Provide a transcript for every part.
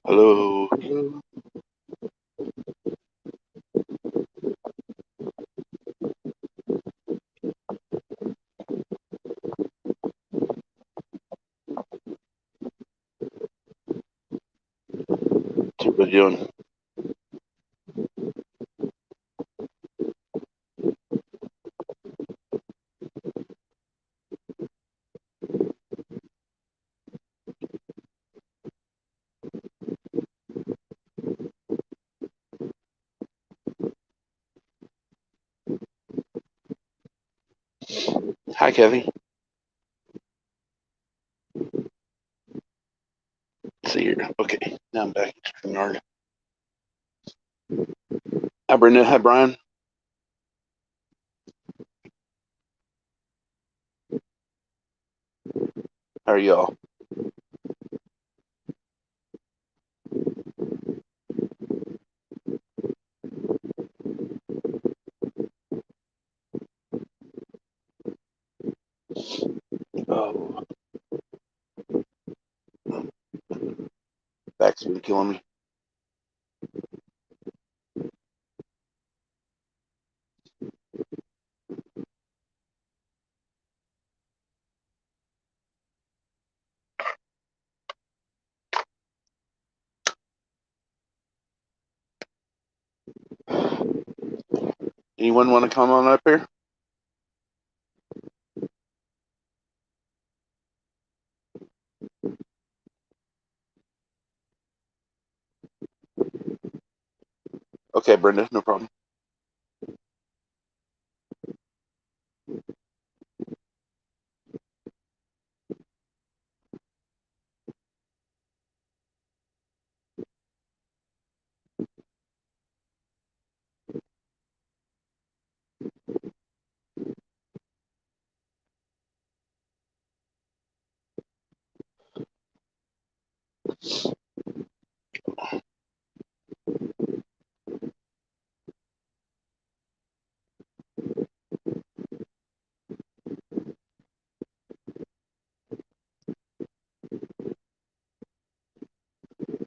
Hello. Hello. What's everybody doing? Hi, Kathy. Let's see here. Okay, now I'm back in StreamYard. Hi, Brenda. Hi, Brian. How are y'all? Oh, back's been killing me. Anyone want to come on up here? Okay, Brenda, no problem.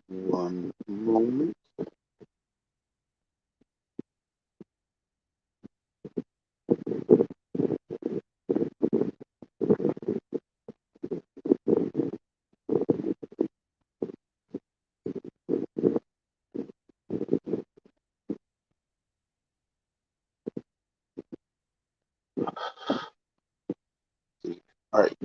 One moment. All right.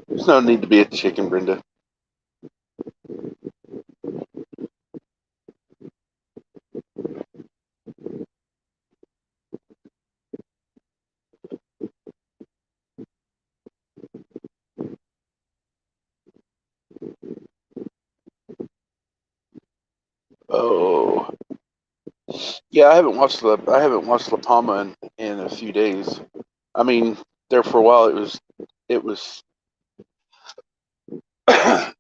There's no need to be a chicken, Brenda. Oh, yeah. I haven't watched La Palma in a few days. I mean, there for a while it was the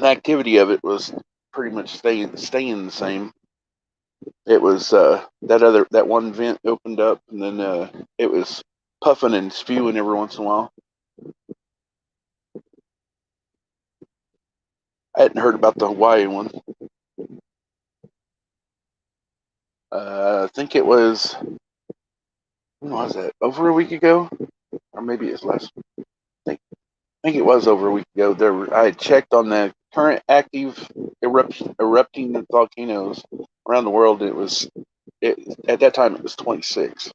activity of it was pretty much staying the same. It was that one vent opened up, and then it was puffing and spewing every once in a while. I hadn't heard about the Hawaii one. I think it was, when was that? Over a week ago, or maybe it's less. I think it was over a week ago. I had checked on the current active erupting volcanoes around the world. It at that time it was 26.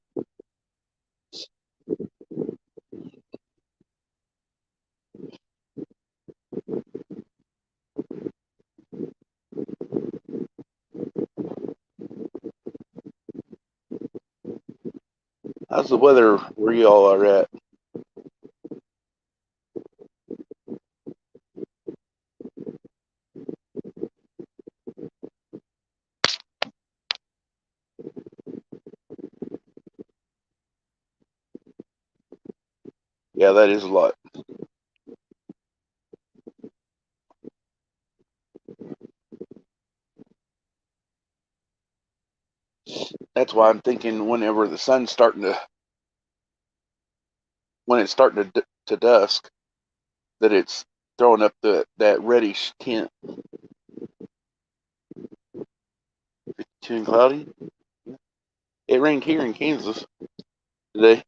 How's the weather where you all are at? Yeah, that is a lot. That's why I'm thinking whenever the sun's starting to when it's starting to dusk, that it's throwing up that reddish tint. 52 and cloudy. It rained here in Kansas today.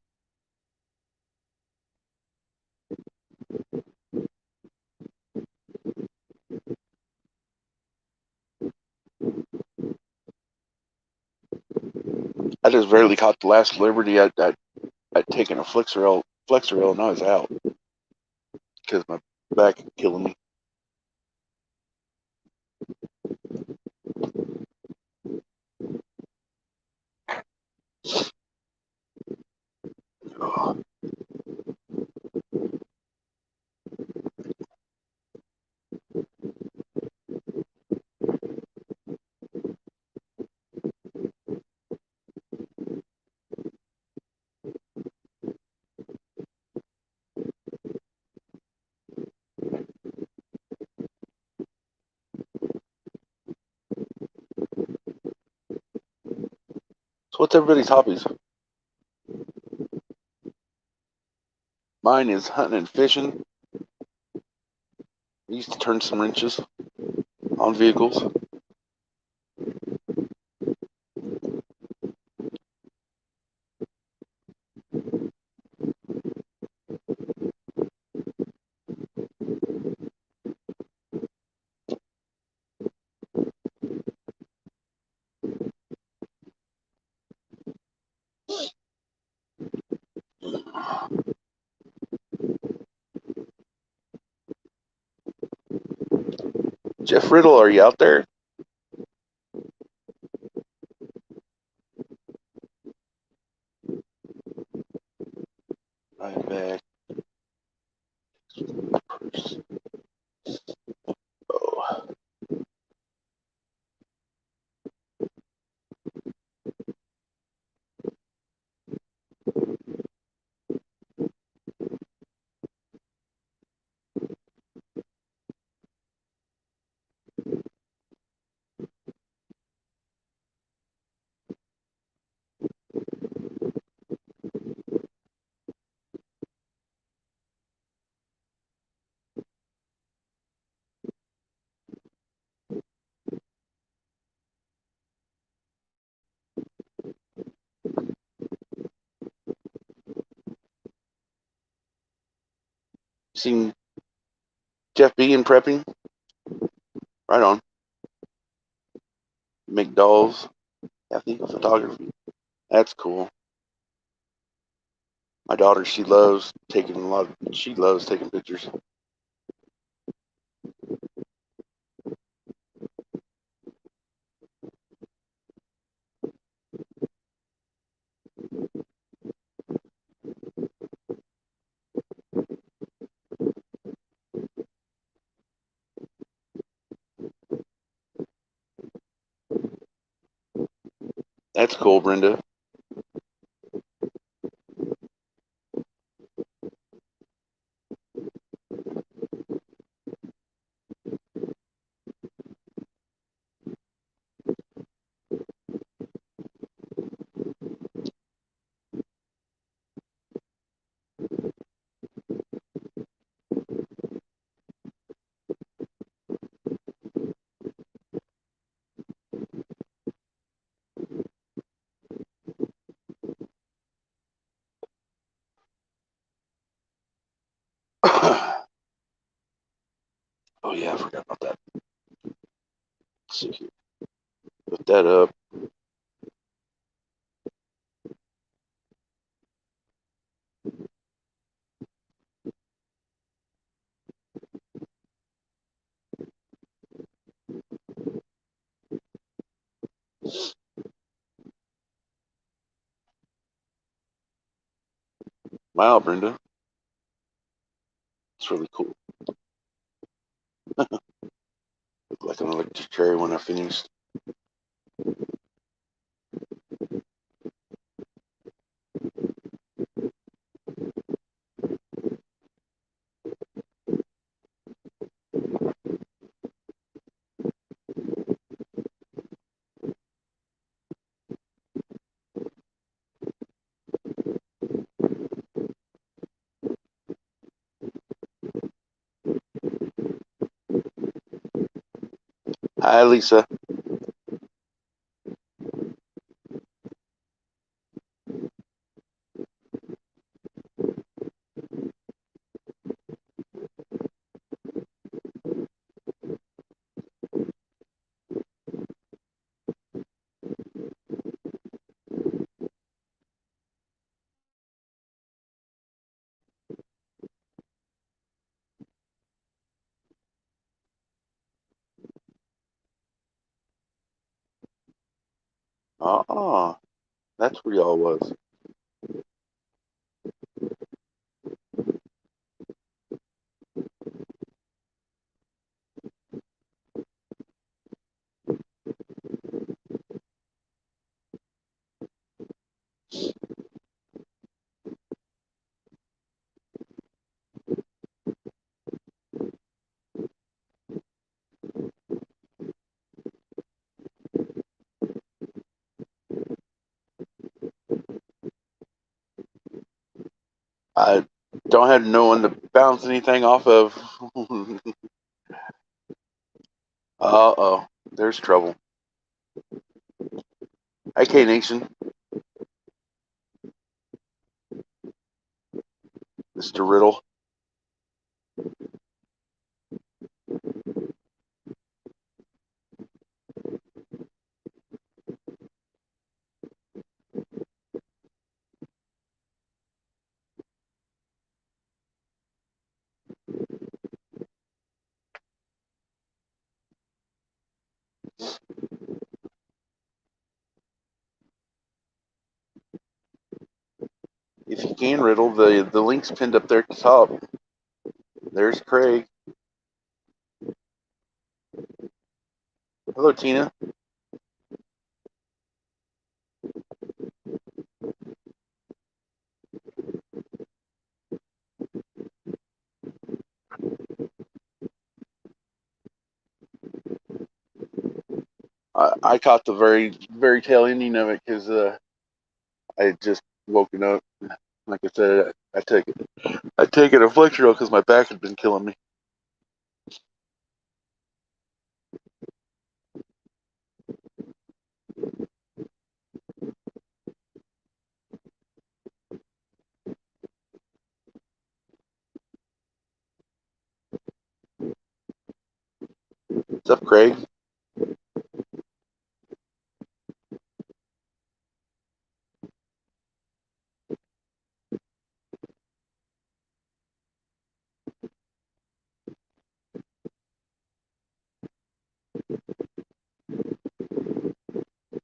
I just barely caught the last Liberty. I'd taken a Flexeril, and I was out because my back is killing me. Oh. So what's everybody's hobbies? Mine is hunting and fishing. I used to turn some wrenches on vehicles. Jeff Riddle, are you out there? I'm back. Oh, seen Jeff B in prepping? Right on. Make dolls. I think photography. That's cool. My daughter, she loves taking pictures. That's cool, Brenda. Oh yeah, I forgot about that. Let's see here. Put that up. Wow, Brenda. It's really cool. Looked like an electric cherry when I finished. Hi, Lisa. Oh, that's where y'all was. I don't have no one to bounce anything off of. Uh-oh, there's trouble. Hi, K Nation. Mr. Riddle. If you can, Riddle, the link's pinned up there at the top. There's Craig. Hello, Tina. I caught the very tail ending of it because I had just woken up. Like I said, I take it a Flexeril because my back had been killing me. What's up, Craig?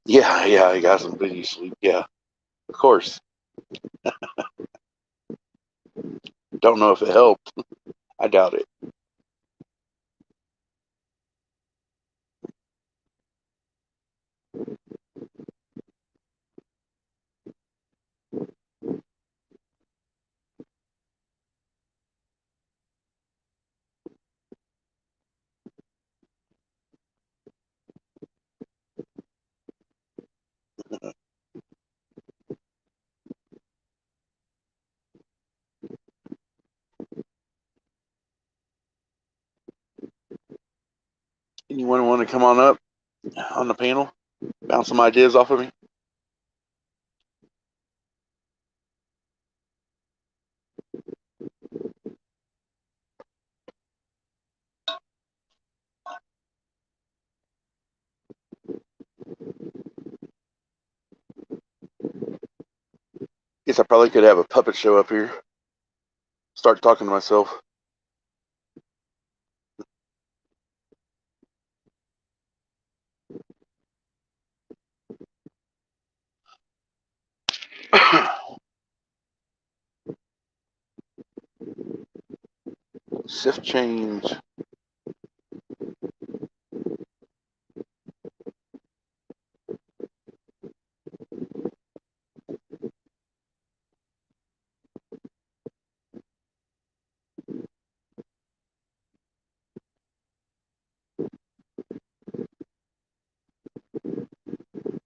Yeah, I got some busy sleep. Yeah, of course. Don't know if it helped. I doubt it. Anyone want to come on up on the panel? Bounce some ideas off of me? Guess I probably could have a puppet show up here. Start talking to myself. Shift change.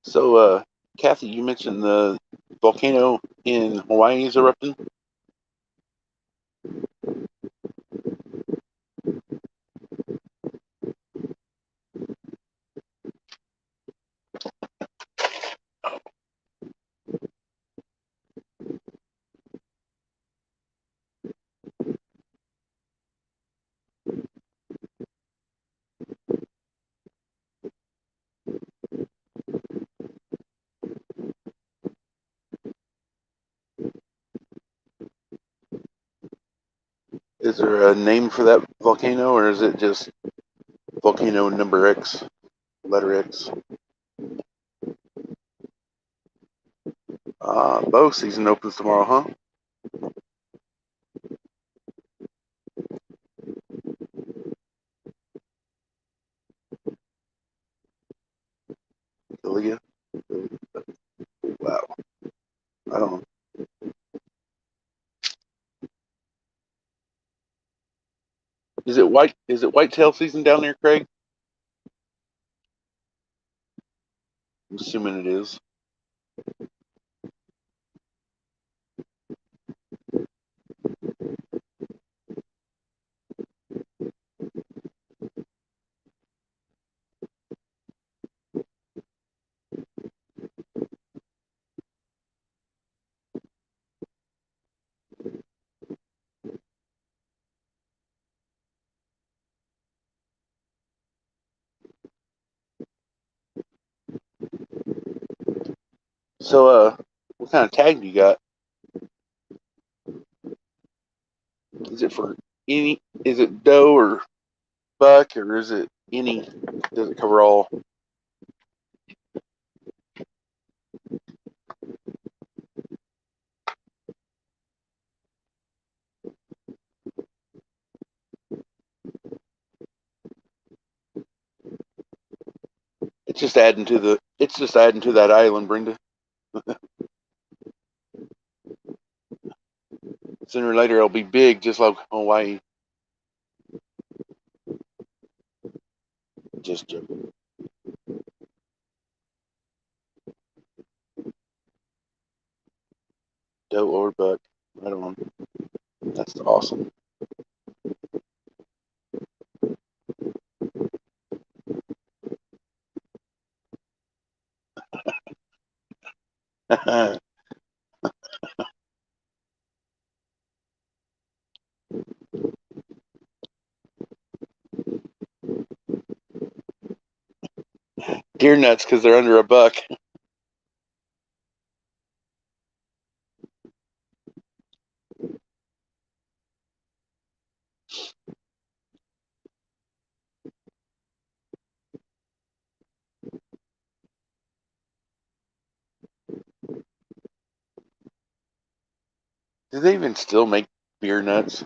So, Kathy, you mentioned the volcano in Hawaii is erupting. Is there a name for that volcano, or is it just volcano number X, letter X? Bow season opens tomorrow, huh? Ilya? Wow. I don't know. Is it whitetail season down there, Craig? I'm assuming it is. So, what kind of tag do you got? Is it for any? Is it doe or buck, or is it any? Does it cover all? It's just adding to the. It's just adding to that island, Brenda. Sooner or later, it'll be big, just like Hawaii. Just joking. Doe or buck. Right on. That's awesome. Deer nuts because they're under a buck. Do they even still make beer nuts?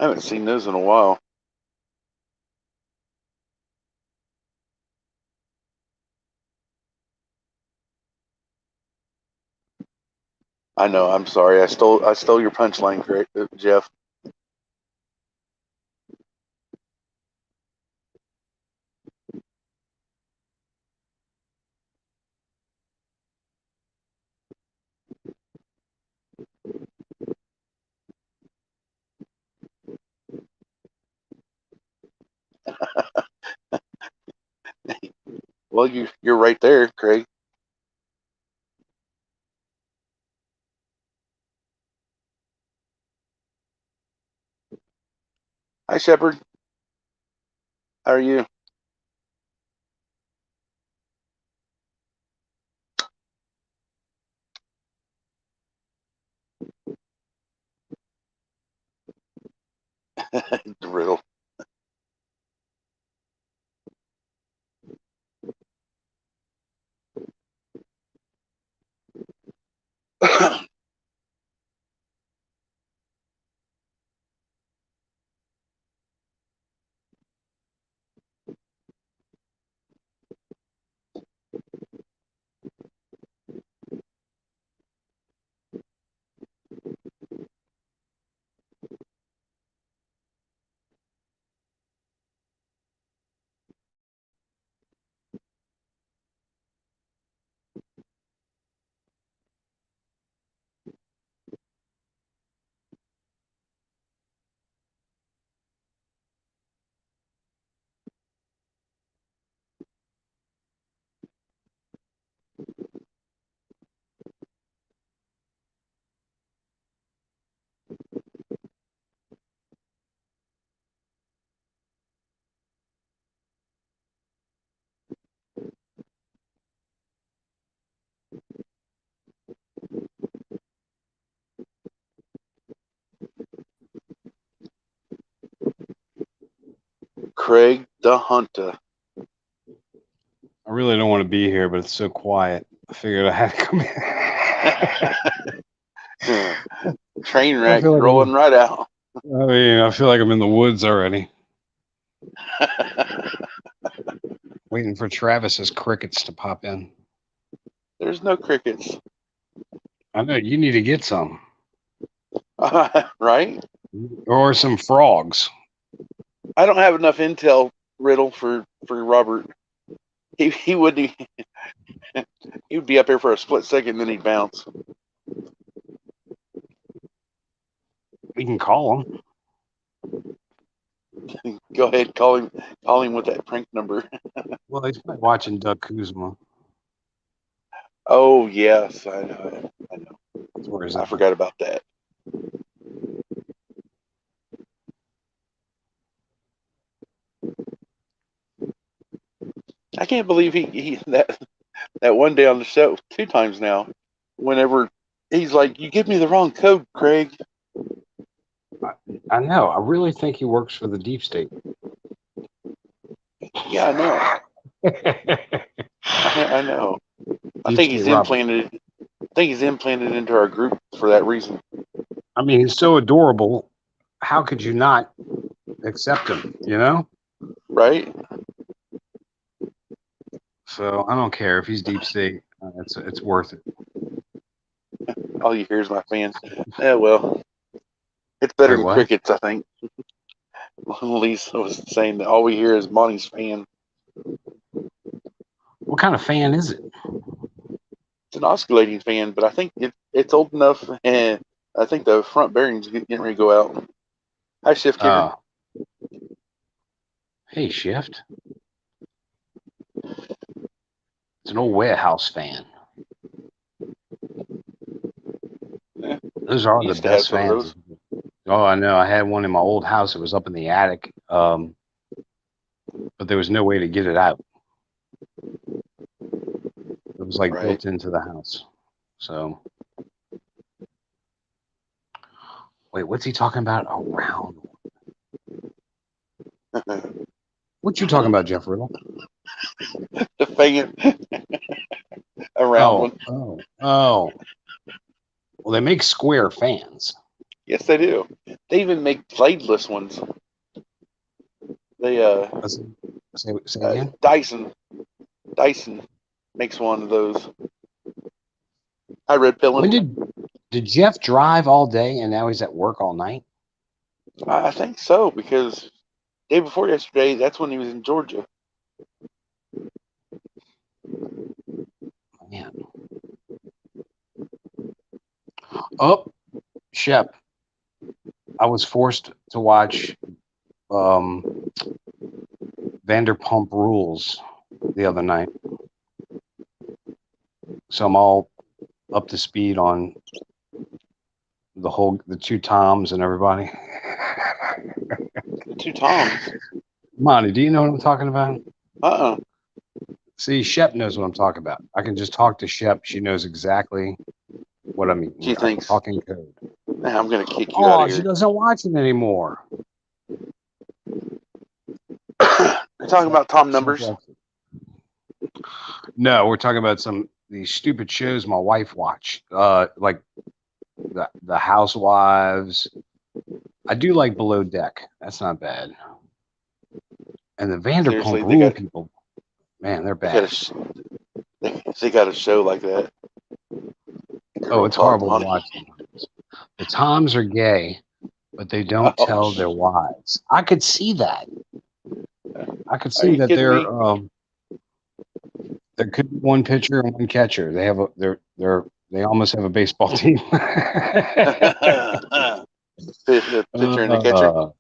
I haven't seen those in a while. I know. I'm sorry. I stole your punchline, Jeff. Well, you're right there, Craig. Hi, Shepard. How are you? Drill. Craig the Hunter. I really don't want to be here, but it's so quiet. I figured I had to come in. Train I wreck feel like rolling right out. I feel like I'm in the woods already, waiting for Travis's crickets to pop in. There's no crickets. I know you need to get some, Right? or some frogs. I don't have enough intel, Riddle, for Robert. He wouldn't. He would be up here for a split second, then he'd bounce. We can call him. Go ahead, call him with that prank number. Well, he's probably watching Doug Kuzma. Oh yes, I know. Where is I that? forgot about that. I can't believe he that one day on the show 2 times now. Whenever he's like, "You give me the wrong code, Craig." I know. I really think he works for the deep state. Yeah, I know. I know. I think he's Robert. implanted. I think he's implanted into our group for that reason. I mean, he's so adorable. How could you not accept him? You know. Right? So I don't care if he's deep state. It's worth it. All you hear is my fan. Yeah, well, it's better than what? crickets, I think. Lisa was saying that all we hear is Monty's fan. What kind of fan is it? It's an oscillating fan, but I think it's old enough, and I think the front bearing's getting ready to go out. Hi, Shift Kicker. Hey, Shift. It's an old warehouse fan. Yeah. Those are the best fans. Oh, I know. I had one in my old house. It was up in the attic, but there was no way to get it out. It was like built into the house. So, wait, what's he talking about? A round one. What you talking about, Jeff Riddle? The fan. A round one. Oh. Well, they make square fans. Yes, they do. They even make bladeless ones. They say again? Dyson makes one of those. I read Pillin. When did Jeff drive all day and now he's at work all night? I think so, because day before yesterday, that's when he was in Georgia. Man. Oh, Shep. I was forced to watch Vanderpump Rules the other night. So I'm all up to speed on the two Toms and everybody. The two Toms? Monty, do you know what I'm talking about? Uh-uh. See, Shep knows what I'm talking about. I can just talk to Shep. She knows exactly what I mean. She thinks talking code. Man, I'm gonna kick you out of here. She doesn't watch it anymore. You're talking about Tom Numbers? No, we're talking about these stupid shows my wife watched. Like the Housewives. I do like Below Deck. That's not bad. And the Vanderpump Rule people, man, they're bad. They got a show like that. Oh, it's horrible to watch. The Toms are gay, but they don't tell their wives. I could see that. I could see that there could be one pitcher and one catcher. They have they almost have a baseball team. The pitcher and the catcher.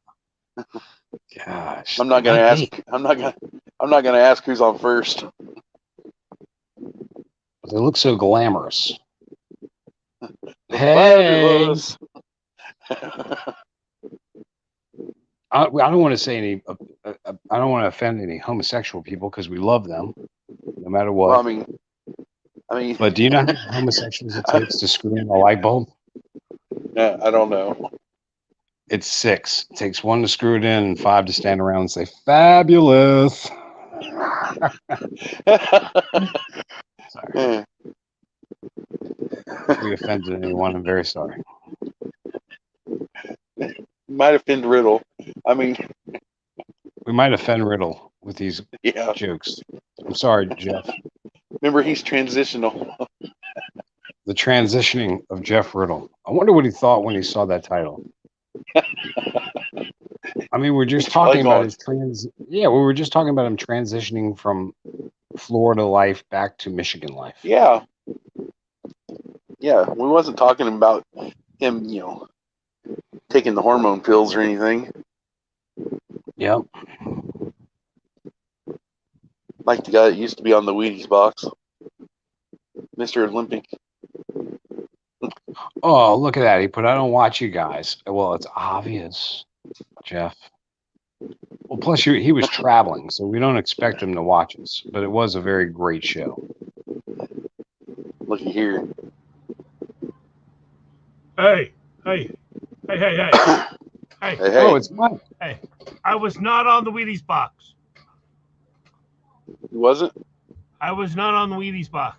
Gosh. I'm not gonna ask who's on first. They look so glamorous. Hey. I don't want to say any. I don't want to offend any homosexual people because we love them, no matter what. Well, I mean. But do you know how many homosexuals it takes to screw in a light bulb? I don't know. It's 6. It takes 1 to screw it in and 5 to stand around and say fabulous. Sorry. Yeah. If we offended anyone, I'm very sorry. Might offend Riddle. I mean, We might offend Riddle with these yeah. jokes. I'm sorry, Jeff. Remember, he's transitional. The transitioning of Jeff Riddle. I wonder what he thought when he saw that title. I mean, we're just It's talking like about on. his we were just talking about him transitioning from Florida life back to Michigan life. Yeah. Yeah. We wasn't talking about him, taking the hormone pills or anything. Yep. Like the guy that used to be on the Wheaties box, Mr. Olympic. Oh, look at that. He put, I don't watch you guys. Well, it's obvious, Jeff. Well, plus he was traveling, so we don't expect him to watch us. But it was a very great show. Looky here. Hey. Hey. Hey, Oh, it's Mike. Hey. I was not on the Wheaties box. he wasn't? I was not on the Wheaties box.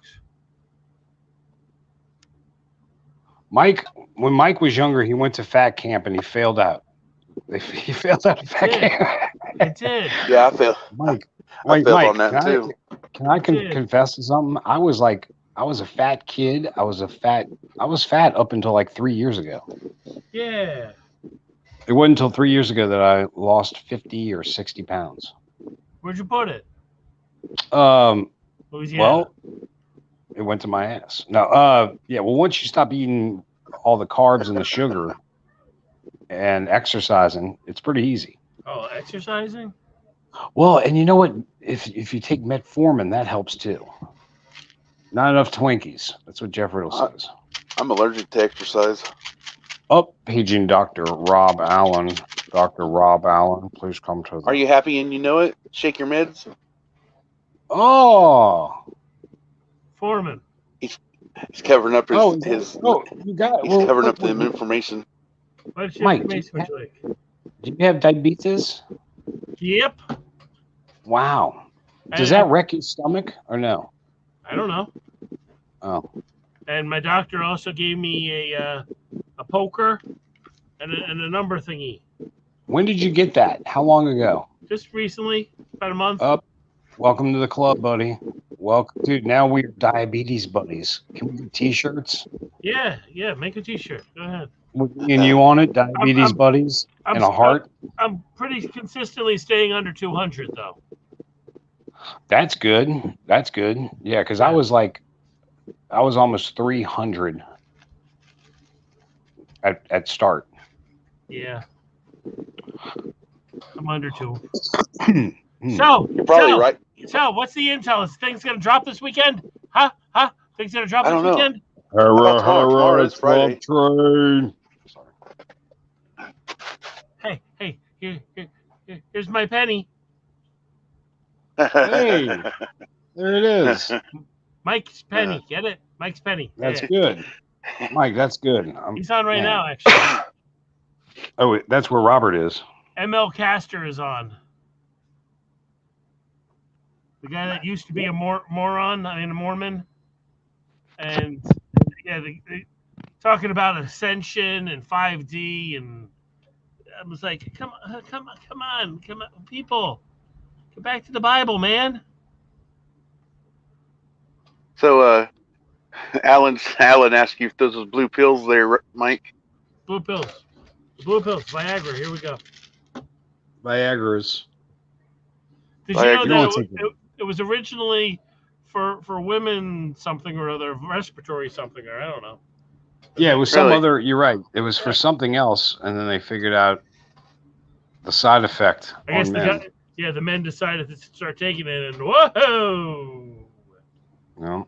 Mike, when Mike was younger, he went to fat camp and he failed out. He failed out of fat Yeah. camp. I did. Yeah, I feel. Mike, I felt Mike, on that too. Can I Did. confess to something? I was a fat kid. I was fat up until like 3 years ago. Yeah. It wasn't until 3 years ago that I lost 50 or 60 pounds. Where'd you put it? Well, Louisiana. it went to my ass. No, yeah. Well, once you stop eating all the carbs and the sugar and exercising, it's pretty easy. Oh, exercising? Well, and you know what? If you take metformin, that helps too. Not enough Twinkies. That's what Jeff Riddle says. I'm allergic to exercise. Paging Dr. Rob Allen. Dr. Rob Allen, please come to the. Are you happy and you know it? Shake your meds. Oh. Foreman. He's covering up You got it. He's covering up the information. What Mike, information would you like? Do you have diabetes? Yep. Wow. Does that wreck your stomach or no? I don't know. Oh. And my doctor also gave me a poker and a number thingy. When did you get that? How long ago? Just recently, about a month. Welcome to the club, buddy. Welcome, dude. Now we're diabetes buddies. Can we do T-shirts? Yeah. Make a T-shirt. Go ahead. And you on it, diabetes buddies, and a heart. I'm pretty consistently staying under 200 though. That's good. Yeah, because I was almost 300 at start. Yeah. I'm under 2. Hmm. So You're probably right. So what's the intel? Is things gonna drop this weekend? Huh? Things gonna drop I this don't know. weekend? Tomorrow is Friday. Train. Hey, here's my penny. Hey, there it is. Mike's penny. Get it? Mike's penny. That's Yeah. good. Mike, that's good. He's on right now, actually. Oh, that's where Robert is. ML Caster is on. The guy that used to be a Mormon. And yeah, talking about ascension and 5D, and I was like, come on, people, get back to the Bible, man. So, Alan asked you if those was blue pills there, Mike. Blue pills, Viagra. Here we go. Viagra's. Did you know that it was originally for women something or other, respiratory something, or I don't know. Yeah, it was some other. You're right. It was for something else, and then they figured out the side effect on men. The men decided to start taking it, and whoa. No.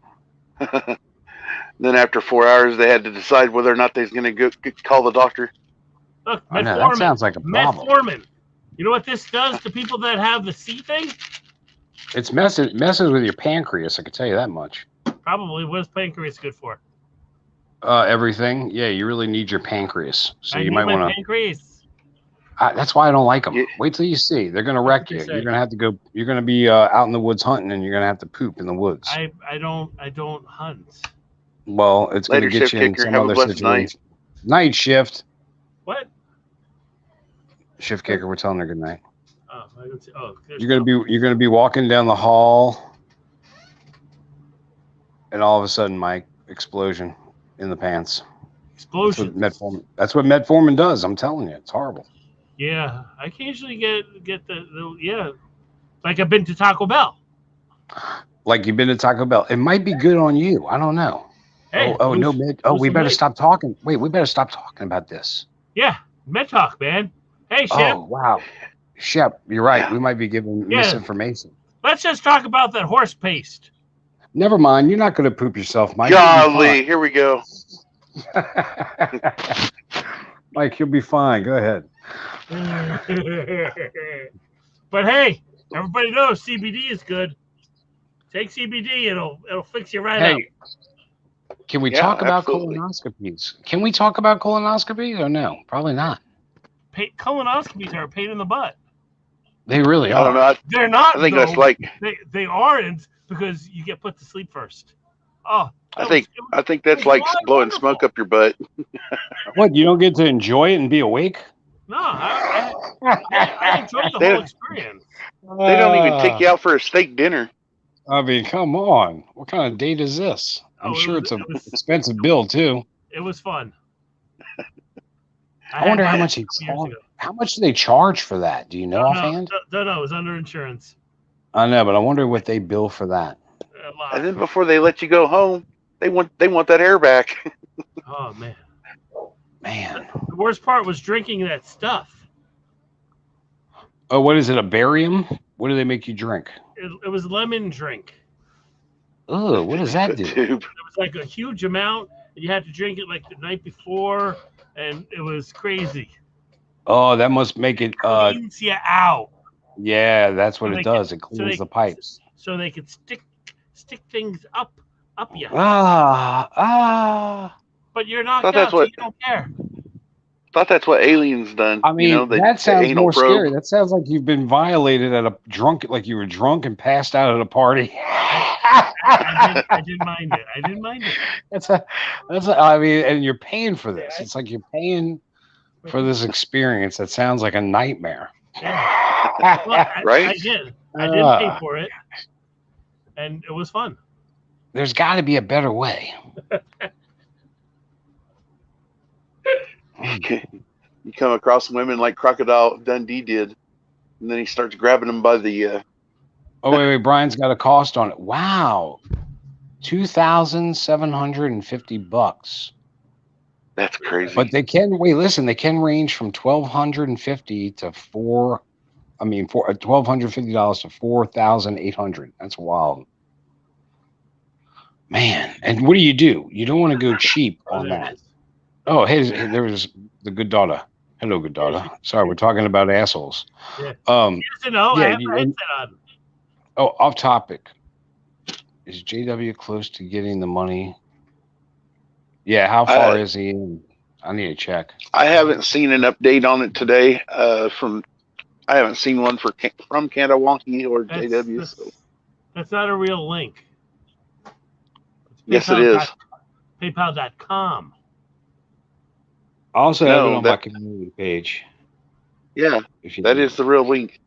Then after 4 hours, they had to decide whether or not they was going to call the doctor. Look, Metformin. That sounds like a problem. Metformin. You know what this does to people that have the C thing? It messes with your pancreas. I can tell you that much. Probably. What is pancreas good for? Everything. Yeah, you really need your pancreas. So you might want to. Pancreas. That's why I don't like them. Yeah. Wait till you see. They're gonna wreck you. That's what they You're say. gonna have to go. You're gonna be out in the woods hunting, and you're gonna have to poop in the woods. I don't hunt. Well, it's Later, gonna get shift you in kicker. some Have a other blessed situation. Night shift. What? Shift kicker. We're telling her good night. Oh, I didn't see. Oh, there's You're gonna be walking down the hall, and all of a sudden, Mike, explosion in the pants. explosion. That's what metformin does. I'm telling you, it's horrible. Yeah, I occasionally get the yeah, like I've been to Taco Bell. Like you've been to Taco Bell. It might be good on you. I don't know. Hey, No, Med. Oh, lose we some better weight. stop talking. Wait, we better stop talking about this. Yeah, Med Talk, man. Hey, Shep, Oh, wow. Shep, you're right. Yeah. We might be giving Yeah. misinformation. let's just talk about that horse paste. Never mind. You're not going to poop yourself, Mike. Golly, here we go. You'll be fine. Mike, you'll be fine. Go ahead. But hey, everybody knows CBD is good. Take CBD; it'll fix you right up. Hey, can we Yeah, talk about absolutely. colonoscopies? Can we talk about colonoscopies or no? Probably not. Colonoscopies are a pain in the butt. They really I don't know. are. They're not. I think though. that's like. They aren't because you get put to sleep first. Oh, I think that's like blowing smoke up your butt. What, you don't get to enjoy it and be awake? No, I enjoyed the They- whole experience. They don't even take you out for a steak dinner. I mean, come on. What kind of date is this? I'm Oh, it sure was- it's an it was- expensive bill, too. It was fun. I wonder had how that much a couple years ago. how much do they charge for that? Do you know offhand? No, it was under insurance. I know, but I wonder what they bill for that. A lot. And then before they let you go home, they want that air back. Oh man, Man. the worst part was drinking that stuff. Oh, what is it? A barium? What do they make you drink? It was lemon drink. Oh, what does that do? Tube. It was like a huge amount, and you had to drink it like the night before, and it was crazy. Oh, that must make it. Cleans you out, Yeah, that's what So it they does. It so cleans they- the pipes. so they could stick things up you. Ah. But you're knocked Thought that's out, so what- you don't care. Thought that's what aliens done. I mean, the that sounds anal more probe. scary. That sounds like you've been violated at a drunk, like you were drunk and passed out at a party. I didn't mind it. I didn't mind it. I mean, and you're paying for this. It's like you're paying for this experience that sounds like a nightmare. Yeah. Well, Right? I did. I did pay Ah. for it, and it was fun. There's got to be a better way. You come across women like Crocodile Dundee did, and then he starts grabbing them by the. Oh, wait. Brian's got a cost on it. Wow. $2,750. That's crazy. But they can they can range from $1,250 to $1,250 to $4,800. That's wild. Man, and what do? You don't want to go cheap on There it that. is. Oh, hey, there was the good daughter. Hello, good daughter. Sorry, we're talking about assholes. Yeah. Um, Yes and no. Yeah, I have my headset on. oh, off topic. Is JW close to getting the money? Yeah, how far is he in? I need to check. I haven't seen an update on it today. I haven't seen one from Kanawonki or JW. So. That's not a real link. Yes, it is. PayPal.com. I also have No, it on my that- community page. Yeah, If you that need is the real link.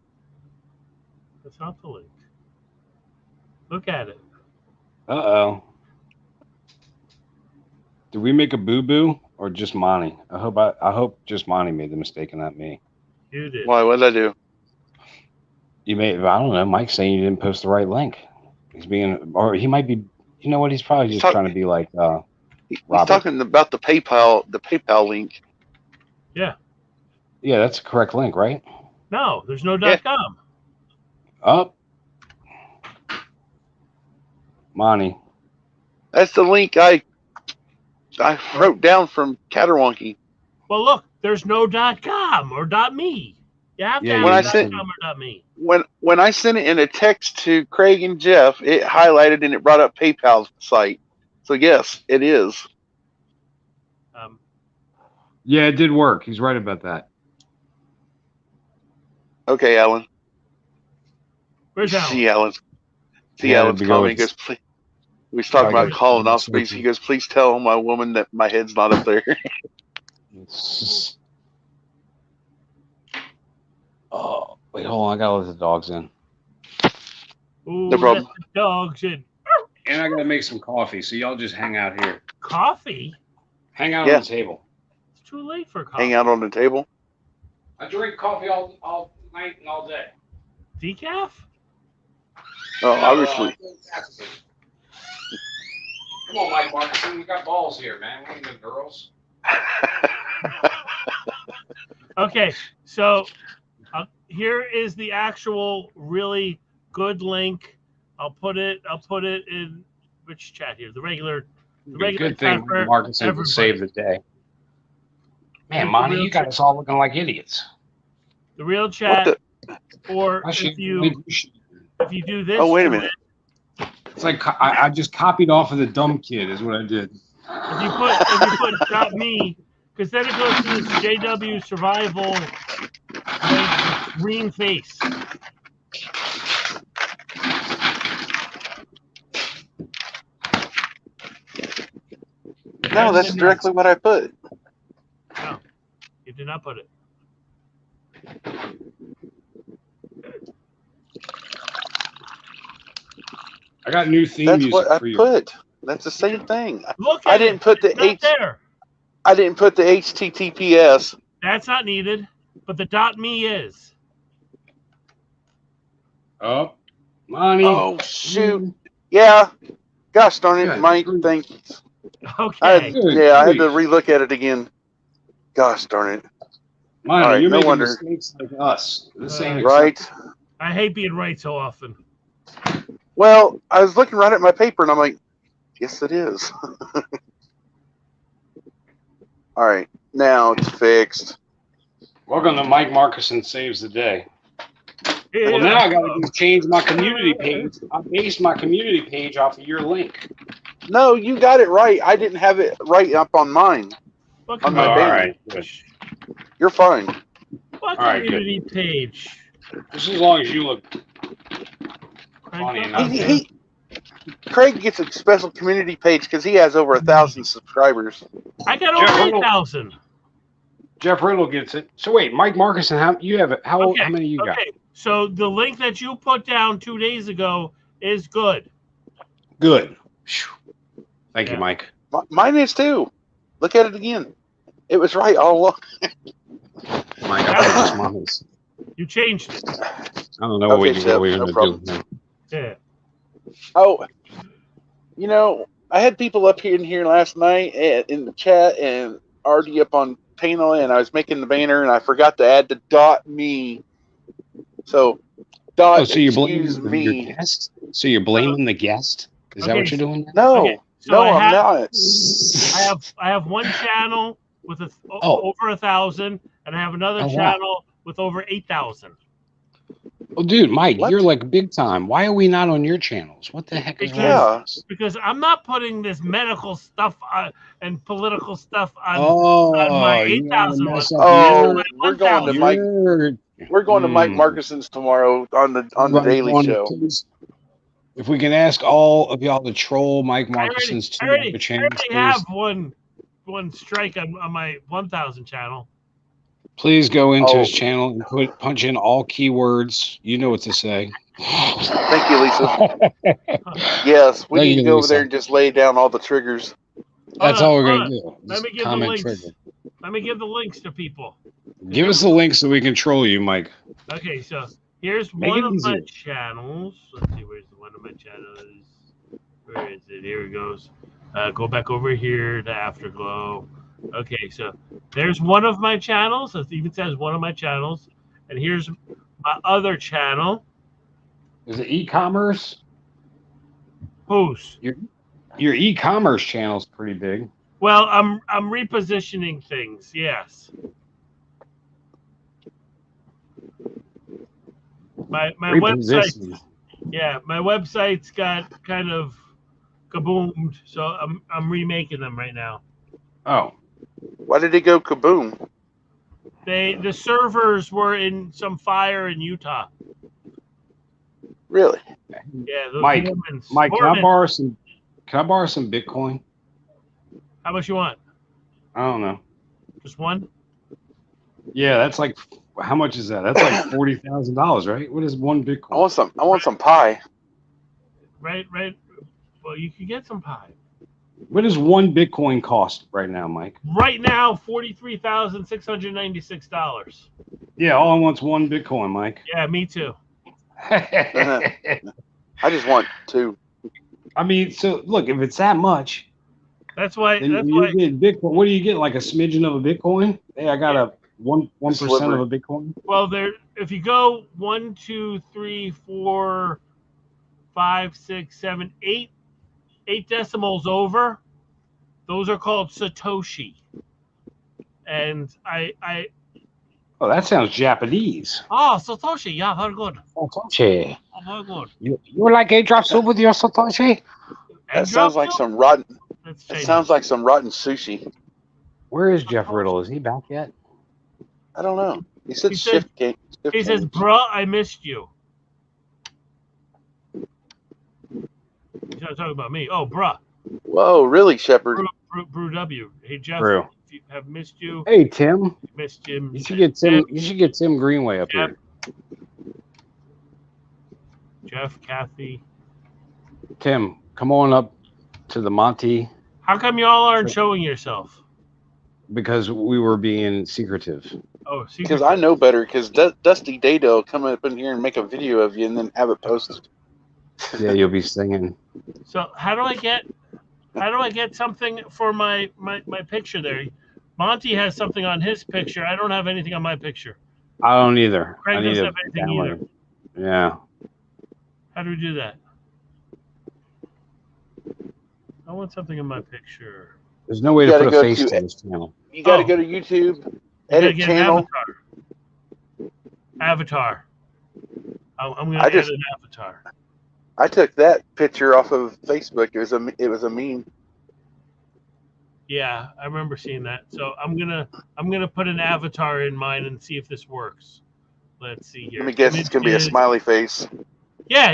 That's not the link. Look at it. Uh-oh. Did we make a boo-boo or just Monty? I hope just Monty made the mistake and not me. You did. Why? What did I do? You may, I don't know. Mike's saying you didn't post the right link. He's being, or he might be, you know what? He's probably just trying to be like, He's Robert. talking about the PayPal link. yeah, that's the correct link, right? No, there's no Yeah. .com. Up. Monty. That's the link I wrote down from Catarwonky. Well, look, there's no .com or .me. You have to Yeah, have when I a said- .com or .me. When I sent it in a text to Craig and Jeff, it highlighted and it brought up PayPal's site. So yes, it is. Um, Yeah, it did work. He's right about that. Okay, Alan. Where's Alan? See Alan. See Yeah, Alan's to go calling. He with- goes, please. We was talking I about got- colonoscopies. He goes, please tell my woman that my head's not up there. Oh, wait, hold on. I gotta let the dogs in. Ooh, No problem. let the dogs in. And I gotta make some coffee, so y'all just hang out here. Coffee? Hang out Yeah. on the table. It's too late for coffee. Hang out on the table. I drink coffee all night and all day. Decaf? Oh, obviously. Come on, Mike Markson. We got balls here, man. We ain't no girls. Okay, so here is the actual really good link. I'll put it in which chat here? The regular Good thing chat for Markson everybody. would save the day. Man, The Monty, real you got us all looking like idiots. The real chat, What or I should- if you do this. Oh, wait a to minute. It's like I just copied off of the dumb kid, is what I did. If you put not me, because then it goes to this JW survival link with green face. No, that's directly what I put. No, you did not put it. I got new theme That's music what I for you. put. That's the same thing. Look at I didn't put the It's not there. I didn't put the HTTPS. That's not needed, but the .me is. Oh, Monty. Oh shoot! Yeah. Gosh darn it, Good Mike. grief. Thank you. Okay. I had to relook at it again. Gosh darn it. Monty, all right, you're no making wonder. mistakes like us. This ain't Right. acceptable. I hate being right so often. Well, I was looking right at my paper and I'm like, yes, it is. All right, now it's fixed. Welcome to Mike Markson Saves the Day. Well, now I got to change my community page. I based my community page off of your link. No, you got it right. I didn't have it right up on mine. What On my all banner. right, good. You're fine. What All right, community page? Just as long as you look funny Craig, enough. Craig gets a special community page because he has over 1,000 subscribers. I got Jeff over Riddle. 8,000. Jeff Riddle gets it. So wait, Mike Markson, how many you got? Okay, so the link that you put down 2 days ago is good. Good. Thank Yeah. you, Mike. Mine is too. Look at it again. It was right all along. Mike, I thought it was Mommy's. You changed it. I don't know what Okay, we Chef, were no going to do. Yeah. Oh, you know, I had people up here in here last night in the chat and already up on panel, and I was making the banner, and I forgot to add the .me. So, Oh, so you're blaming excuse your me. guest? So you're blaming the guest? Is that Okay, what you're doing? No, Okay, so no, I I'm not. I have one channel with Oh. over 1,000, and I have another Oh, wow. channel with over 8,000. Well, dude, Mike, What? you're like big time. Why are we not on your channels? What the heck is wrong Yeah. with us? Because I'm not putting this medical stuff and political stuff on my you 8,000 wanna one. mess up Oh, your- we're going to Mike. your- We're going to Mike Hmm. Markinson's tomorrow on the Daily Show. Please, if we can ask all of y'all to troll Mike Markinson's I two already other channels, have one strike on my 1,000 channel. please go into Oh. his channel and punch in all keywords. You know what to say. Thank you, Lisa. Yes, we Thank need to you, go over Lisa. there and just lay down all the triggers. That's Hold all on, we're hold gonna on. do. Let Just me give the comment links. trigger. Let me give the links to people. Give us the link so we can troll you, Mike. Okay, so here's Make one it of my easier. channels. Let's see, where's one of my channels? Where is it? Here it goes. Go back over here to Afterglow. Okay, so there's one of my channels. It even says one of my channels. And here's my other channel. Is it e-commerce? Whose? Your e-commerce channel's pretty big. Well, I'm repositioning things. Yes. My website. Repositioning. Yeah, my website's got kind of kaboomed, so I'm remaking them right now. Oh, Why did it go kaboom? The servers were in some fire in Utah. Really? Yeah, those Mike, Mormons. Mike, can I Mormons. borrow some? Can I borrow some Bitcoin? How much you want? I don't know. Just one? Yeah, that's like how much is that? That's like $40,000, right? What is one I Bitcoin? want some pie. Right. Well, you can get some pie. What does one Bitcoin cost right now, Mike? Right now, $43,696. Yeah, all I want's one Bitcoin, Mike. Yeah, me too. I just want two. I mean, so look, if it's that much, That's why. then you get Bitcoin. What do you get? Like a smidgen of a Bitcoin? Hey, I got a 1% sliver. of a Bitcoin. Well, if you go 1, 2, 3, 4, 5, 6, 7, 8 decimals over, those are called Satoshi. And I Oh, that sounds Japanese. Satoshi, yeah, very good. Satoshi. Oh, very good. You like 8 drops with your Satoshi? That sounds like some rotten. That's That Chinese. sounds like some rotten sushi. Where is Jeff Riddle? Is he back yet? I don't know. He said He shift said- game. He says, "Bruh, I missed you." He's not talking about me. Oh, bruh. Whoa, really, Shepard? Brew W. Hey, Jeff, Brew. if you have missed you. Hey, Tim. Missed Jim. You should get Tim. You should get Tim Greenway up Yep. here. Jeff, Kathy. Tim, come on up to the Monty How come y'all aren't showing yourself? because we were being secretive. Oh, see. Because I know better. Because Dusty Dado will come up in here and make a video of you and then have it posted. Yeah, you'll be singing. So how do I get something for my picture there? Monty has something on his picture. I don't have anything on my picture. I don't either. Craig I need doesn't a have anything download. Yeah. How do we do that? I want something in my picture. There's no way You to gotta put a go face to- to this channel. You got to Oh. go to YouTube, You gotta edit get channel. an avatar. I'm gonna I add just- an avatar. I took that picture off of Facebook. It was a meme. Yeah, I remember seeing that. So I'm gonna put an avatar in mine and see if this works. Let's see here. Let me guess, it's gonna be a Images. smiley face. Yeah.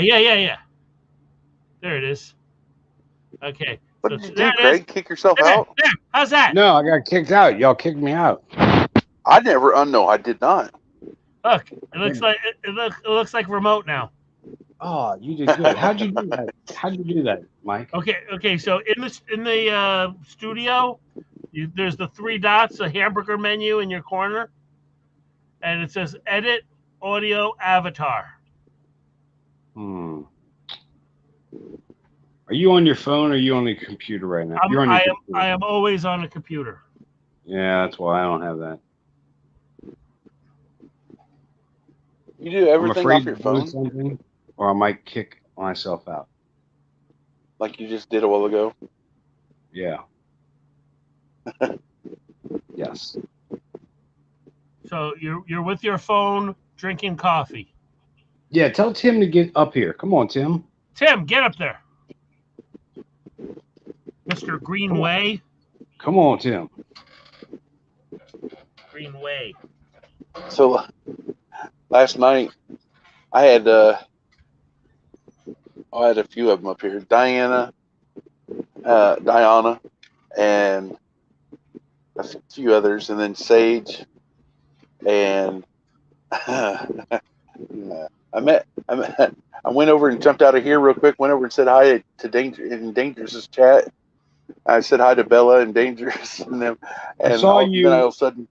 There it is. Okay. What So did you there do, it is. Craig? Kick yourself There. out? How's that? No, I got kicked out. Y'all kicked me out. I never. No, I did not. Look, it looks like remote now. Oh, you did good. How'd you do that? How'd you do that, Mike? Okay. So in the studio, there's the 3 dots, a hamburger menu in your corner, and it says Edit Audio Avatar. Are you on your phone or are you on the computer right now? You're on your computer. I am always on a computer. Yeah, that's why I don't have that. You do everything I'm afraid off your to do phone, something, or I might kick myself out. like you just did a while ago. Yeah. Yes. So you're with your phone drinking coffee. Yeah, tell Tim to get up here. Come on, Tim. Tim, get up there. Mr. Greenway. Come on, Tim. Greenway. So last night, I had a few of them up here. Diana, and a few others, and then Sage, and I went over and jumped out of here real quick. Went over and said hi to Dangerous's chat. I said hi to Bella and Dangerous and them. And I saw you. Then all of a sudden,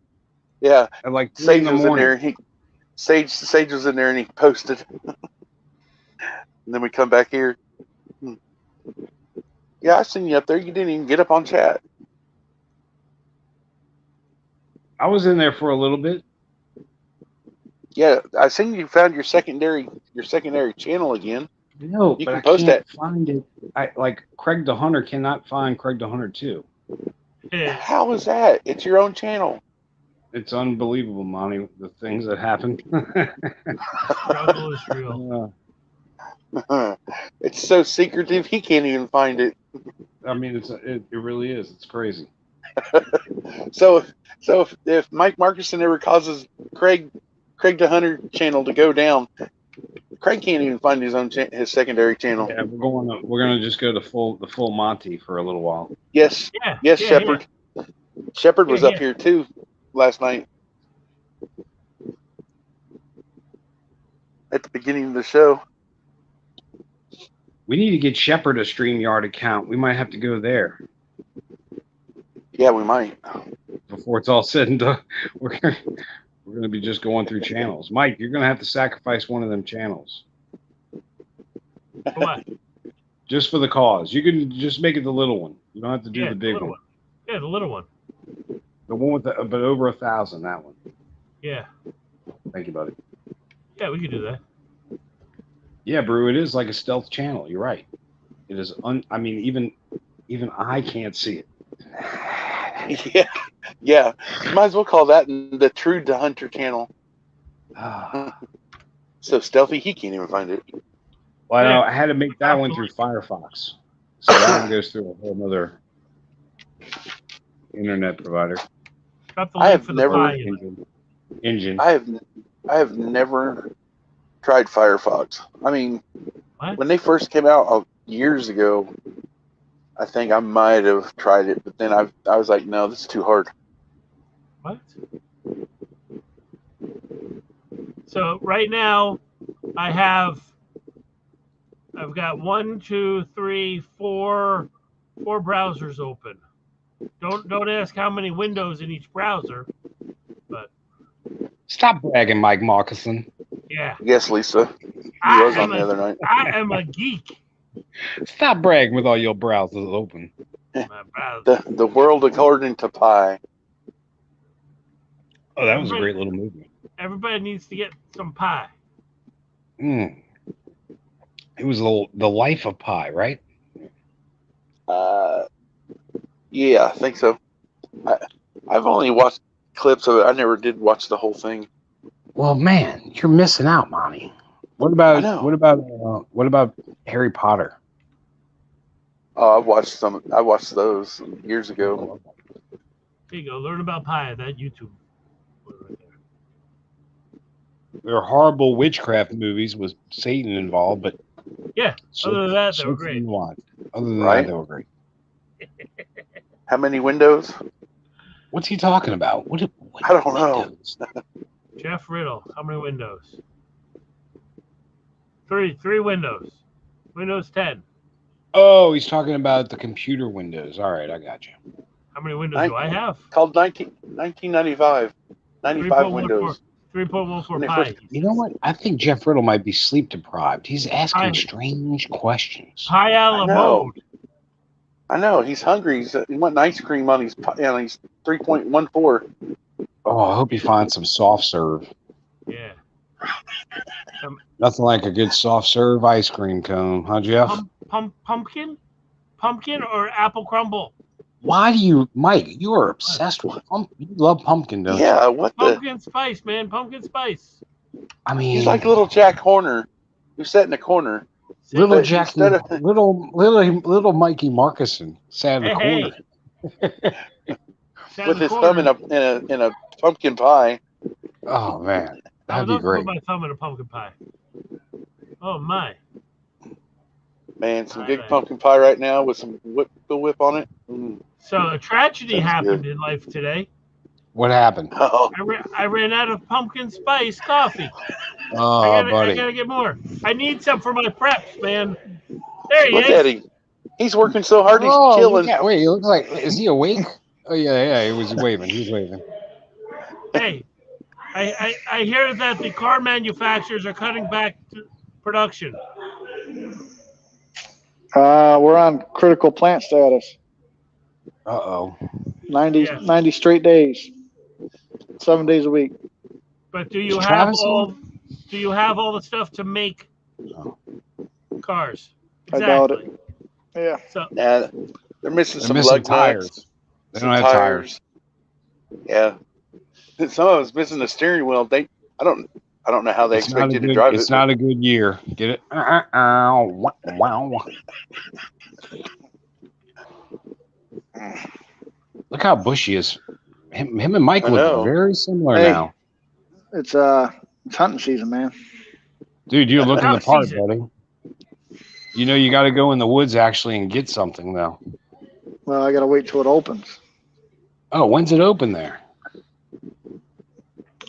yeah, At like 3 Sage in the was in morning. there. And Sage was in there, and he posted. And then we come back here. Yeah, I seen you up there. You didn't even get up on chat. I was in there for a little bit. Yeah, I seen you found your secondary channel again. No, You but can I post can't find it. I like Craig the Hunter cannot find Craig the Hunter 2. How is that? It's your own channel. It's unbelievable, Monty, the things that happen. Struggle is real. It's so secretive he can't even find it. I mean, it really is. It's crazy. So if Mike Markuson ever causes Craig the Hunter channel to go down, Craig can't even find his own his secondary channel. Yeah, we're gonna just go the full Monty for a little while. Yes, Yeah. yes, yeah, Shepard. Shepard was Yeah, up here too last night at the beginning of the show. We need to get Shepard a StreamYard account. We might have to go there Yeah, we might. before it's all said and done. We're gonna be just going through channels. Mike, you're gonna have to sacrifice one of them channels yeah. For what? just for the cause. You can just make it the little one. You don't have to do Yeah, the big little one. Yeah, the little one. The one with but over 1,000. That one. Yeah. Thank you, buddy. Yeah, we could do that. Yeah, Brew. It is like a stealth channel. You're right. It is. I mean, even I can't see it. Yeah. Might as well call that the True the Hunter channel. So stealthy, he can't even find it. Well, Yeah. I had to make that one through Firefox, so that one goes through a whole other internet provider. Got the I link have for the never- pie. Engine. I have never tried Firefox. I mean, What? when they first came out years ago, I think I might have tried it, but then I was like, no, this is too hard. What? So right now, I've got 1, 2, 3, 4 browsers open. Don't ask how many windows in each browser, but Stop bragging, Mike Moccasin. yeah, Yes, Lisa. He I was on am the other night. I am a geek. Stop bragging with all your browsers open. My browser. The world according to Pi. Oh, that was a great little movie. Everybody needs to get some pie. It was the Life of Pi, right? Yeah, I think so. I've only watched clips of it. I never did watch the whole thing. Well, man, you're missing out, Monty. What I know. what about Harry Potter? Oh, I watched those years ago. There you go. Learn about pie. That YouTube. Right there. There are horrible witchcraft movies with Satan involved, but Yeah. Other than that, they were great. Other than Right? that, they were great. How many windows? What's he talking about? What I don't know. windows? Jeff Riddle. How many windows? 3 windows. Windows 10. Oh, he's talking about the computer windows. All right, I got you. How many windows do I have? Called 1995. 95 windows. 3.14 When they pi. first- You know what? I think Jeff Riddle might be sleep deprived. He's asking I- strange questions. Pi a la I know. mode. I know he's hungry. He want ice cream on his 3.14. Oh, I hope he finds some soft serve. Yeah. Nothing like a good soft serve ice cream cone, huh, Jeff? Pumpkin? Pumpkin or apple crumble? Why do you, Mike? You are obsessed with you love pumpkin, don't you? Yeah, what the? Pumpkin spice, man. Pumpkin spice. I mean, He's like little Jack Horner, who sat in the corner. little but Jack, instead of- little Mikey Markuson sat in the Hey, corner. Sat with in the his thumb corner. in a pumpkin pie. Oh man, I that'd would be love to great. put my thumb in a pumpkin pie. Oh my. Man, some good Alright. pumpkin pie right now with some whip on it. So a tragedy Sounds happened good. in life today. What happened? Oh, I ran out of pumpkin spice coffee. Oh, I buddy. gotta get more. I need some for my preps, man. There he look is. at him. He's working so hard. He's Oh, chilling. wait, he looks like, is he awake? Oh yeah, he was waving. He was waving. Hey, I hear that the car manufacturers are cutting back production. We're on critical plant status. Uh-oh. 90, Yeah. 90 straight days, 7 days a week. But do you Is have Travis all? Do you have all the stuff to make Oh. cars? I doubt it. Yeah. So Nah, they're missing They're some missing lug tires. nuts. They some don't have tires. Yeah. Some of us missing the steering wheel. I don't know how they It's not expect a you to good. drive It's it. not a good year. Get it? Wow. Look how bushy is. Him and Mike I look know. very similar Hey. now. It's hunting season, man. Dude, you're looking the Duck part, season. buddy. You know you got to go in the woods actually and get something though. Well, I gotta wait till it opens. Oh, when's it open there?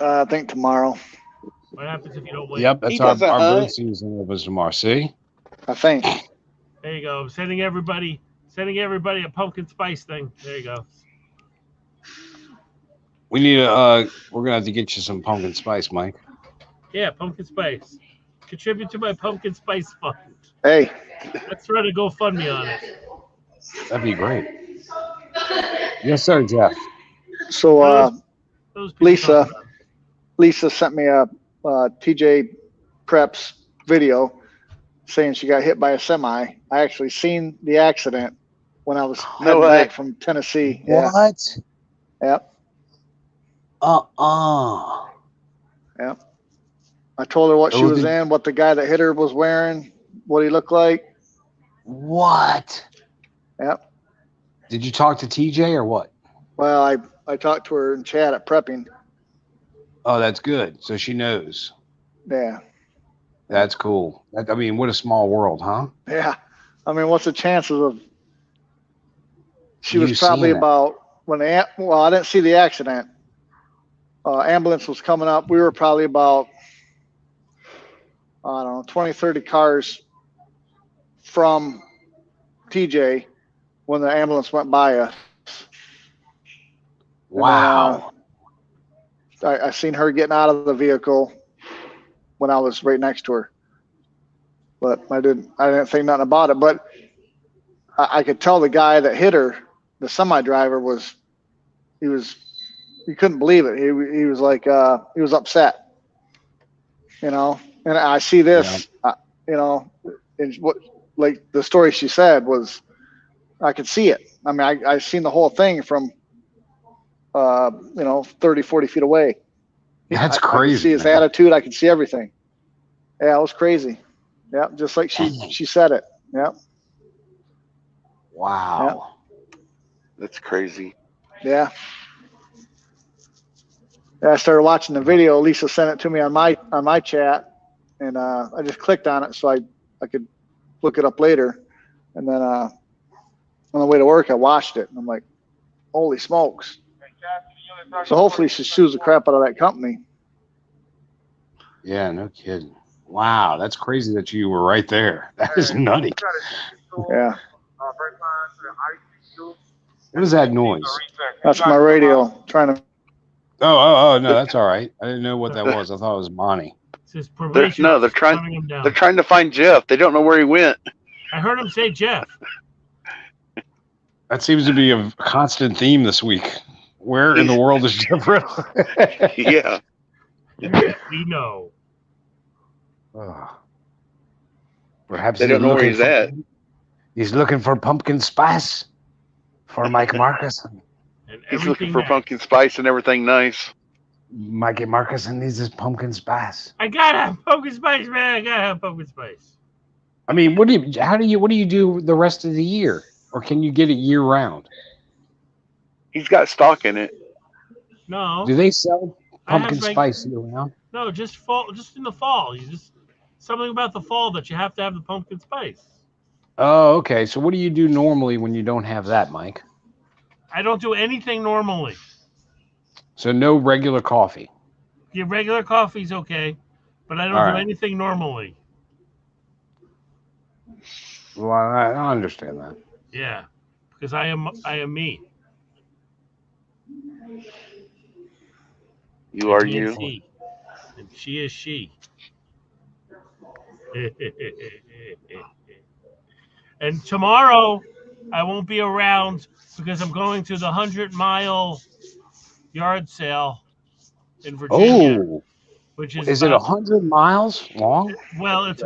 I think tomorrow. What happens if you don't wait? Yep, that's He our doesn't bird hunt. season opens tomorrow. See? I think. There you go. I'm sending everybody a pumpkin spice thing. There you go. We need we're gonna have to get you some pumpkin spice, Mike. Yeah, pumpkin spice. Contribute to my pumpkin spice fund. Hey, Let's run a GoFundMe on it. That'd be great. Yes, sir, Jeff. so Those people Lisa. talk about it. Lisa sent me a TJ Preps video saying she got hit by a semi. I actually seen the accident when I was No heading way. back from Tennessee. Yeah. What? Yep. Yep. I told her what she Oh, was in, what the guy that hit her was wearing, what he looked like. What? Yep. Did you talk to TJ or what? Well, I talked to her in chat at prepping. Oh, that's good. So she knows. Yeah. That's cool. I mean, what a small world, huh? Yeah. I mean, what's the chances of? She You was probably seeing it. about when well, I didn't see the accident. Ambulance was coming up. We were probably about, I don't know, 20, 30 cars from TJ when the ambulance went by us. Wow. I seen her getting out of the vehicle when I was right next to her, but I didn't think nothing about it. But I could tell the guy that hit her, the semi driver, he couldn't believe it. He was like, he was upset, you know. And I see this, you know, and what, like the story she said was, I could see it. I mean, I seen the whole thing from, 30, 40 feet away. That's I could crazy. see his man. attitude. I could see everything. Yeah, it was crazy. Yeah, just like she said it. Yeah, Wow. That's crazy. yeah. I started watching the video. Lisa sent it to me on my chat, and I just clicked on it so I could look it up later. And then on the way to work, I watched it, and I'm like, holy smokes! So hopefully she sues the crap out of that company. Yeah, no kidding. Wow, that's crazy that you were right there. That is nutty. Yeah, What is that noise? that's my radio trying to. Oh, no, that's all right. I didn't know what that was. I thought it was Monty. It's his probation. They're officer trying- hunting him down. They're trying to find Jeff. They don't know where he went. I heard him say Jeff. That seems to be a constant theme this week. Where in the world is Jeff Riddle? Yeah. We know. Perhaps They don't know where looking he's at. He's looking for pumpkin spice for Mike Marcus. And He's looking everything for that- pumpkin spice and everything nice. Mikey Marcus needs his pumpkin spice. I gotta have pumpkin spice, man. I gotta have pumpkin spice. I mean, what do you do the rest of the year, or can you get it year round? He's got stock in it. No, Do they sell I have pumpkin spice year round? no, just fall. Just in the fall. You just something about the fall that you have to have the pumpkin spice. Oh, okay. So what do you do normally when you don't have that, Mike? I don't do anything normally. So no regular coffee. Your regular coffee's okay, but I don't All do right. anything normally. Well, I understand that. Yeah, because I am me. You are And he is you. he. And she is she. And tomorrow, I won't be around because I'm going to the 100-mile yard sale in Virginia, Oh, which is is it about- 100 miles long? Well, it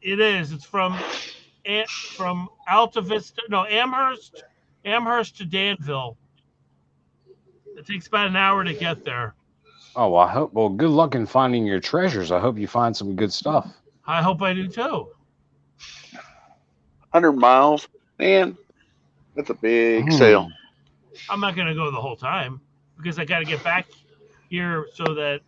is. It's from Alta Vista, no, Amherst to Danville. It takes about an hour to get there. Oh, well, I hope. Well, good luck in finding your treasures. I hope you find some good stuff. I hope I do too. 100 miles. Man, that's a big Hmm. sale. I'm not gonna go the whole time because I got to get back here so that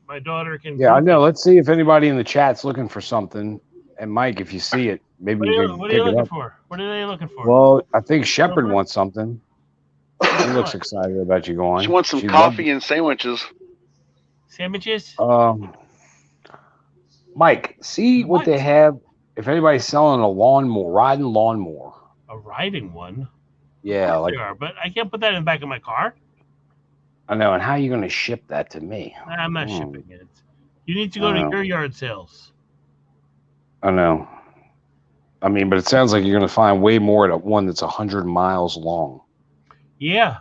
my daughter can. Yeah, I know. Let's see if anybody in the chat's looking for something. And Mike, if you see it, maybe What are you you, can what are pick you it looking up. for? What are they looking for? Well, I think Shepard Number? wants something. She looks excited about you going. She wants some She'd coffee and sandwiches. Sandwiches? Mike, see what they have. If anybody's selling a lawnmower, riding lawnmower. A riding one? Yeah, like They are, but I can't put that in the back of my car. I know. And how are you going to ship that to me? I'm not Hmm. shipping it. You need to go to know. your yard sales. I know. I mean, but it sounds like you're going to find way more at one that's 100 miles long. Yeah.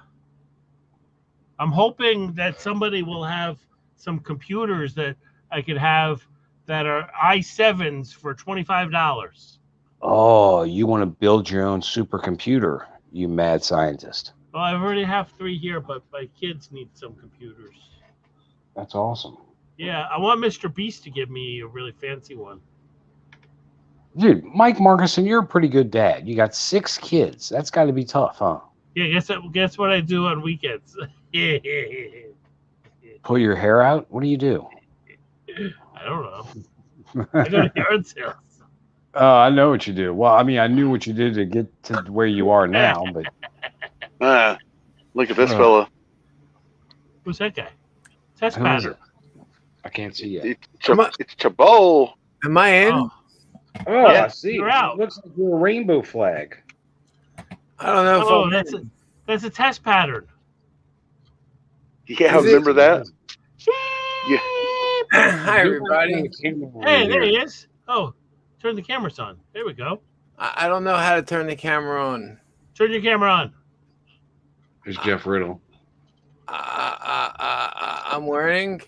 I'm hoping that somebody will have some computers that I could have that are i7s for $25. Oh, you want to build your own supercomputer, you mad scientist. Well, I already have 3 here, but my kids need some computers. That's awesome. Yeah, I want Mr. Beast to give me a really fancy one. Dude, Mike Markuson, you're a pretty good dad. You got 6 kids. That's got to be tough, huh? Yeah, guess what I do on weekends? Pull your hair out? What do you do? I don't know. I go to yard sales. I know what you do. Well, I mean, I knew what you did to get to where you are now, but Look at this fella. Who's that guy? Test who is pattern. it? I can't see yet. It's Chabot. Am I in? Oh, Oh, Yeah, I see. you're out. It looks like you're a rainbow flag. I don't know if oh, I'm that's a test pattern. Yeah, Is it- remember that? Yeah. Hi, everybody. Hey, there he is. Oh, turn the cameras on. There we go. I don't know how to turn the camera on. Turn your camera on. There's Jeff Riddle. I'm learning.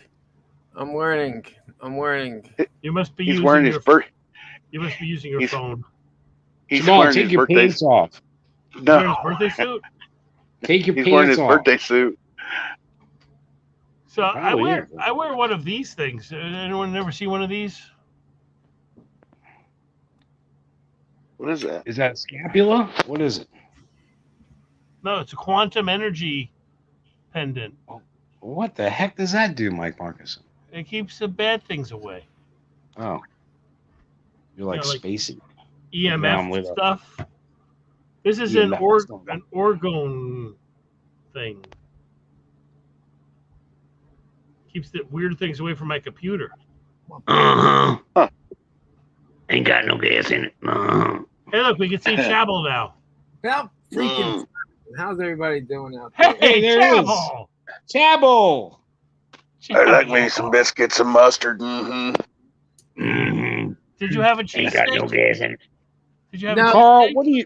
You must be He's using wearing your. his birth. You must be using your he's- phone. He's Come on, wearing take his your birthday. pants off. Wearing No, his birthday suit. Take your he's wearing pants his off. birthday suit. So I Oh, wear yeah. I wear one of these things. Anyone ever see one of these? What is that? Is that scapula? What is it? No, it's a quantum energy pendant. What the heck does that do, Mike Markuson? It keeps the bad things away. Oh. You're like, Yeah, like- spacey. EMF Now I'm lit up. stuff. This is EMF an stuff. orgone thing. Keeps the weird things away from my computer. Uh-huh. Huh. Ain't got no gas in it. Uh-huh. Hey, look, we can see Shabble now. How freaking? Mm. How's everybody doing out there? Hey, there it is. Shabble! Chabble! I like me some biscuits and mustard. Mm-hmm. Mm-hmm. Did you have a cheesesteak? gas in it. Did you have No. a Carl, cheesesteak? what do you...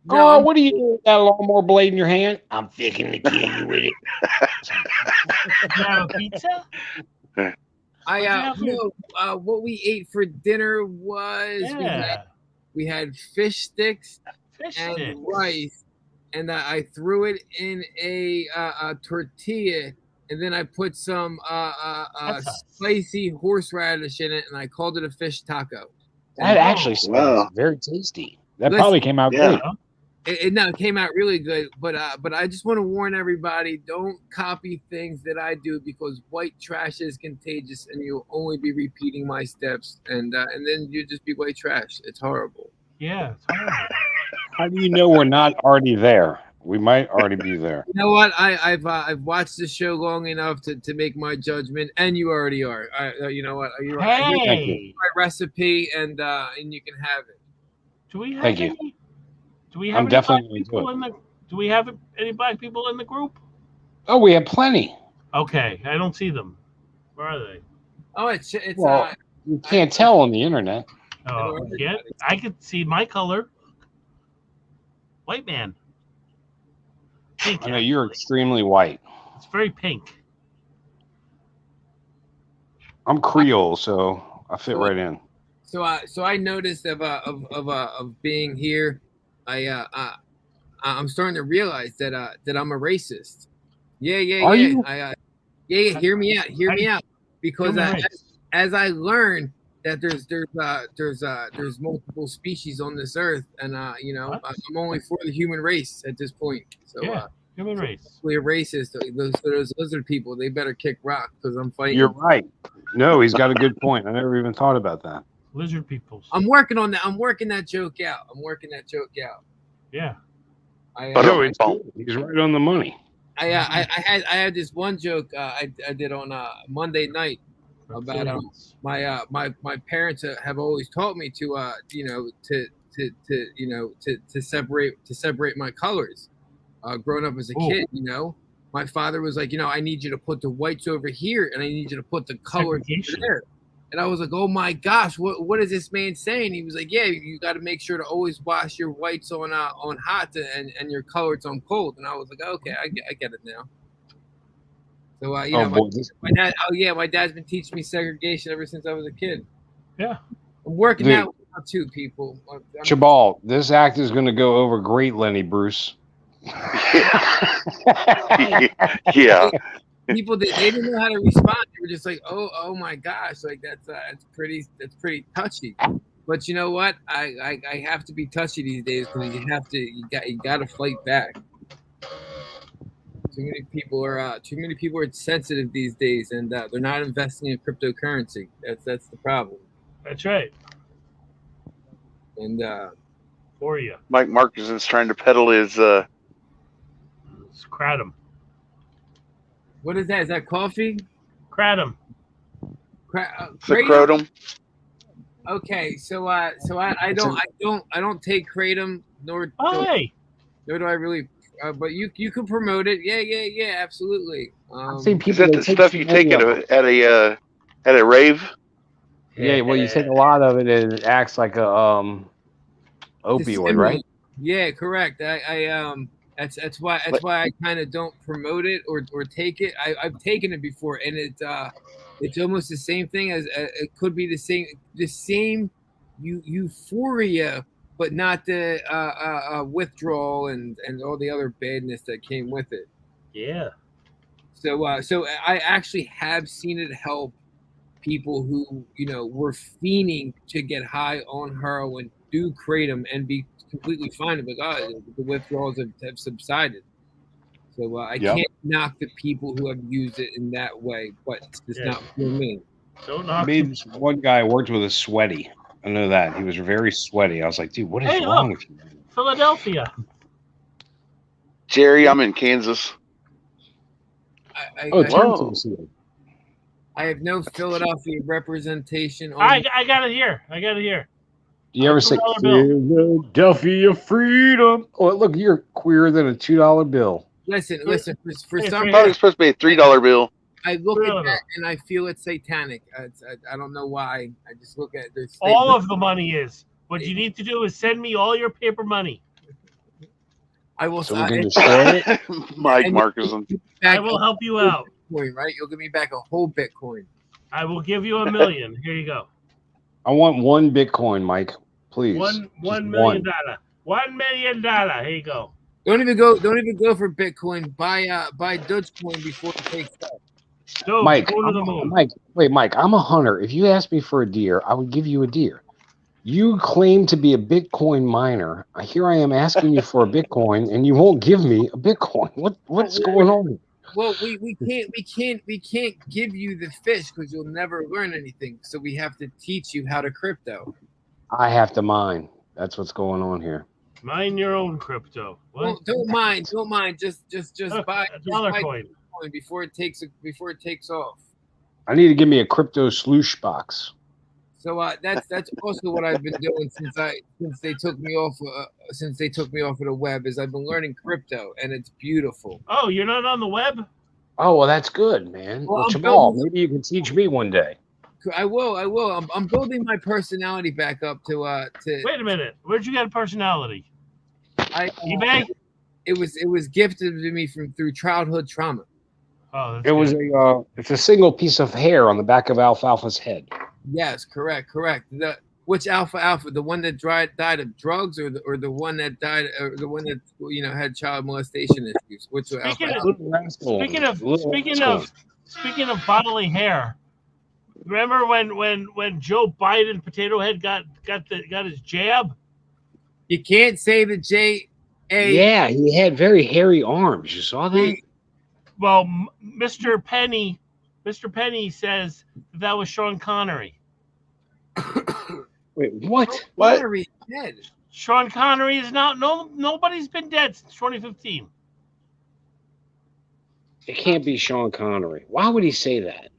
No, Carl, I'm- what do you do with that lawnmower blade in your hand? I'm fixing to kill you with it. Did you have a pizza? What we ate for dinner was Yeah. we had fish sticks Fish and stick. rice, and I threw it in a tortilla, and then I put some That's a- spicy horseradish in it, and I called it a fish taco. That actually Wow. sounds very tasty. That Listen, probably came out yeah. great. It came out really good, but I just want to warn everybody: don't copy things that I do because white trash is contagious, and you'll only be repeating my steps, and then you just be white trash. It's horrible. Yeah, it's horrible. How do you know we're not already there? We might already be there. You know what? I've watched the show long enough to make my judgment, and you already are. You know what? You're right. Here's Hey, my recipe, and you can have it. do we have Thank you. any? Do we have I'm any definitely black gonna do people in the? Do we have any black people in the group? Oh, we have plenty. Okay, I don't see them. Where are they? Oh, it's Well, You can't tell on the internet. Oh, don't yeah, I could see my color. White man. Pink. I know you're extremely white. It's very pink. I'm Creole, so I fit right in. So I noticed of being here, I'm starting to realize that I'm a racist. Yeah. Are you? Yeah. Hear me out. Because Human rights. as I learn that there's multiple species on this earth, and you know, What? I'm only for the human race at this point. So Yeah, human race. we're racist. Those lizard people, they better kick rock because I'm fighting. You're right. No, he's got a good point. I never even thought about that. Lizard peoples. I'm working on that. I'm working that joke out. Yeah. But No, okay. it's good. He's right on the money. I had this one joke I did on Monday night about my parents have always taught me to to separate my colors. Growing up as a kid, you know, my father was like, you know, I need you to put the whites over here, and I need you to put the colors over Segregation. there. And I was like, oh my gosh, what is this man saying? He was like, yeah, you got to make sure to always wash your whites on hot and your colors on cold. And I was like, okay, I get it now. So you know, boy, my dad's been teaching me segregation ever since I was a kid. Yeah. I'm working Dude. that one out too, people. Chabal, this act is going to go over great, Lenny Bruce. Yeah. People they didn't know how to respond. They were just like, oh my gosh, like that's pretty touchy. But you know what? I have to be touchy these days because you got to fight back. Too many people are sensitive these days, and they're not investing in cryptocurrency. That's the problem. That's right. And For you. Mike Marcus is trying to peddle his It's Kratom. what is that? Is that coffee? Kratom. Kratom? Kratom. Okay, so I don't take kratom nor Oh, hey. do I really. But you can promote it. Yeah, absolutely. I've seen Is people that that the take stuff too you many take of at them. a rave? Yeah, well, you take a lot of it and it acts like a opioid, right? Yeah, correct. That's why I kind of don't promote it or take it. I've taken it before, and it's almost the same thing as it could be the same euphoria, but not the withdrawal and all the other badness that came with it. Yeah. So I actually have seen it help people who, you know, were fiending to get high on heroin, do kratom, and be completely fine. Like, the withdrawals have subsided. So I can't knock the people who have used it in that way, but it's just not for me. Don't I knock made this one guy worked with a sweaty. I know that. He was very sweaty. I was like, dude, what is Hey, wrong look. with you? Philadelphia. Jerry, I'm in Kansas. Oh, I Turntail's here. have no Philadelphia representation on I got it here. You ever say $2 bill. Philadelphia freedom? Oh, look, you're queerer than a $2 bill. Listen. For Hey, some I Frank. thought it reason, was supposed to be a $3 bill. I look $3 at that and I feel it's satanic. I don't know why. I just look at this. All of the money is. What you need to do is send me all your paper money. I will. So we can destroy it. Mike Marcus. I will help you out. Bitcoin, right? You'll give me back a whole Bitcoin. I will give you $1 million. Here you go. I want one Bitcoin, Mike. Please. $1 Just million. $1 million. Here you go. Don't even go for Bitcoin. Buy Dogecoin before it takes off. So Mike, go to the moon. Mike, I'm a hunter. If you asked me for a deer, I would give you a deer. You claim to be a Bitcoin miner. Here I am asking you for a Bitcoin, and you won't give me a Bitcoin. What's going on? Well, we can't give you the fish because you'll never learn anything. So we have to teach you how to crypto. I have to mine. That's what's going on here. Mine your own crypto. What? Well, don't mind. Just Look, buy a dollar buy coin. Bitcoin before it takes off. I need to give me a crypto sloosh box. So that's also what I've been doing since they took me off of the web. Is I've been learning crypto, and it's beautiful. Oh, you're not on the web? Oh, well, that's good, man. Well, Well, I'm Jamal, building- maybe you can teach me one day. I will. I'm building my personality back up to Wait a minute. Where'd you get a personality? eBay? It was gifted to me through childhood trauma. Oh, that's It was good. it's a single piece of hair on the back of Alfalfa's head. Yes, correct. Which Alpha, the one that died of drugs, or the one that died, or the one that had child molestation issues? Which were Speaking Alpha? of- Speaking of bodily hair, Remember when Joe Biden, Potato Head, got his jab? You can't say the J A. Yeah, he had very hairy arms. You saw that? Well, Mr. Penny says that was Sean Connery. Wait, what? What? Connery dead. Sean Connery is not. Nobody's been dead since 2015. It can't be Sean Connery. Why would he say that?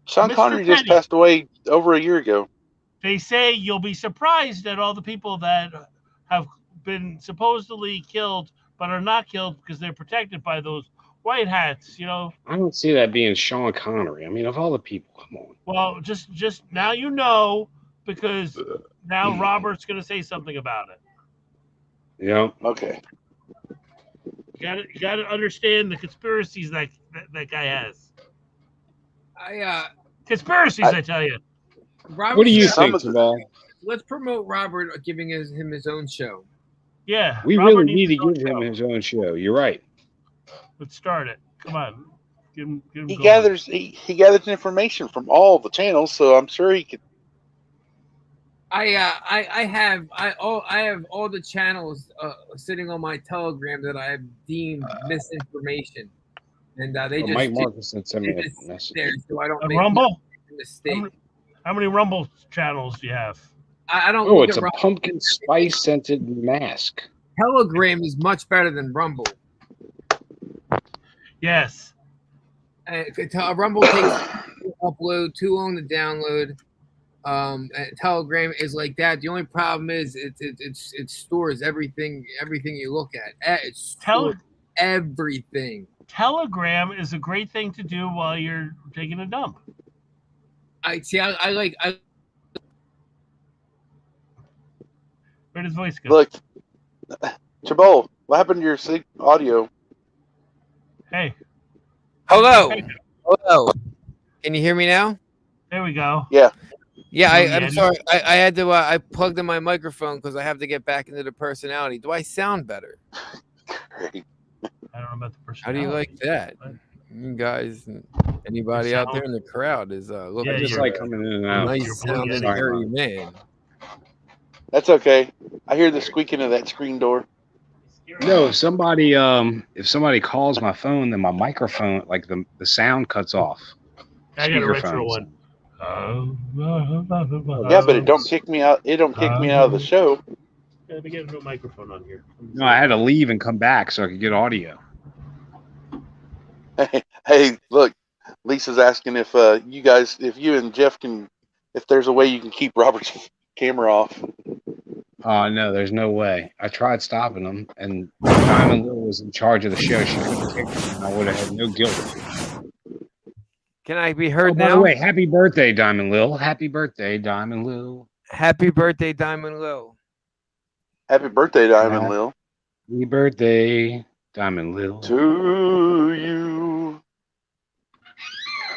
Sean Mr. Connery just Penny. passed away over a year ago. They say you'll be surprised at all the people that have been supposedly killed but are not killed because they're protected by those white hats. You know. I don't see that being Sean Connery. I mean, of all the people, come on. Well, just now you know, because now Robert's going to say something about it. Yeah. Okay. You got to understand the conspiracies that guy has. Conspiracies, I tell you. Robert, What do you Some think, of the- Jamal? Let's promote Robert giving him his own show. Yeah, We Robert really needs need to his give own him show. his own show. You're right. Let's start it. Come on, give him He going. gathers information from all the channels, so I'm sure he could. I have all the channels sitting on my Telegram that I have deemed misinformation, and they Well, just Mike Markinson sent me they a just sit message. there so I don't A make Rumble? a mistake. How many Rumble channels do you have? I don't. Oh, look it's at a pumpkin spice scented mask. Telegram is much better than Rumble. Yes. Rumble takes upload, too long to download. And Telegram is like that. The only problem is it stores everything you look at. It stores everything. Telegram is a great thing to do while you're taking a dump. I Where'd his voice go? Look, Chabot, what happened to your audio? Hey, Hello. Can you hear me now? there we go. Yeah, Hello, I'm Yeti. sorry. I had to. I plugged in my microphone because I have to get back into the personality. Do I sound better? Great. I don't know about the person. How do you like that? You guys, anybody You out sound- there in the crowd is looking Yeah, I just for like coming in and a out. You're nice blue, sounding yeah. hairy man. That's okay. I hear the squeaking of that screen door. No, if somebody calls my phone, then my microphone, like the sound cuts off. I got a retro Speakerphones. one. Yeah, but it don't kick me out. It don't kick me out of the show. Let me get a new microphone on here. No, I had to leave and come back so I could get audio. Hey, look, Lisa's asking if you and Jeff if there's a way you can keep Robert's camera off. Oh no, there's no way. I tried stopping them, and Diamond Lil was in charge of the show. She could have kicked me, and I would have had no guilt. Can I be Oh, heard by the now? way, happy birthday, Diamond Lil. Happy birthday, Diamond Lil. Happy birthday, Diamond Lil. Happy birthday, Diamond Yeah. Lil. Happy birthday, Diamond Lil. To you.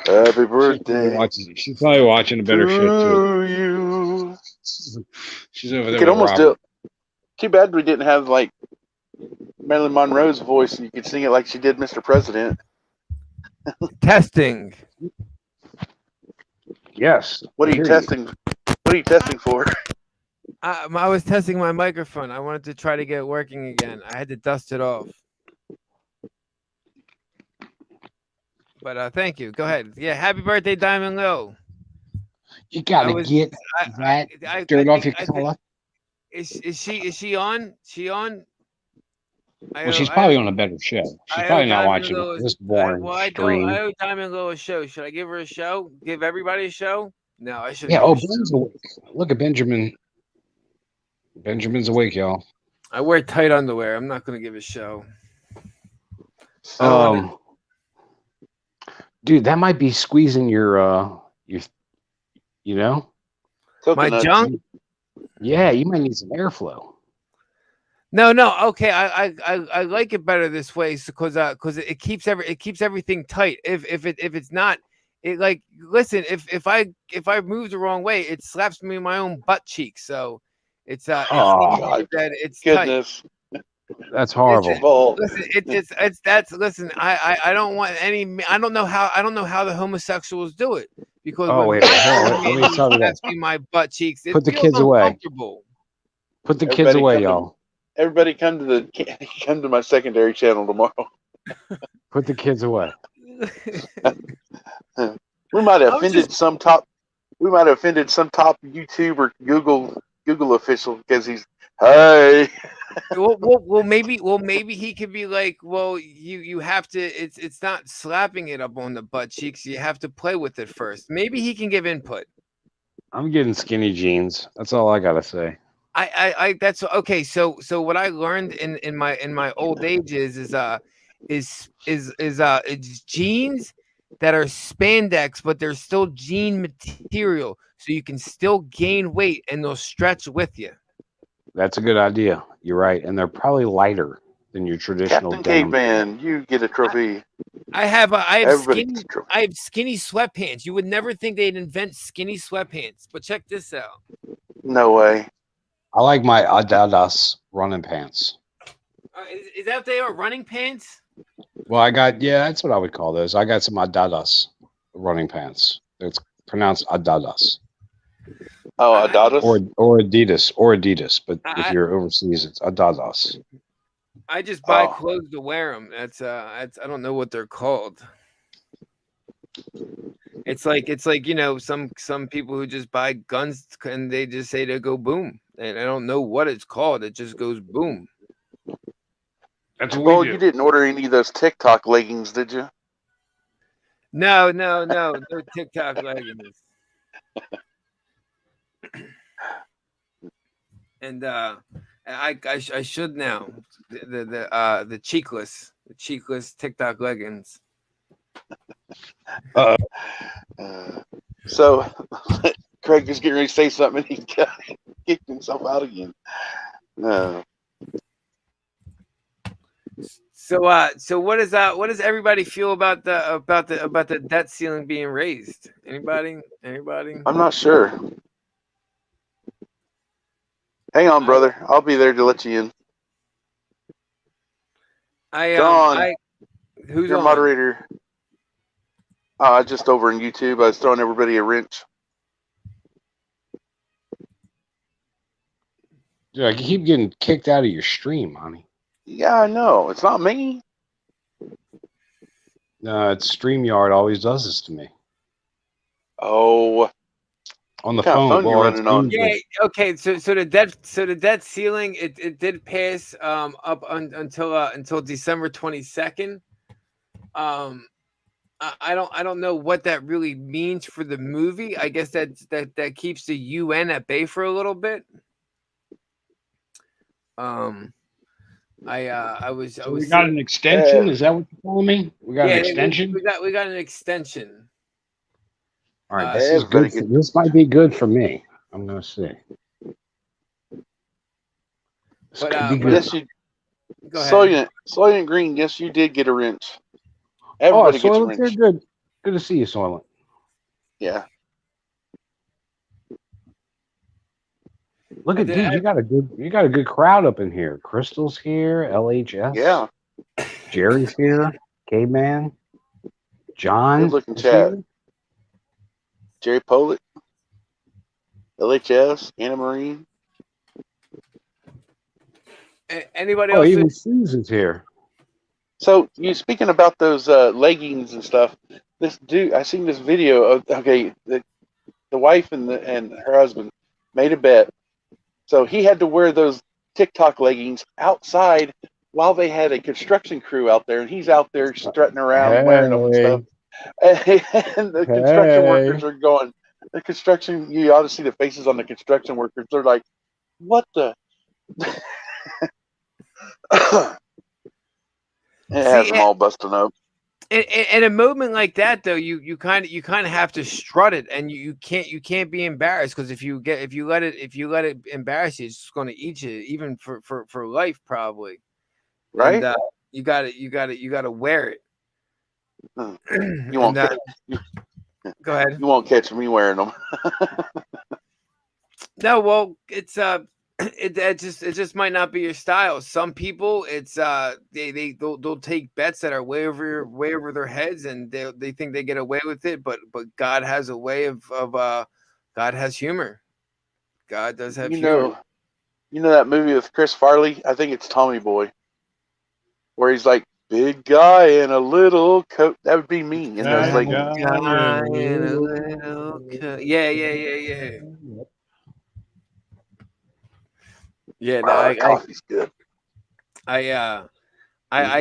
Happy birthday. She's probably watching a better shit too. To you. She's over You there. could with almost do Robert. it. Too bad we didn't have like Marilyn Monroe's voice and you could sing it like she did Mr. President. Testing. Yes. What I are you hear testing? What are you testing for? I was testing my microphone. I wanted to try to get it working again. I had to dust it off. But thank you. Go ahead. Yeah, happy birthday, Diamond Lil. You gotta I was- get that dirt off your collar. Is she on? She on? Well, she's probably on a better show. She's probably not watching this boring stream. I owe Diamond Lil a show. Should I give her a show? Give everybody a show? No, I should. Yeah. Oh, Ben's awake. Look at Benjamin. Benjamin's awake, y'all. I wear tight underwear. I'm not gonna give a show. Dude, that might be squeezing your, you know. My Coconut. junk? Yeah, you might need some airflow. No. Okay, I like it better this way because it keeps everything tight. If it's not, it like listen. If I move the wrong way, it slaps me in my own butt cheek. So it's Oh, God. that it's tight. Goodness. That's horrible. Well, Listen, it's listen. I don't want any. I don't know how the homosexuals do it. because Oh, when wait, hold on. Let me man tell you that. slaps me in my butt cheeks, it Put the feels kids away. uncomfortable. Put the kids Everybody away, come to- y'all. Everybody come to my secondary channel tomorrow. Put the kids away. We might have I was offended some top. We might have offended some top YouTube or Google official because he's hey. well, maybe he could be like, well, you have to. It's not slapping it up on the butt cheeks. You have to play with it first. Maybe he can give input. I'm getting skinny jeans. That's all I gotta say. I that's okay. So what I learned in my old age is it's jeans that are spandex, but they're still jean material, so you can still gain weight and they'll stretch with you. That's a good idea. You're right, and they're probably lighter than your traditional Captain denim. Caveman, you get a trophy. I have Everybody gets a trophy. I have skinny sweatpants. You would never think they'd invent skinny sweatpants, but check this out. No way. I like my Adidas running pants. Is that what they are, running pants? Well, that's what I would call those. I got some Adidas running pants. It's pronounced Adidas Oh, Adidas. or Adidas, but if you're overseas, it's Adidas. I just buy Oh. clothes to wear them. That's I don't know what they're called. It's like some people who just buy guns and they just say they go boom, and I don't know what it's called. It just goes boom. That's what Well, we do. you didn't order any of those TikTok leggings, did you? No, TikTok leggings. And I should now the cheekless TikTok leggings. So Craig is getting ready to say something and he kicked himself out again. So what does everybody feel about the debt ceiling being raised? Anybody? I'm not sure. Hang on, brother. I'll be there to let you in. Who's Your on? moderator. Just over on YouTube. I was throwing everybody a wrench. Dude, I keep getting kicked out of your stream, honey. Yeah, I know. It's not me. No, it's StreamYard always does this to me. Oh, On the What kind of phone. phone you Well, running on? Yeah. Okay. So the debt ceiling it did pass up until December 22nd. I don't know what that really means for the movie. I guess that keeps the UN at bay for a little bit. We got an extension. Is that what you're telling me? We got an extension. We got an extension. All right, this is good. This might be good for me. I'm gonna see. This But, could be but- good. Yes, you. Go ahead. Soylent Green. Yes, you did get a wrench. Oh, Everybody gets a Soylent, you're wrench. good. Good to see you, Soylent. Yeah. Look at dude, you got a good crowd up in here. Crystal's here, LHS. Yeah. Jerry's here. Caveman. John. Good looking is chat. here. Jerry Pollitt. LHS. Anna Marie. Anybody Oh, else? even Susan's here. So you speaking about those leggings and stuff. This dude, I seen this video of the wife and her husband made a bet. So he had to wear those TikTok leggings outside while they had a construction crew out there, and he's out there strutting around wearing them and stuff. And the construction workers are going. The construction, you ought to see the faces on the construction workers. They're like, "What the?" It has them all busting up. In a moment like that, though, you kind of have to strut it, and you can't be embarrassed, because if you let it embarrass you, it's just going to eat you, even for life probably. Right? And, you got to wear it. You won't. Go ahead. You won't catch me wearing them. No, well, it's it just might not be your style. Some people, it's they'll take bets that are way over their heads, and they think they get away with it. But God has a way of God has humor. God does have humor. You know that movie with Chris Farley? I think it's Tommy Boy, where he's like big guy in a little coat. That would be me. And there's like, Guy in a little coat. Yeah. Yeah, no, wow, that coffee's good. I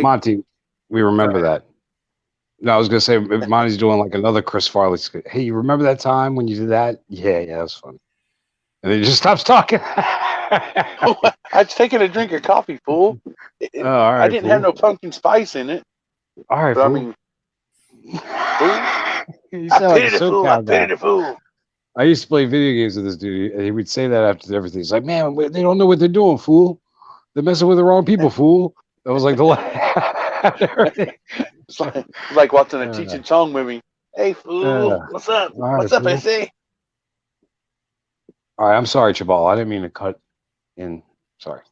Monty, we remember that. No, I was gonna say if Monty's doing like another Chris Farley. Hey, you remember that time when you did that? Yeah, that was fun. And then he just stops talking. I was taking a drink of coffee, fool. Oh, all right, I didn't have no pumpkin spice in it. All right, But I fool. mean, You I sound like pity a the fool. I SoCal guy. pity the fool. I used to play video games with this dude, and he would say that after everything. He's like, "Man, they don't know what they're doing, fool. They're messing with the wrong people, fool." That was like the It's like watching a Cheech and Chong movie. Hey, fool, what's up? all right, What's up, fool. SA? All right, I'm sorry, Chabal. I didn't mean to cut in. Sorry.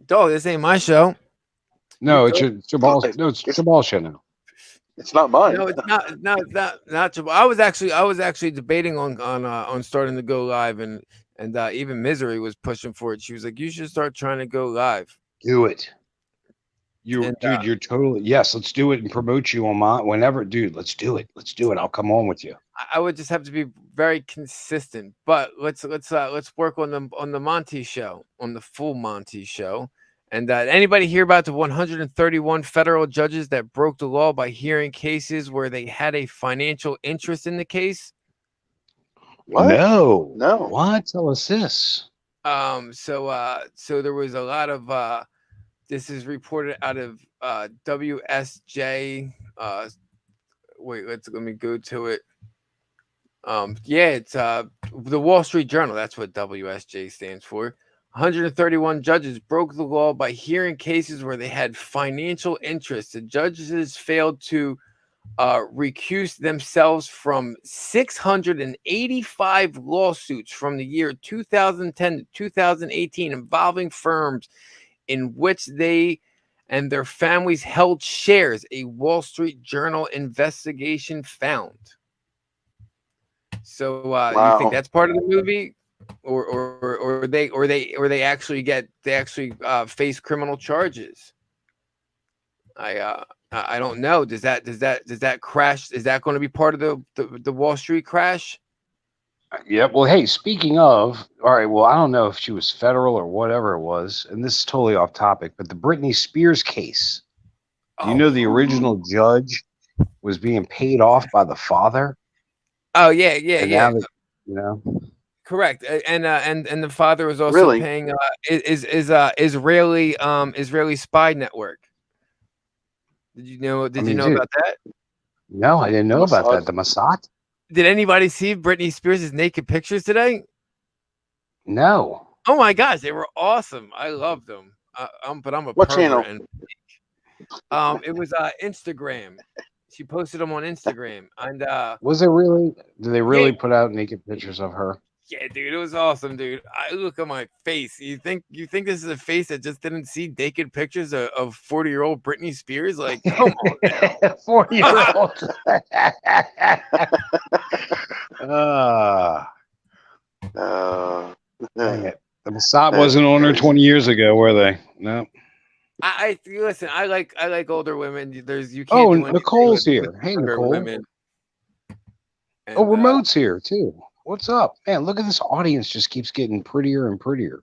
Dog, this ain't my show. No, it's your Chabal's. No, it's Chabal's show now. It's not mine. No, it's not Jabal. I was actually debating on starting to go live, and even Misery was pushing for it. She was like, "You should start trying to go live." Do it. Dude, you're totally yes. Let's do it and promote you on my whenever, dude. Let's do it. Let's do it. I'll come on with you. I would just have to be very consistent. But let's work on the Monty show, on the full Monty show. And anybody hear about the 131 federal judges that broke the law by hearing cases where they had a financial interest in the case? What? No. No. What? Tell us this. So there was a lot of this is reported out of WSJ. Wait, let me go to it. It's the Wall Street Journal. That's what WSJ stands for. 131 judges broke the law by hearing cases where they had financial interest. The judges failed to recuse themselves from 685 lawsuits from the year 2010 to 2018 involving firms in which they and their families held shares, a Wall Street Journal investigation found. So Wow. you think that's part of the movie? Or they actually face criminal charges. I don't know. Does that crash? Is that going to be part of the Wall Street crash? Yep. Well, hey, speaking of, all right. Well, I don't know if she was federal or whatever it was, and this is totally off topic, but the Britney Spears case. Do you know the original judge was being paid off by the father? Oh yeah. Now that, you know. Correct, and the father was also Really? paying Israeli spy network. Did you know about that? No, I didn't know about Mossad? that. The Mossad? Did anybody see Britney Spears' naked pictures today? No. Oh my gosh, they were awesome. I loved them. But I'm a What pervert. channel? And it was Instagram. She posted them on Instagram, and Was it really? Did they really put out naked pictures of her? yeah, dude, it was awesome, dude. I look at my face. You think this is a face that just didn't see naked pictures of 40-year-old Britney Spears? Like, come on, now. 40-year-old. Dang it. The Mossad wasn't on her 20 years ago, were they? No. I listen. I like older women. You can't. Oh, do anything Nicole's with here. Hey, younger Nicole. women. Oh, And, Remote's here too. What's up? Man, look at this audience just keeps getting prettier and prettier.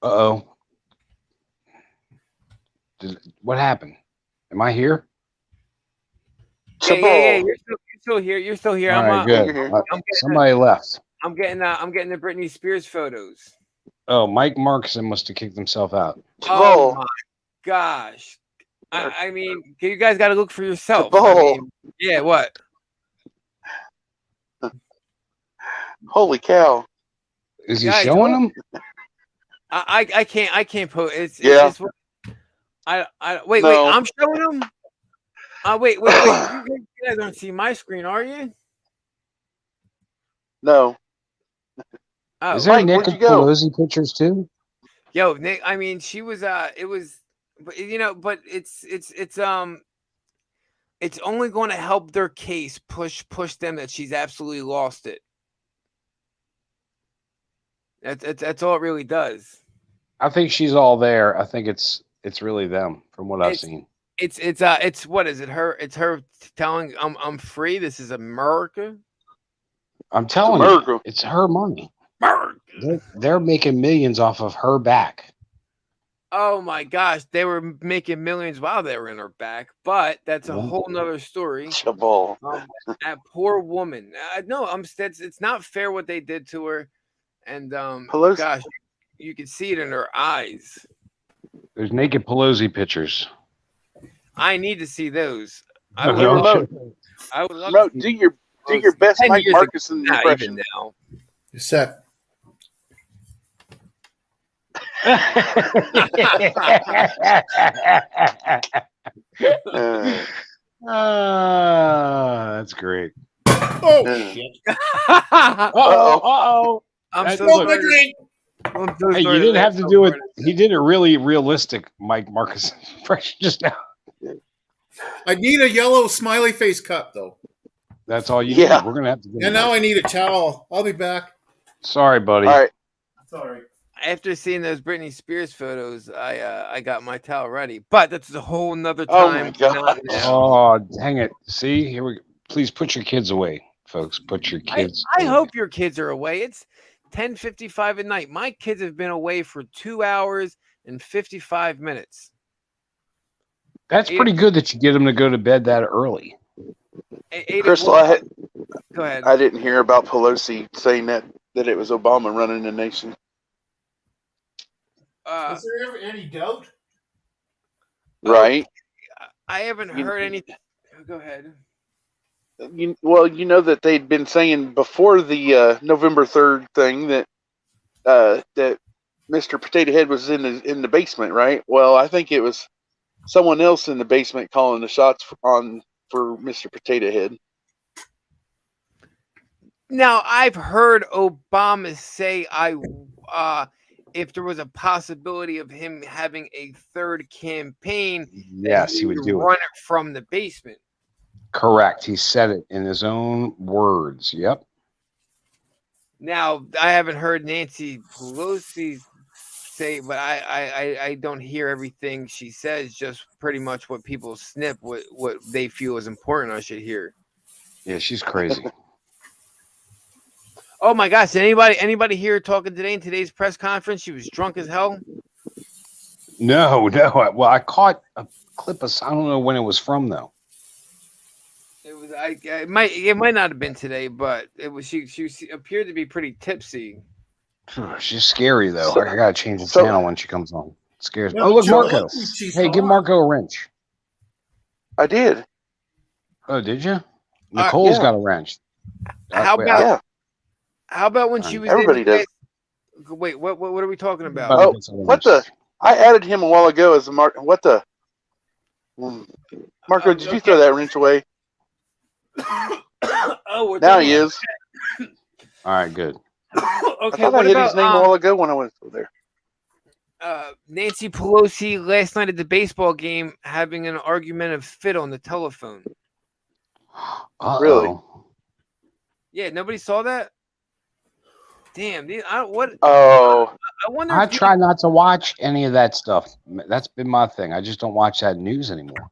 Uh-oh. What happened? Am I here? Yeah. You're still here. You're still here. All right, good. here. Somebody left. I'm getting the Britney Spears photos. Oh, Mike Markson must have kicked himself out. Oh Jabal. my gosh. I mean, you guys got to look for yourself. Jabal. Yeah, what? Holy cow. Is he Guys, showing them? I can't post. It's Yeah. just, wait. No. I'm showing them. Wait. You guys don't see my screen, are you? No. Oh, Is there Mike, Nick where'd and you go? Pelosi pictures too? yo, Nick. I mean, she was. It was, but but it's only going to help their case push them that she's absolutely lost it. That's all it really does. I think she's all there. I think it's really them from what I've It's- seen. It's what is it? It's her telling I'm free. This is America. I'm telling America. you, it's her money. America. They're making millions off of her back. Oh my gosh, they were making millions while they were in her back, but that's a Yeah. whole nother story. Chabal. That poor woman. No, it's not fair what they did to her, and Pelosi- gosh, you can see it in her eyes. There's naked Pelosi pictures. I need to see those. I Okay, would, I'll love, show- I would love Remote, to do your best 10 Mike years ago. Markuson Not impression. even now. You're set. That's great. Oh, Yeah. shit. Uh-oh. I'm That's so look- sorry. I'm so Hey, sorry you didn't that have that's to so do it. hard. He did a really realistic Mike Marcus impression just now. I need a yellow smiley face cup, though. That's all you Yeah. need. We're gonna have to. Get And now I need a towel. I'll be back. Sorry, buddy. All right. Sorry. After seeing those Britney Spears photos, I got my towel ready. But that's a whole nother Oh my time. God. not now. Oh, dang it! See, here we go. Please put your kids away, folks. Put your kids. I away. hope your kids are away. It's 10:55 at night. My kids have been away for 2 hours and 55 minutes. That's pretty good that you get them to go to bed that early. Crystal, Go ahead. I didn't hear about Pelosi saying that it was Obama running the nation. Is there ever any doubt? Right? I haven't You- heard anything. Go ahead. You know that they'd been saying before the November 3rd thing that that Mr. Potato Head was in the basement, right? Well, I think it was someone else in the basement calling the shots for Mr. Potato Head. Now I've heard Obama say if there was a possibility of him having a third campaign, that Yes, he would do run it. it from the basement. Correct. He said it in his own words. Yep. Now I haven't heard Nancy Pelosi say, but I don't hear everything she says. Just pretty much what people snip, what they feel is important. I should hear. Yeah, she's crazy. Oh my gosh! Anybody here talking today in today's press conference? She was drunk as hell. No. Well, I caught a clip of. I don't know when it was from though. It was. It might not have been today, but it was. She appeared to be pretty tipsy. She's scary though. So- I gotta change the so- channel when she comes on. It scares me. Yeah, Oh, look, but Marco. she's Hey, give hot. Marco a wrench. I did. Oh, did you? Nicole's yeah. got a wrench. How Wait, about- Yeah. How about when she was? Everybody in the does. Wait, what are we talking about? Oh, what the? I added him a while ago as a Mark. What the? Marco, did you throw that wrench away? Oh, we're Now talking he is. All right, good. I Okay, thought I what hit about his name a while ago when I was over there. Nancy Pelosi last night at the baseball game having an argumentative fit on the telephone? Uh-oh. Really? Yeah, nobody saw that. Damn, I wonder. I if try not to watch any of that stuff. That's been my thing. I just don't watch that news anymore.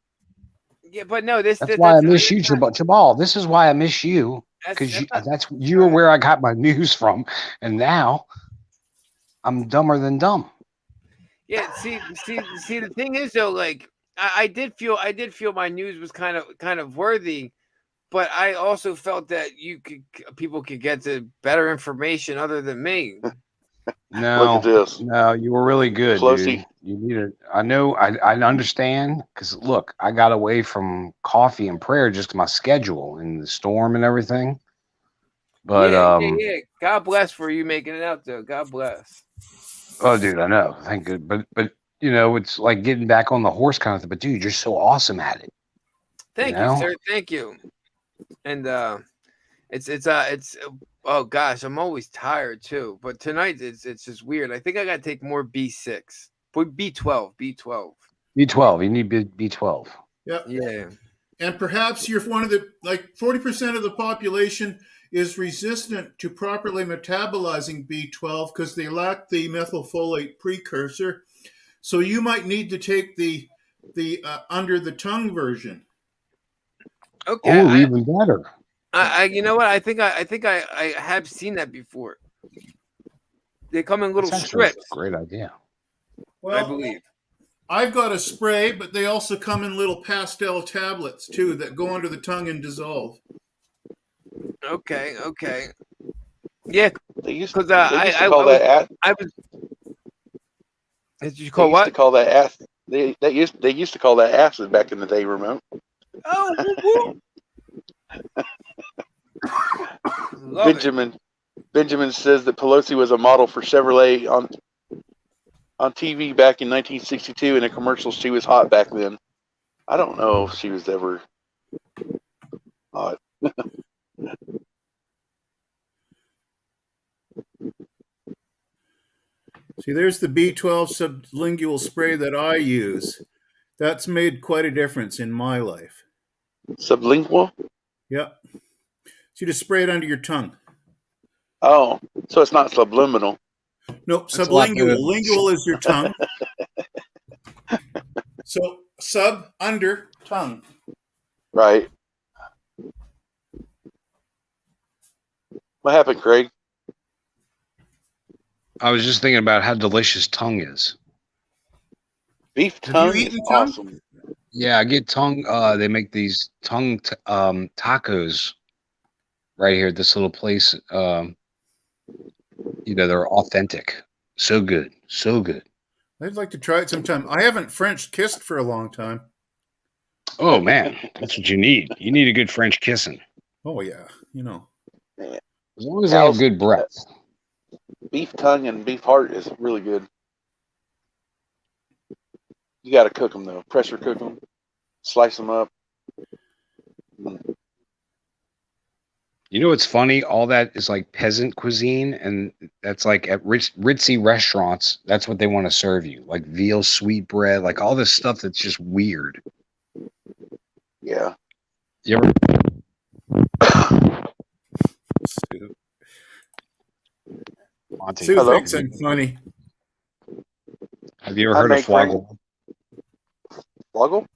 Yeah, but no, this. That's why I miss you, Jabal. This is why I miss you, because you were where I got my news from, and now I'm dumber than dumb. Yeah, see. The thing is though, like I did feel my news was kind of worthy, but I also felt that people could get to better information other than me. No, Look at this. no, you were really good, Pelosi. dude. You needed. I know. I understand because look, I got away from coffee and prayer just 'cause my schedule and the storm and everything. But yeah. God bless for you making it out though. God bless. oh, dude, I know. Thank you. But you know, it's like getting back on the horse kind of thing. But dude, you're so awesome at it. Thank You know? you, sir. Thank you. And it's Oh gosh, I'm always tired too. But tonight it's just weird. I think I gotta take more B6. B12. B12. You need B12. Yeah. Yeah. And perhaps you're one of the, like 40% of the population is resistant to properly metabolizing B12 because they lack the methylfolate precursor. So you might need to take the under the tongue version. Okay. Oh, even better. I you know what? I think I have seen that before. They come in little That's actually strips, a great idea. Well, I believe. I've got a spray, but they also come in little pastel tablets too that go under the tongue and dissolve. Okay. Yeah, They used, because they used to call that. I was. Did you They call used what? to call that acid. They used to call that acid back in the day, remote. Oh, woo, woo. Love it. Benjamin says that Pelosi was a model for Chevrolet on TV back in 1962 in a commercial. She was hot back then. I don't know if she was ever hot. See, there's the B12 sublingual spray that I use. That's made quite a difference in my life. Sublingual? Yep. So you just spray it under your tongue. Oh, so it's not subliminal. Nope, That's a lot better. sublingual. Lingual is your tongue. So sub, under, tongue. Right. What happened, Craig? I was just thinking about how delicious tongue is. Beef Have tongue you is eaten tongue? awesome. Yeah, I get tongue. They make these tongue tacos right here at this little place. They're authentic. So good. So good. I'd like to try it sometime. I haven't French kissed for a long time. Oh, man. That's what you need. You need a good French kissing. Oh, yeah. You know. As long as they have good breath. Beef tongue and beef heart is really good. You got to cook them though. Pressure cook them, slice them up. You know what's funny? All that is like peasant cuisine, and that's like at ritzy restaurants. That's what they want to serve you, like veal sweetbread, like all this stuff that's just weird. Yeah. You ever? Monty, Sue Hello? thinks I'm funny. have you ever I heard of make Frank- flagel? Floggle?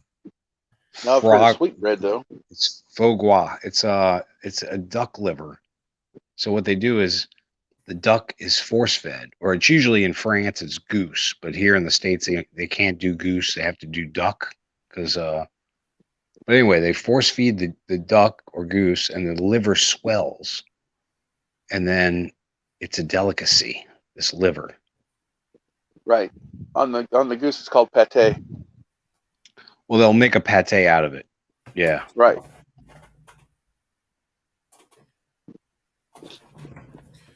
No, I've heard Frog- of sweetbread though. It's foie gras. It's a duck liver. So what they do is the duck is force fed, or it's usually in France it's goose, but here in the States they can't do goose. They have to do duck because but anyway, they force feed the duck or goose, and the liver swells, and then it's a delicacy. This liver. Right. On the goose, it's called pate. Well, they'll make a pate out of it. Yeah. Right.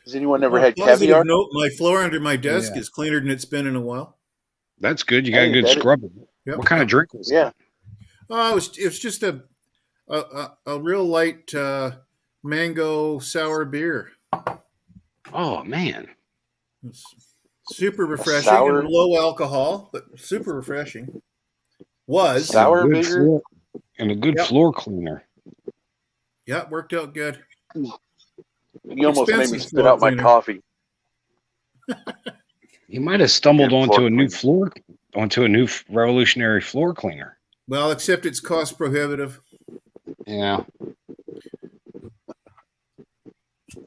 Has anyone ever had Positive caviar? note, my floor under my desk Yeah. is cleaner than it's been in a while. That's good. You got a Hey, good that is- scrub. Yep. What kind of drink was Yeah. it? Oh, it was just a real light mango sour beer. Oh man. It's super refreshing sour- and low alcohol, but super refreshing. Was Sour And a good beer? floor- and a good Yep. floor cleaner. yeah, it worked out good. You almost made me Expensive spit out my cleaner. coffee. You might have stumbled Good floor onto a new revolutionary floor cleaner. Well, except it's cost prohibitive. Yeah.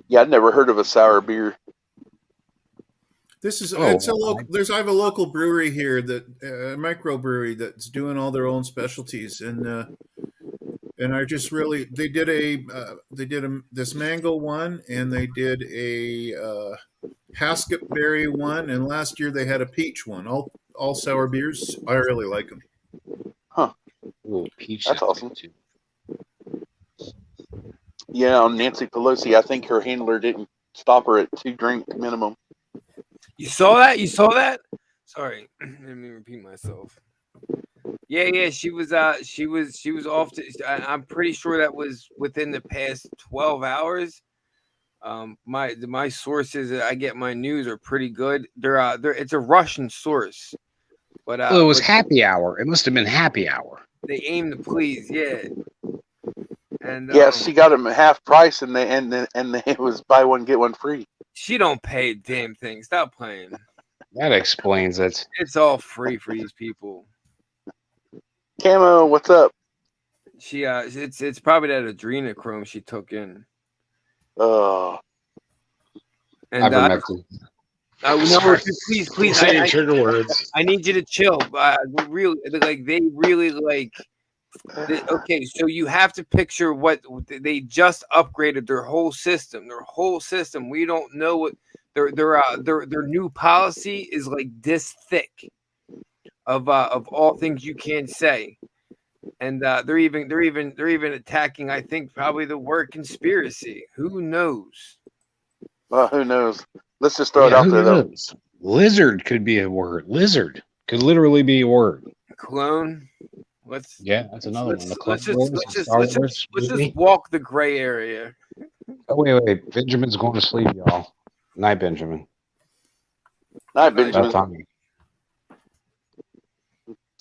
Yeah, I'd never heard of a sour beer. This is Oh, it's a well, local. I have a local brewery here that a microbrewery that's doing all their own specialties, and I just really they did this mango one, and they did a Haskett berry one, and last year they had a peach one. All sour beers. I really like them. Ooh, peach. That's sounds awesome. good, too. Yeah, on Nancy Pelosi, I think her handler didn't stop her at 2 drink minimum. You saw that? You saw that? Sorry, let me repeat myself. Yeah. She was off. I'm pretty sure that was within the past 12 hours. My sources that I get my news are pretty good. They're it's a Russian source, but Well, it was but happy hour. It must have been happy hour. they aim to please, yeah. And Yes, she got them at half price, and it was buy one get one free. she don't pay a damn thing. Stop playing. That explains it. It's all free for these people. Camo, what's up? She it's probably that adrenochrome she took in. Oh, And Ivermectin. no, please, Say trigger words. I need you to chill. Really, like they really like. Okay, so you have to picture what they just upgraded their whole system. Their whole system. We don't know what their new policy is like this thick of all things you can't say. And they're even attacking. I think probably the word conspiracy. Who knows? well, who knows? Let's just throw it out who there, though. knows? Lizard could be a word. Lizard could literally be a word. Clone. Let's That's another one. The Clone let's Wars, just Star let's Wars movie. just walk the gray area. Oh wait! Benjamin's going to sleep, y'all. Night, Benjamin. Night, Night, Benjamin. About time.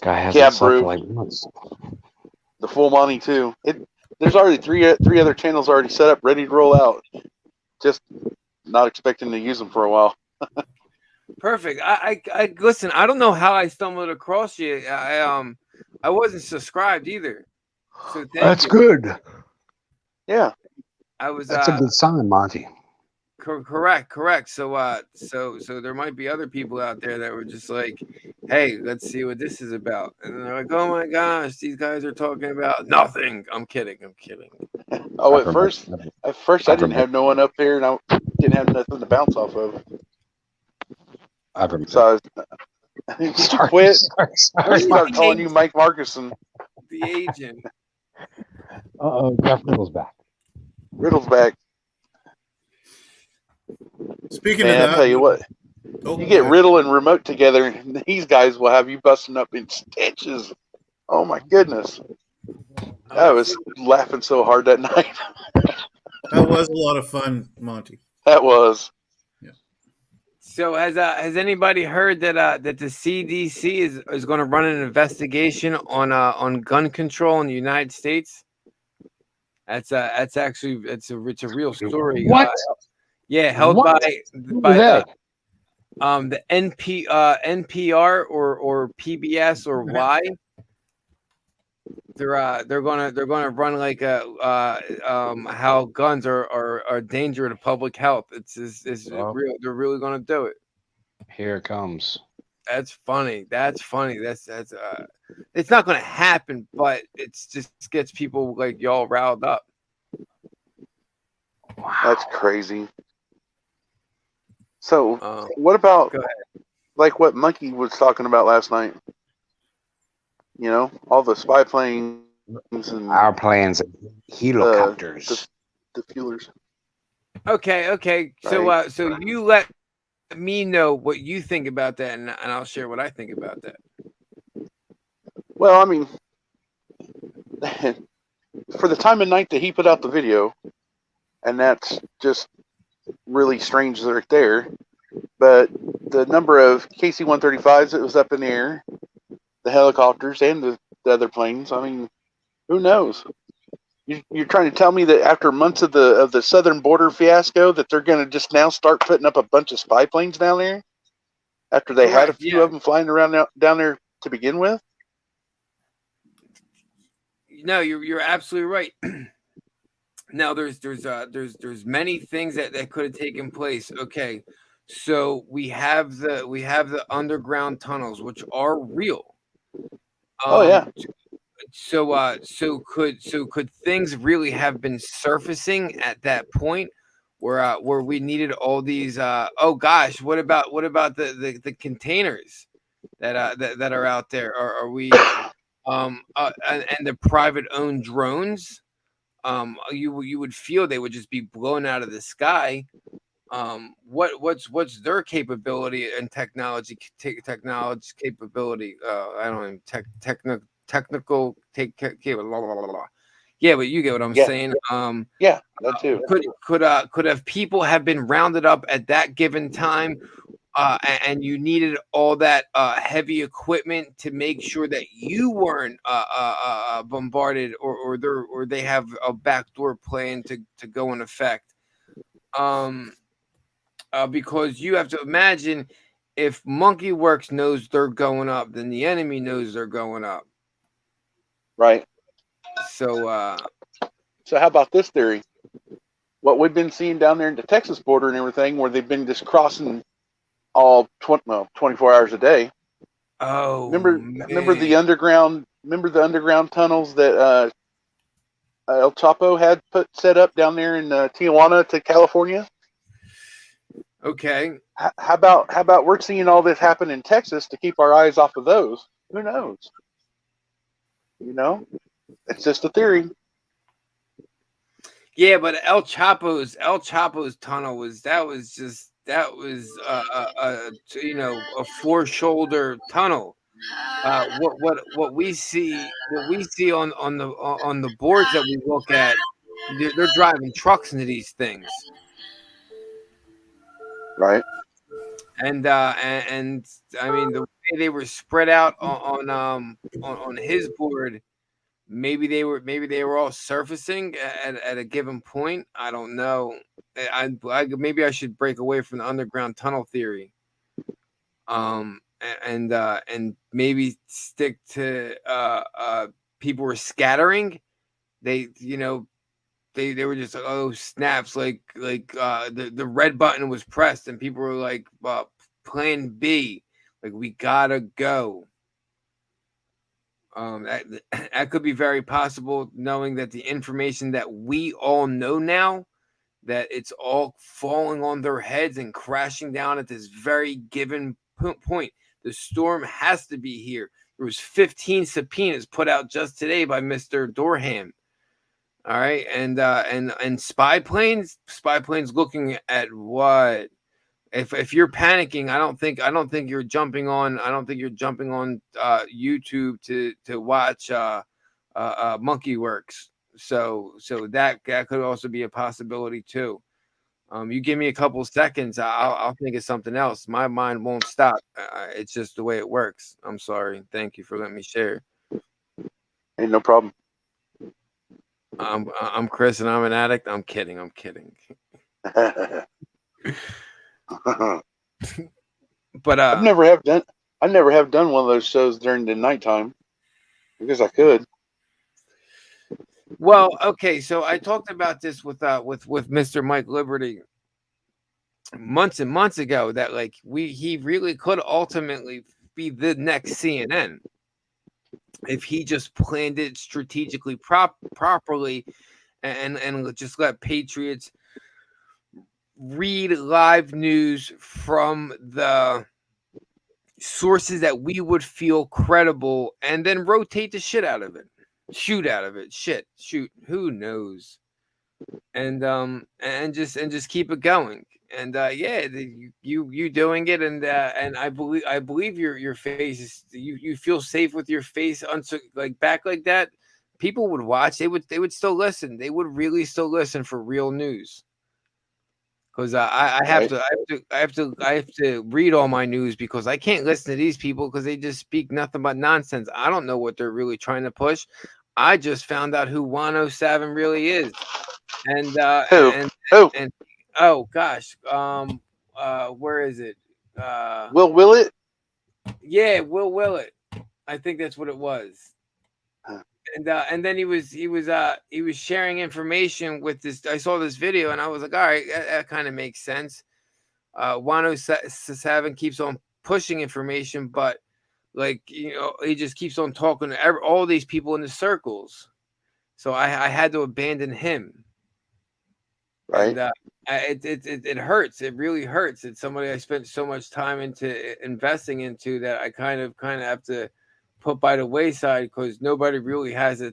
Guy hasn't Yeah, slept Brew. for like months. The full Monty too. There's already three other channels already set up, ready to roll out. Just not expecting to use them for a while. Perfect. I listen. I don't know how I stumbled across you. I wasn't subscribed either. So thank you. good. Yeah. I was That's a good sign, Monty. correct. So so there might be other people out there that were just like, hey, let's see what this is about. And they're like, oh my gosh, these guys are talking about nothing. I'm kidding. Oh, at first I didn't have no one up here, and I didn't have nothing to bounce off of. So I was, Sorry, quit. sorry. I start calling you Mike Markuson. The agent. Uh-oh, Jeff Riddle's back. Riddle's back. Speaking Man, of I that, tell you what, oh, you get yeah. Riddle and Remote together, and these guys will have you busting up in stitches. Oh my goodness. I was laughing so hard that night. That was a lot of fun, Monty. That was. So has anybody heard that that the CDC is going to run an investigation on gun control in the United States? That's actually it's a real story. What? Yeah, held What? by the NPR or PBS or Y. They're gonna run like how guns are a danger to public health. It's real. They're really gonna do it. Here it comes. That's funny. That's it's not gonna happen, but it's just gets people like y'all riled up. Wow. That's crazy. So, Um, what about go like what Monkey was talking about last night? You know, all the spy planes and Our plans, helicopters. the fuelers. Okay. So Right. so you let me know what you think about that, and I'll share what I think about that. Well, I mean, for the time of night that he put out the video, and that's just really strange right there. But the number of KC-135s that was up in the air, the helicopters, and the other planes, I mean, who knows? You're trying to tell me that after months of the southern border fiasco that they're going to just now start putting up a bunch of spy planes down there after they had a Correct, few yeah. of them flying around down there to begin with? No, you're absolutely right. Now there's many things that could have taken place. Okay, so we have the underground tunnels, which are real. Oh, yeah. So could things really have been surfacing at that point where we needed all these? Oh gosh, what about the containers that are out there? Are we and the private owned drones? You would feel they would just be blown out of the sky. What's their capability and technology capability? I don't know, technical blah, blah, blah, blah. Yeah, but you get what I'm Yeah. saying. Yeah, that too. Could have people have been rounded up at that given time, and you needed all that heavy equipment to make sure that you weren't bombarded, or they have a backdoor plan to go in effect. Because you have to imagine, if Monkey Works knows they're going up, then the enemy knows they're going up. Right. So So how about this theory? What we've been seeing down there in the Texas border and everything, where they've been just crossing all 24 hours a day. Remember the underground tunnels that El Chapo had set up down there in Tijuana to California? Okay. How about we're seeing all this happen in Texas to keep our eyes off of those? Who knows? It's just a theory. Yeah, but El Chapo's tunnel was a four-shoulder tunnel. What we see on the boards that we look at, they're driving trucks into these things, right? And I mean, the way they were spread out on his board, maybe they were all surfacing at a given point. I don't know. Maybe I should break away from the underground tunnel theory. And maybe stick to people were scattering. They were just, oh snaps, like the red button was pressed and people were like, plan B, like we gotta go. That could be very possible, knowing that the information that we all know now, that it's all falling on their heads and crashing down at this very given point. The storm has to be here. There was 15 subpoenas put out just today by Mr. Dorham. All right, and spy planes looking at what? If you're panicking, I don't think you're jumping on YouTube to watch Monkey Works. So that could also be a possibility too. You give me a couple seconds, I'll think of something else. My mind won't stop. It's just the way it works. I'm sorry. Thank you for letting me share. Ain't no problem. I'm Chris and I'm an addict. I'm kidding. But I never have done one of those shows during the nighttime because I could. Well, okay, so I talked about this with Mr. Mike Liberty months and months ago, that like he really could ultimately be the next CNN if he just planned it strategically properly and just let patriots read live news from the sources that we would feel credible, and then rotate the shit out of it, shoot who knows, and just keep it going. And you doing it, and I believe your face is, you feel safe with your face like back like that. People would watch. They would still listen. They would really still listen for real news. Because I have to read all my news, because I can't listen to these people because they just speak nothing but nonsense. I don't know what they're really trying to push. I just found out who Juano Savin really is, and oh gosh, where is it? Will Willett? Yeah, Will Willett. I think that's what it was. And then he was sharing information with this. I saw this video and I was like, all right, that kind of makes sense. Juano Savin keeps on pushing information, but like, he just keeps on talking to all these people in the circles. So I had to abandon him. Right. And it hurts. It really hurts. It's somebody I spent so much time into investing into that I kind of have to put by the wayside, because nobody really has the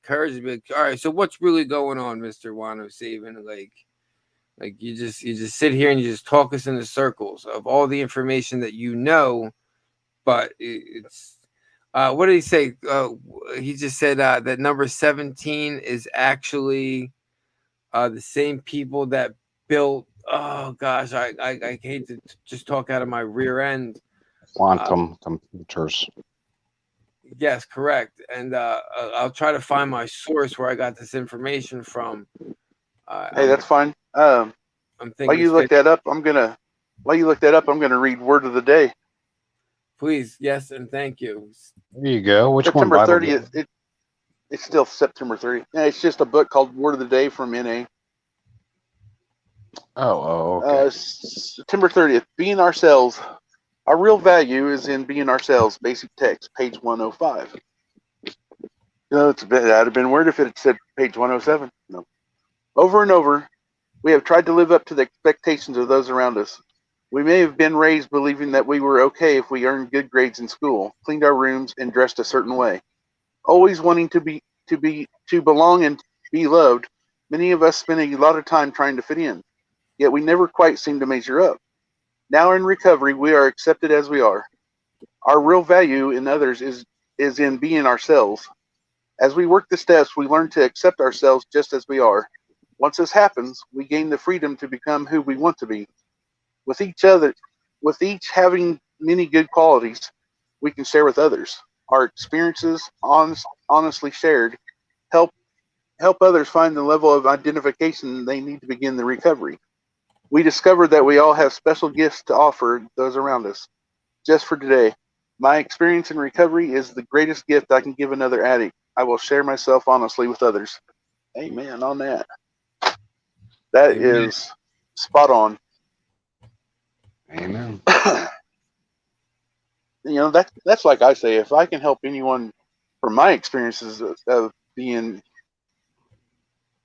courage to be like, all right, so what's really going on, Mr. Juano Savin? Like you just sit here and you just talk us in the circles of all the information that but it's, What did he say? He just said that number 17 is actually the same people that built. Oh gosh, I hate to just talk out of my rear end. Quantum computers. Yes, correct. And I'll try to find my source where I got this information from. Hey, that's fine. I'm thinking. While you look that up, I'm gonna read Word of the Day. Please, yes, and thank you. There you go. Which September one? 30th. It's still September 30th. Yeah, it's just a book called Word of the Day from NA. Okay. September 30th. Being ourselves. Our real value is in being ourselves. Basic text, page 105. That'd have been weird if it had said page 107. No. Over and over, we have tried to live up to the expectations of those around us. We may have been raised believing that we were okay if we earned good grades in school, cleaned our rooms, and dressed a certain way. Always wanting to belong and be loved, many of us spend a lot of time trying to fit in, yet we never quite seem to measure up. Now in recovery, we are accepted as we are. Our real value in others is in being ourselves. As we work the steps, we learn to accept ourselves just as we are. Once this happens, we gain the freedom to become who we want to be. With each having many good qualities, we can share with others. Our experiences, honestly shared, help others find the level of identification they need to begin the recovery. We discovered that we all have special gifts to offer those around us. Just for today, my experience in recovery is the greatest gift I can give another addict. I will share myself honestly with others. Amen on that. That Amen. is spot on. Amen. That's like I say, if I can help anyone from my experiences of being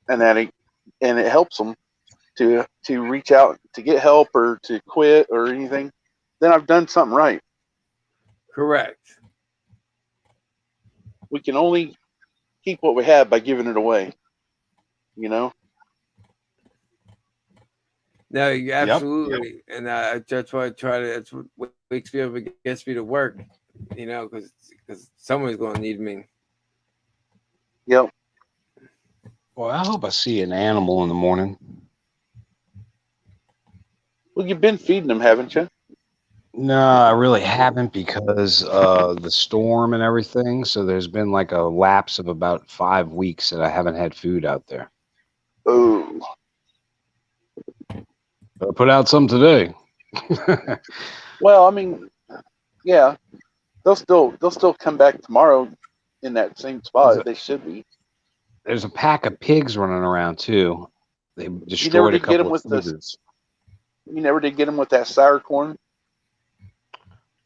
an addict, and it helps them to reach out to get help or to quit or anything, then I've done something right. Correct. We can only keep what we have by giving it away. You know? No, you absolutely, and that's why I try to. That's what wakes me up and gets me to work. Because someone's going to need me. Yep. Well, I hope I see an animal in the morning. Well, you've been feeding them, haven't you? No, I really haven't because the storm and everything. So there's been like a lapse of about 5 weeks that I haven't had food out there. Oh. But I put out some today. Well, I mean, yeah, they'll still come back tomorrow in that same spot. They should be. There's a pack of pigs running around too. They destroyed a couple of feeders. You never did get them with that sour corn?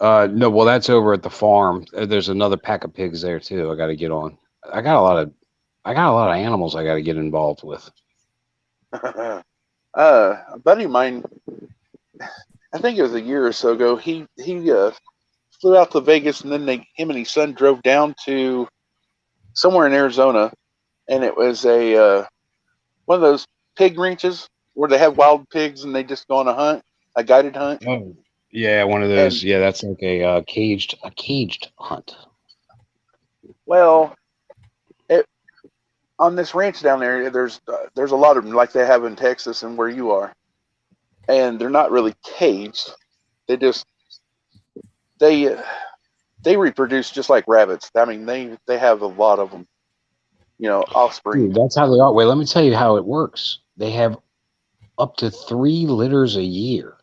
No, well, that's over at the farm. There's another pack of pigs there too. I got to get on. I got a lot of animals I got to get involved with. A buddy of mine, I think it was a year or so ago, he flew out to Vegas, and then him and his son drove down to somewhere in Arizona, and it was a one of those pig ranches where they have wild pigs and they just go on a hunt, a guided hunt. Oh, yeah, one of those. Yeah, that's like a caged hunt. Well, on this ranch down there, there's a lot of them like they have in Texas and where you are, and they're not really caged. They just they reproduce just like rabbits. I mean, they have a lot of them, offspring. Dude, that's how they are. Wait, let me tell you how it works. They have up to 3 litters a year,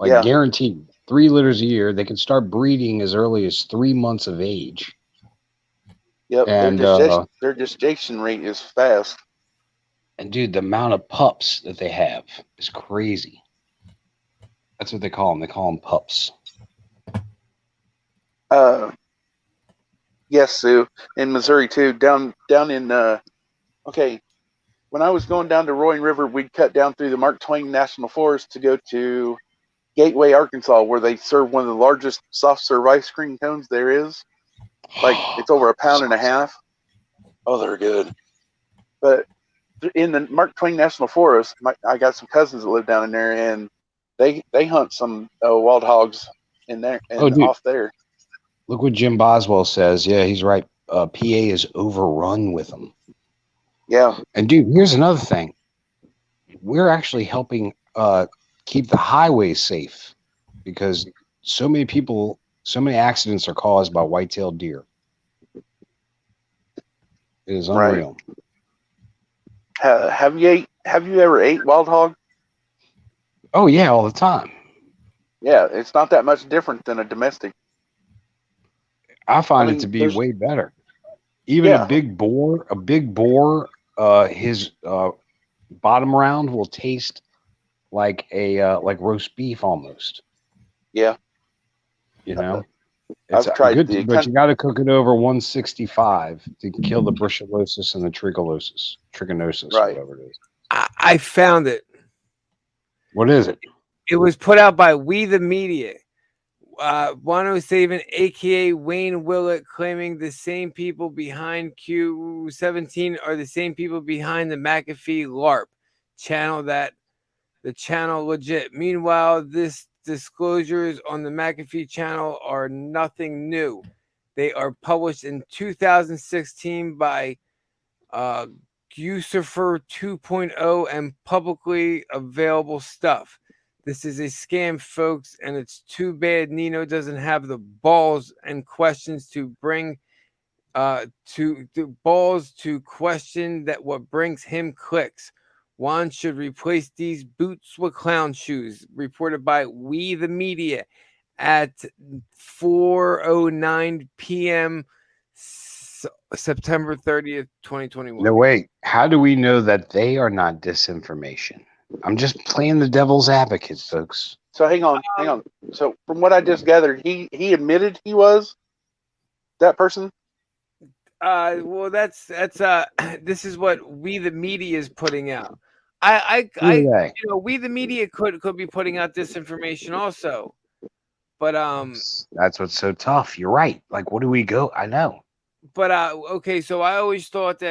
guaranteed 3 litters a year. They can start breeding as early as 3 months of age. Yep, and their gestation rate is fast. And dude, the amount of pups that they have is crazy. That's what they call them. They call them pups. Yes, Sue, in Missouri too. Down in when I was going down to Roaring River, we'd cut down through the Mark Twain National Forest to go to Gateway, Arkansas, where they serve one of the largest soft serve ice cream cones there is. Like, it's over 1.5 pounds. Oh, they're good. But in the Mark Twain National Forest, I got some cousins that live down in there, and they hunt some wild hogs in there and off there. Look what Jim Boswell says. Yeah, he's right. PA is overrun with them. Yeah, And dude, here's another thing. We're actually helping keep the highways safe because so many accidents are caused by white-tailed deer. It is Right. unreal. Have you ever ate wild hog? Oh yeah, all the time. Yeah, it's not that much different than a domestic. I find mean, it to be there's- way better. Even Yeah. a big boar, his bottom round will taste like like roast beef almost. Yeah. You know, I've it's tried good, the but you got to cook it over 165 to kill the brucellosis and the trichinosis, or Right. whatever it is. I found it. What is it? It was put out by We the Media. 107, aka Wayne Willett, claiming the same people behind Q17 are the same people behind the McAfee LARP channel the channel legit. Meanwhile, this disclosures on the McAfee channel are nothing new. They are published in 2016 by Guccifer 2.0 and publicly available stuff. This is a scam, folks, and it's too bad Nino doesn't have the balls and questions to bring to question that what brings him clicks. Juan should replace these boots with clown shoes. Reported by We the Media at 4:09 p.m. September 30th, 2021. No, wait. How do we know that they are not disinformation? I'm just playing the devil's advocate, folks. So hang on. So from what I just gathered, he admitted he was that person. Well, that's this is what We the Media is putting out. Who are they? We the Media could be putting out disinformation also, but That's what's so tough. You're right. Like, what do we go? I know. But okay, so I always thought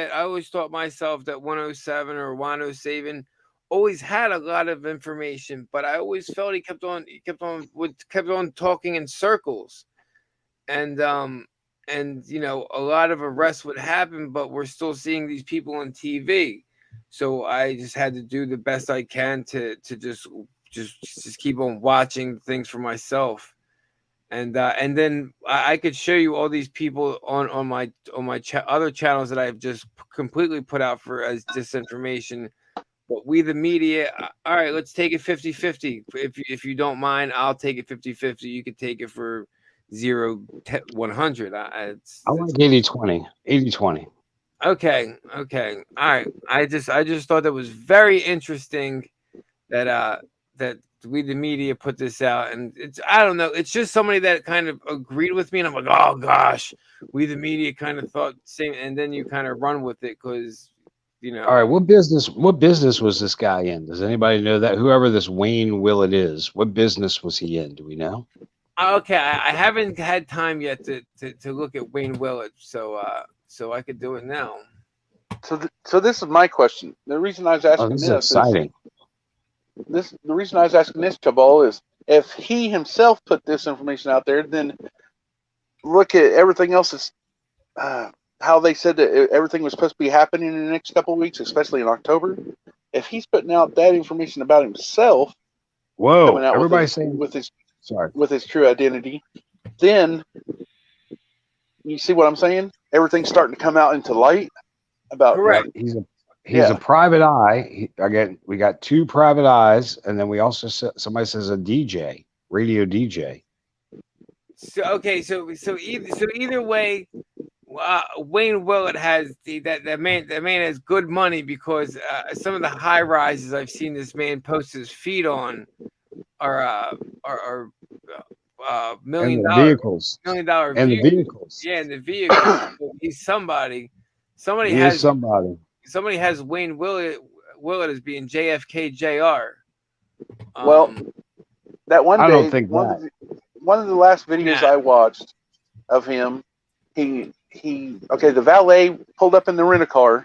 myself that 107 or 107 always had a lot of information, but I always felt he kept on talking in circles, and a lot of arrests would happen, but we're still seeing these people on TV. So I just had to do the best I can to just keep on watching things for myself. And then I could show you all these people on my other channels that I've just completely put out as disinformation. But We the Media, all right, let's take it 50-50. If you don't mind, I'll take it 50-50. You could take it for 0-100. I like 80-20. 80-20. Okay. All right. I just thought that was very interesting that We the Media put this out, and I don't know, it's just somebody that kind of agreed with me, and I'm like, oh gosh, We the Media kind of thought same, and then you kind of run with it because All right, what business was this guy in? Does anybody know that? Whoever this Wayne Willett is, what business was he in? Do we know? Okay, I haven't had time yet to look at Wayne Willett, so I could do it now. So this is my question. The reason I was asking This is exciting. The reason I was asking this, Cabal, is if he himself put this information out there, then look at everything else. Is how they said that everything was supposed to be happening in the next couple of weeks, especially in October. If he's putting out that information about himself, whoa! Everybody's saying with his true identity, then you see what I'm saying? Everything's starting to come out into light about. Correct. He's a private eye. Again, we got two private eyes, and then we also somebody says a DJ, radio DJ. So okay, so either way, Wayne Willett has that man has good money because some of the high rises I've seen this man post his feet on are $1 million vehicles. $1 million and views. the vehicles. Yeah, and the vehicles. He's somebody. Somebody has Wayne Willett as being JFK Jr. Well, that one day, I don't think that. One of the last videos I watched of him, the valet pulled up in the rental,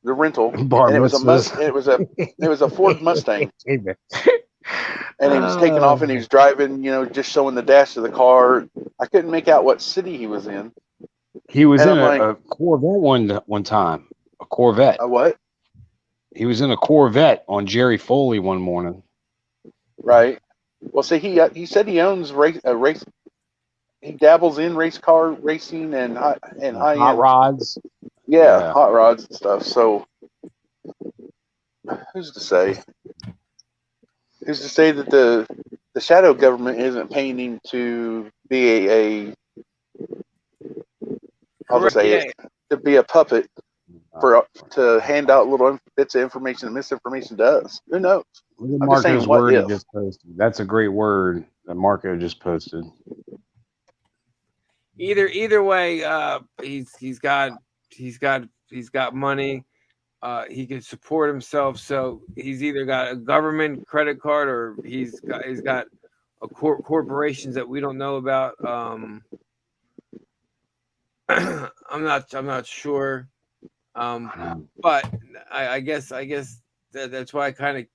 and it was a Ford Mustang. And he was taking off and he was driving, just showing the dash of the car. I couldn't make out what city he was in. He was And in I'm a Corvette one time. A Corvette. A what? He was in a Corvette on Jerry Foley one morning. Right. Well, see, he said he owns a race. He dabbles in race car racing and high Hot rods. Yeah, hot rods and stuff. So, who's to say? Who's to say that the shadow government isn't paying him to be I'll just say it, to be a puppet to hand out little bits of information and misinformation to us? Who knows? Look at I'm just saying, Marco's what word he if? just posted. That's a great word that Marco just posted. Either way, he's got money. He can support himself. So he's either got a government credit card or he's got a corporations that we don't know about. I'm not sure. But I guess that's why I kind of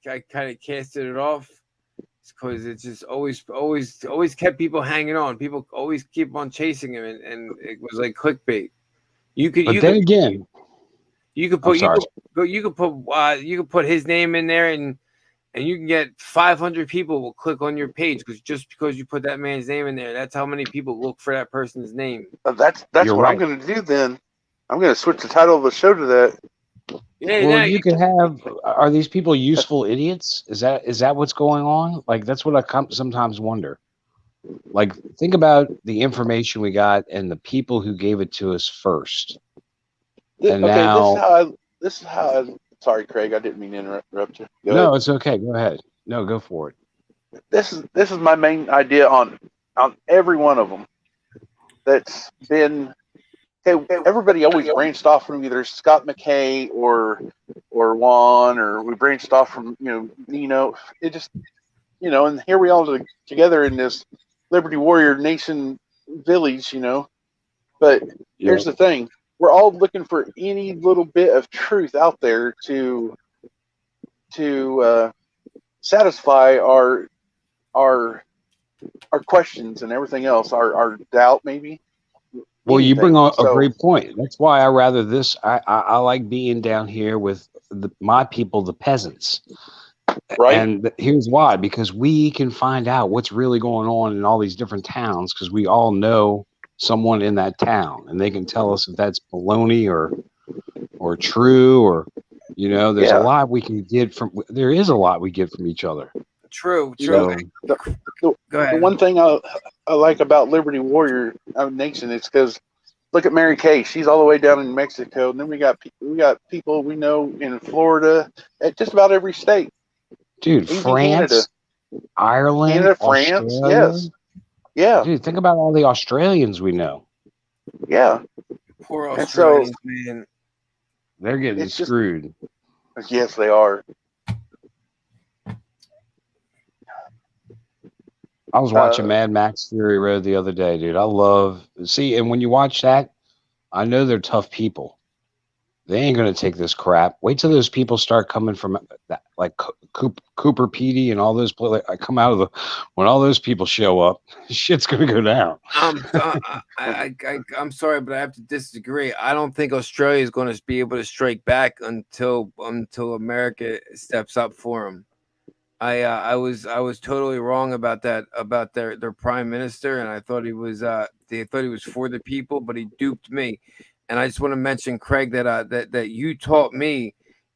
casted it off. Because it's just always kept people hanging on. People always keep on chasing him, and it was like clickbait. You could put his name in there, and you can get 500 people will click on your page because you put that man's name in there. That's how many people look for that person's name. That's You're what right. I'm going to do then. I'm going to switch the title of the show to that. Yeah, Well, you could have. Are these people useful idiots? Is that what's going on? Like that's what I sometimes wonder. Like think about the information we got and the people who gave it to us first. And now, this is how I. Sorry, Craig. I didn't mean to interrupt you. Go no, ahead. it's okay. Go ahead. No, go for it. This is my main idea on every one of them. That's been. Okay, everybody always branched off from either Scott McKay or Juan, or we branched off from Nino. It just and here we all together in this Liberty Warrior Nation village, But here's the thing: we're all looking for any little bit of truth out there to satisfy our questions and everything else, our doubt maybe. Well, you bring on a great point. That's why I rather this. I like being down here with my people, the peasants. Right. And here's why: because we can find out what's really going on in all these different towns, because we all know someone in that town, and they can tell us if that's baloney or true, or there's a lot we can get from. There is a lot we get from each other. True. Go ahead. The one thing I like about Liberty Warrior Nation is because look at Mary Kay. She's all the way down in Mexico, and then we got people we know in Florida, at just about every state. Dude, even France, Canada. Ireland, France, Australia. yes, yeah. Dude, think about all the Australians we know. Yeah. Poor Australians, man. They're getting screwed. Yes, they are. I was watching Mad Max Fury Road the other day, dude. And when you watch that, I know they're tough people. They ain't gonna take this crap. Wait till those people start coming from that, like Cooper Petey and all those come out of when all those people show up, shit's gonna go down. I'm sorry, but I have to disagree. I don't think Australia is going to be able to strike back until America steps up for them. I was totally wrong about that, about their prime minister, and I thought he was for the people, but he duped me. And I just want to mention, Craig, that you taught me,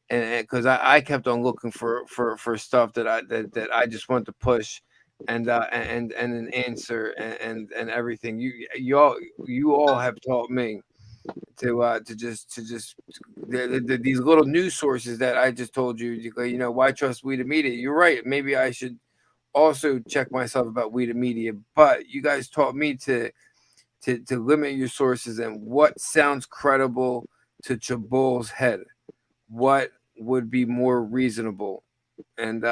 and because I kept on looking for stuff that I just wanted to push, and an answer and everything. You all have taught me to just these little news sources that I just told you. Why trust We the Media? You're right. Maybe I should also check myself about We the Media. But you guys taught me to limit your sources and what sounds credible to Chabol's head. What would be more reasonable? And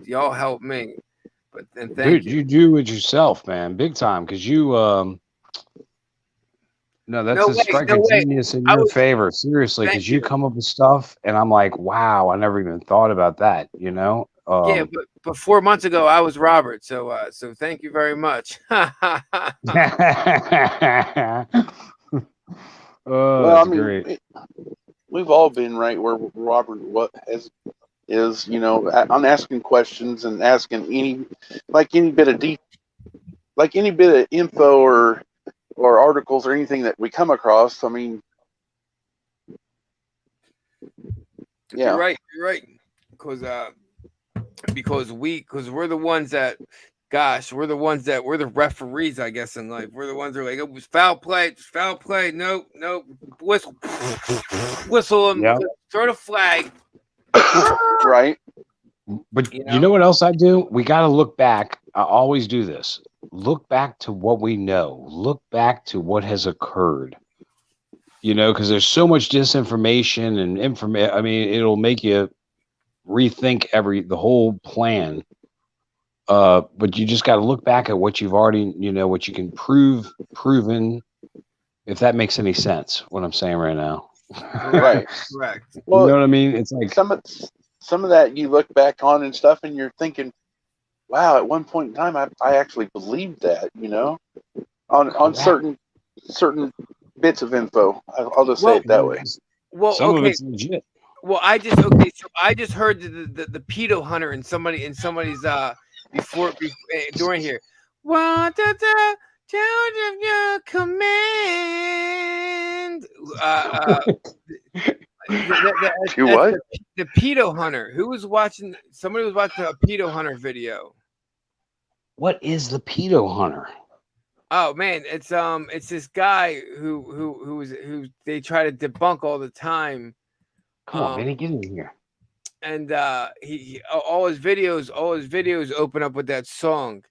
y'all help me. But thank Dude, you do it yourself, man, big time. Because you no, that's a strike of genius in your favor, seriously. Because you come up with stuff, and I'm like, wow, I never even thought about that. Yeah, but 4 months ago I was Robert. So so thank you very much. Oh, Well, I that's mean, great. we've all been right where Robert is, on asking questions and asking any bit of any bit of info or articles or anything that we come across. I mean, yeah, You're right. You're right. Because we're the ones that, gosh, we're the referees, I guess, in life. We're the ones that are like, it was foul play, it's foul play. Nope, whistle, them, Yeah. throw the flag. right. But You you know? know what else I do? We got to look back. I always do this. Look back to what we know. Look back to what has occurred. Because there's so much disinformation and information. I mean, it'll make you rethink the whole plan. But you just got to look back at what you've already, what you can proven, if that makes any sense, what I'm saying right now. Right. Correct. You Well, know what I mean? It's like, some of that you look back on and stuff, and you're thinking, wow, at one point in time, I actually believed that, on certain bits of info. I'll just say it that way. Well, some of okay. it's legit. Well, I just heard the pedo hunter in somebody's before during here. What the charge of your command? You what? The pedo hunter. Somebody was watching a pedo hunter video. What is the pedo hunter? Oh man, it's this guy who they try to debunk all the time. Come on, man, get in here. And he all his videos open up with that song.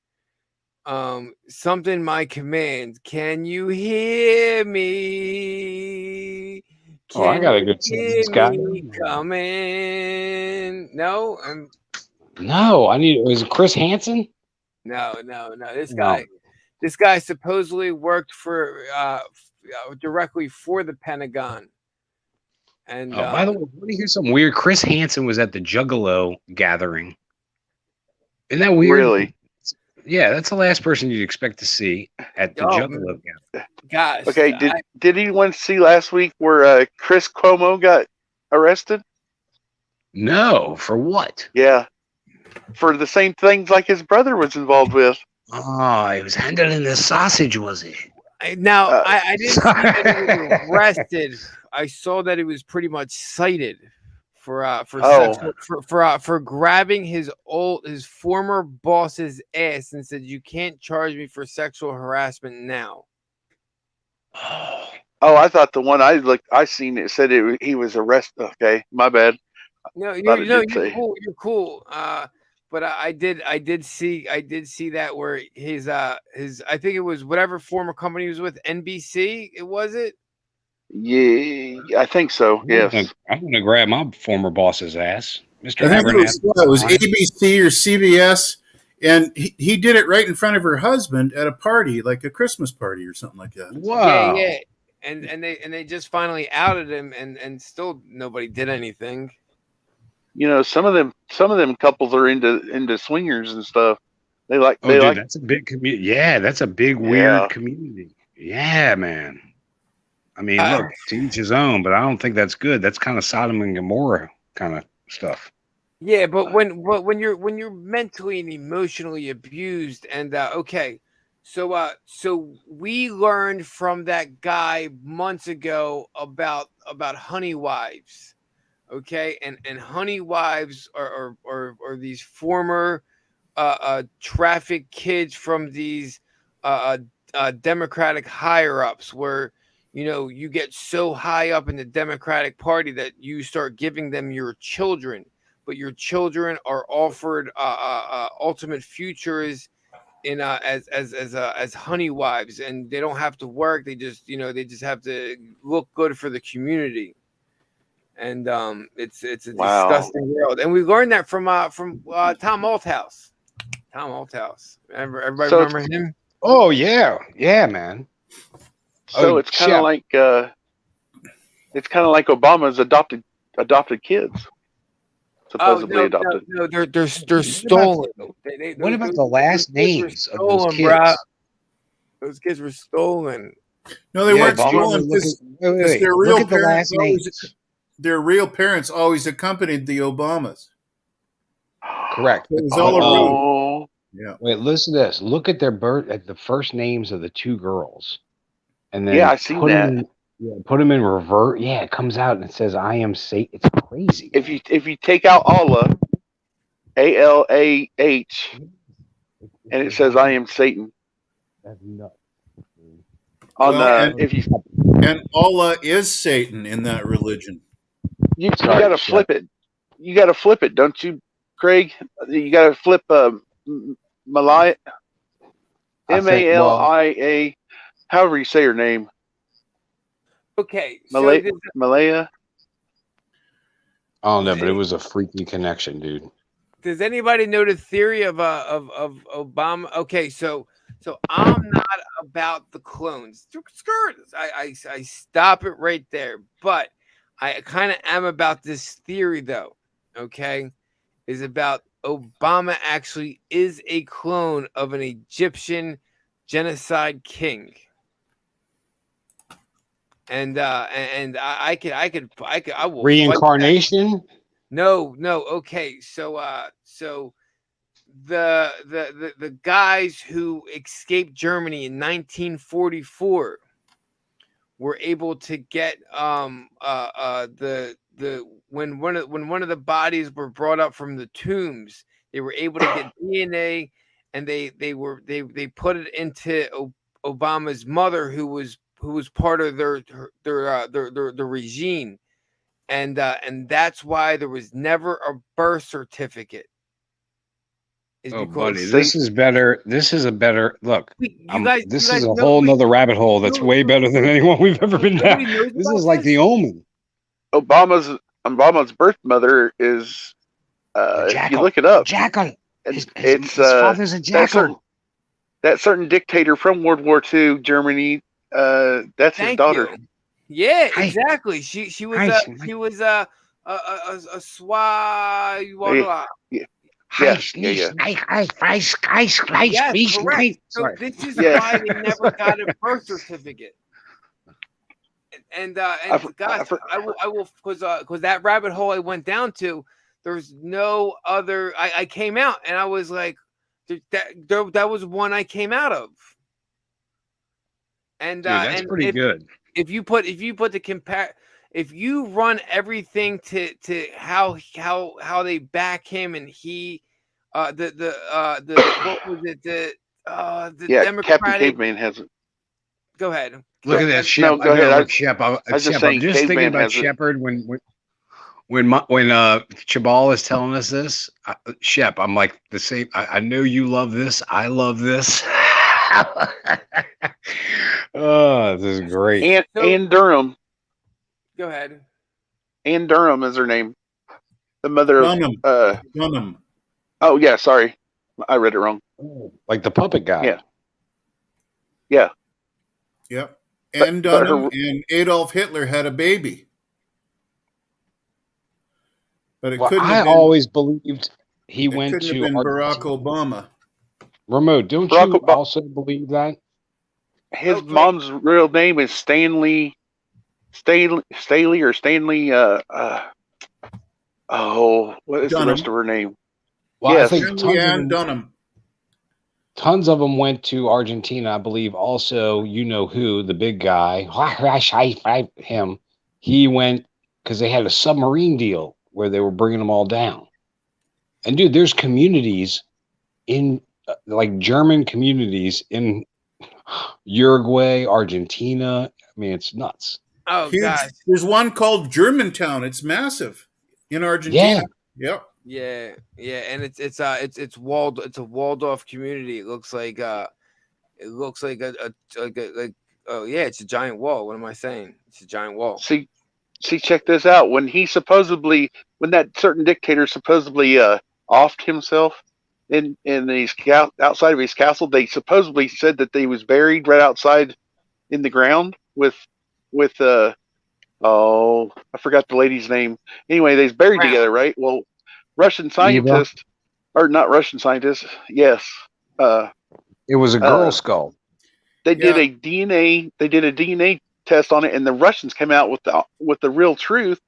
Something my command. Can you hear me? I gotta go see this guy. Coming. No, No, was it Chris Hansen? No. This guy supposedly worked for directly for the Pentagon. And by the way, want to hear something weird? Chris Hansen was at the Juggalo gathering. Isn't that weird? Really? Yeah, that's the last person you'd expect to see at the Juggalo gathering. Gosh. Okay, did anyone see last week where Chris Cuomo got arrested? No, for what? Yeah, for the same things like his brother was involved with. Oh, he was handling the sausage, was he? I didn't see that he was arrested. I saw that he was pretty much cited for grabbing his former boss's ass and said, "You can't charge me for sexual harassment now." Oh, I thought the one I seen it said he was arrested. Okay, my bad. No, you're cool. You're cool. But I did see that where his I think it was whatever former company he was with, NBC. Was it? Yeah, I think so. Yes. I'm gonna grab my former boss's ass, Mr. I think Abernathy. it was ABC or CBS, and he did it right in front of her husband at a party, like a Christmas party or something like that. Wow. Yeah. And they just finally outed him, and still nobody did anything. Some of them couples are into swingers and stuff. That's a big community. Yeah, that's a big weird community. Yeah, man. I mean, look, to each his own, but I don't think that's good. That's kind of Sodom and Gomorrah kind of stuff. Yeah, but when you're mentally and emotionally abused, and so we learned from that guy months ago about honey wives, okay, and honey wives are these former trafficked kids from these Democratic higher ups where. You get so high up in the Democratic Party that you start giving them your children, but your children are offered ultimate futures in as honey wives, and they don't have to work. They just have to look good for the community, and it's a disgusting world. And we learned that from Tom Malthouse. Tom Malthouse. Everybody remember him? Oh yeah, man. So it's kind of like Obama's adopted kids. supposedly adopted. No, they're stolen. What about the last names of those stolen, kids? bruh. Those kids were stolen. No, they Yeah, weren't Obama, stolen look because at- wait, wait, their look real at the parents last always names. their real parents always accompanied the Obamas. Correct. It was all a ruse. Oh, Yeah. Wait, listen to this. Look at their birth at the first names of the two girls, and then yeah, I seen put that. them. Yeah, put them in revert. Yeah, it comes out and it says, "I am Satan." It's crazy. If you take out Allah, ALAH, and it says I am Satan That's nuts. on Well, if you And Allah is Satan in that religion. you Sorry, got to Chef. flip it. You got to flip it, don't you, Craig? You got to flip Malaya, I think, well, MALIA, however you say her name, Okay, so Malaya. this- Malaya. I don't know, but it was a freaky connection, dude. does anybody know the theory of Obama? Okay, so I'm not about the clones. I stop it right there. But I kind of am about this theory though. Okay, is about Obama actually is a clone of an Egyptian genocide king. And I will fight Reincarnation? No. Okay, so the guys who escaped Germany in 1944 were able to get when one of the bodies were brought up from the tombs, they were able to get DNA, and they put it into Obama's mother, who was part of their regime. And that's why there was never a birth certificate. Is Oh, because buddy, this is better. This is a better look. you guys, This you is guys a know- whole wait, nother rabbit hole that's no, way no, better than anyone we've ever been down. nobody knows This about is like this? the Omen. Obama's birth mother is if you Jackal. look it up, Jackal. it's His father's a jackal. that certain dictator from World War II, Germany. That's his Thank daughter. you. Yeah, Hi. exactly. She was Hi, a Mike. she was a Swahili. Yes, Yes, correct. So Sorry. this is Yeah. why they never got a birth certificate. And I guys, I will because that rabbit hole I went down to, there's no other. I came out and I was like, that was one I came out of. And Dude, that's and pretty good. if you put the compare, if you run everything to how they back him, and he what was it, the Yeah, Democratic. Captain Caveman has it. Go ahead. Look at that, Shep. No, go ahead. Look, Shep. I was just Shep, saying I'm just thinking Caveman about has it. Shepard when Chabal is telling us this. Shep, I'm like the same. I know you love this. I love this. Oh, this is great. Ann Durham. Go ahead. Ann Durham is her name. The mother Dunham. of Dunham. oh yeah, sorry. I read it wrong. Like the puppet guy. Yeah. Yep. But- And but Dunham her- and Adolf Hitler had a baby. But it Well, couldn't I have been, always believed he it went couldn't to have been Barack Argentina. Obama. Ramo, don't Barack you Obama- also believe that? His Okay. mom's real name is Staley or Stanley what is Dunham. the rest of her name? Well, Yes. I think Stanley Ann Dunham. tons of them went to Argentina. I believe also, you know who, the big guy, him. He went because they had a submarine deal where they were bringing them all down. And dude, there's communities in like German communities in Uruguay, Argentina. I mean, it's nuts. Oh Huge. gosh. There's one called Germantown. It's massive in Argentina. Yep. Yeah, and it's walled. It's a walled off community. It looks like a oh yeah, it's a giant wall. What am I saying? It's a giant wall. See, check this out. When that certain dictator supposedly offed himself in his outside of his castle, they supposedly said that he was buried right outside in the ground with I forgot the lady's name. Anyway, they's buried Crown. together, right? Well, Russian scientist, or not Russian scientist. Yes, It was a girl Uh, skull. they did Yeah. a DNA. They did a DNA test on it, and the Russians came out with the real truth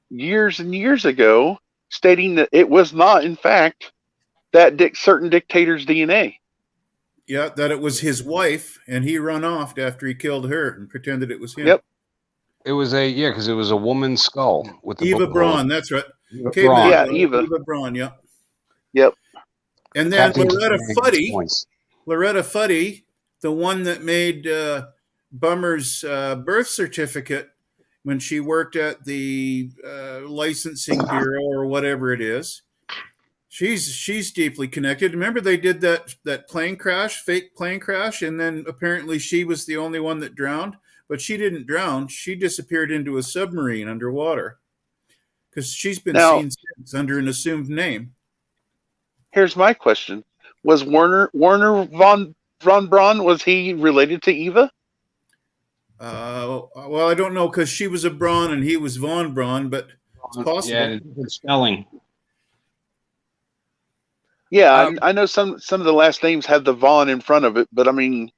years and years ago, stating that it was not, in fact, that certain dictator's DNA. Yeah, that it was his wife, and he run off after he killed her and pretended it was him. Yep. It was because it was a woman's skull with the Eva bullet hole. Braun, that's right. Eva Caveman, Braun. Yeah, Eva. Eva Braun, yeah. Yep. And then Captain Loretta Command's Fuddy, points. the one that made Bummer's birth certificate when she worked at the licensing bureau or whatever it is. She's deeply connected. Remember they did that plane crash, fake plane crash, and then apparently she was the only one that drowned, but she didn't drown. She disappeared into a submarine underwater because she's been Now- seen since under an assumed name. Here's my question: Was Werner von Braun, was he related to Eva? Well, I don't know because she was a Braun and he was von Braun, but it's possible. Yeah, and different spelling. Yeah, I know some of the last names have the von in front of it, but I mean,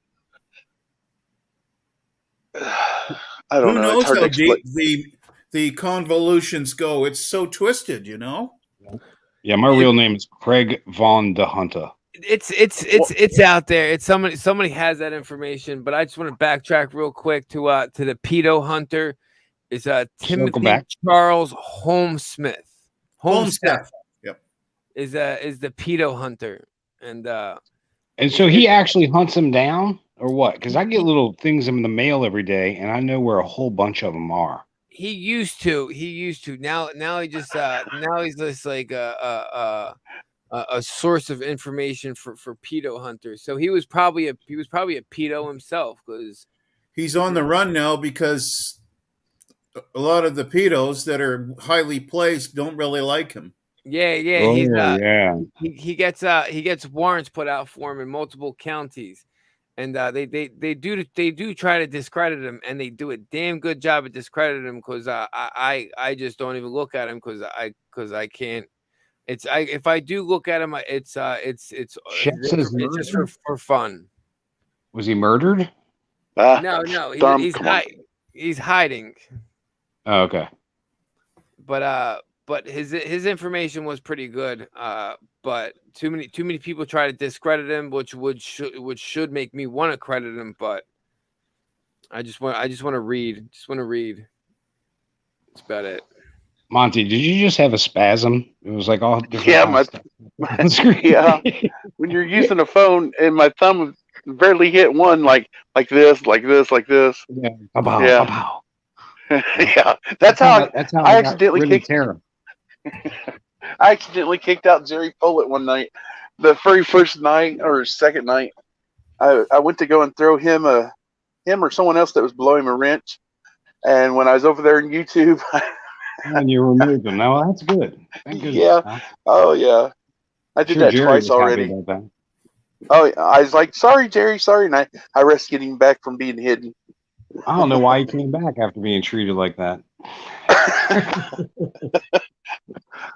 I don't Who know. knows It's hard how to explain. deep the convolutions go? It's so twisted, you know. Yeah, my real name is Craig Von de Hunter. It's out there. It's somebody has that information, but I just want to backtrack real quick to the pedo hunter. Is Timothy back. Charles Holmesmith. Homestead. is the pedo hunter, and so he actually hunts them down, or what? Because I get little things in the mail every day, and I know where a whole bunch of them are. he used to. Now he just now he's just like a source of information for pedo hunters. So he was probably a pedo himself, because He's on the run now because a lot of the pedos that are highly placed don't really like him. Yeah. he gets warrants put out for him in multiple counties, and they do try to discredit him, and they do a damn good job at discrediting him, because I just don't even look at him because I can't. If I do look at him, it's just for fun. Was he murdered? No, Tom, he's come on. he's hiding. Oh, okay. But his information was pretty good. But too many people try to discredit him, which should make me want to credit him. But I just want to read. That's about it. Monty, did you just have a spasm? It was like all different. Yeah, kinds of stuff. Yeah. When you're using a phone and my thumb barely hit one, like this. Yeah. Ba-pow, Yeah. ba-pow. Yeah, that's how I accidentally really kicked. terrible. I accidentally kicked out Jerry Pollitt one night. The very first night or second night, I went to go and throw him or someone else that was below him a wrench. And when I was over there in YouTube, And you removed them. Now that's good. Thank goodness. Yeah. Huh? oh yeah, I did Sure, that Jerry twice was happy already. about that. Oh, yeah. I was like, sorry, Jerry, sorry, and I rescued him back from being hidden. I don't know why he came back after being treated like that.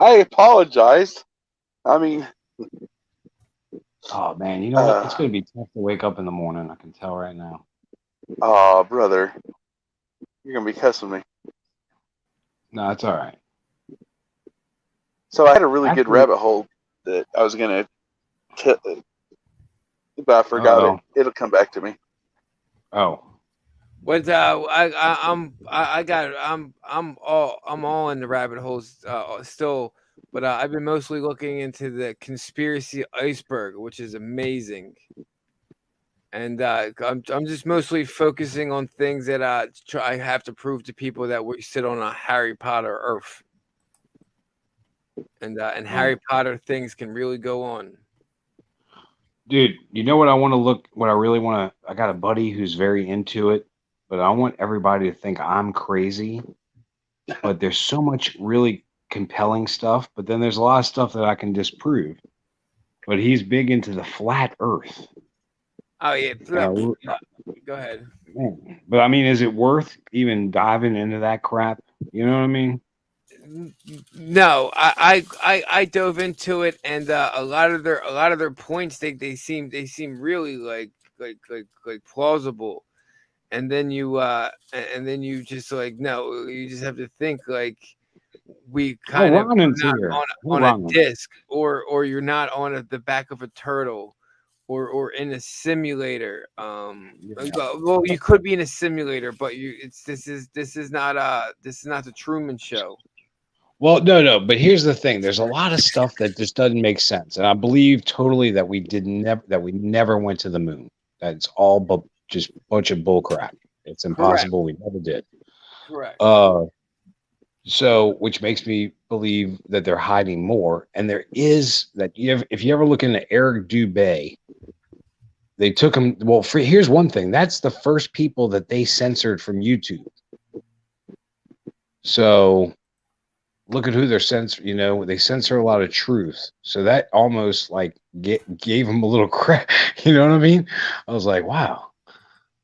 I apologized. I mean, Oh man, you know what? It's gonna be tough to wake up in the morning. I can tell right now. oh brother, you're gonna be cussing me. No, it's all right. So I had a really good Actually- rabbit hole that I was gonna, but I forgot Uh-oh. it. It'll come back to me. Oh, But I'm all in the rabbit holes still. But I've been mostly looking into the conspiracy iceberg, which is amazing. And I'm just mostly focusing on things that I have to prove to people that we sit on a Harry Potter Earth. And Harry Potter things can really go on. dude, you know what I want to look? What I really want to? I got a buddy who's very into it, but I want everybody to think I'm crazy. But there's so much really compelling stuff, but then there's a lot of stuff that I can disprove. But he's big into the flat Earth. Oh yeah, Uh, go ahead. Man. But I mean, is it worth even diving into that crap? You know what I mean? No, I dove into it, and a lot of their points they seem really like plausible, and then you just like no, you just have to think like we kind of Ronan's not here. on a Ronan. disc, or you're not on the back of a turtle, or in a simulator. Well, you could be in a simulator, but this is not the Truman Show. Well, no, but here's the thing. There's a lot of stuff that just doesn't make sense, and I believe totally that we never went to the moon. That's all just a bunch of bull crap. It's impossible. We never did. Correct. So, which makes me believe that they're hiding more. And there is that if you ever look into Eric Dubay, they took him. Well, here's one thing. That's the first people that they censored from YouTube. So look at who they're censoring. You know, they censor a lot of truth. So that almost like gave them a little crap. You know what I mean? I was like, wow.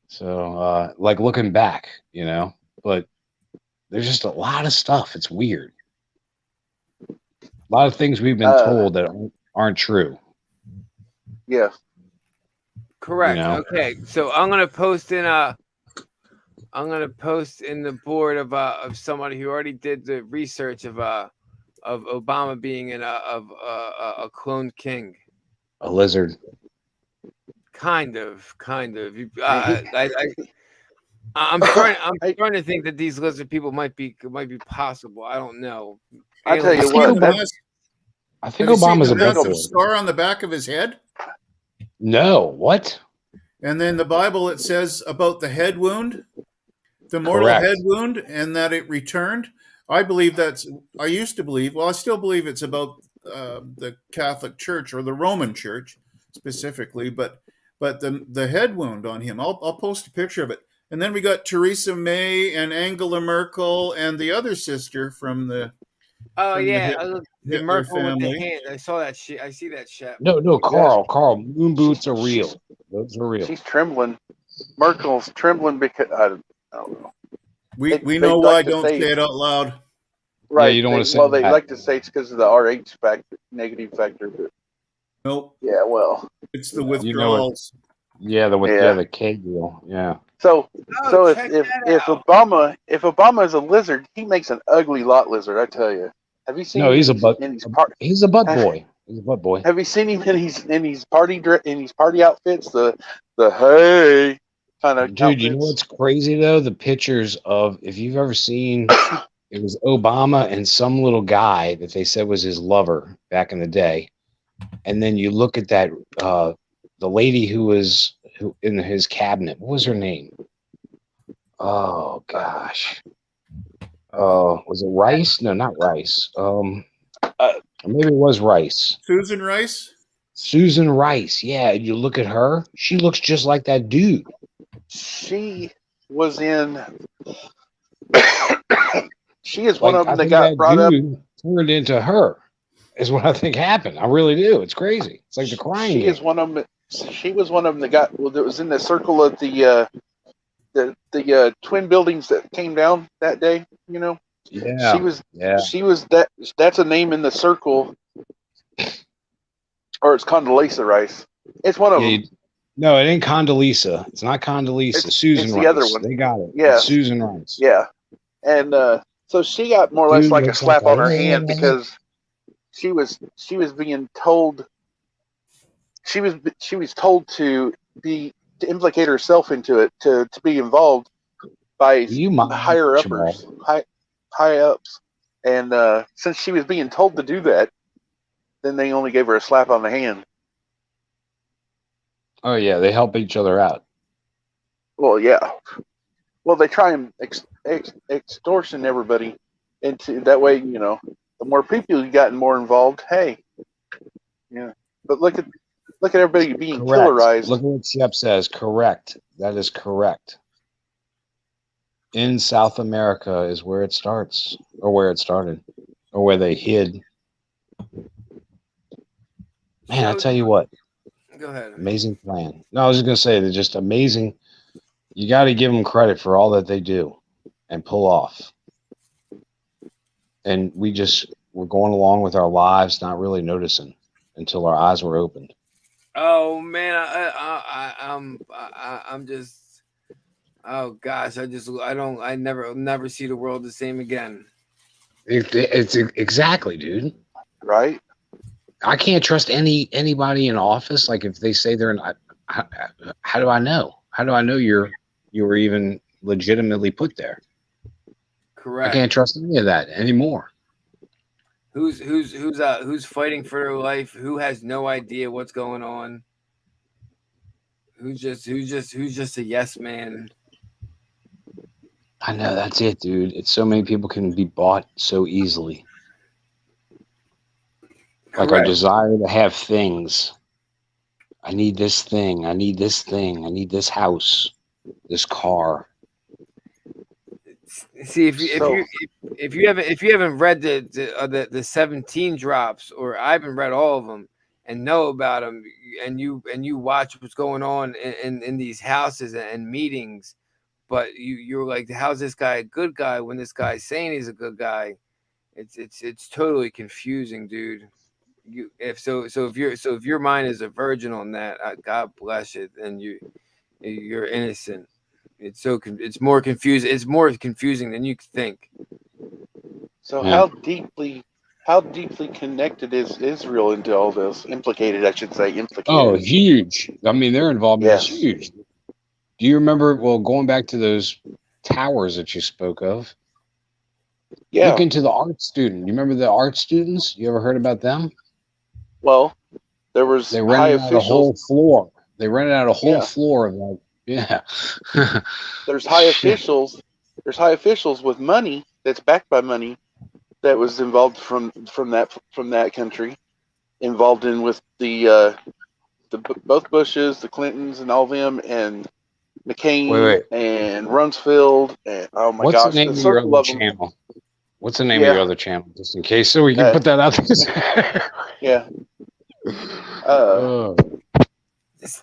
So like looking back, you know, but there's just a lot of stuff. It's weird. A lot of things we've been told that aren't true. Yeah. Correct. You know? Okay. So I'm gonna post in the board of somebody who already did the research of Obama being a cloned king. A lizard. Kind of. I'm starting to think that these lizard people might be possible. I don't know. I tell you Have what, you I think seen Obama's the a massive bit. scar on the back of his head? No, what? And then the Bible, it says about the head wound, the mortal Correct. head wound, and that it returned. I used to believe, well, I still believe it's about the Catholic Church or the Roman Church specifically, but the head wound on him, I'll post a picture of it. And then we got Theresa May and Angela Merkel and the other sister from the the Hitler Merkel with the family. hand. I saw that shit. I see that shit. No, Carl, moon boots are real. Those are real. she's trembling. Merkel's trembling because I don't know. We They know like why. to Don't say- say it out loud. Right. you don't wanna say Well, they that. like to say it's because of the RH factor, negative factor, but Nope, yeah, well. it's the You know it. withdrawals. Yeah, the K deal. Yeah. So Oh, if check if, that if out. Obama is a lizard, he makes an ugly lot lizard, I tell you. Have you seen No, him he's a butt. in his part? He's a butt boy. He's a butt boy. Have you seen him in his party outfits? The hey kind of Dude, you know outfits? what's crazy though? The pictures of, if you've ever seen, it was Obama and some little guy that they said was his lover back in the day, and then you look at that the lady who in his cabinet. What was her name? Oh gosh. Was it Rice? No, not Rice. Maybe it was Rice. Susan Rice. Susan Rice. Yeah, you look at her. She looks just like that dude. She was in. She is Like, one of I them that think got that brought up. dude turned into her. Is what I think happened. I really do. It's crazy. It's like the crying. She game. is one of them. She was one of them that got. Well, that was in the circle of the twin buildings that came down that day. You know. Yeah. She was. Yeah. She was that. That's a name in the circle. Or it's Condoleezza Rice. It's one of them. No, it ain't Condoleezza. It's not Condoleezza. Susan it's Rice. the other one. They got it. Yeah. It's Susan Rice. Yeah, and so she got more or less Dude like a looks slap like on her a- hand because she was being told she was told to implicate herself into it to be involved by You mind, higher Jamal? uppers, high ups, and since she was being told to do that, then they only gave her a slap on the hand. Oh yeah, they help each other out. Well, yeah. Well, they try and extortion everybody into that way. You know, the more people you got more involved, hey, yeah. But look at everybody being Correct. killerized. Look at what Shep says. Correct. That is correct. In South America is where it starts, or where it started, or where they hid. Man, I tell you what, Go ahead. amazing plan. No, I was just gonna say they're just amazing. You got to give them credit for all that they do and pull off. and we just were going along with our lives, not really noticing until our eyes were opened. Oh man, I'm just. Oh gosh, I never see the world the same again. It's exactly, dude. Right? I can't trust anybody in office. Like if they say they're not, how do I know? How do I know you were even legitimately put there? Correct. I can't trust any of that anymore. Who's fighting for their life? Who has no idea what's going on? Who's just a yes man? I know, that's it, dude. It's so many people can be bought so easily. Like our Correct. desire to have things. I need this thing. I need this thing. I need this house, this car. See, if you haven't read the 17 drops, or I haven't read all of them and know about them, and you watch what's going on in these houses and meetings, but you're like, how's this guy a good guy when this guy's saying he's a good guy? It's totally confusing, dude. If your mind is a virgin on that, God bless it, and you're innocent. It's more confusing. It's more confusing than you think. So Yeah. how deeply connected is Israel into all this? Implicated, I should say. Implicated. Oh, huge. I mean, their involvement Yes. is huge. Do you remember, well, going back to those towers that you spoke of? Yeah. Look into the art student. You remember the art students? You ever heard about them? Well, there was They high rented out a whole officials. floor. They rented out a whole Yeah. floor of like, yeah. There's high Shit. officials. There's high officials with money that's backed by money that was involved from that country, involved in with the both Bushes, the Clintons, and all them, and McCain Wait. and Rumsfeld, and oh my What's gosh, the name the of your circle other of them. channel? What's the name of Yeah. your other channel? Just in case, so we can put that out there. Yeah. Oh.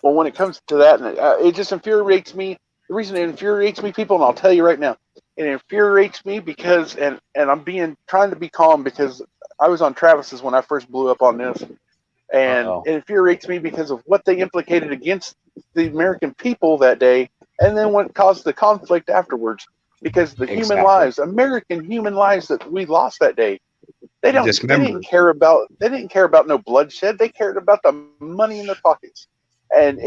Well, when it comes to that, it just infuriates me. The reason it infuriates me, people, and I'll tell you right now, it infuriates me because, and I'm trying to be calm because I was on Travis's when I first blew up on this, and Uh-oh. it infuriates me because of what they implicated against the American people that day, and then what caused the conflict afterwards. Because the human Exactly. lives, American human lives that we lost that day, they didn't Dismembered. care about no bloodshed. They cared about the money in their pockets, and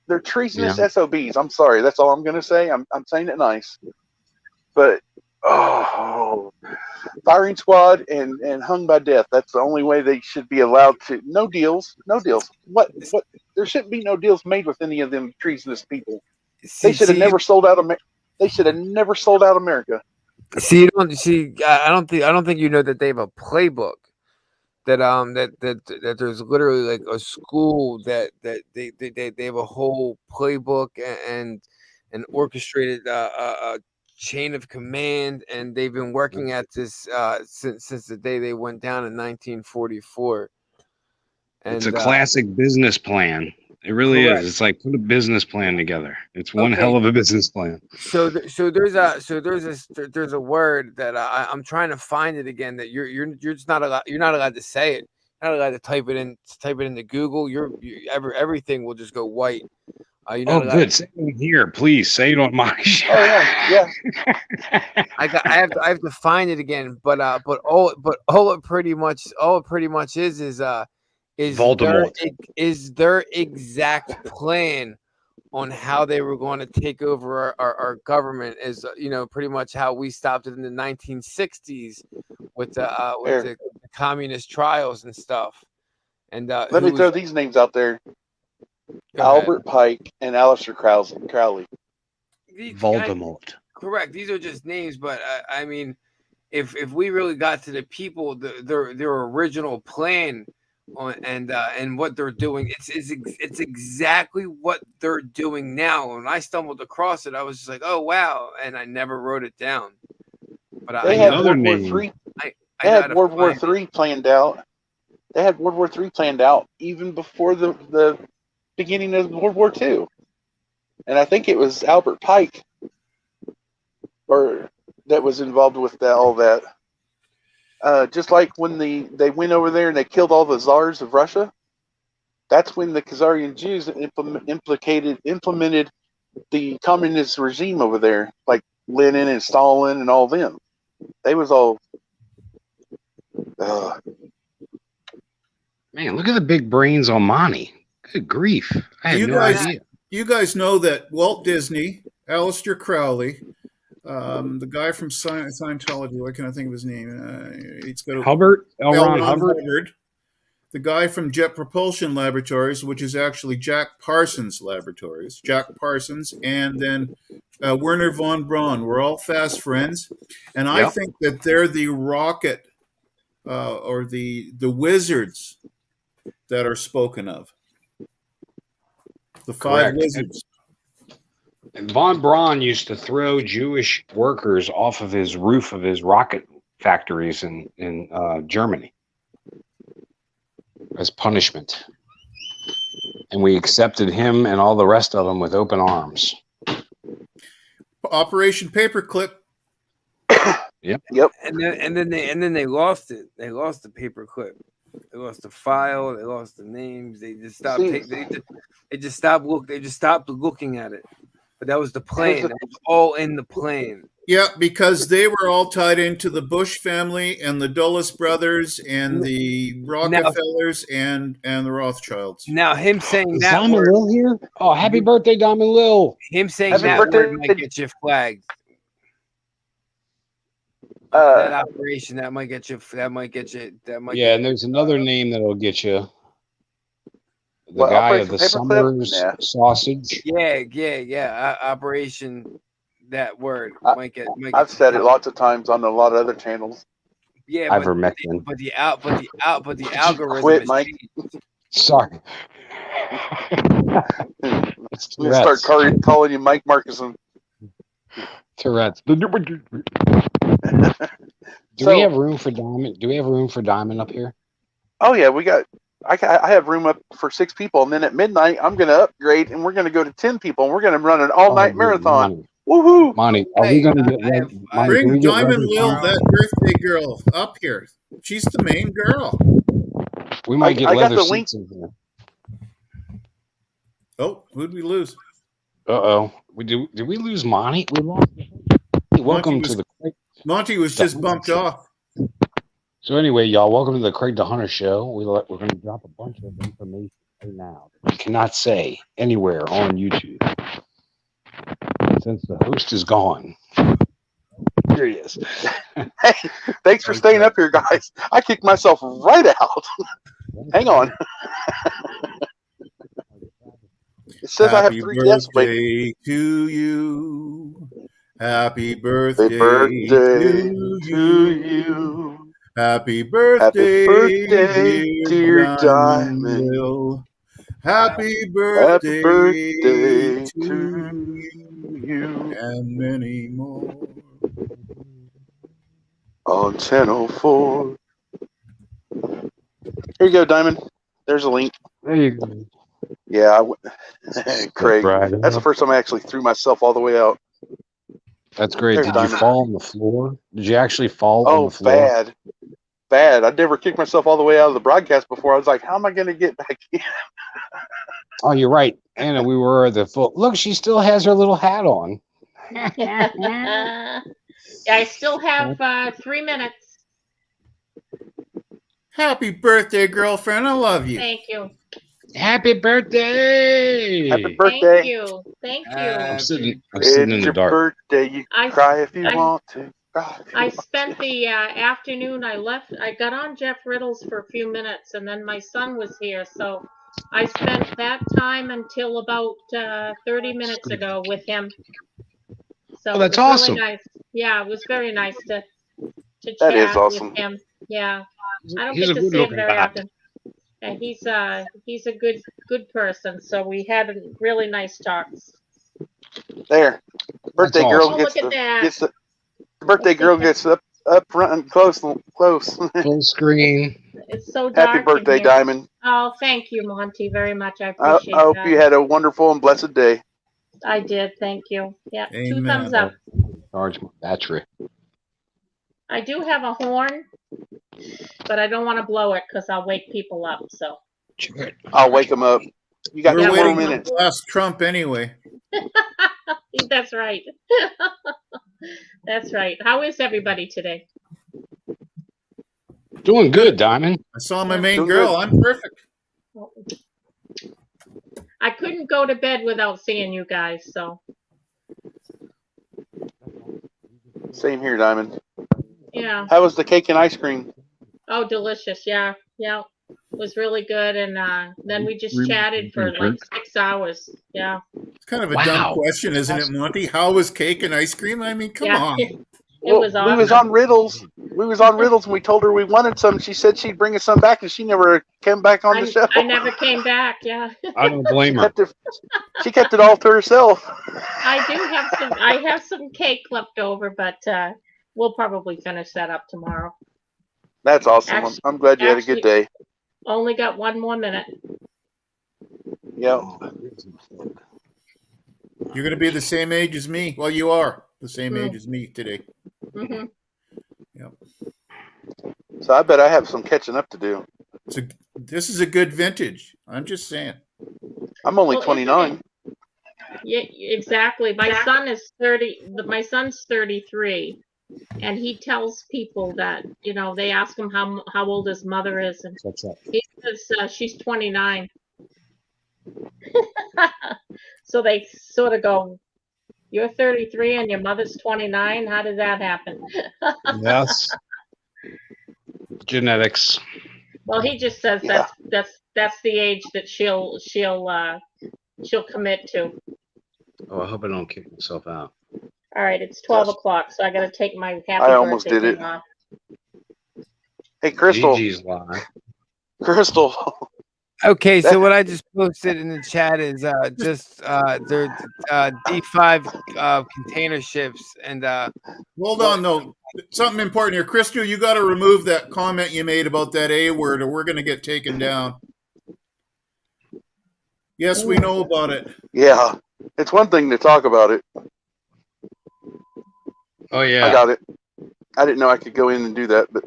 they're treasonous SOBs. I'm sorry, that's all I'm gonna say. I'm saying it nice, but firing squad and hung by death. That's the only way they should be allowed to. No deals. What? There shouldn't be no deals made with any of them treasonous people. They should have never sold out. They should have never sold out America. I don't think you know that they have a playbook. That there's literally like a school that they have a whole playbook and an orchestrated chain of command, and they've been working at this since the day they went down in 1944. And It's a classic business plan. It really correct. is. It's like put a business plan together. It's one Okay. hell of a business plan. So there's a word that I'm trying to find it again, that you're just not allowed to say it. You're not allowed to type it into Google. Everything will just go white. You're not allowed Good. Say it here, please. Say it on my show. Oh yeah. I have to find it again, but all it pretty much is Voldemort. their exact plan on how they were going to take over our government, is pretty much how we stopped it in the 1960s with the communist trials and stuff. And let me throw these names out there: Albert Pike and Aleister Crowley. Voldemort. Correct. These are just names, but I mean, if we really got to the people, their original plan and what they're doing, it's exactly what they're doing now. When I stumbled across it, I was just like, oh wow, and I never wrote it down. But They had World War III. They had World War III planned out. They had World War III planned out even before the beginning of World War II. And I think it was Albert Pike that was involved with all that. just like when they went over there and they killed all the czars of Russia. That's when the Khazarian Jews implemented the communist regime over there, like Lenin and Stalin and all them. They was all. Man, look at the big brains on Monty. Good grief! I had You no guys- idea. You guys know that Walt Disney, Aleister Crowley, the guy from Scientology, what can I think of his name? He's got Hubbard, L. Ron Ron Hubbard. Hubbard. The guy from Jet Propulsion Laboratories, which is actually Jack Parsons Laboratories. Jack Parsons, and then Werner von Braun. We're all fast friends. And I Yep. think that they're the rocket or the wizards that are spoken of. The five Correct. wizards. And von Braun used to throw Jewish workers off of his roof of his rocket factories in Germany as punishment. And we accepted him and all the rest of them with open arms. Operation Paperclip. And then they lost it. They lost the paperclip. They lost the file. They lost the names. They just stopped. They just stopped looking at it. But that was the plane. That was all in the plane. Yeah, because they were all tied into the Bush family and the Dulles brothers and the Rockefellers and the Rothschilds. Now him saying Is that Diamond word, Lil here? Oh, happy birthday, Diamond Lil. him saying Happy that birthday. word might get you flagged. That operation that might get you. Yeah, and there's another name that'll get you. The What, guy of Operation the Paperclip? Summers Nah. sausage. Yeah. Operation. That word might get. I've said it lots of times on a lot of other channels. Yeah, Ivermectin. but the algorithm Quit, is Mike. changed. Sorry. It's I'm gonna start Tourette's. calling you Mike Markuson. Tourette's. Do So- we have room for Diamond? Do we have room for Diamond up here? Oh yeah, I have room up for 6 people, and then at midnight I'm gonna upgrade, and we're gonna go to 10 people, and we're gonna run an all-night Oh, marathon. Monty, Woohoo! Monty, are we Hey, going to get I ready? have- Monty, can we Bring get Diamond ready Lil, tomorrow? that birthday girl, up here. She's the main girl. We might get I got leather the link. seats in here. Oh, who'd we lose? Uh-oh. Did we lose Monty? We lost. Welcome was- to the Monty was just bumped off. So anyway, y'all, welcome to the Craig the Hunter Show. We're going to drop a bunch of information right now that we cannot say anywhere on YouTube. Since the host is gone. Here he is. Hey, thanks for staying up here, guys. I kicked myself right out. Hang on. It says I have Happy 3 guests waiting. birthday to you. Happy birthday, Happy birthday to to you. you. Happy birthday, Happy birthday, dear Diamond. Will. Happy Happy birthday, birthday to to you you. and many more. On Channel 4. Here you go, Diamond. There's a link. There you go. Yeah, Craig. Right That's the up. first time I actually threw myself all the way out. That's great. There's Did you Diamond. fall on the floor? Did you actually fall on Oh, the floor? bad. I'd never kicked myself all the way out of the broadcast before. I was like, how am I going to get back in? Oh, you're right. Anna, we were at the full. Look, she still has her little hat on. Yeah, I still have 3 minutes. Happy birthday, girlfriend. I love you. Thank you. Happy birthday! Happy birthday. Thank you. Thank you. I'm sitting It's in the your dark. birthday. You I- cry if you I- want to. Cry if you I want. spent the afternoon. I got on Jeff Riddles for a few minutes, and then my son was here, so I spent that time until about 30 minutes ago with him. So Oh, that's it was awesome. Really nice. Yeah, it was very nice to That chat is awesome. with him. Yeah, I don't He's get a to see it good-looking very guy. often. And he's a good person. So we had really nice talks. There. Birthday That's girl Oh, gets look at that. the birthday girl gets up front and close. Full screen. It's so dark. Happy in birthday, here. Diamond. Oh, thank you, Monty, very much. I I appreciate hope that. you had a wonderful and blessed day. I did. Thank you. Yeah, 2 Amen. thumbs up. Charge my battery. I do have a horn But I don't want to blow it because I'll wake people up. So I'll wake them up. You got We're 10 more waiting minutes. to ask Trump anyway. that's right. That's right. How is everybody today? Doing good, Diamond. I saw my main Doing girl. good. I'm perfect. I couldn't go to bed without seeing you guys. So Same here, Diamond. yeah. How was the cake and ice cream? Oh, delicious. Yeah. Yeah. It was really good. And then we just chatted for like 6 hours. Yeah. It's kind of a Wow. dumb question, isn't it, Monty? How was cake and ice cream? I mean, come Yeah. on. It was we was awesome. on Riddles. We was on Riddles, and we told her we wanted some. She said she'd bring us some back, and she never came back on the show. I never came back. Yeah. I don't blame her. She kept it all to herself. I do have some. I have some cake left over, but we'll probably finish that up tomorrow. That's awesome. Actually- I'm glad you had a good day. Only got 1 more minute. Yeah. You're going to be the same age as me. Well, you are the same age as me today. Hmm. So I bet I have some catching up to do. This is a good vintage. I'm just saying. I'm only Well, 29. Yeah, exactly. My son is 30. My son's 33, and he tells people that they ask him how old his mother is, and What's up? he says she's 29. So they sort of go, "You're 33 and your mother's 29. How did that happen?" Yes. Genetics. Well, he just says Yeah. that's the age that she'll commit to. Oh, I hope I don't kick myself out. All right, it's 12 Yes. o'clock, so I got to take my happy I almost birthday did thing it. off. Hey, Crystal. Gigi's lie. Crystal. Okay, so what I just posted in the chat is just their D5 container ships, and Hold on, though. Something important here. Crystal, you got to remove that comment you made about that A word, or we're going to get taken down. Yes, we know about it. Yeah. It's one thing to talk about it. Oh I yeah. got it. I didn't know I could go in and do that, but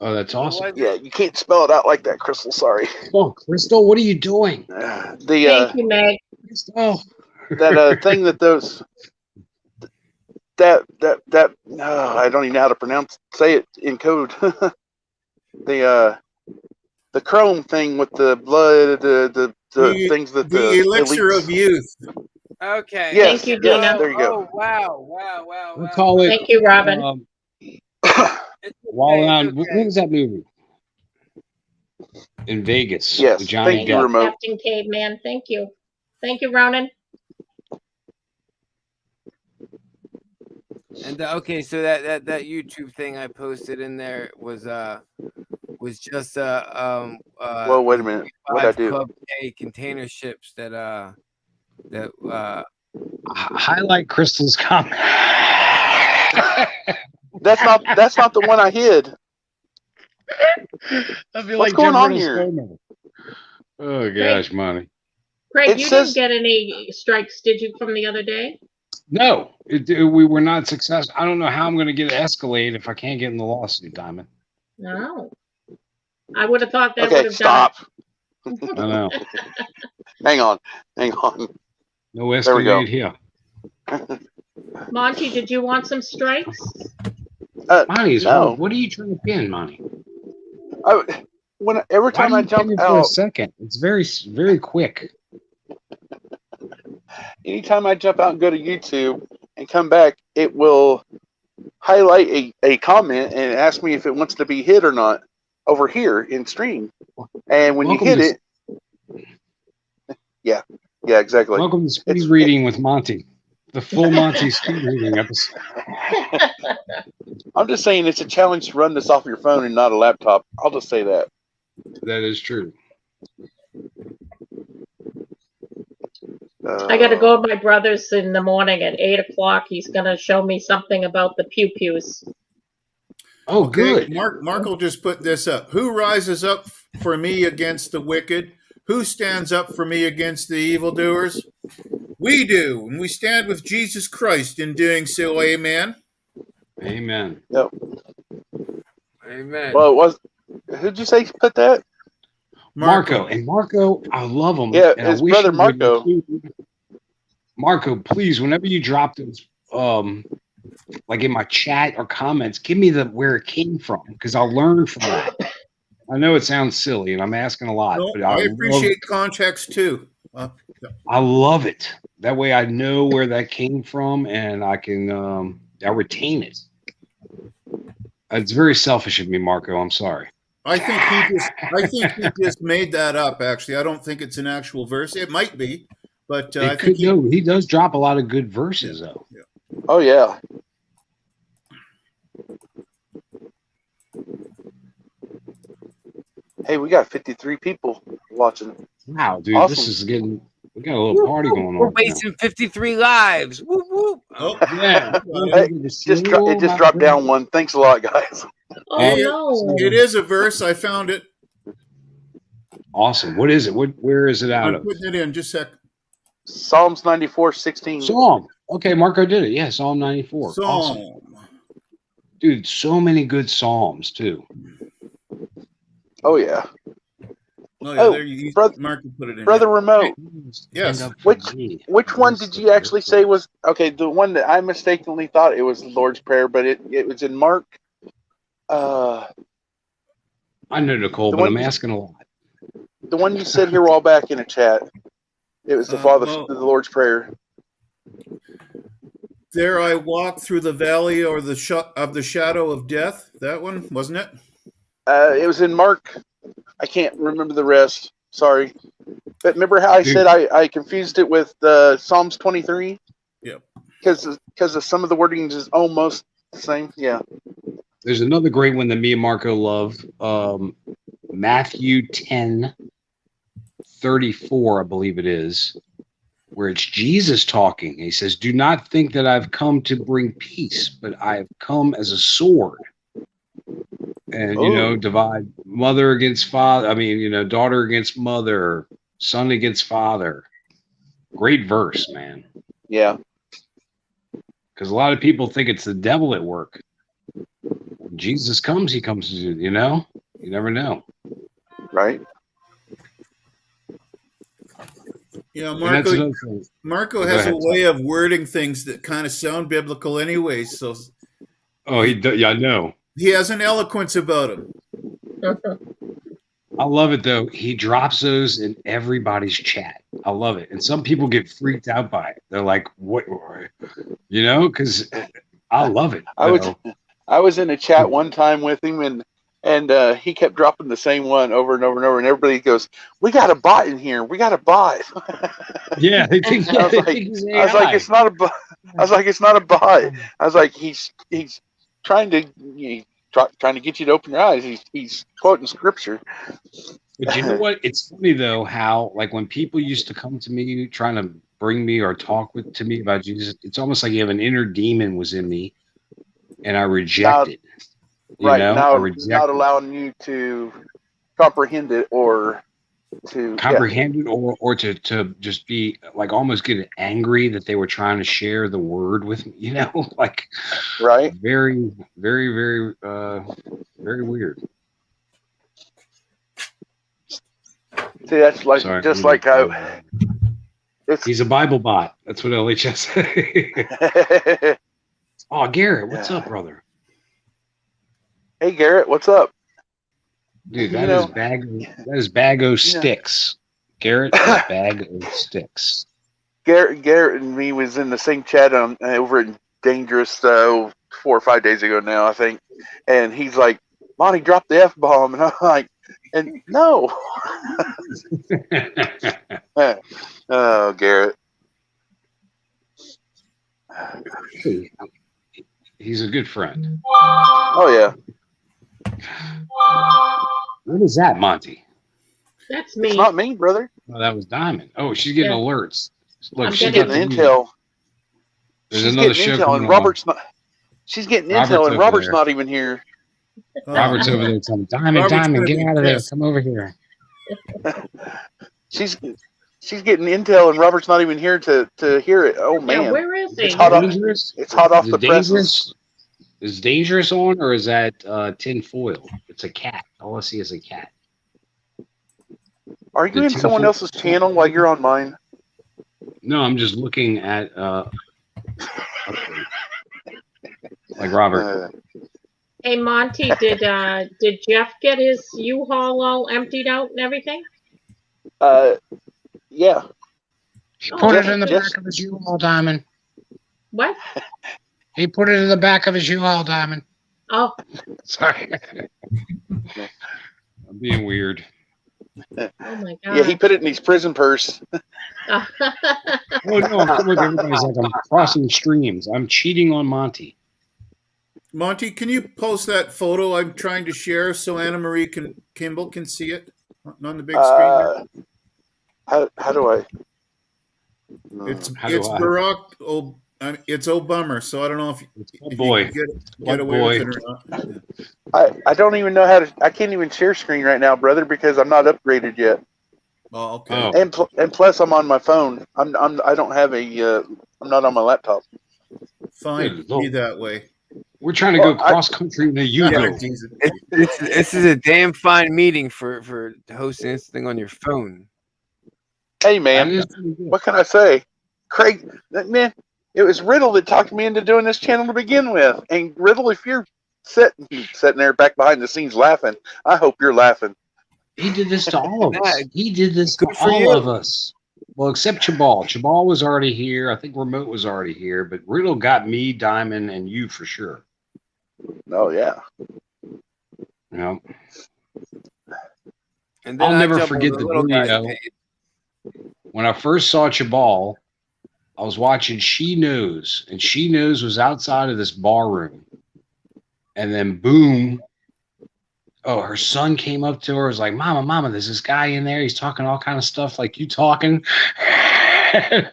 Oh, that's awesome. yeah, you can't spell it out like that, Crystal. Sorry. Oh, Crystal, what are you doing? Thank you, Meg. Crystal. That thing that those that I don't even know how to say it in code. the Chrome thing with the blood, the things that the elixir elites- of youth. okay. Yes, Thank you, yes, Dina. there you go. Oh wow. We'll call it. Thank you, Robin. It's While okay, on, it's what okay. was that movie? In Vegas. Yes, with Johnny thank you, Depp. Remote. Captain Caveman. Thank you. Thank you, Ronan. And okay, so that YouTube thing I posted in there was just Whoa, wait a minute. What'd I do? Club K container ships that Highlight Crystal's comment. That's not the one I hid. What's going on here? Oh gosh, money. Craig, It you says- didn't get any strikes, did you, from the other day? No, we were not successful. I don't know how I'm going to get Escalade if I can't get in the lawsuit, Diamond. No. I would have thought that would Okay, have stop. I know. Hang on. No There we go. Escalade here. done. Monty, did you want some strikes? Monty's No. what are you trying to pin, Monty? Every Why time do I you pin jump it for a out, second? It's very quick. anytime I jump out and go to YouTube and come back, it will highlight a comment and ask me if it wants to be hit or not over here in stream. And when Welcome you hit to- it, yeah, exactly. Welcome to Speed It's- Reading with Monty. The full Monty Speed Reading episode. I'm just saying it's a challenge to run this off your phone and not a laptop. I'll just say that. That is true. I got to go to my brother's in the morning at 8 o'clock. He's going to show me something about the pew-pews. Oh, good. Mark will just put this up. Who rises up for me against the wicked? Who stands up for me against the evildoers? We do, and we stand with Jesus Christ in doing so. Amen. Amen. Yep. Amen. Well, it was. Who'd you say put that? Marco. And Marco, I love him. Yeah, and I his wish brother he would Marco. include- Marco, please, whenever you drop those, like in my chat or comments, give me where it came from, because I'll learn from that. I know it sounds silly, and I'm asking a lot, No, but I appreciate context too. I love it. That way, I know where that came from, and I can I retain it. It's very selfish of me, Marco. I'm sorry. I think he just made that up. Actually, I don't think it's an actual verse. It might be, but I think He does drop a lot of good verses, though. Yeah. Oh yeah. Hey, we got 53 people watching. Wow, dude, Awesome. this is getting. We got a little party going We're on. wasting 53 lives. Whoop, whoop. Oh, Yeah. Hey, it just dropped down one. Thanks a lot, guys. Oh Hey, no. it is a verse. I found it. Awesome. What is it? Where is it out I'm of? putting it in. Just a sec. Psalms 94:16. Psalm. Okay, Marco did it. Yeah, Psalm 94. Psalm. Awesome. Dude, so many good Psalms, too. Oh yeah. Oh yeah, Oh, there you brother- Mark put it in. Brother Remote, Yes. Stand up for Which- me. which one did you actually say was okay? The one that I mistakenly thought it was the Lord's Prayer, but it was in Mark. I know, Nicole, The but one I'm you- asking a lot. The one you said here a while back in a chat. It was the well- the Lord's Prayer. There I walk through the valley or the of the shadow of death. That one, wasn't it? It was in Mark. I can't remember the rest. Sorry. But remember how I Dude. said I confused it with Psalms 23? Yep. Because of some of the wordings is almost the same. Yeah. There's another great one that me and Marco love. Matthew 10:34, I believe it is, where it's Jesus talking. He says, "Do not think that I've come to bring peace, but I have come as a sword." And, Oh. divide mother against father. I mean, daughter against mother, son against father. Great verse, man. Yeah. Because a lot of people think it's the devil at work. When Jesus comes, he comes to, you never know. Right. Yeah, And that's Marco. another thing. Marco Go has ahead. a way of wording things that kind of sound biblical, anyway. So Oh, yeah, I know. he has an eloquence about him. I love it though. He drops those in everybody's chat. I love it. And some people get freaked out by it. They're like, "What?" Because I love it. I was in a chat one time with him, and he kept dropping the same one over and over and over, and everybody goes, "We got a bot in here. We got a bot." Yeah, they think. I was like, it's not a bot. I was like, it's not a bot. I was like, he's trying to trying to get you to open your eyes. He's quoting scripture. But you know what? It's funny though how like when people used to come to me trying to bring me or talk to me about Jesus, it's almost like you have an inner demon was in me, and I rejected. Right I now, rejected not allowing you to comprehend it or to comprehend it or to just be like almost get angry that they were trying to share the word with me, like right. very, very, very, very weird. See, that's like Sorry, just like how it's. He's a Bible bot. That's what LHS say. Oh, Garrett, what's Yeah. up, brother? Hey, Garrett, what's up? Dude, You that know- is bag o' sticks. Garrett is bag o' sticks. Garrett and me was in the same chat over in Dangerous 4 or 5 days ago now, I think, and he's like, "Monty dropped the F-bomb," and I'm like, "And no." Oh, Garrett. He's a good friend. Oh yeah. What is that, Monty? That's me. It's not me, brother. Oh, that was Diamond. Oh, she's getting Yeah. alerts. Look, I'm she's She's getting got getting the intel. There's She's another getting show intel, coming and on. Robert's not. She's getting Robert's intel, over and Robert's there. not even here. Robert's over there telling me, Diamond, Robert's Diamond, gonna get be out of there. pissed. Come over here. She's getting intel, and Robert's not even here to hear it. Oh Yeah, man, where is he? It's hot off- Dangerous? it's hot off Is the it dangerous? presses. Is Dangerous on, or is that tin foil? It's a cat. All I see is a cat. Are you The in tin someone foil- else's channel while you're on mine? No, I'm just looking at like Robert. Hey Monty, did Jeff get his U-Haul all emptied out and everything? Yeah. He Oh, put it okay. in the Just- back of his U-Haul, Diamond. What? He put it in the back of his U-Haul, Diamond. Oh, Sorry. I'm being weird. oh my Yeah, he God. put it in his prison purse. Oh no, I'm with everybody's like I'm crossing streams. I'm cheating on Monty. Monty, can you post that photo I'm trying to share so Anna Marie Kimball can see it on the big screen? How do I? It's How do I? Barack. It's Obama. So I don't know if It's you boy. can What get away boy? with it or not. I don't even know how to. I can't even share screen right now, brother, because I'm not upgraded yet. Oh, okay. Oh, And plus, I'm on my phone. I don't have a. I'm not on my laptop. Fine. Good Be Lord. that way. We're trying to go Well, I- cross country in a Yugo. Jesus. This is a damn fine meeting for hosting this thing on your phone. Hey, That man, is pretty good. what can I say? Craig, man, it was Riddle that talked me into doing this channel to begin with. And Riddle, if you're sitting there back behind the scenes laughing, I hope you're laughing. He did this to all of us. Yeah, He did this to good for all you. of us. Well, except Chabal. Chabal was already here. I think Remote was already here, but Riddle got me, Diamond, and you for sure. Oh yeah. You know, And I'll I never jump on forget the the little guy's video. page. When I first saw Chabal, I was watching She Knows, and She Knows was outside of this bar room. And then boom, her son came up to her, was like, Mama, there's this guy in there. He's talking all kind of stuff like you talking. and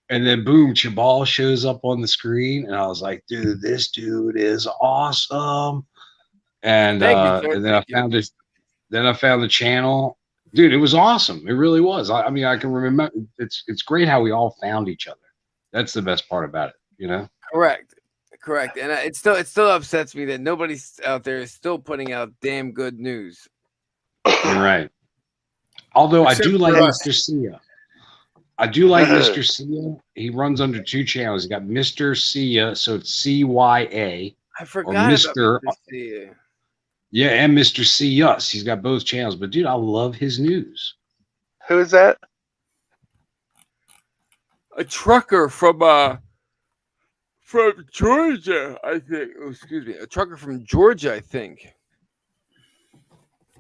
then boom, Chabal shows up on the screen, and I was like, dude, this dude is awesome. And Thank you, sir. and then I Thank you. found this. Then I found the channel. Dude, it was awesome. It really was. I mean, I can remember. It's great how we all found each other. That's the best part about it, you know. Correct. And it still upsets me that nobody out there is still putting out damn good news. You're right. Although Except I do like for us. Mr. Sia. I do like Mr. Sia. He runs under two channels. He got Mr. Sia, so it's CYA. I forgot Mr. about Mr. Yeah, and Mr. C Us. He's got both channels. But dude, I love his news. Who is that? A trucker from Georgia, I think. Oh, excuse me, a trucker from Georgia, I think.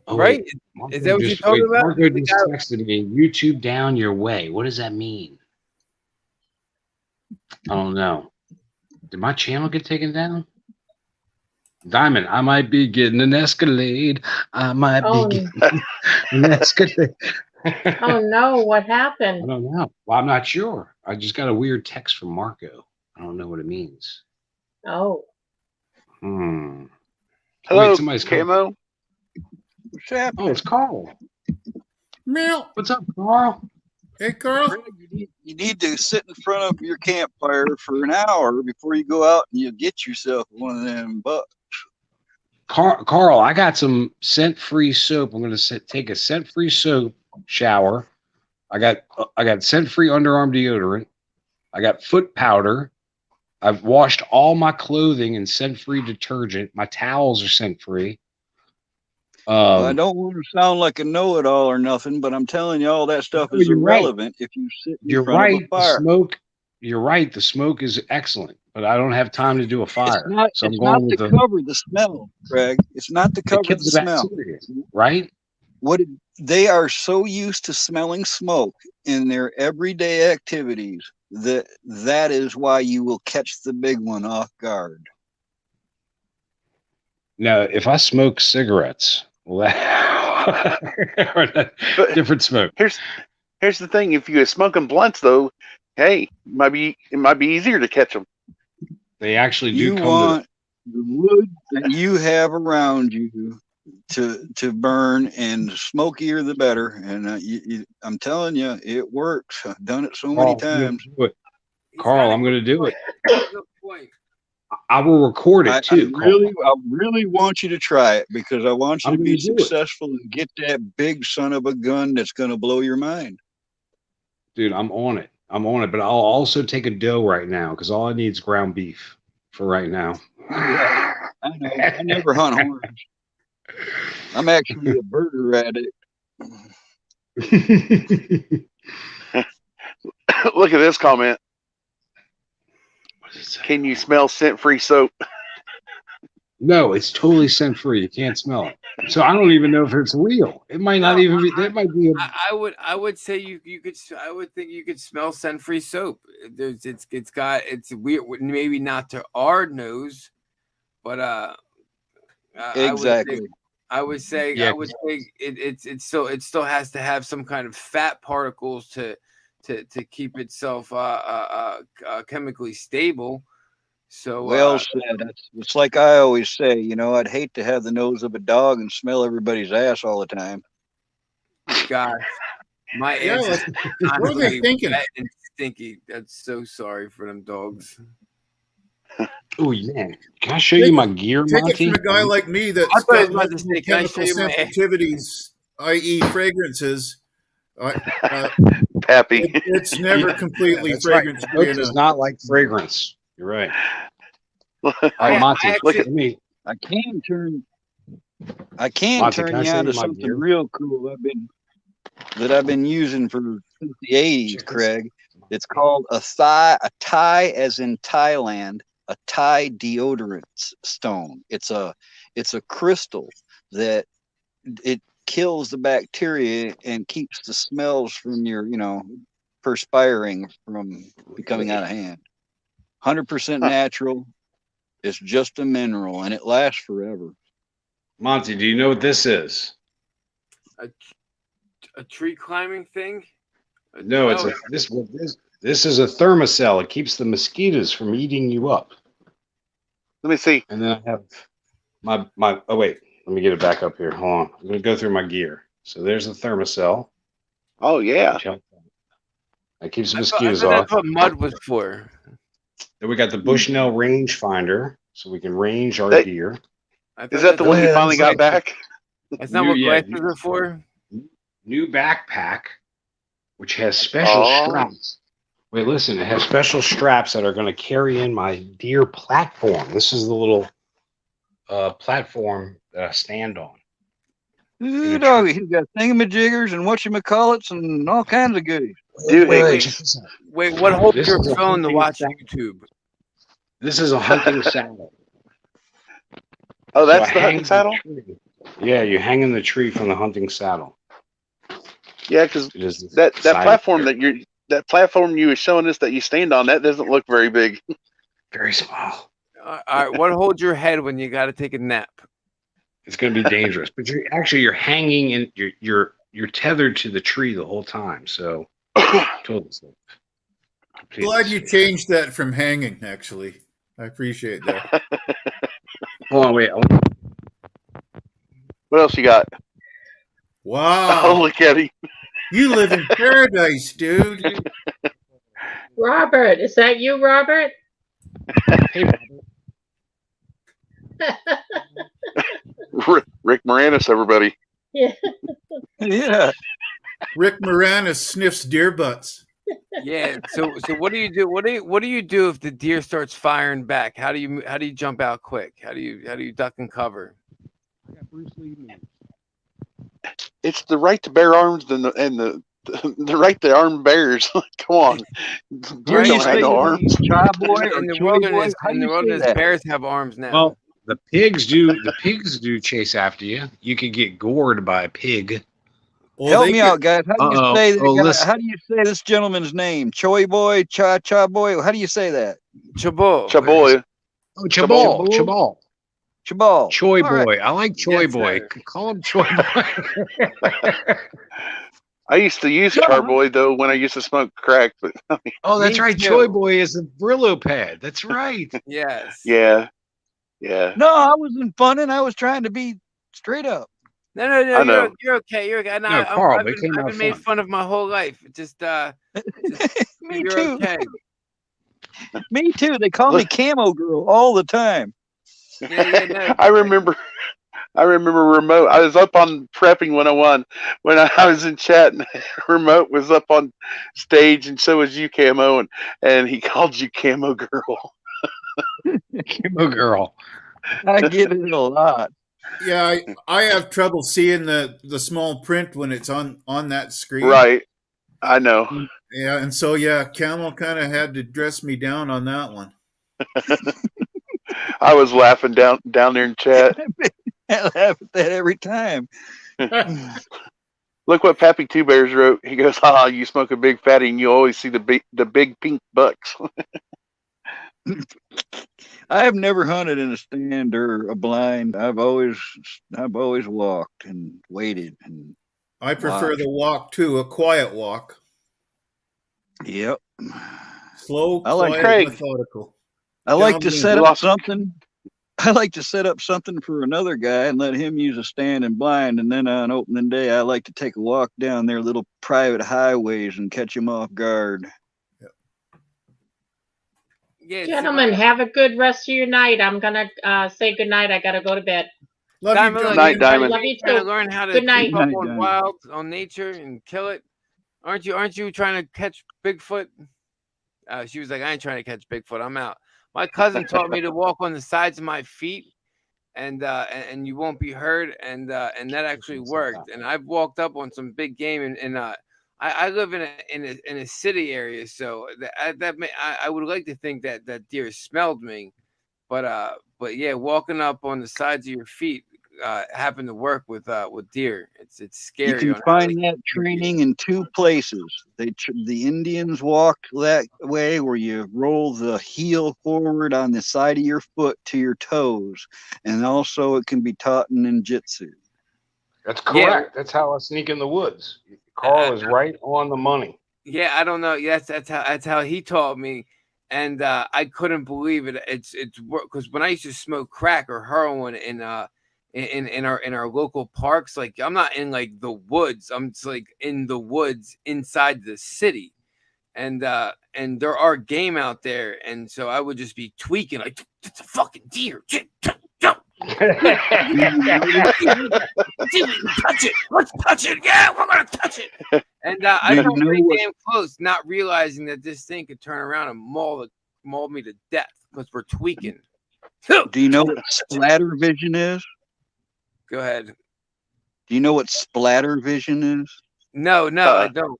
Oh, Right? wait. Marco Is that what you're just- talking wait, about? Marco The just guy- texted me, YouTube down your way. What does that mean? I don't know. Did my channel get taken down? Diamond, I might be getting an Escalade. I might Oh, be getting an Escalade. oh no, what I happened? don't know. Well, I'm not sure. I just got a weird text from Marco. I don't know what it means. Oh, Hello, Wait, somebody's coming. Camo. What's happening? Oh, it's Carl. Meow. What's up, Carl? Hey, Carl. Craig, you need to sit in front of your campfire for an hour before you go out and you get yourself one of them bucks. Carl, I got some scent-free soap. I'm going to take a scent-free soap shower. I got scent-free underarm deodorant. I got foot powder. I've washed all my clothing in scent-free detergent. My towels are scent-free. I don't want to sound like a know-it-all or nothing, but I'm telling you, all that stuff No, is you're right. irrelevant if you sit in You're front right. of a The fire. smoke. You're right. The smoke is excellent, but I don't have time to do a fire. It's not to cover the smell, Craig. It's not to cover the smell. Bacteria, right? They are so used to smelling smoke in their everyday activities that is why you will catch the big one off guard. Now, if I smoke cigarettes, well, different smoke. Here's the thing: if you're smoking blunts, though, hey, it might be easier to catch them. They actually do You come want the wood that you have around you to burn, and the smokier the better. And I'm telling you, it works. I've done it so many times. Carl, I'm going to do it. Good point. I will record it too. I really want you to try it because I want you I'm to be gonna do it. successful and get that big son of a gun that's going to blow your mind. Dude, I'm on it. But I'll also take a doe right now because all I need is ground beef for right now. I know. I never hunt horns. I'm actually a burger addict. Look at this comment. Can you smell scent-free soap? No, it's totally scent free. You can't smell it. So I don't even know if it's real. It might not even be. That might be. I would say you could. I would think you could smell scent free soap. It's weird. Maybe not to our nose, but Exactly. I would say it still has to have some kind of fat particles to keep itself chemically stable. So Well said. It's like I always say, I'd hate to have the nose of a dog and smell everybody's ass all the time. gosh, my Yeah, ass is what are they constantly thinking? wet and stinky. That's so sorry for them dogs. Oh yeah. Can I show you my gear, Take it Monty? from a guy like me that's I thought he got was about to multiple say, "Can I show chemical you my-" sensitivities, i.e., fragrances. Pappy. It's never completely That's right. fragrance Soap free does enough. not like fragrance. You're right. All I right, Monty, actually- look at me. I can turn Monty, you can I show on to you my something gear? real cool I've been using since the 80s, Check this Craig. It's called a Thai, as in Thailand, a Thai deodorant stone. It's a crystal that it kills the bacteria and keeps the smells from your, perspiring from becoming out of hand. 100% natural. It's just a mineral and it lasts forever. Monty, do you know what this is? A tree climbing thing? No, it's this is a thermocell. It keeps the mosquitoes from eating you up. Let me see. And then I have my oh wait, let me get it back up here. Hold on. I'm gonna go through my gear. So there's the thermocell. Oh yeah. That keeps the I mosquitoes thought off. that's what mud was for. Then we got the Bushnell rangefinder, so we can range our Hey. gear. Is that the one you finally got back? That's not what Yeah, glasses are for. New backpack, which has special straps. Wait, listen, it has special straps that are going to carry in my deer platform. This is the little platform that I stand on. Ooh, doggy, he's got thingamajiggers and whatchamacallits and all kinds of goodies. Dude, Wait, what holds This your is a phone to hunting watch saddle. YouTube? This is a hunting saddle. Oh, that's So I the hang hunting saddle? the tree. Yeah, you hang in the tree from the hunting saddle. Yeah, because It is the that side platform there. that platform you were showing us that you stand on, that doesn't look very big. Very small. All right, what holds your head when you got to take a nap? It's going to be dangerous, but you're hanging and you're tethered to the tree the whole time. So totally safe. Glad you changed that from hanging, actually. I appreciate that. Hold on, wait. What else you got? Wow. Oh, look at him. You live in paradise, dude. Robert, is that you, Robert? Hey, Rick Moranis, everybody. Yeah. Yeah. Rick Moranis sniffs deer butts. Yeah. So what do you do? What do you do if the deer starts firing back? How do you jump out quick? How do you duck and cover? It's the right to bear arms and the right to arm bears. Come on. Deer Right, don't have no arms. Chowboy or In the choy wilderness, boy? How do you say wilderness, that? bears have arms now. well, the pigs do chase after you. You could get gored by a pig. Well, Help they me get- out, guys. How do you Uh-oh. say that? Oh, guy- listen. how do you say this gentleman's name? Choy boy, cha boy. How do you say that? Chabot. Chaboy. Oh, Chabal. Chabal. Chabal. Choy All right. boy. I like Choy Yes, boy. sir. Call him Choy boy. I used to use John. Charboy though when I used to smoke crack, but Oh, that's Me right. too. Choy boy is the Brillo pad. That's right. Yes. yeah. No, I wasn't funning. I was trying to be straight up. No, I know. you're okay. You're okay. No, No, Carl, I've they came been out made fun. fun of my whole life. Just Me you're too. okay. Me too. They call me Camo Girl all the time. Yeah, no. I remember remote. I was up on prepping 101 when I was in chat, and remote was up on stage, and so was you, Camo, and he called you Camo Girl. Camo Girl. I get it a lot. Yeah, I have trouble seeing the small print when it's on that screen. Right. I know. Yeah, and so yeah, Camel kind of had to dress me down on that one. I was laughing down there in chat. I laugh at that every time. Look what Pappy Two Bears wrote. He goes, "Ah, you smoke a big fatty, and you always see the big pink bucks." I have never hunted in a stand or a blind. I've always walked and waited and I prefer watched. the walk too, a quiet walk. Yep. Slow, I like quiet, Craig. methodical. I like to Down set we up lost- something. I like to set up something for another guy and let him use a stand and blind. And then on opening day, I like to take a walk down their little private highways and catch them off guard. Yeah, Gentlemen, have a good rest of your night. I'm gonna say good night. I gotta go to bed. Love Diamond, you, look, Night, Diamond. Love you trying to too. learn how to Good night. keep up Night, on Diamond. wild, on nature, and kill it. Aren't you trying to catch Bigfoot? She was like, I ain't trying to catch Bigfoot. I'm out. My cousin taught me to walk on the sides of my feet, and you won't be hurt, and that actually worked. And I've walked up on some big game, and I live in a city area, so I would like to think that deer smelled me, but yeah, walking up on the sides of your feet happened to work with deer. It's scary. You can on how find they- that training in two places. The Indians walk that way, where you roll the heel forward on the side of your foot to your toes, and also it can be taught in ninjutsu. That's Yeah. correct. That's how I sneak in the woods. Carl is right on the money. Yeah, I don't know. Yes, that's how he taught me, and I couldn't believe it. It's because when I used to smoke crack or heroin in our local parks, like I'm not in like the woods. I'm just like in the woods inside the city, and there are game out there, and so I would just be tweaking like it's a fucking deer. Touch it. Let's touch it. Yeah, we're gonna touch it. And I Do got you know pretty what- damn close, not realizing that this thing could turn around and maul me to death because we're tweaking. Do you know what splatter vision is? Go ahead. Do you know what splatter vision is? No, I don't.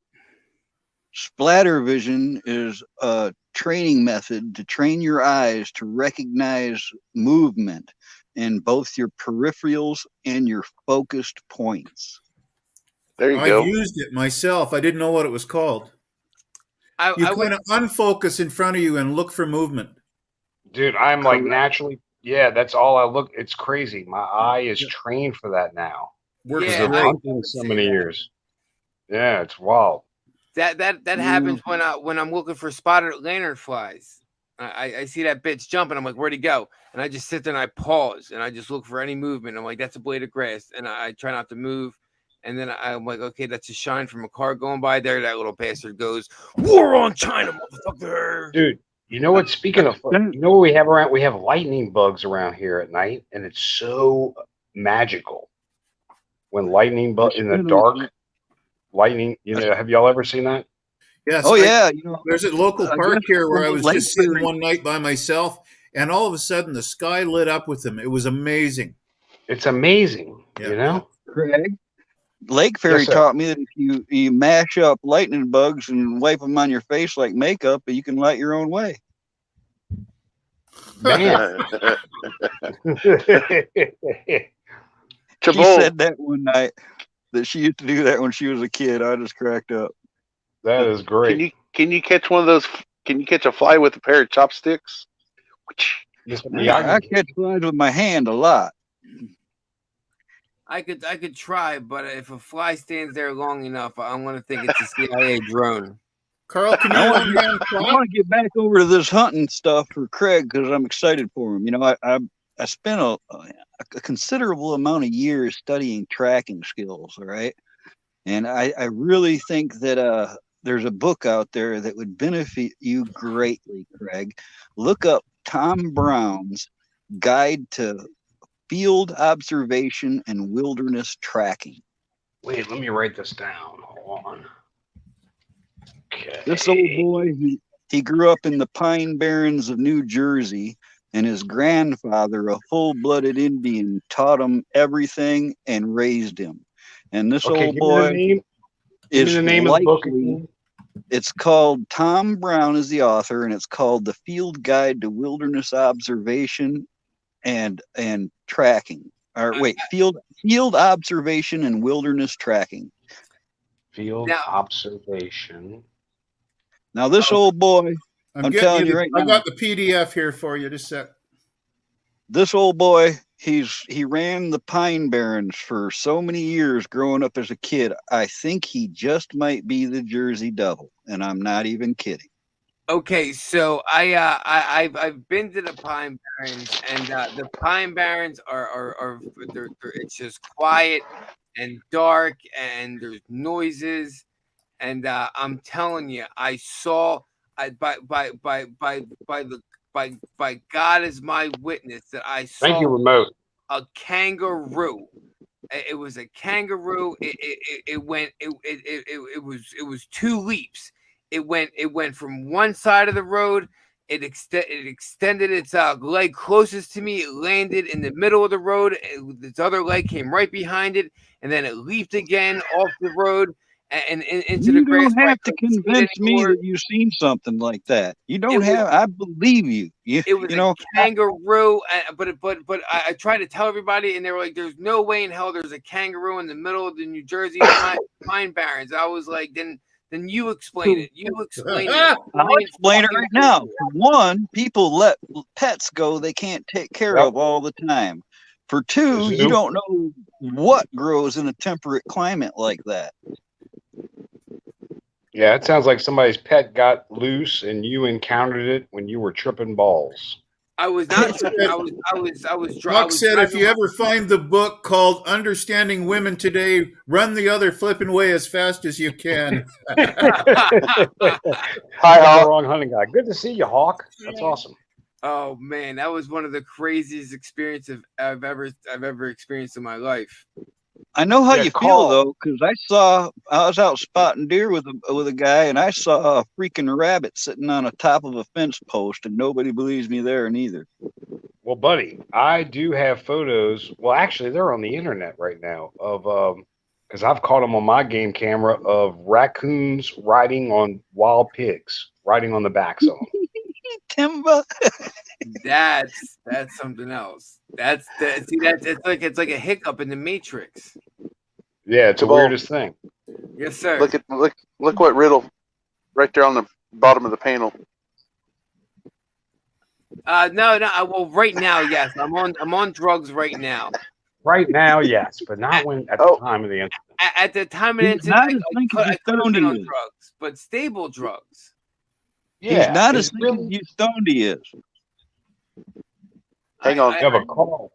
Splatter vision is a training method to train your eyes to recognize movement in both your peripherals and your focused points. There you I've go. used it myself. I didn't know what it was called. I You would, kind of unfocus in front of you and look for movement. Dude, I'm like Correct. naturally, yeah, that's all I look. It's crazy. My eye is trained for that now. Works Yeah, Because of great. hunting so many years. Yeah, it's wild. that happens when I'm looking for spotted lanternflies. I see that bitch jumping. I'm like, where'd he go? And I just sit there and I pause and I just look for any movement. I'm like, that's a blade of grass, and I try not to move. And then I'm like, okay, that's a shine from a car going by. There, that little bastard goes. War on China, motherfucker. Dude, you know what? Speaking of, you know what we have around? We have lightning bugs around here at night, and it's so magical. When lightning bug in the dark, lightning. You know, have y'all ever seen that? Yes. Oh yeah, you know, There's a local I park guess here where I from was Lake just sitting Erie. one night by myself, and all of a sudden the sky lit up with them. It was amazing. It's amazing. Yeah. You know. Craig. Lake Fairy Yes, sir. taught me that if you mash up lightning bugs and wipe them on your face like makeup, you can light your own way. Man. She Chabot, said that one night that she used to do that when she was a kid. I just cracked up. That is great. can you catch one of those? Can you catch a fly with a pair of chopsticks? Yeah, I catch flies with my hand a lot. I could try, but if a fly stands there long enough, I'm gonna think it's a CIA drone. Carl, can you I one hand I clap? want to get back over to this hunting stuff for Craig because I'm excited for him. You know, I spent a considerable amount of years studying tracking skills. All right, and I really think that there's a book out there that would benefit you greatly, Craig. Look up Tom Brown's Guide to Field Observation and Wilderness Tracking. Wait, let me write this down. Hold on. Okay. This old boy, he grew up in the Pine Barrens of New Jersey, and his grandfather, a full-blooded Indian, taught him everything and raised him. And this Okay, old give boy me the name of the book again. It's called, Tom Brown is the author, and it's called The Field Guide to Wilderness Observation and Tracking. Or wait, Field Observation and Wilderness Tracking. Field observation. Now this old boy, I'm telling you right now, I got the PDF here for you. Just a sec. This old boy, he ran the Pine Barrens for so many years growing up as a kid. I think he just might be the Jersey Devil, and I'm not even kidding. Okay, so I've been to the Pine Barrens, and the Pine Barrens are it's just quiet and dark, and there's noises, and I'm telling you, I saw by God as my witness that I saw. Thank you, remote. A kangaroo. It was a kangaroo. It was two leaps. It went from one side of the road. It extended its leg closest to me. It landed in the middle of the road. Its other leg came right behind it, and then it leaped again off the road and into the grass. You don't have to convince me that you've seen something like that. You don't have. I believe you. It was a kangaroo, but I tried to tell everybody, and they were like, "There's no way in hell there's a kangaroo in the middle of the New Jersey Pine Barrens." I was like, Then you explain it. You explain it. I'll explain it right now. For one, people let pets go they can't take care of all the time. For two, you don't know what grows in a temperate climate like that. Yeah, it sounds like somebody's pet got loose and you encountered it when you were tripping balls. I was not. I was drunk. Buck said, if you ever find the book called "Understanding Women Today," run the other flipping way as fast as you can. Hi, Hawk. Wrong hunting guy. Good to see you, Hawk. That's awesome. Oh man, that was one of the craziest experiences I've ever experienced in my life. I know how you feel though, because I was out spotting deer with a guy, and I saw a freaking rabbit sitting on the top of a fence post, and nobody believes me there neither. Well, buddy, I do have photos. Well, actually, they're on the internet right now of because I've caught them on my game camera of raccoons riding on wild pigs, riding on the backs of them. Timba. That's something else. It's like a hiccup in the Matrix. Yeah, it's the weirdest thing. Yes, sir. Look what riddle right there on the bottom of the panel. No. Well, right now, yes. I'm on drugs right now. Right now, yes, but not when at the time of the incident. At the time of the incident, I could have been on drugs, but stable drugs. Yeah, he's not as you stoned he is. Hang on. Yeah, but Carl,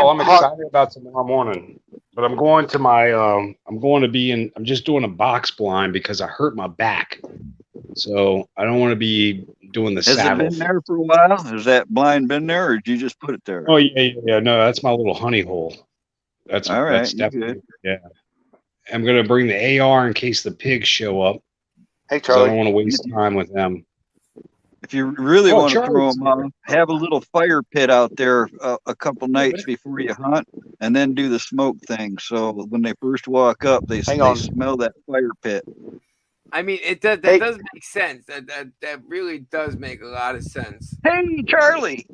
I'm excited about tomorrow morning. But I'm going to I'm just doing a box blind because I hurt my back. So I don't want to be doing the saddle. Has it been there for a while? Has that blind been there, or did you just put it there? Oh yeah. No, that's my little honey hole. That's all right. That's definitely good. Yeah. I'm gonna bring the AR in case the pigs show up. Hey Charlie, I don't want to waste time with them. If you really want to throw them on, have a little fire pit out there a couple nights before you hunt, and then do the smoke thing. So when they first walk up, they smell that fire pit. I mean, that does make sense. That really does make a lot of sense. Hey, Charlie.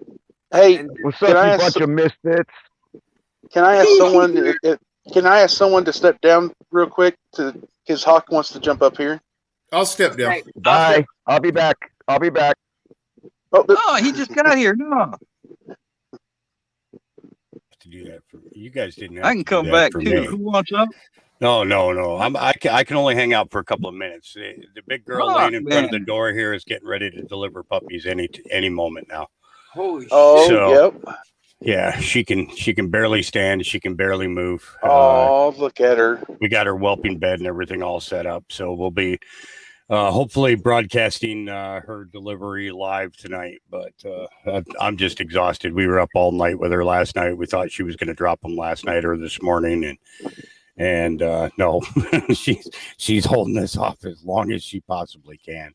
Hey, what's up, you bunch of misfits? Can I ask someone? Can I ask someone to step down real quick? Because Hawk wants to jump up here. I'll step down. Right. Bye. I'll be back. Oh, he just got here. No. To do that for you guys didn't have I can come back too. Me. Who wants up? No. I can only hang out for a couple of minutes. The big girl laying in front of the door here is getting ready to deliver puppies any moment now. Holy yep. Yeah, she can barely stand. She can barely move. Oh, look at her. We got her whelping bed and everything all set up. So we'll be hopefully broadcasting her delivery live tonight. But I'm just exhausted. We were up all night with her last night. We thought she was going to drop them last night or this morning, and no, she's holding this off as long as she possibly can.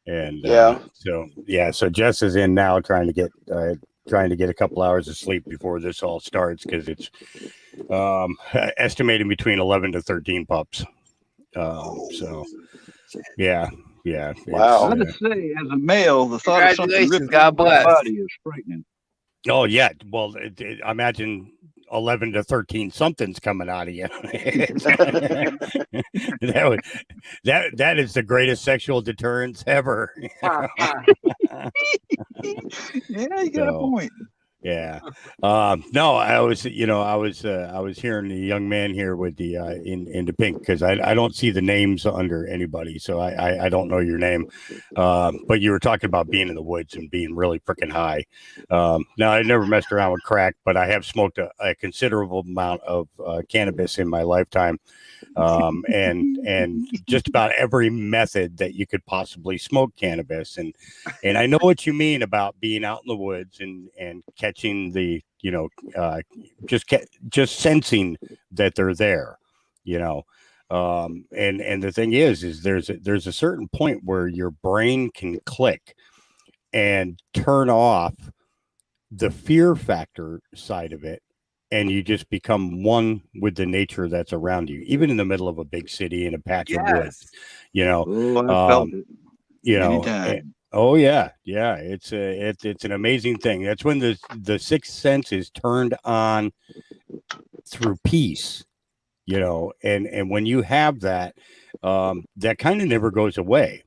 And so Jess is in now trying to get a couple hours of sleep before this all starts, because it's estimating between 11 to 13 pups. So yeah. Wow. I gotta say, as a male, the thought of something Congratulations, ripping God out my bless. body is frightening. Oh yeah. Well, I imagine 11 to 13 something's coming out of you. that is the greatest sexual deterrence ever. Yeah, you got a point. Yeah. No, I was hearing the young man here with the in the pink, because I don't see the names under anybody, so I don't know your name. But you were talking about being in the woods and being really freaking high. Now, I never messed around with crack, but I have smoked a considerable amount of cannabis in my lifetime. And just about every method that you could possibly smoke cannabis. And I know what you mean about being out in the woods and catching the, just sensing that they're there, and the thing is there's a certain point where your brain can click and turn off the fear factor side of it, and you just become one with the nature that's around you, even in the middle of a big city in a patch of woods, Oh, I felt it. Anytime. Oh yeah. It's an amazing thing. That's when the sixth sense is turned on through peace, and when you have that, that kind of never goes away.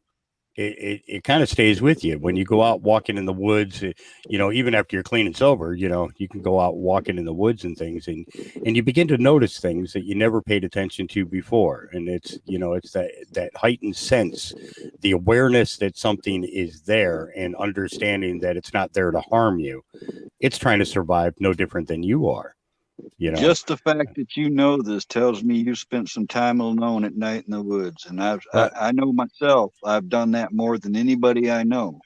It kind of stays with you when you go out walking in the woods, even after you're clean and sober, you can go out walking in the woods and things, and you begin to notice things that you never paid attention to before. And it's that heightened sense, the awareness that something is there, and understanding that it's not there to harm you. It's trying to survive no different than you are. Just the fact that you know this tells me you spent some time alone at night in the woods, and I know myself. I've done that more than anybody I know.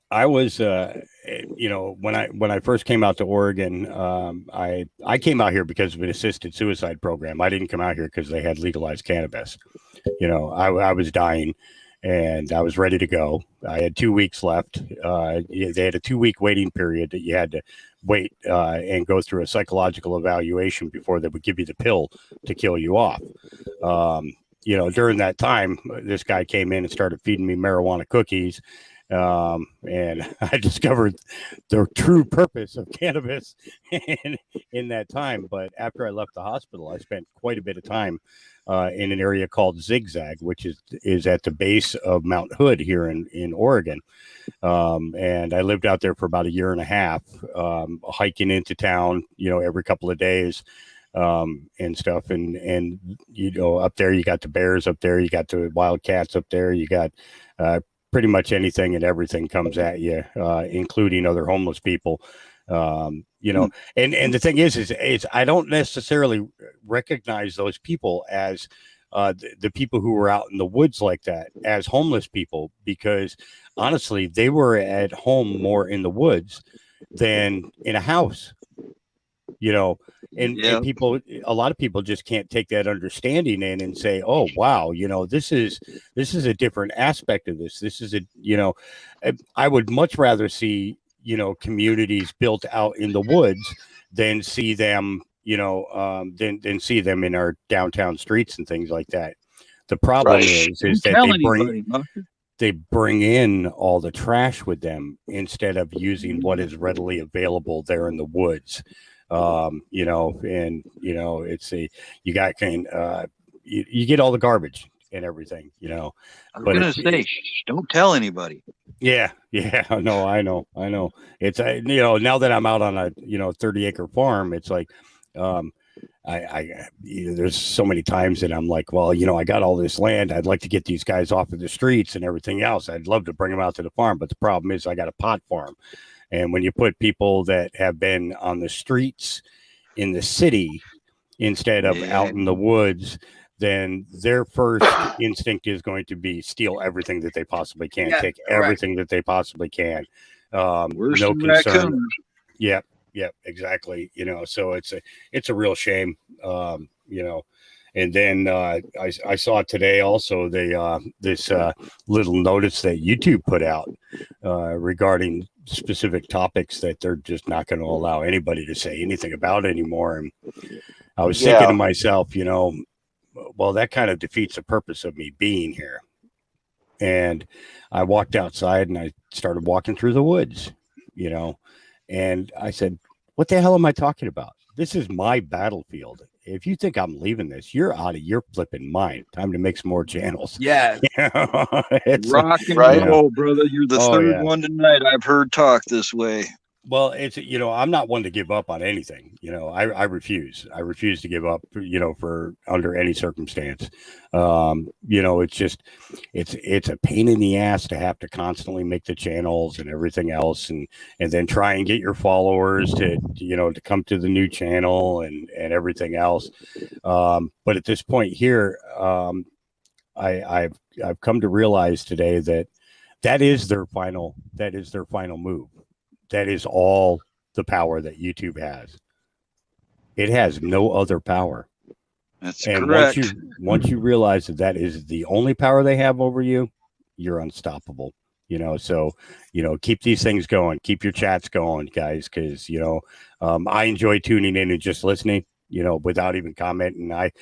I was, when I first came out to Oregon, I came out here because of an assisted suicide program. I didn't come out here because they had legalized cannabis. I was dying, and I was ready to go. I had 2 weeks left. They had a 2-week waiting period that you had to wait and go through a psychological evaluation before they would give you the pill to kill you off. During that time, this guy came in and started feeding me marijuana cookies. And I discovered the true purpose of cannabis in that time. But after I left the hospital, I spent quite a bit of time in an area called Zigzag, which is at the base of Mount Hood here in Oregon. And I lived out there for about 1.5 years, hiking into town, every couple of days, and stuff. And up there, you got the bears up there, you got the wildcats up there, you got, pretty much anything and everything comes at you, including other homeless people. And the thing is I don't necessarily recognize those people as the people who were out in the woods like that as homeless people, because honestly, they were at home more in the woods than in a house, and people, a lot of people just can't take that understanding in and say, oh, wow, this is a different aspect of this. This is I would much rather see, communities built out in the woods than see them, than see them in our downtown streets and things like that. The problem is that they bring in all the trash with them instead of using what is readily available there in the woods. It's you get all the garbage and everything, I'm gonna say, don't tell anybody. Yeah. No, I know. It's, now that I'm out on a, 30-acre farm, it's like, there's so many times that I'm like, well, I got all this land. I'd like to get these guys off of the streets and everything else. I'd love to bring them out to the farm. But the problem is I got a pot farm. And when you put people that have been on the streets in the city instead of out in the woods, then their first instinct is going to be steal everything that they possibly can, Yeah, take correct. everything that they possibly can. Worse No than concern. raccoons. Yep, exactly. So it's a real shame. And then I saw today also this little notice that YouTube put out regarding specific topics that they're just not going to allow anybody to say anything about anymore. And I was thinking to myself, well, that kind of defeats the purpose of me being here. And I walked outside and I started walking through the woods, and I said, what the hell am I talking about? This is my battlefield. If you think I'm leaving this, you're out of your flipping mind. Time to make some more channels. Yeah. It's Rock and right? roll, brother. You're the third one tonight I've heard talk this way. Well, it's, I'm not one to give up on anything. I refuse. I refuse to give up, for under any circumstance. It's just, it's a pain in the ass to have to constantly make the channels and everything else. And then try and get your followers to come to the new channel and everything else. But at this point here, I've come to realize today that is their final move. That is all the power that YouTube has. It has no other power. That's and correct. Once you realize that is the only power they have over you, you're unstoppable. So keep these things going. Keep your chats going, guys, because I enjoy tuning in and just listening. Without even commenting. I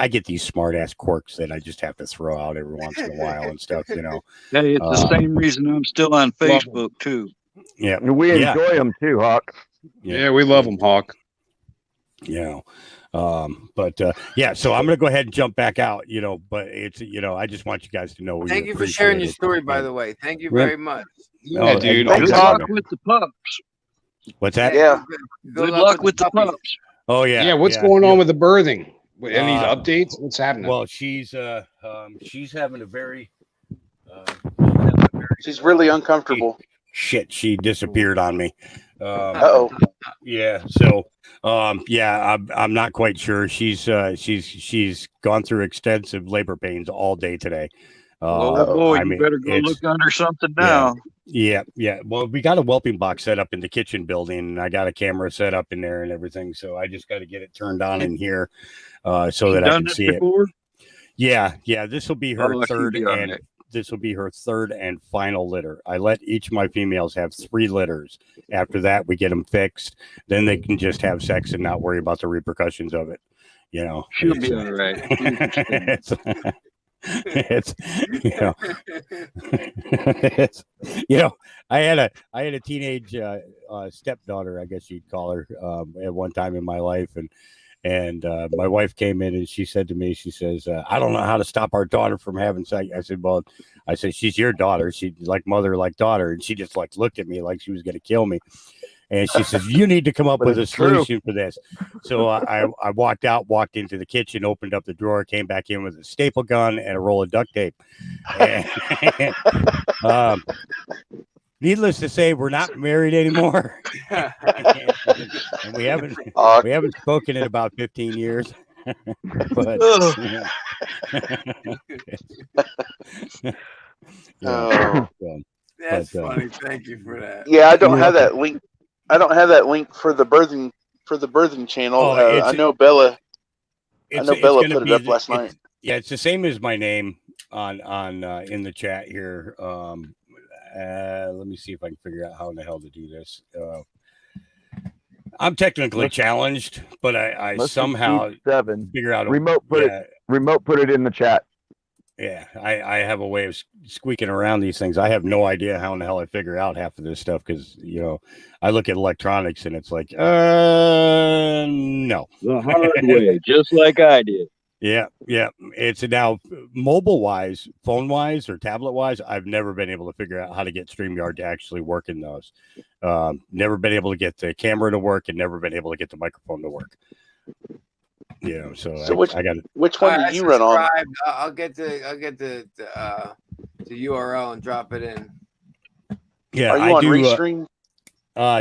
get these smart ass quirks that I just have to throw out every once in a while and stuff. Hey, it's the same reason I'm still on Facebook too. Yeah, we enjoy them too, Hawk. Yeah, we love them, Hawk. So I'm gonna go ahead and jump back out. But it's I just want you guys to know. Thank you for sharing your story, by the way. Thank you very much. Yeah, dude. Good luck with the pups. What's that? Yeah. Good luck with the pups. Oh yeah. Yeah. What's going on with the birthing? Any updates? What's happening? Well, she's having a very. She's really uncomfortable. Shit, she disappeared on me. Uh-oh. Yeah. So, I'm not quite sure. She's gone through extensive labor pains all day today. Oh boy, you better go look under something now. Yeah. Well, we got a whelping box set up in the kitchen building, and I got a camera set up in there and everything. So I just got to get it turned on in here, so that I can see it. Yeah. This will be her This will be her third and final litter. I let each of my females have 3 litters. After that, we get them fixed. Then they can just have sex and not worry about the repercussions of it. She'll be all right. I had a teenage stepdaughter, I guess you'd call her, at one time in my life, and my wife came in and she said to me, she says, I don't know how to stop our daughter from having sex. I said, she's your daughter. She's like mother, like daughter. And she just looked at me like she was going to kill me. And she says, you need to come up with a solution for this. So I walked into the kitchen, opened up the drawer, came back in with a staple gun and a roll of duct tape. And, needless to say, we're not married anymore. And we haven't spoken in about 15 years. But That's funny. Thank you for that. Yeah, I don't have that link. I don't have that link for the birthing channel. I know Bella. Bella put it up last night. Yeah, it's the same as my name on in the chat here. Let me see if I can figure out how in the hell to do this. I'm technically challenged, but I somehow figure out remote put it in the chat. Yeah, I have a way of squeaking around these things. I have no idea how in the hell I figure out half of this stuff because I look at electronics and it's like, no, the hard way, just like I did. Yeah. It's now mobile wise, phone wise, or tablet wise. I've never been able to figure out how to get StreamYard to actually work in those. Never been able to get the camera to work, and never been able to get the microphone to work. So which I got it. Which one did you run on? I'll get the URL and drop it in. Yeah, Are you on Restream?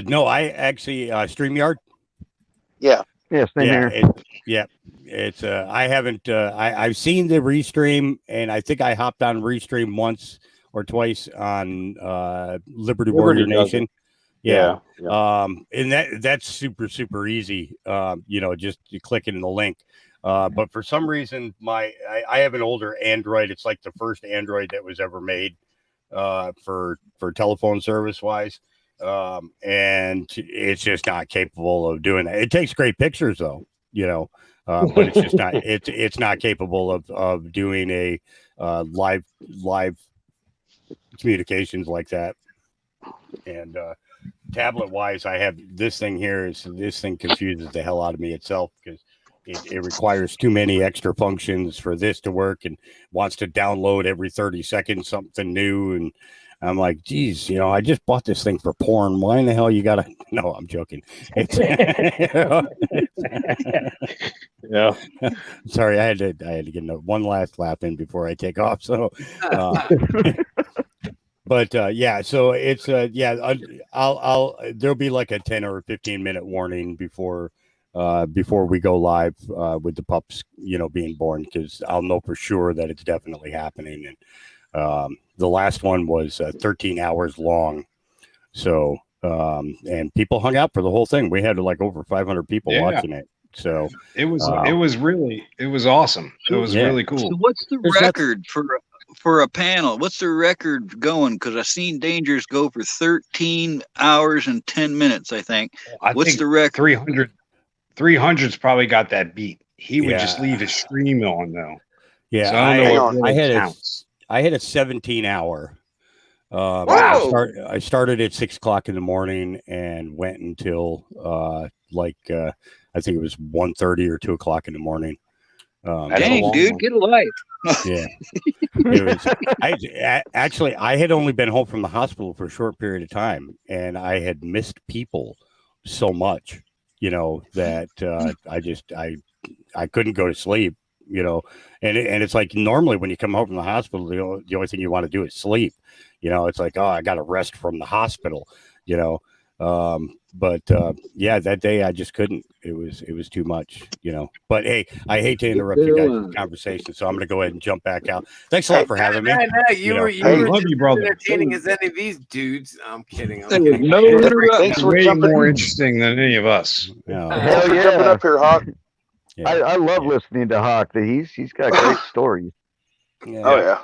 No, I actually StreamYard. Yeah. Yeah, same Yeah, here. it's I haven't I've seen the restream, and I think I hopped on restream once or twice on Liberty Warrior does it. Nation. Yeah. Yeah. And that's super easy. You know, just you click in the link. But for some reason, I have an older Android. It's like the first Android that was ever made for telephone service wise. And it's just not capable of doing that. It takes great pictures though, you know, but it's just not, it's not capable of doing a live communications like that. And tablet wise, I have this thing here. This thing confuses the hell out of me itself because it requires too many extra functions for this to work and wants to download every 30 seconds something new. And I'm like, geez, you know, I just bought this thing for porn. Why in the hell you gotta? No, I'm joking. It's, Yeah. sorry, I had to get one last lap in before I take off. So, but yeah, so it's I'll there'll be like a 10 or 15-minute warning before we go live with the pups, you know, being born, because I'll know for sure that it's definitely happening. And the last one was 13 hours long. So, and people hung out for the whole thing. We had like over 500 people watching it. So it was awesome. It was really cool. So what's the record for a panel? What's the record going? Because I've seen Dangers go for 13 hours and 10 minutes, I think. What's the record? 300's probably got that beat. He would just leave his stream on though. Yeah, so I don't know what really counts. I had a 17-hour. I started at 6 o'clock in the morning and went until I think it was 1:30 or 2 o'clock in the morning. Dang, dude, get a life. Yeah, it was. I had only been home from the hospital for a short period of time, and I had missed people so much, you know, that I couldn't go to sleep. You know, and it's like normally when you come home from the hospital, the only thing you want to do is sleep. You know, it's like, oh, I got to rest from the hospital. You know, but yeah, that day I just couldn't. It was too much. You know, but hey, I hate to interrupt you guys' conversation, so I'm going to go ahead and jump back out. Thanks a lot for having me. You were love you, brother. entertaining as any of these dudes. I'm kidding. Thanks for way jumping. more interesting than any of us. No. Thanks for jumping up here, Hawk. Yeah. I love listening to Hawk. He's got great stories. Yeah. Oh yeah.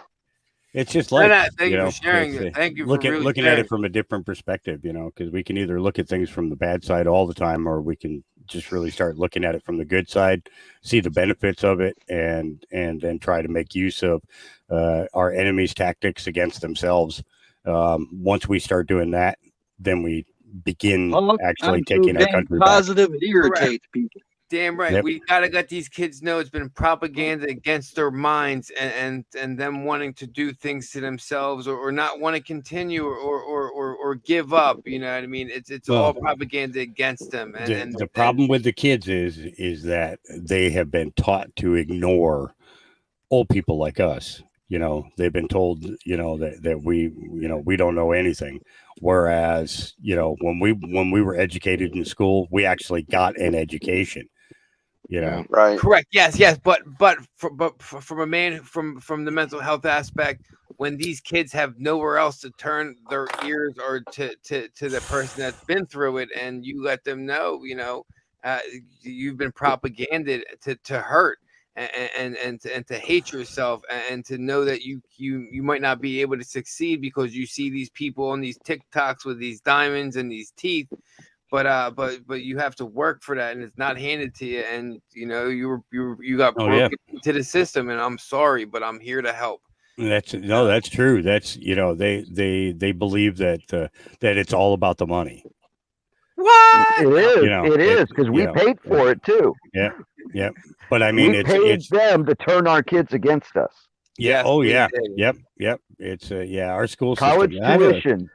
It's just like, thank you for sharing it. Thank you for looking at it from a different perspective, you know, because we can either look at things from the bad side all the time, or we can just really start looking at it from the good side, see the benefits of it, and then try to make use of our enemies' tactics against themselves. Once we start doing that, then we begin actually taking our country positive. back. It irritates people. Damn right. Yep. We gotta let these kids know it's been propaganda against their minds and them wanting to do things to themselves or not want to continue or give up. You know what I mean? It's all propaganda against them. And the problem with the kids is that they have been taught to ignore old people like us. You know, they've been told, you know, that we, you know, we don't know anything. Whereas, you know, when we were educated in school, we actually got an education. You know, Right. correct. Yes. But from a man from the mental health aspect, when these kids have nowhere else to turn their ears or to the person that's been through it, and you let them know, you know, you've been propaganded to hurt and to hate yourself and to know that you might not be able to succeed because you see these people on these TikToks with these diamonds and these teeth. But you have to work for that, and it's not handed to you. And you know you got broken into the system, and I'm sorry, but I'm here to help. That's true. That's, you know, they believe that it's all about the money. What? It is. You know, it is because we paid for it too. Yeah. But I mean, we paid them to turn our kids against us. Yeah. Yes, Oh yeah. did. Yep. It's our school College system. tuition.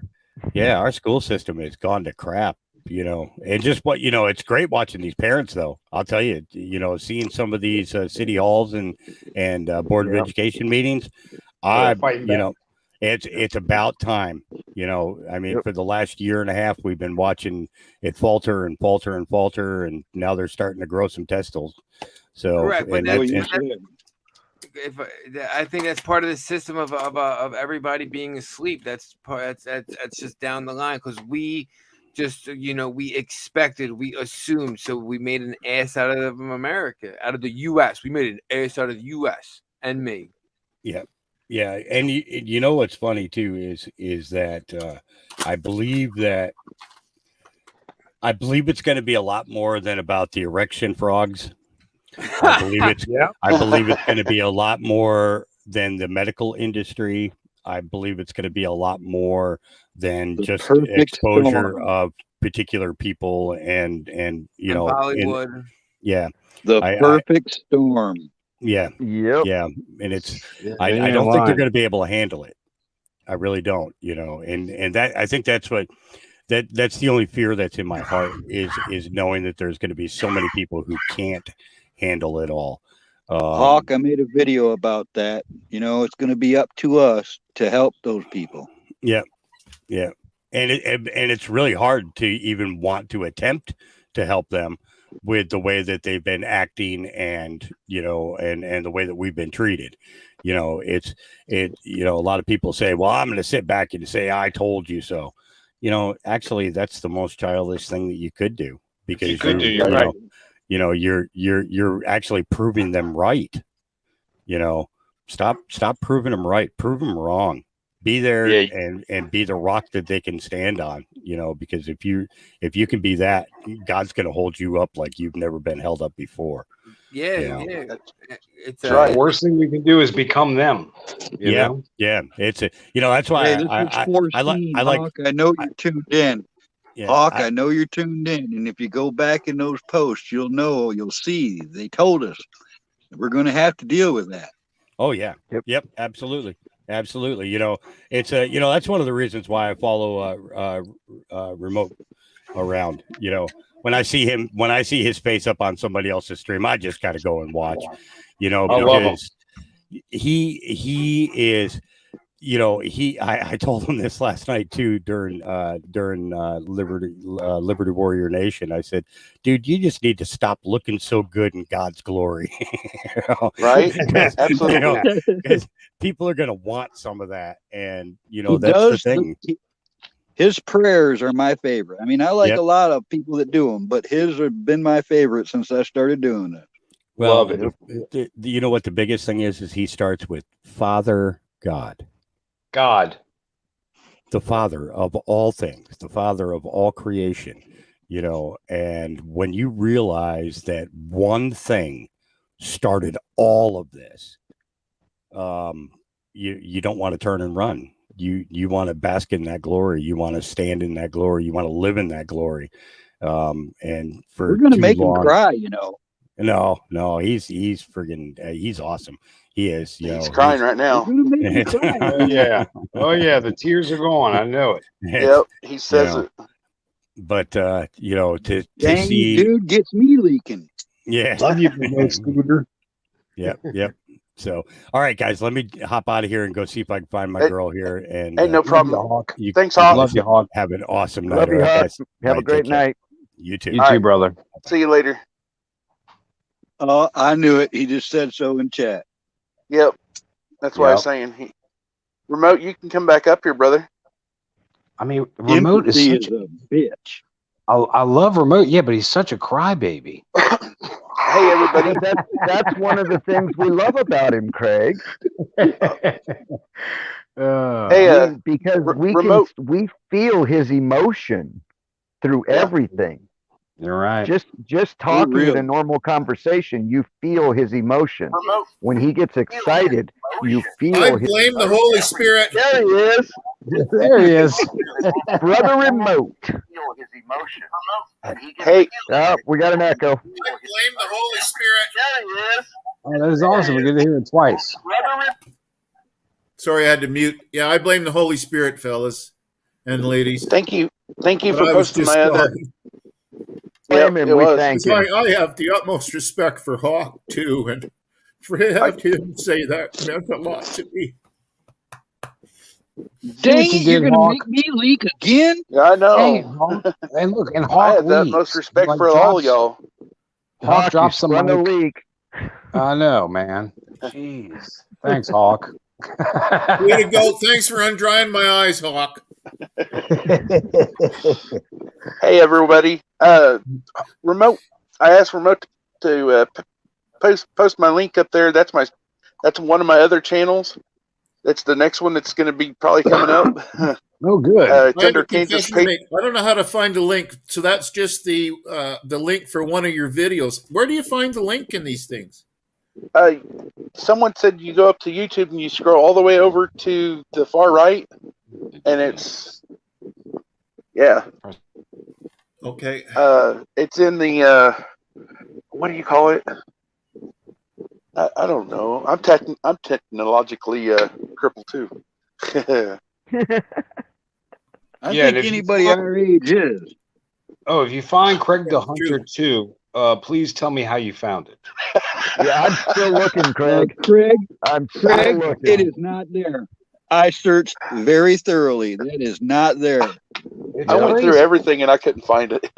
Yeah, our school system has gone to crap. You know, and just what, you know, it's great watching these parents though. I'll tell you, you know, seeing some of these city halls and board of education meetings. It's about time. You know, I mean, Yep. for the last year and a half, we've been watching it falter and falter and falter, and now they're starting to grow some testals. So, Correct, but and that's, that's, and, if I think that's part of the system of everybody being asleep. That's part. That's just down the line because we just we expected, we assumed, so we made an ass out of America, out of the U.S. We made an ass out of the U.S. and me. yeah, yeah, and you know what's funny too is that I believe it's going to be a lot more than about the erection frogs. I believe it's going to be a lot more than the medical industry. I believe it's going to be a lot more than The just perfect exposure storm. of particular people and you know, Bollywood. yeah, The I- perfect storm. yeah, Yep. yeah, and it's Yeah, I they ain't don't think they're lying. going to be able to handle it. I really don't, you know, and that I think that's what that's the only fear that's in my heart is knowing that there's going to be so many people who can't handle it all. Hawk, I made a video about that. You know, it's going to be up to us to help those people. Yeah, yeah, and it's really hard to even want to attempt to help them with the way that they've been acting and and the way that we've been treated. You know, a lot of people say, well, I'm going to sit back and say, I told you so. You know, actually, that's the most childish thing that you could do because you're actually proving them right. You know, stop proving them right, prove them wrong. Be there and be the rock that they can stand on, you know, because if you can be that, God's going to hold you up like you've never been held up before. Yeah. It's The worst thing we can do is become them. You Yeah, know? yeah. It's that's why Hey, this is I 14, like Hawk. I know you're tuned in. yeah, Hawk, I know you're tuned in. And if you go back in those posts, you'll see they told us we're going to have to deal with that. Oh yeah. Yep. Absolutely. You know, it's that's one of the reasons why I follow remote around. You know, when I see his face up on somebody else's stream, I just gotta go and watch. You know, I love him. because he is. You know, I told him this last night too during Liberty Warrior Nation. I said, dude, you just need to stop looking so good in God's glory. You know? Right? Because, Absolutely. you know, 'cause people are going to want some of that, and He that's does the thing. His prayers are my favorite. I mean, I like Yep. a lot of people that do them, but his have been my favorite since I started doing it. Well, Love it. you know what the biggest thing is he starts with Father God. God. The Father of all things, the Father of all creation, you know, and when you realize that one thing started all of this, you don't want to turn and run. You want to bask in that glory. You want to stand in that glory. You want to live in that glory. And for We're going to too make him long- cry, you know. No, he's friggin' he's awesome. He is. You He's know, crying right We're now. going to make him cry. Oh yeah, the tears are going. I know it. Yep, he says know, it. But you know, to Dang, see, dude gets me leaking. yeah, Love you, Remote Scooter. yep. So, all right, guys, let me hop out of here and go see if I can find my Hey, girl here. And Hey, no Love you, problem. Hawk. you, Thanks, you Hawk. guys Love you, Hawk. have an awesome night. Love all you, right, Hawk. guys. Have All a right, great take care. night. You too. You All too, right. brother. See you later. Oh, I knew it. He just said so in chat. Yep. That's what I was Yep. saying. Remote, you can come back up here, brother. I mean, Remote is Empathy such is a bitch. I love Remote, yeah, but he's such a crybaby. Hey, everybody. But that's one of the things we love about him, Craig. Hey, Because Remote. we feel his emotion through Yeah. everything. You're right. Just talking in real. a normal conversation, you feel his emotion. Remote. When he gets excited, you feel I his blame the Holy Spirit. There he is, There he is. brother Remote. Hey, Oh, we got an echo. I blame the Holy Spirit. Oh, that is awesome. We get to hear it twice. Sorry, I had to mute. Yeah, I blame the Holy Spirit, fellas and ladies. thank you. Thank you But for I was posting just my other. sorry. Yep, Blame him, it we was. thank Because him. I have the utmost respect for Hawk, too. And for have him say that meant a lot to me. Dang you it, did, you're gonna Hawk. make me leak again? Yeah, I Hey, know. Hawk. Hey, look, and I Hawk have the leaks. utmost respect Like, for all y'all. Hawk you drops the spun the mic. leak. I know, man. Jeez. Thanks, Hawk. Way to go. Thanks for undrying my eyes, Hawk. Hey, everybody. Remote. I asked Remote to post my link up there. That's one of my other channels. That's the next one that's going to be probably coming up. Oh, good. I have Tender a Kansas confession to make. I don't know how to find the link. So that's just the link for one of your videos. Where do you find the link in these things? Someone said you go up to YouTube and you scroll all the way over to the far right, and it's Okay. it's in the what do you call it? I don't know. I'm technologically crippled too. I Yeah, and think if you anybody find- our age is. Oh, if you find Craig the Hunter true. too, please tell me how you found it. Yeah, I'm still looking, Craig. Craig, I'm still Craig, looking. it is not there. I searched very thoroughly. That is not there. It's I went through crazy. everything and I couldn't find it.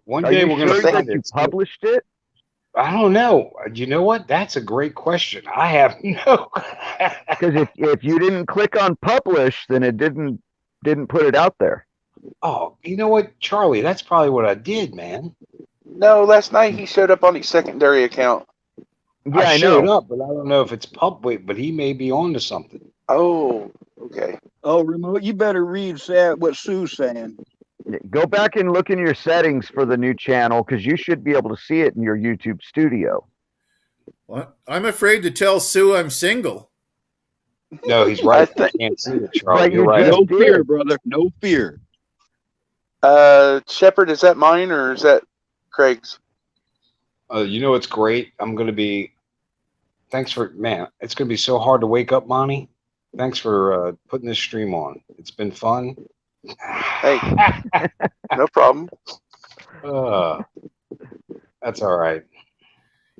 One Are day you we're gonna sure find that you it. published it? I don't know. You know what? That's a great question. I have no. Because if you didn't click on publish, then it didn't put it out there. Oh, you know what, Charlie? That's probably what I did, man. No, last night he showed up on his secondary account. Yeah, I I showed know. up, but I don't know if it's public. But he may be on to something. Oh, okay. Oh, Remote, you better read what Sue's saying. Go back and look in your settings for the new channel because you should be able to see it in your YouTube studio. What? I'm afraid to tell Sue I'm single. No, he's right. I think- You can't see it, Charlie. But You're you right. just No fear, did. brother. No fear. Shepard, is that mine or is that Craig's? You know what's great? I'm gonna be. Thanks for man. It's gonna be so hard to wake up, Monty. Thanks for putting this stream on. It's been fun. Hey, no problem. That's all right.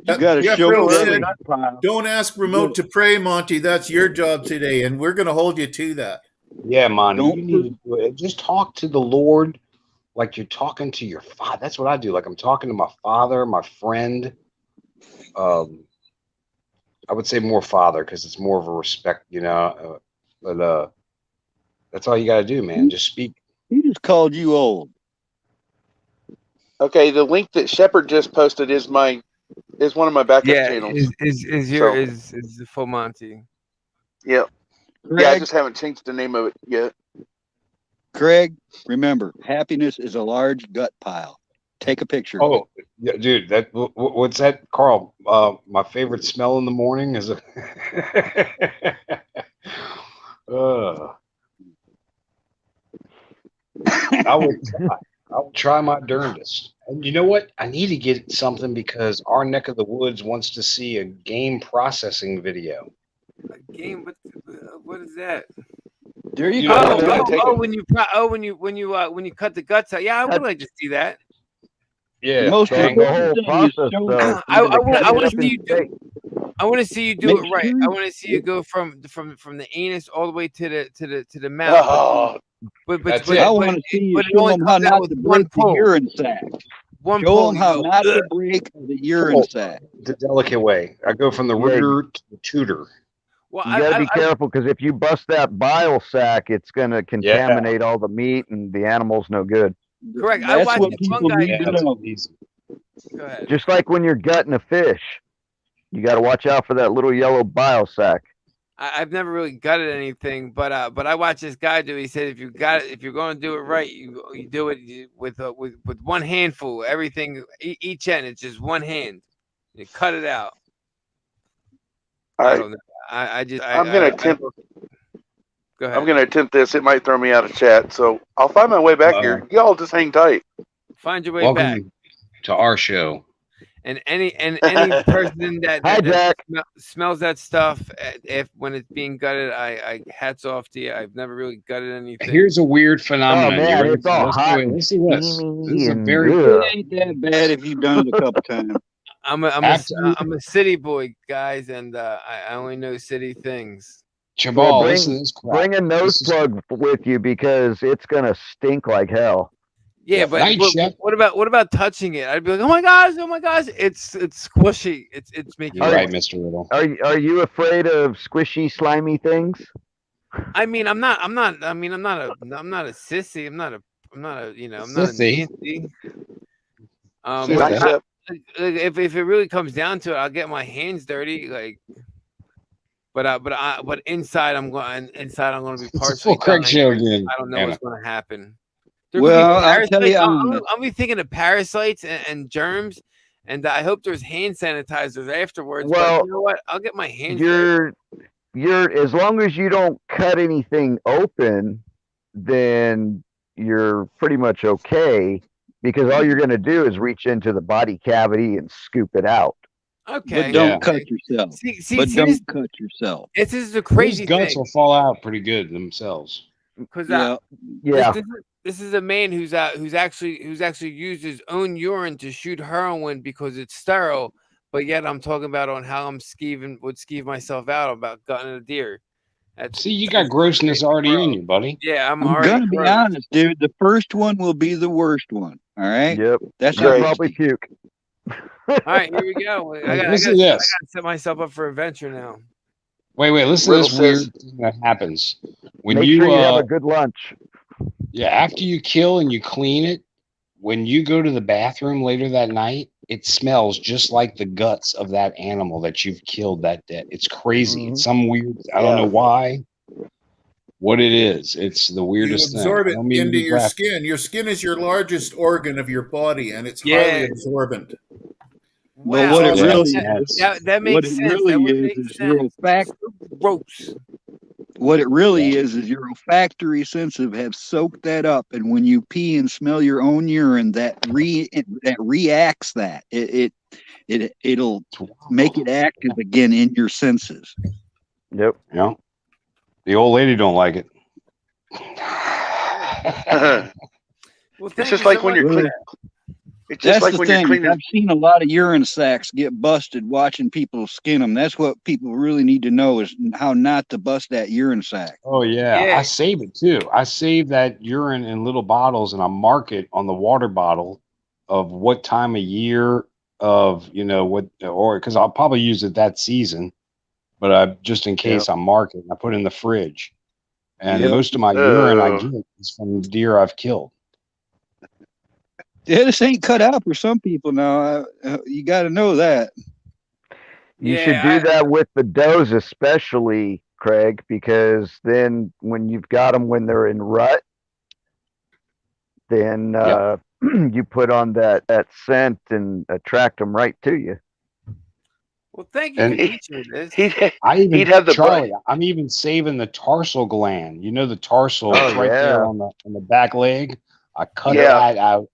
You got to Jeff show Riddle me that said, nut pile. don't ask Remote to pray, Monty. That's your job today, and we're going to hold you to that. Yeah, Monty, Don't you need to do it. Just talk to the Lord like you're talking to your father. That's what I do. Like I'm talking to my father, my friend. I would say more father because it's more of a respect, you know. But that's all you got to do, man. Just speak. He just called you old. Okay, the link that Shepard just posted is one of my backup Yeah, channels. is the full Monty. Yep. Craig, Yeah, I just haven't changed the name of it yet. Craig, remember, happiness is a large gut pile. Take a picture. of it. Oh, yeah, dude. What's that, Carl? My favorite smell in the morning is a. I would try my darndest. And you know what? I need to get something because our neck of the woods wants to see a game processing video. Game, what is that? There you You go. know, When you cut the guts out. Yeah, I would like to see that. Yeah, Most Showing people the whole think process, you don't- though. I even to wanna- cut I it wanna up see in you do- steak. I want to see you do Make it right. sure I want to see you go from the anus all the way to the mouth. Oh, That's it. I want to see you but it show only them how comes out not with to one break the pole. urine sac. One Show pole. them You how go, not to "Ugh." break the urine Oh. sac. The delicate way. I go from the Yeah, rooter to the tutor. Well, You got to be careful because if you bust that bile sac, it's going to contaminate all the meat and the animal's no good. Correct. I That's watched what this people one guy. need to that's know. easy. Go ahead. Just like when you're gutting a fish, you got to watch out for that little yellow bile sac. I've never really gutted anything, but I watched this guy do. He said if you're going to do it right, you do it with one handful, everything each end. It's just one hand. You cut it out. all I right. don't know. I'm gonna attempt. Go ahead. I'm gonna attempt this. It might throw me out of chat, so I'll find my way back here. Y'all just hang tight. Find your way Welcome back. to our show. And any person that Hi, Jack. smells that stuff when it's being gutted, I hats off to you. I've never really gutted anything. Here's a weird phenomenon. Oh, man, You ready it's for all this? hot Wait, and let's see this. steamy This is a and very ugh. It ain't that bad if you've done it a couple times. I'm a city boy, guys, and I only know city things. Chabal, bring- listen to this crap. Bring a nose This is- plug with you because it's gonna stink like hell. Yeah, Yeah, but night shift. what about touching it? I'd be like, oh my gosh, it's squishy. It's making. You're Are- right, Mr. Riddle. Are you afraid of squishy, slimy things? I mean, I'm not a sissy. I'm not a I'm not a Sissy. Nancy. Sissy. But Nice up. if it really comes down to it, I'll get my hands dirty. Like, but inside I'm going to be It's a partially full Craig dying. show again. I don't know Anna. what's going to happen. There could be Well, I'll tell you, parasites. I'll be thinking of parasites and germs, and I hope there's hand sanitizers afterwards. Well, but you know what? I'll get my hands dirty. You're as long as you don't cut anything open, then you're pretty much okay because all you're gonna do is reach into the body cavity and scoop it out. Okay. But don't Yeah. cut yourself. See, But this, don't cut yourself. this is the Those crazy guts thing. will fall out pretty good themselves. Because Yeah. Yeah. this is a man who's actually used his own urine to shoot heroin because it's sterile. But yet I'm talking about on how would skeeve myself out about gutting a deer. See, you got grossness already in you, buddy. Yeah, I'm I'm already gonna be gross. honest, dude. The first one will be the worst one. All right. Yep. That's You'll how probably puke. All right, here we go. I got Listen to to this. set myself up for adventure now. Wait, listen to this Riddle weird says- thing that happens. When Make you, sure you have a good lunch. yeah, after you kill and you clean it, when you go to the bathroom later that night, it smells just like the guts of that animal that you've killed that day. It's crazy. It's some weird, I don't know why, what it is. It's the You weirdest absorb thing. it I don't mean to into be your graphic. skin. Your skin is your largest organ of your body, and it's Yeah. highly absorbent. But what it Yeah, really yes. that makes what it sense. really That would is make your sense. olfact. Gross. What it really is your olfactory sensitive have soaked that up, and when you pee and smell your own urine, that reacts that it'll make it active again in your senses. Yep. Yeah. The old lady don't like it. Well, It's just like when you're cleaning. It's just That's like the when you're thing. cleaning. I've seen a lot of urine sacs get busted watching people skin them. That's what people really need to know is how not to bust that urine sac. Oh yeah. Yeah. I save it too. I save that urine in little bottles and I mark it on the water bottle of what time of year of what, or because I'll probably use it that season, but I just in case I mark it and I put it in the fridge. And Yep. most of my urine I Oh. get is from deer I've killed. Yeah, this ain't cut out for some people now. You got to know that. You Yeah, should do that with the does, especially, Craig, because then when you've got them when they're in rut, then you put on that scent and attract them right to you. Well, thank you And- for teaching me this. He'd have the Charlie, I'm even saving the tarsal gland. You know the tarsal Oh, it's right there yeah. on the back leg. I cut Yeah. that out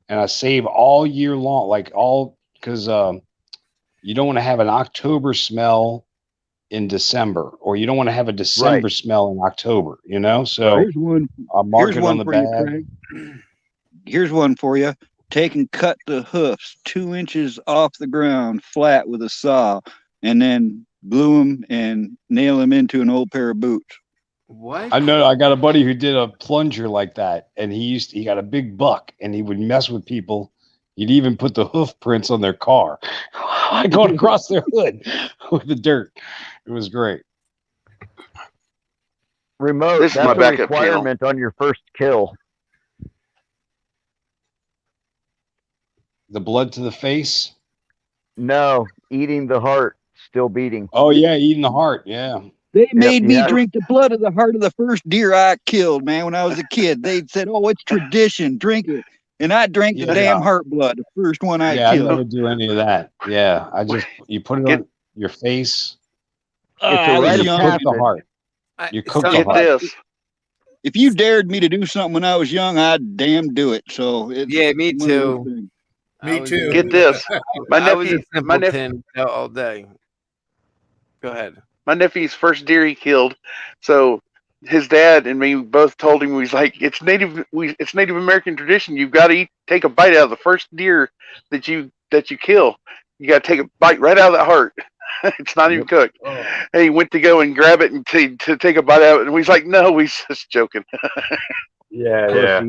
and I save all year long, because you don't want to have an October smell in December, or you don't want to have a December smell in October. So Here's one. I mark Here's it one on the for you, bag. Craig. Here's one for you. Take and cut the hoofs 2 inches off the ground flat with a saw, and then glue them and nail them into an old pair of boots. What? I know I got a buddy who did a plunger like that, and he got a big buck, and he would mess with people. He'd even put the hoof prints on their car, going across their hood with the dirt. It was great. Remote, This is that's my a backup channel. requirement on your first kill. The blood to the face. No, eating the heart, still beating. Oh yeah, eating the heart. Yeah. They made me yeah. drink the blood of the heart of the first deer I killed, man, when I was a kid. They said, "Oh, it's tradition, drink it." And I drank the Yeah. damn heart blood, the first one I Yeah, I killed. never do any of that. Yeah, you put it on your face. I a was rite of young. Cook the heart. You cook the Get heart. this. If you dared me to do something when I was young, I'd damn do it. So Yeah, me one of those too. things. Me too. Get this. My I was a nephew, my nephew, simpleton all day. Go ahead. my nephew's first deer he killed. So his dad and me both told him, he's like, it's Native American tradition. You've got to take a bite out of the first deer that you kill. You got to take a bite right out of that heart. It's not even cooked. And he went to go and grab it and to take a bite out of it, and he's like, "No, he's just joking." Yeah.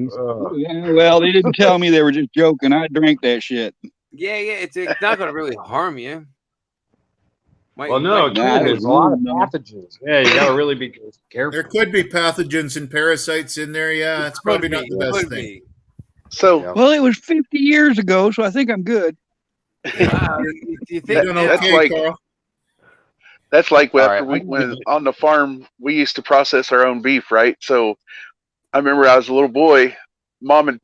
Yeah, well, they didn't tell me they were just joking. I drank that shit. Yeah, it's not gonna really harm you. Well, no, there's a lot of pathogens. Yeah, you gotta really be careful. There could be pathogens and parasites in there. Yeah, it's probably not the best thing. So, well, it was 50 years ago, so I think I'm good. You think that's like Carl? That's like after we went on the farm. We used to process our own beef, right? So I remember I was a little boy. Mom,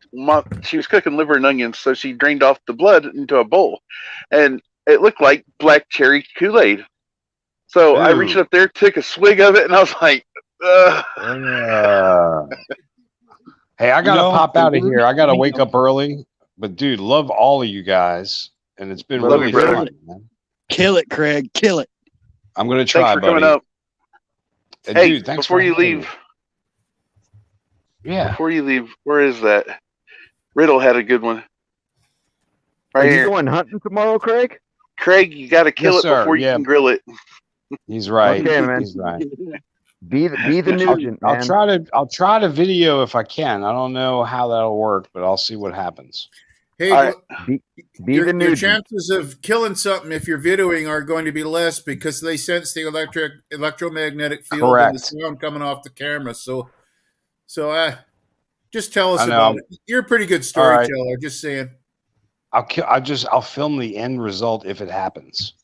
she was cooking liver and onions, so she drained off the blood into a bowl, and it looked like black cherry Kool-Aid. So I reached up there, took a swig of it, and I was like, Hey, I gotta pop out of here. I gotta wake up early. But dude, love all of you guys, and it's been really fun, man. Kill it, Craig. Kill it. I'm gonna try, thanks for buddy. coming up. And Hey, dude, thanks before for you having leave, yeah. Before you leave, where is that? Riddle had a good one. Right Are here. you going hunting tomorrow, Craig? Craig, you got to kill Yes, it sir. before you Yeah. can grill it. He's right. Okay, man. He's right. Be the Nugent, I'll man. try to video if I can. I don't know how that'll work, but I'll see what happens. Hey, Be your, the your Nugent. chances of killing something if you're videoing are going to be less because they sense the electromagnetic field and Correct. the sound coming off the camera. So just tell us I know. about it. You're a pretty good All right. storyteller. Just saying. I'll film the end result if it happens.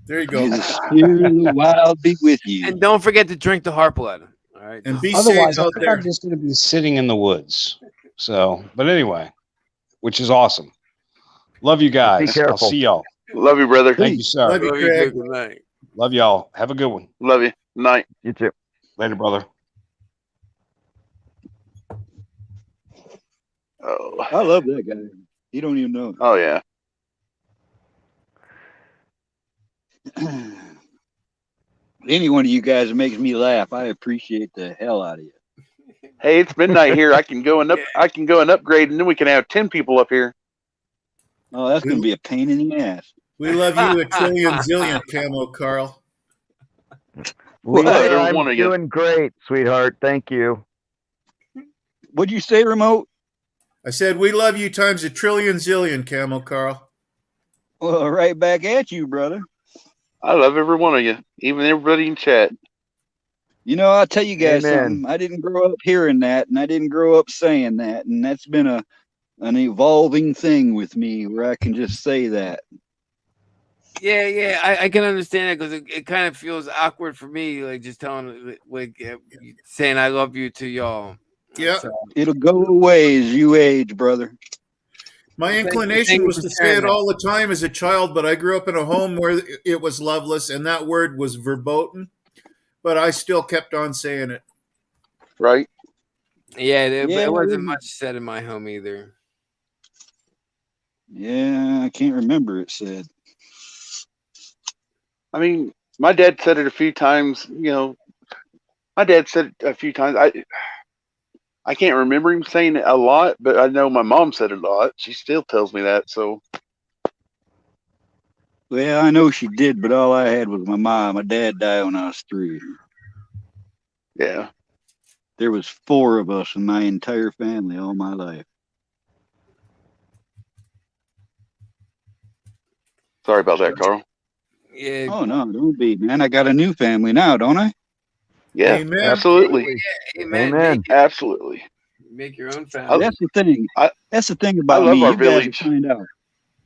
There you go. The spirit of the wild be with you. And don't forget to drink the heart blood. All right. And be Otherwise, safe I out think there. I'm just going to be sitting in the woods. So, but anyway, which is awesome. Love you guys. I'll careful. see y'all. Love you, brother. Thank you, sir. Love you, Love you, Craig. good night. Love y'all. Have a good one. Love you. Night. You too. Later, brother. Oh, I love that guy. You don't even know. oh yeah. Any one of you guys that makes me laugh, I appreciate the hell out of you. Hey, it's midnight here. I can go and upgrade, and then we can have 10 people up here. Oh, that's going to be a pain in the ass. We love you a trillion zillion, Camo Carl. What? Levi, Every one I'm of you. doing great, sweetheart. Thank you. What'd you say, Remote? I said we love you times a trillion zillion, Camo Carl. Well, right back at you, brother. I love every one of you, even everybody in chat. You know, I'll tell you guys Amen. something. I didn't grow up hearing that, and I didn't grow up saying that, and that's been an evolving thing with me where I can just say that. Yeah, I can understand it because it kind of feels awkward for me, like just telling, saying I love you to y'all. Yeah. So, It'll go away as you age, brother. My Thank inclination you was for to say sharing it that. all the time as a child, but I grew up in a home where it was loveless, and that word was verboten. But I still kept on saying it. Right? yeah, there Yeah, wasn't we- much said in my home either. Yeah, I can't remember it said. I mean, my dad said it a few times. You know, my dad said it a few times. I can't remember him saying it a lot, but I know my mom said it a lot. She still tells me that. So Well, I know she did, but all I had was my mom. My dad died when I was 3. yeah, There was 4 of us in my entire family all my life. sorry about that, Carl. Yeah, Oh no, don't be, man. I got a new family now, don't I? Yeah, Amen. absolutely, amen. Amen. absolutely. Make your own I- family. That's the thing. That's the thing I about love me. our You guys will village. find out.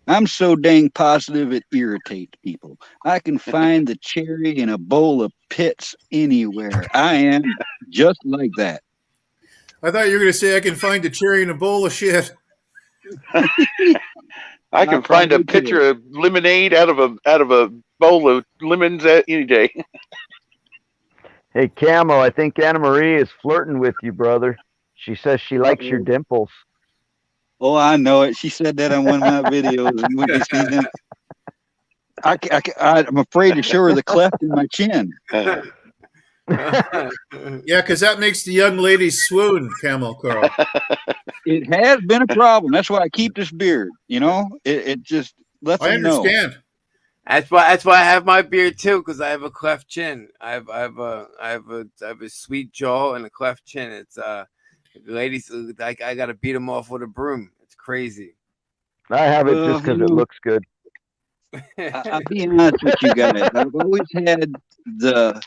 I'm so dang positive it irritates people. I can find the cherry in a bowl of pits anywhere. I am just like that. I thought you were going to say I can find a cherry in a bowl of shit. I can find a probably pitcher of lemonade out of a bowl of lemons at any day. Hey, Camo, I think Anna Marie is flirting with you, brother. She says she likes your dimples. Oh, I know it. She said that on one of my videos. When you see them, I'm afraid to show her the cleft in my chin. Yeah, because that makes the young ladies swoon, Camo Carl. It has been a problem. That's why I keep this beard. You know, it just lets I them know. understand. That's why I have my beard too, because I have a cleft chin. I have a sweet jaw and a cleft chin. It's ladies, like I gotta beat them off with a broom. It's crazy. I have it just because it looks good. I'll be honest with you guys. I've always had the,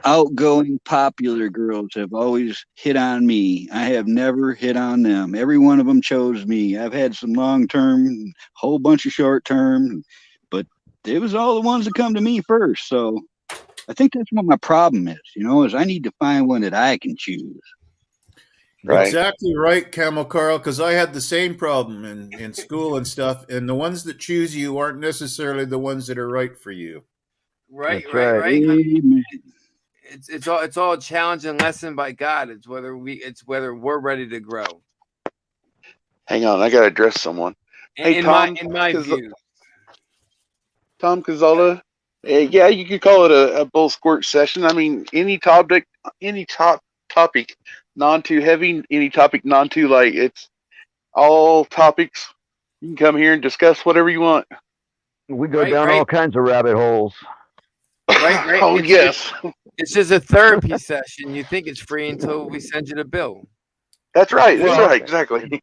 outgoing popular girls have always hit on me. I have never hit on them. Every one of them chose me. I've had some long-term, whole bunch of short-term, but it was all the ones that come to me first. So I think that's what my problem is, is I need to find one that I can choose. Right. Exactly right, Camel Carl, because I had the same problem in school and stuff, and the ones that choose you aren't necessarily the ones that are right for you. Right. Amen. It's all a challenge and lesson by God. It's whether we're ready to grow. Hang on, I gotta address someone. Hey, In Tom, my view. Tom Cazzola. Yeah, you could call it a bull squirt session. I mean, any topic, non too heavy, any topic non too light. It's all topics. You can come here and discuss whatever you want. We go down all kinds of rabbit holes. Right. Oh, yes. It's just a therapy session. You think it's free until we send you the bill. That's right. That's right. Exactly.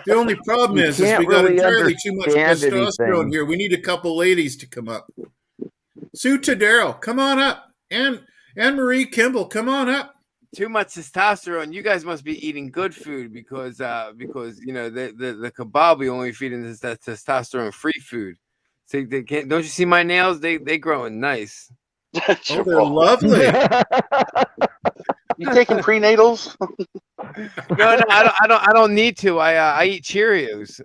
The only problem is we got entirely too much testosterone here. We need a couple ladies to come up. Sue Tadero, come on up. And Anne-Marie Kimball, come on up. Too much testosterone. You guys must be eating good food because the kebab we only feeding is that testosterone free food. So don't you see my nails? They growing nice. Oh, they're lovely. You taking prenatals? No, I don't need to. I eat Cheerios.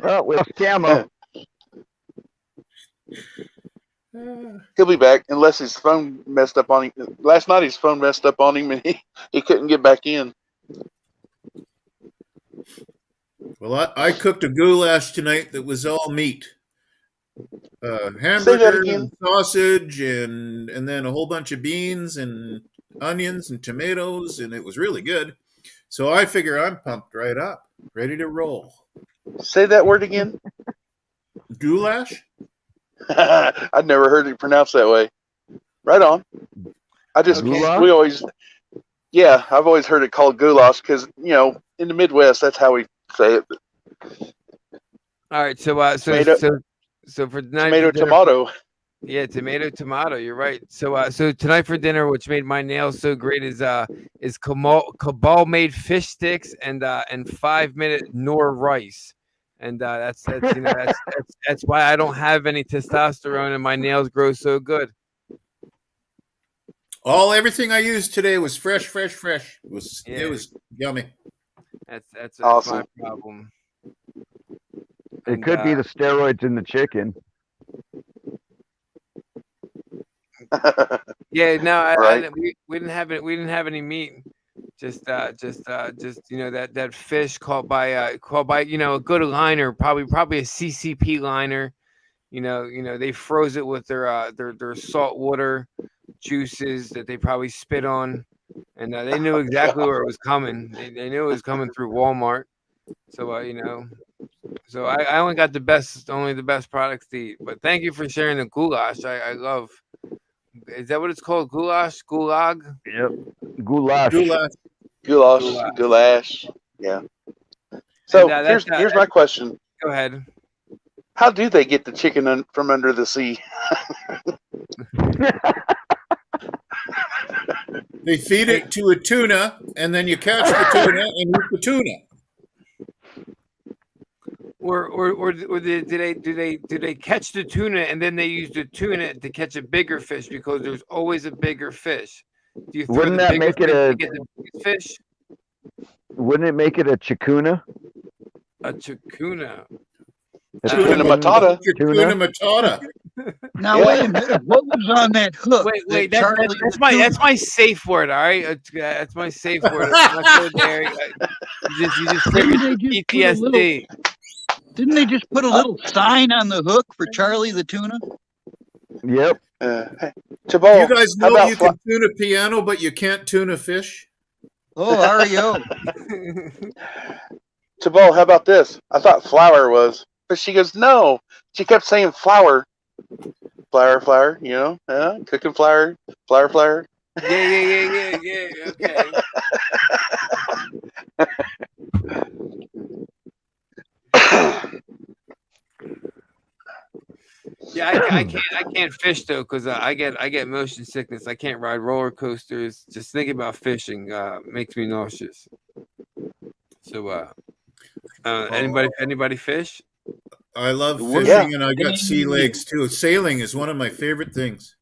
Well, with Camo. He'll be back unless his phone messed up on him. Last night his phone messed up on him and he couldn't get back in. Well, I cooked a goulash tonight that was all meat. Say that Hamburger again. and sausage and then a whole bunch of beans and onions and tomatoes, and it was really good. So I figure I'm pumped right up, ready to roll. Say that word again. Goulash? I'd never heard it pronounced that way. Right on. I just Goulash? I've always heard it called goulash because in the Midwest that's how we say it. All right, so for tonight, tomato. Yeah, tomato. You're right. So tonight for dinner, which made my nails so great, is Cabal made fish sticks and 5-minute Knorr rice, and that's why I don't have any testosterone and my nails grow so good. Everything I used today was fresh. It was yummy. That's awesome. my problem. It could be the steroids in the chicken. Yeah, no, Right. we didn't have it. We didn't have any meat. Just that fish caught by a good liner, probably a CCP liner. They froze it with their salt water juices that they probably spit on, and they knew exactly where it was coming. They knew it was coming through Walmart. So so I only got the best products to eat. But thank you for sharing the goulash. I love. Is that what it's called? Goulash? Gulag? Yep. Goulash. Goulash. Yeah. So here's my question. Go ahead. How do they get the chicken from under the sea? They feed it to a tuna, and then you catch the tuna and eat the tuna. Or do they catch the tuna and then they use the tuna to catch a bigger fish because there's always a bigger fish? Do you throw Wouldn't the that bigger make it fish a- to get the biggest fish? Wouldn't it make it a chikuna? A chikuna. Tuna matata. Tuna matata. Now wait a minute. What was on that hook? Wait, that Charlie that's my safe word. All right, that's my safe word. It's not so there. You just triggered PTSD. Didn't they just put a little sign on the hook for Charlie the tuna? Yep. Chabal, You guys how know about you can tune a piano, but you can't tune a fish? Oh, REO. Chabal, how about this? I thought flour was But she goes, no. She kept saying flour. Flour, flour, you know, cooking flour, flour, flour. Yeah. Okay. Yeah, I can't fish though because I get motion sickness. I can't ride roller coasters. Just thinking about fishing makes me nauseous. So, anybody fish? I love fishing, and I got sea legs too. Sailing is one of my favorite things.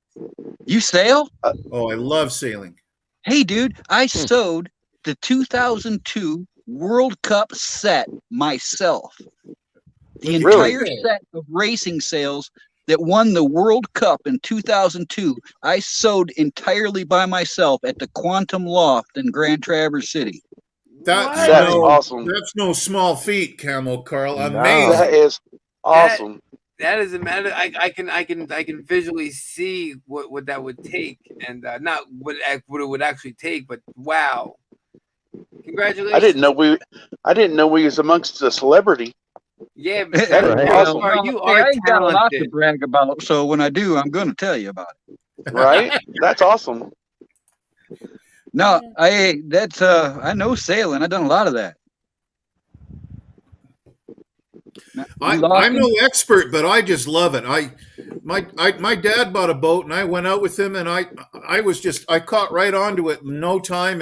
You sail? Oh, I love sailing. Hey, dude, I sewed the 2002 World Cup set myself. The entire set of racing sails that won the World Cup in 2002, I sewed entirely by myself at the Quantum Loft in Grand Traverse City. That's awesome. That's no small feat, Camel Carl. No. Amazing. That is awesome. That is a matter. I can visually see what that would take, and not what it would actually take, but wow! Congratulations! I didn't know we was amongst the celebrity. Yeah, right. Awesome. I ain't got a lot to brag about, so when I do, I'm going to tell you about it. Right? That's awesome. No, I know sailing. I've done a lot of that. I'm no expert, but I just love it. My dad bought a boat, and I went out with him, and I caught right onto it in no time,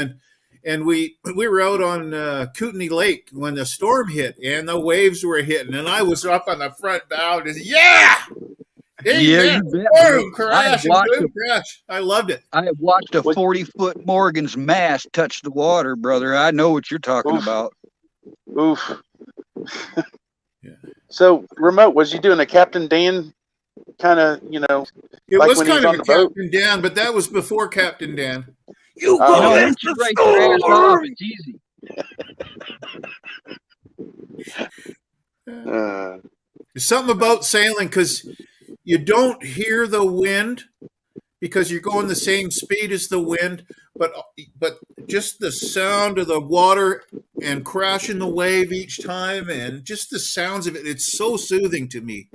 and we were out on Kootenai Lake when the storm hit, and the waves were hitting, and I was up on the front bow, just boom, crash, boom, crash. I loved it. I have watched a 40-foot Morgan's mast touch the water, brother. I know what you're talking about. Oof. So, Remote, was you doing a Captain Dan kind of, It like was when kind he of was a on the boat? Captain Dan, but that was before Captain Dan. Once you write your ass off, it's easy. There's something about sailing because you don't hear the wind because you're going the same speed as the wind, but just the sound of the water and crashing the wave each time, and just the sounds of it, it's so soothing to me.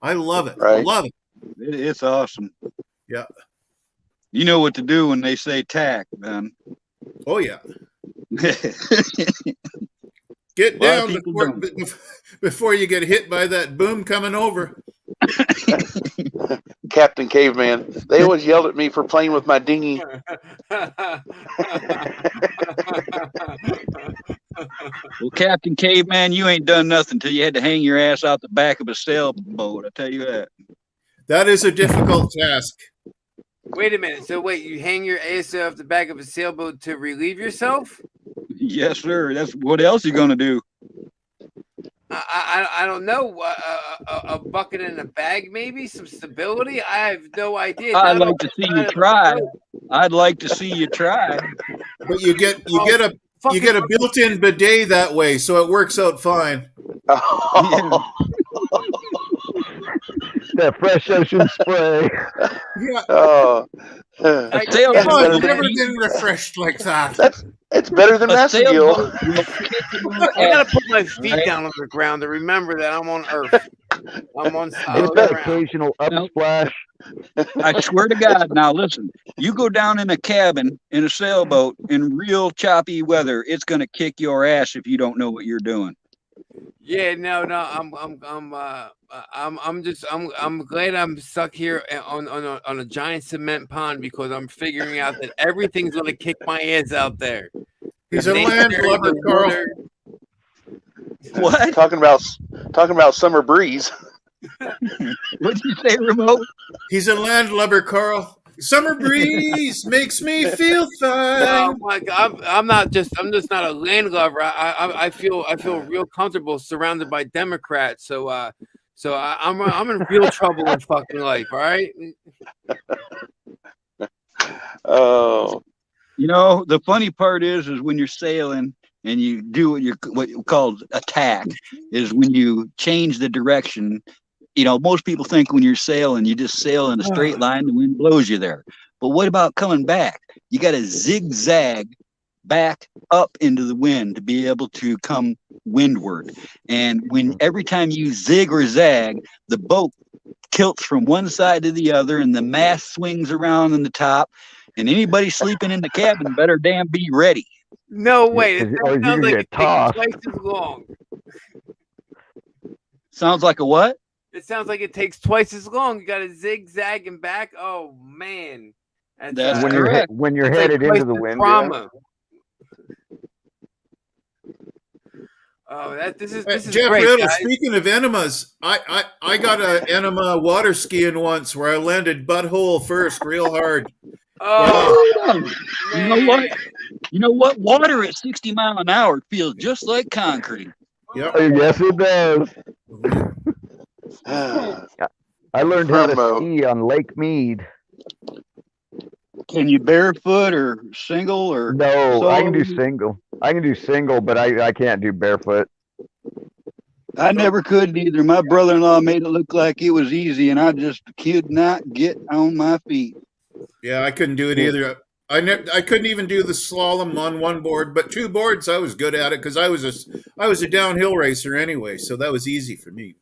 I love it. Right. I love it. It's awesome. Yeah. You know what to do when they say tack, man. Oh, yeah. Get down before you get hit by that boom coming over. Captain Caveman. They always yelled at me for playing with my dinghy. Well, Captain Caveman, you ain't done nothing till you had to hang your ass out the back of a sailboat. I tell you that. That is a difficult task. Wait a minute. So wait, you hang your ass off the back of a sailboat to relieve yourself? Yes, sir. That's what else you gonna do? I don't know. A bucket and a bag, maybe some stability. I have no idea. I'd like to see you try. I'd like to see you try. But you get a built-in bidet that way, so it works out fine. Oh. That fresh ocean spray. Yeah. Oh. I've never been refreshed like that. It's better than Massagill. I gotta put my feet down on the ground to remember that I'm on Earth. I'm on solid That ground. occasional upsplash. I swear to God. Now listen, you go down in a cabin in a sailboat in real choppy weather, it's gonna kick your ass if you don't know what you're doing. Yeah, no. I'm glad I'm stuck here on a giant cement pond because I'm figuring out that everything's gonna kick my ass out there. He's a landlubber, Carl. What? Talking about summer breeze. What'd you say, Remote? He's a landlubber, Carl. Summer breeze makes me feel fine. Oh my God, I'm just not a landlubber. I feel real comfortable surrounded by Democrats. So I'm in real trouble in fucking life. All right. Oh. You know, the funny part is when you're sailing and you do what you call attack, is when you change the direction. You know, most people think when you're sailing, you just sail in a straight line, the wind blows you there. But what about coming back? You got to zigzag back up into the wind to be able to come windward. And when every time you zig or zag, the boat tilts from one side to the other, and the mast swings around in the top. And anybody sleeping in the cabin better damn be ready. No way. It Or you sounds can like get it takes tossed. twice as long. Sounds like a what? It sounds like it takes twice as long. You got to zigzag and back. Oh man, That's when correct. you're that's headed twice into the the wind. trauma. Oh, this is Jeff great, Riddle, guys. speaking of enemas, I got an enema water skiing once where I landed butthole first real hard. Oh, You know what? You know what? Water at 60 miles an hour feels just like concrete. Yep. Yes, it does. I learned how to Promo. ski on Lake Mead. Can you barefoot or single or No, I can do solo? single. I can do single, but I can't do barefoot. I never could either. My brother-in-law made it look like it was easy, and I just could not get on my feet. Yeah, I couldn't do it either. I couldn't even do the slalom on one board, but two boards I was good at it because I was a downhill racer anyway, so that was easy for me.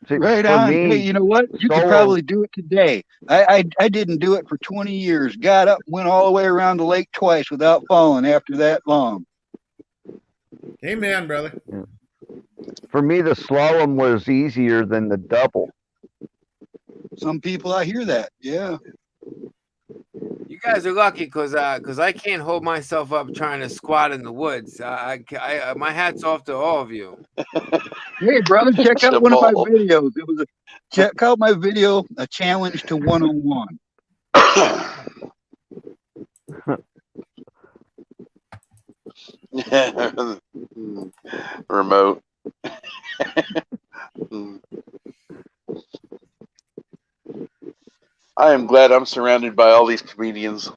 See, Right for on. me, Hey, you know what? You could solo- probably do it today. I didn't do it for 20 years. Got up, went all the way around the lake twice without falling after that long. Amen, brother. For me, the slalom was easier than the double. Some people, I hear that. Yeah. You guys are lucky because I can't hold myself up trying to squat in the woods. My hat's off to all of you. Hey, brother, check The out one of my ball. videos. It was check out my video, A Challenge to 101. Remote. I am glad I'm surrounded by all these comedians.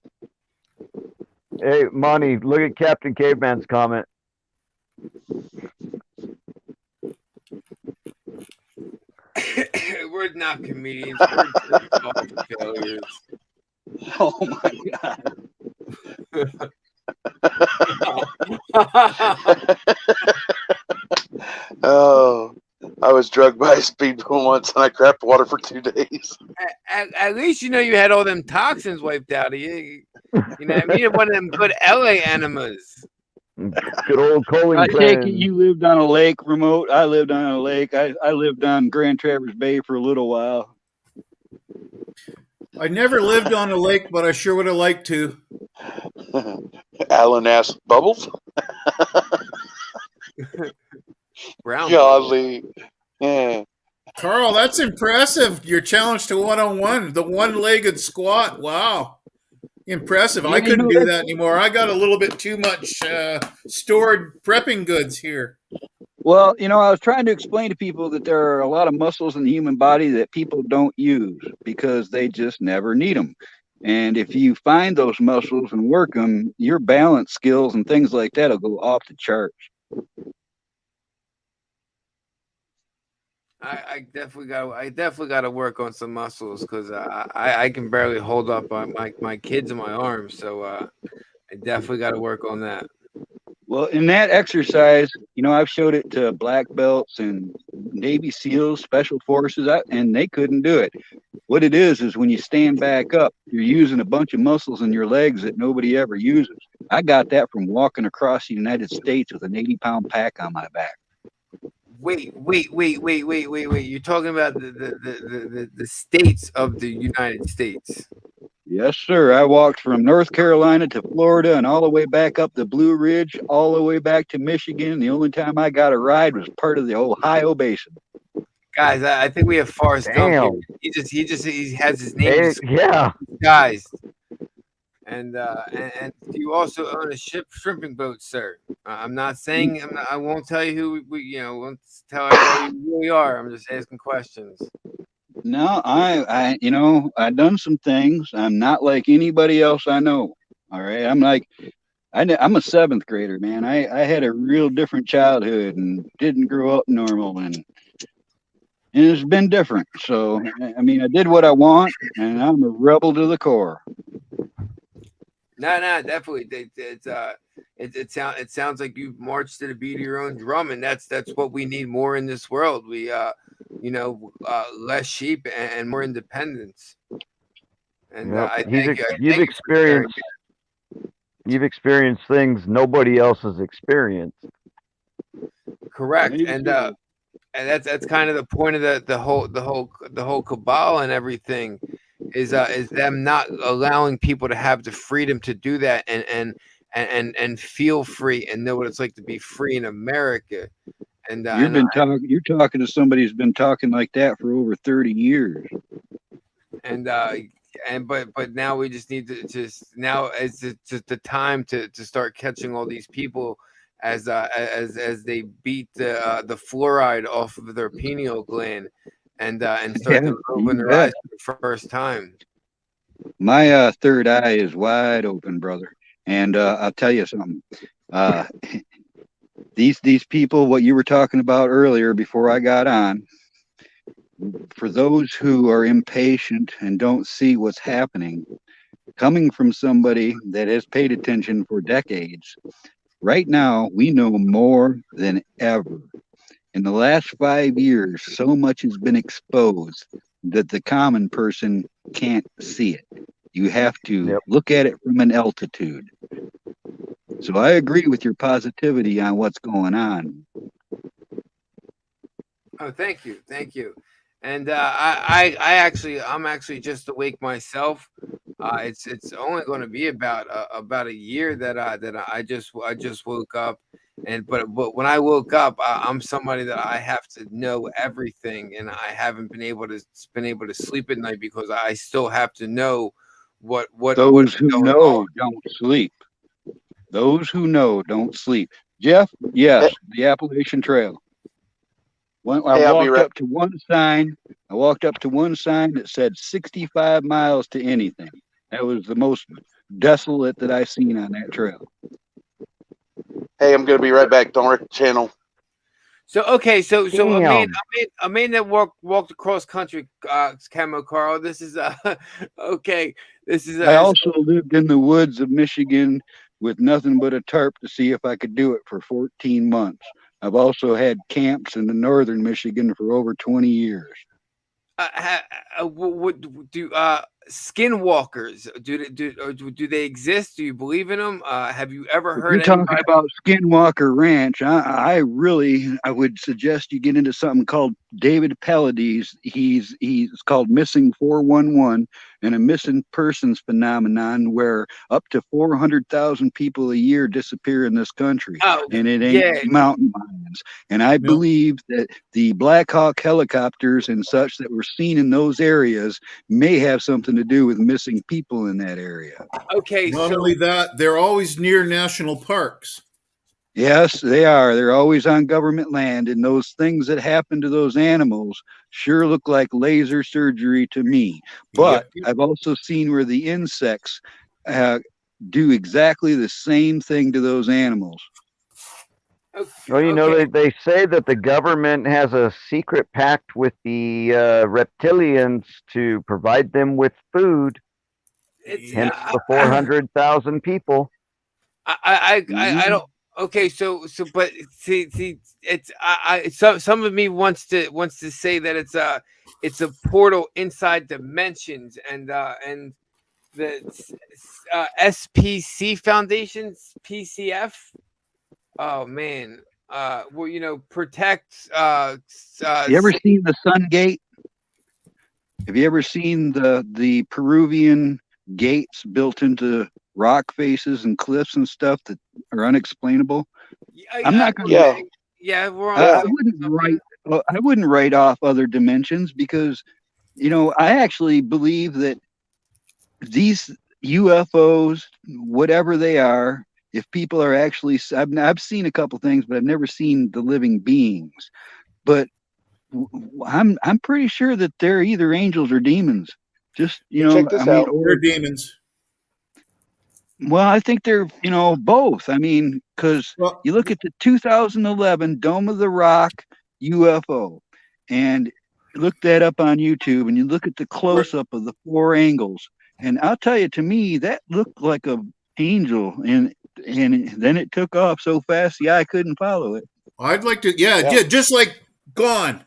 Hey, Monty, look at Captain Caveman's comment. We're not comedians. We're fucking failures. Oh my God. Oh, I was drugged by a speedboat once and I crapped water for 2 days. At least you know you had all them toxins wiped out of you. You know, I mean, one of them good LA enemas. Good old Colin I take it Clan. you lived on a lake, remote. I lived on a lake. I lived on Grand Traverse Bay for a little while. I never lived on a lake, but I sure would have liked to. Alan asked Bubbles. Brown. Golly. Yeah. Carl, that's impressive. Your challenge to 101, the one-legged squat. Wow. Impressive. I Yeah, you couldn't know, do that's- that anymore. I got a little bit too much stored prepping goods here. Well, you know, I was trying to explain to people that there are a lot of muscles in the human body that people don't use because they just never need them. And if you find those muscles and work them, your balance skills and things like that will go off the charts. I definitely got to work on some muscles because I can barely hold up my kids in my arms. So I definitely got to work on that. Well, in that exercise, you know, I've showed it to black belts and Navy SEALs, Special Forces, and they couldn't do it. What it is when you stand back up, you're using a bunch of muscles in your legs that nobody ever uses. I got that from walking across the United States with an 80-pound pack on my back. Wait. You're talking about the states of the United States. Yes, sir. I walked from North Carolina to Florida and all the way back up the Blue Ridge, all the way back to Michigan. The only time I got a ride was part of the Ohio Basin. Guys, I think we have Forrest Gump here. Damn. He has his name Hey, yeah. disguised. And you also own a shrimping boat, sir. I'm not saying I won't tell you who we won't tell everybody who you really are. I'm just asking questions. No, I you know, I've done some things. I'm not like anybody else I know. All right. I'm like, I'm a 7th grader, man. I had a real different childhood and didn't grow up normal, and it's been different. So, I mean, I did what I want, and I'm a rebel to the core. No, definitely. It's it sounds like you've marched to the beat of your own drum, and that's what we need more in this world. We less sheep and more independence. And Yep. I He's thank you. you've experienced things nobody else has experienced. Correct. Maybe And so. that's kind of the point of the whole cabal and everything is them not allowing people to have the freedom to do that and feel free and know what it's like to be free in America. And You're talking to somebody who's been talking like that for over 30 years. But now we just need to now is just the time to start catching all these people as they beat the fluoride off of their pineal gland and start to open their eyes for the first time. My third eye is wide open, brother. And I'll tell you something. These people, what you were talking about earlier before I got on, for those who are impatient and don't see what's happening, coming from somebody that has paid attention for decades, right now we know more than ever. In the last 5 years, so much has been exposed that the common person can't see it. You have to look at it from an altitude. So I agree with your positivity on what's going on. Oh, thank you. And I'm actually just awake myself. It's only going to be about a year that I just woke up, but when I woke up, I'm somebody that I have to know everything, and I haven't been able to sleep at night because I still have to know what Those who know don't sleep. Those who know don't sleep. Jeff, yes, the Appalachian Trail. I walked up to one sign that said 65 miles to anything. That was the most desolate that I've seen on that trail. Hey, I'm gonna be right back. Don't wreck the channel. So a man that walked across country, Camo Carl. This is okay. I also lived in the woods of Michigan with nothing but a tarp to see if I could do it for 14 months. I've also had camps in the northern Michigan for over 20 years. What do skinwalkers do they exist? Do you believe in them? Have you ever heard? You're talking about Skinwalker Ranch. I would suggest you get into something called David Pallades. He's called Missing 411 and a missing persons phenomenon where up to 400,000 people a year disappear in this country, and it ain't mountain lions. And I believe that the Black Hawk helicopters and such that were seen in those areas may have something to do with missing people in that area. Okay. Not only that, they're always near national parks. Yes, they are. They're always on government land, and those things that happen to those animals sure look like laser surgery to me. But I've also seen where the insects do exactly the same thing to those animals. Well, you know, they say that the government has a secret pact with the reptilians to provide them with food. Hence the 400,000 people. I don't. Okay, but see, it's some of me wants to say that it's a portal inside dimensions, and the SPC Foundation's PCF. Oh man, protect. You ever seen the Sun Gate? Have you ever seen the Peruvian gates built into rock faces and cliffs and stuff that are unexplainable? I'm not going to. We're on. I wouldn't write off other dimensions because, I actually believe that these UFOs, whatever they are, if people are actually, I've seen a couple things, but I've never seen the living beings. But I'm pretty sure that they're either angels or demons. Just check this out. They're demons. Well, I think they're both. I mean, because you look at the 2011 Dome of the Rock UFO, and look that up on YouTube, and you look at the close up of the four angles, and I'll tell you, to me, that looked like an angel, and and then it took off so fast. Yeah, I couldn't follow it. I'd like to, yeah. Just like gone.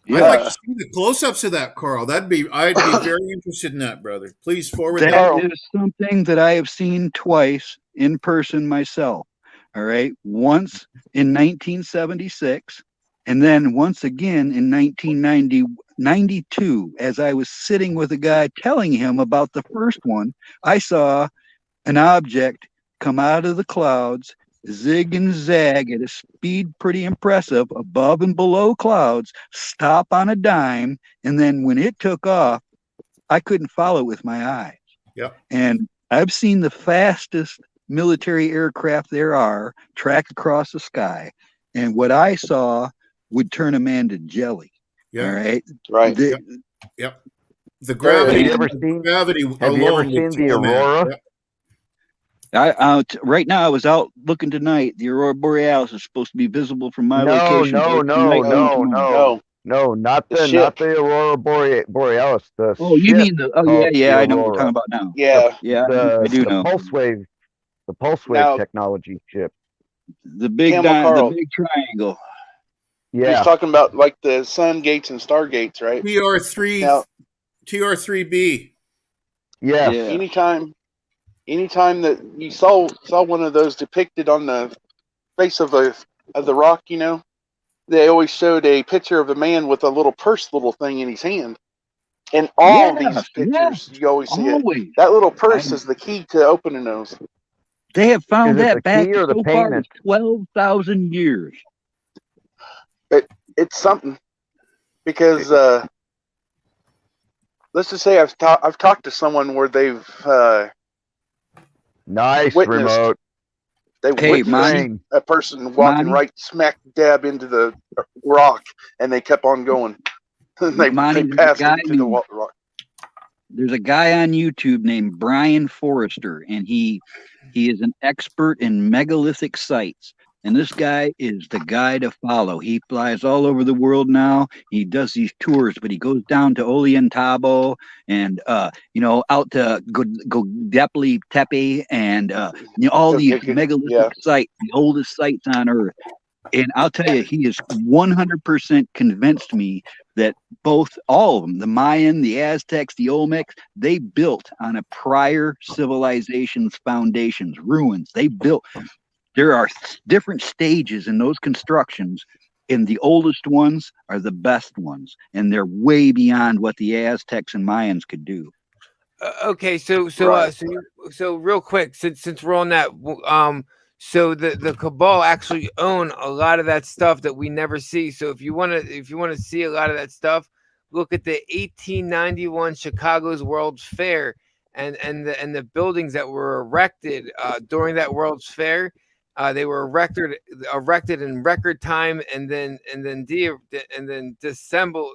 Yeah. I'd like to see the close-ups of that, Carl. I'd be very interested in that, brother. Please forward that. That is something that I have seen twice in person myself. All right, once in 1976, and then once again in 1992, as I was sitting with a guy telling him about the first one. I saw an object come out of the clouds, zig and zag at a speed pretty impressive, above and below clouds, stop on a dime, and then when it took off, I couldn't follow it with my eyes. Yep. And I've seen the fastest military aircraft there are track across the sky, and what I saw would turn a man to jelly. Yeah. All right. Right. Yep. The gravity. Have you ever seen the kill a man. aurora? Yep. Right now, I was out looking tonight. The aurora borealis is supposed to be visible from my No, location. no, both no, tonight and no, tomorrow. no, not The the ship. aurora borealis. The Oh, you ship mean the? Oh, called yeah. the I know what you're Aurora. talking about now. Yeah. Yeah, The, I do the know. pulse wave Now- technology ship. The big Camel Carl. the big triangle. Yeah. He's talking about like the sun gates and star gates, right? TR3, Now, TR3B. Yeah. anytime that you saw one of those depicted on the face of the rock, you know, they always showed a picture of a man with a little purse little thing in his hand. And all Yes, these pictures, yes, you always see always. it. That little purse is the key to opening those. They have found Is it that the back key or the so far as payment? 12,000 years. It's something because let's just say I've talked to someone where they've Nice witnessed- remote. they Hey, witnessed Monty. a person walking Monty. right smack dab into the rock, and they kept on going. they Monty, there's a passed guy into the rock. There's a guy on YouTube named Brian Forrester, and he is an expert in megalithic sites. And this guy is the guy to follow. He flies all over the world now. He does these tours, but he goes down to Ollantaytambo and out to Göbekli Tepe and all these megalithic sites, the oldest sites on Earth. And I'll tell you, he has 100% convinced me that all of them, the Mayan, the Aztecs, the Olmecs, they built on a prior civilization's foundations, ruins. They built. There are different stages in those constructions, and the oldest ones are the best ones, and they're way beyond what the Aztecs and Mayans could do. Okay, so real quick, since we're on that, so the Cabal actually own a lot of that stuff that we never see. So if you want to see a lot of that stuff, look at the 1891 Chicago's World's Fair and the buildings that were erected during that World's Fair. They were erected in record time, and then disassembled,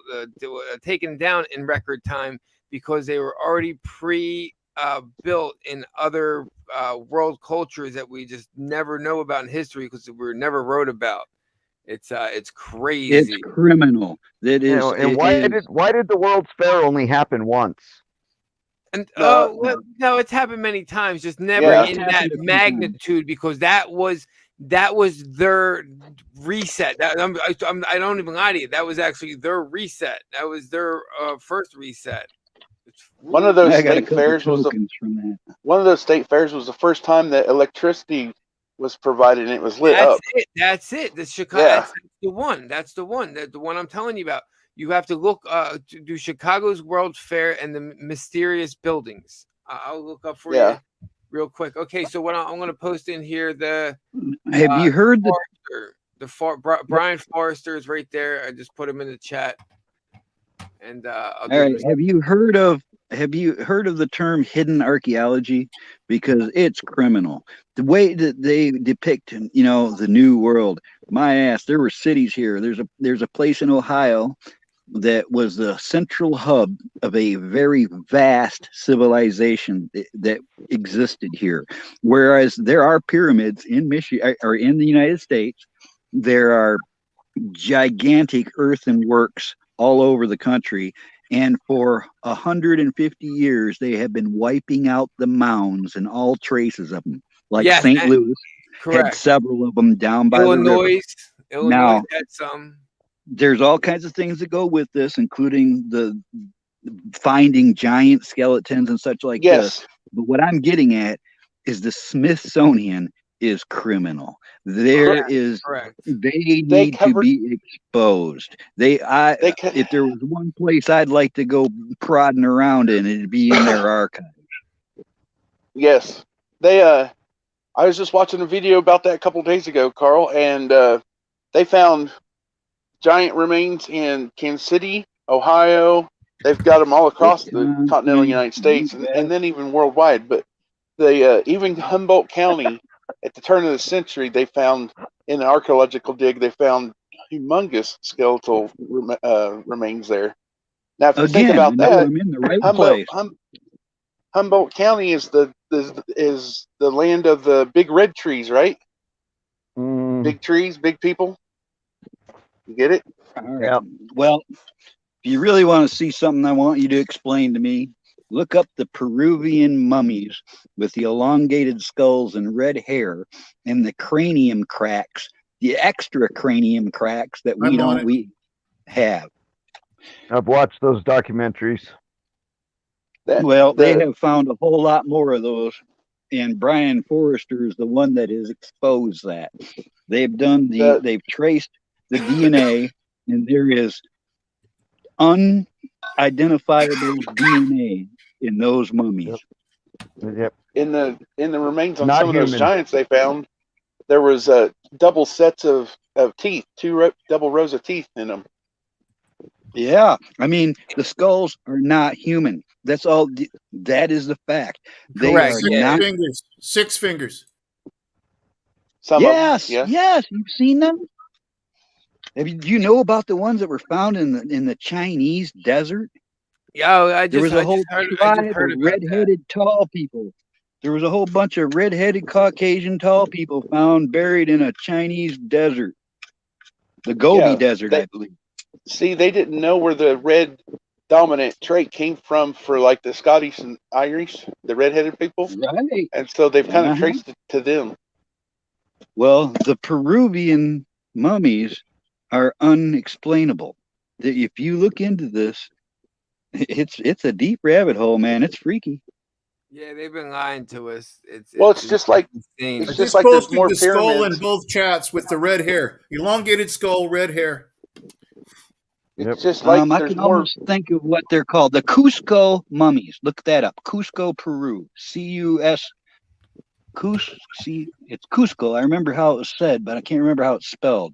taken down in record time because they were already built in other world cultures that we just never know about in history because we were never wrote about. It's crazy. It's criminal. That is. And why did the World's Fair only happen once? And no, it's happened many times, just never in that magnitude because that was their reset. I don't even lie to you. That was actually their reset. That was their first reset. One of those state fairs was the first time that electricity was provided and it was lit up. That's it. The Chicago. That's the one. That's the one. The one I'm telling you about. You have to look to do Chicago's World's Fair and the mysterious buildings. I'll look up for you real quick. Okay, so what I'm going to post in here have you heard Brian Forrester is right there. I just put him in the chat. And all right, have you heard of the term hidden archaeology? Because it's criminal. The way that they depict, the new world. My ass, there were cities here. There's a place in Ohio that was the central hub of a very vast civilization that existed here. Whereas there are pyramids in Michigan or in the United States, there are gigantic earthenworks all over the country. And for 150 years, they have been wiping out the mounds and all traces of them. like Yes, St. and- Louis had correct. several of them down by the river. Illinois Now, had some. there's all kinds of things that go with this, including the finding giant skeletons and such like this. Yes. But what I'm getting at is the Smithsonian is criminal. There Correct. is, Correct. they need to covered- be exposed. If there was one place I'd like to go prodding around in, it'd be in their archive. Yes. They I was just watching a video about that a couple days ago, Carl, and they found giant remains in Kansas City, Ohio. They've got them all across the continental United States, and then even worldwide. But they even Humboldt County, at the turn of the century, they found in an archaeological dig, they found humongous skeletal remains there. Now, if you think about that, I'm in the right place. Humboldt County is the land of the big red trees, right? Big trees, big people. You get it? All right. Well, if you really want to see something I want you to explain to me, look up the Peruvian mummies with the elongated skulls and red hair and the cranium cracks, the extra cranium cracks that we have. I've watched those documentaries. They have found a whole lot more of those, and Brian Forrester is the one that has exposed that. They've they've traced the DNA, and there is unidentifiable DNA in those mummies. Yep. In the remains on Not some of those human. giants they found, there was double sets of teeth, double rows of teeth in them. Yeah, I mean the skulls are not human. That's all. That is the fact. They Correct. are Six not. fingers. 6 fingers. Some Yes, of them, yes, you've seen them. Do you know about the ones that were found in the Chinese desert? Yeah, There was a whole I tribe just heard of about red-headed tall people. There was a whole bunch of red-headed Caucasian tall people found buried in a Chinese desert, the Gobi Desert, I believe. See, they didn't know where the red dominant trait came from for like the Scottish and Irish, the redheaded people. Right. And so they've kind of Uh-huh. traced it to them. Well, the Peruvian mummies are unexplainable. If you look into this, it's a deep rabbit hole, man. It's freaky. Yeah, they've been lying to us. It's just like insane. it's I just just like there's posted more the skull in pyramids. both chats with the red hair. Elongated skull, red hair. It's just like I there's can more. almost think of what they're called. The Cusco mummies. Look that up. Cusco, Peru. C-U-S. It's Cusco. I remember how it was said, but I can't remember how it's spelled.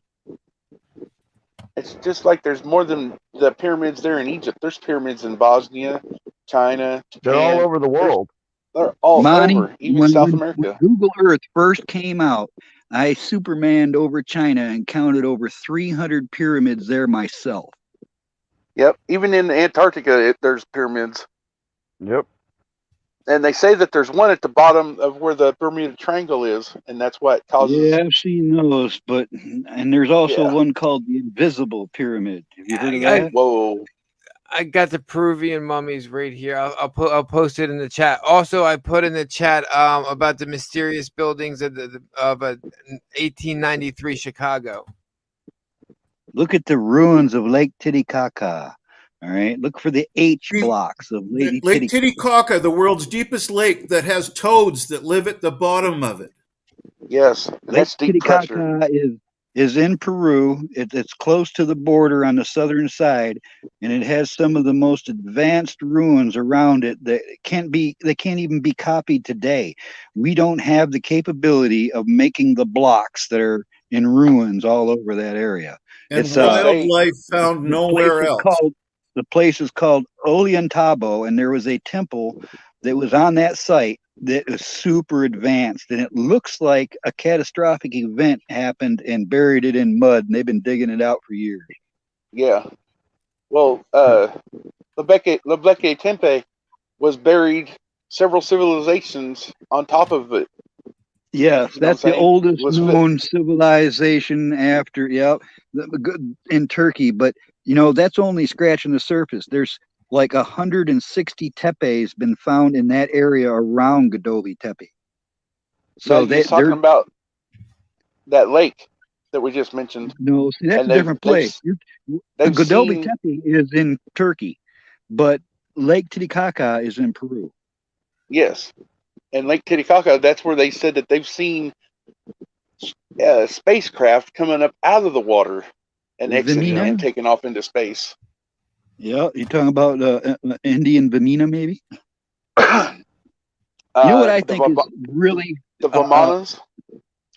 It's just like there's more than the pyramids there in Egypt. There's pyramids in Bosnia, China, They're Japan. all over the world. They're all Monty, over, even when South America. Google Earth first came out, I Supermaned over China and counted over 300 pyramids there myself. Yep, even in Antarctica, there's pyramids. Yep. And they say that there's one at the bottom of where the Bermuda Triangle is, and that's what causes. Yeah, I've seen those, and there's also one called the Invisible Pyramid. Have you heard of that? Whoa. I got the Peruvian mummies right here. I'll post it in the chat. Also, I put in the chat about the mysterious buildings of 1893 Chicago. Look at the ruins of Lake Titicaca. All right, look for the H blocks of Lake Lake Titicaca, the world's deepest lake that has toads that live at the bottom of it. Yes, Lake Titicaca is in Peru. It's close to the border on the southern side, and it has some of the most advanced ruins around it that can't even be copied today. We don't have the capability of making the blocks that are in ruins all over that area. And It's wildlife found nowhere else. The place is called Ollantaytambo, and there was a temple that was on that site that is super advanced, and it looks like a catastrophic event happened and buried it in mud, and they've been digging it out for years. Yeah. Well, Göbekli Tepe was buried several civilizations on top of it. Yes, You know that's what I'm the saying? oldest Was fit- known civilization after, in Turkey. But, that's only scratching the surface. There's like 160 tepes been found in that area around Göbekli Tepe. So no, he's talking about that lake that we just mentioned. No, see, that's And a different place. they've Godobey seen- Tepe is in Turkey, but Lake Titicaca is in Peru. Yes, and Lake Titicaca, that's where they said that they've seen spacecraft coming up out of the water and exiting Vimina? and taking off into space. Yeah, you talking about Indian Vimina, maybe? You know what I think is really the Vimanas?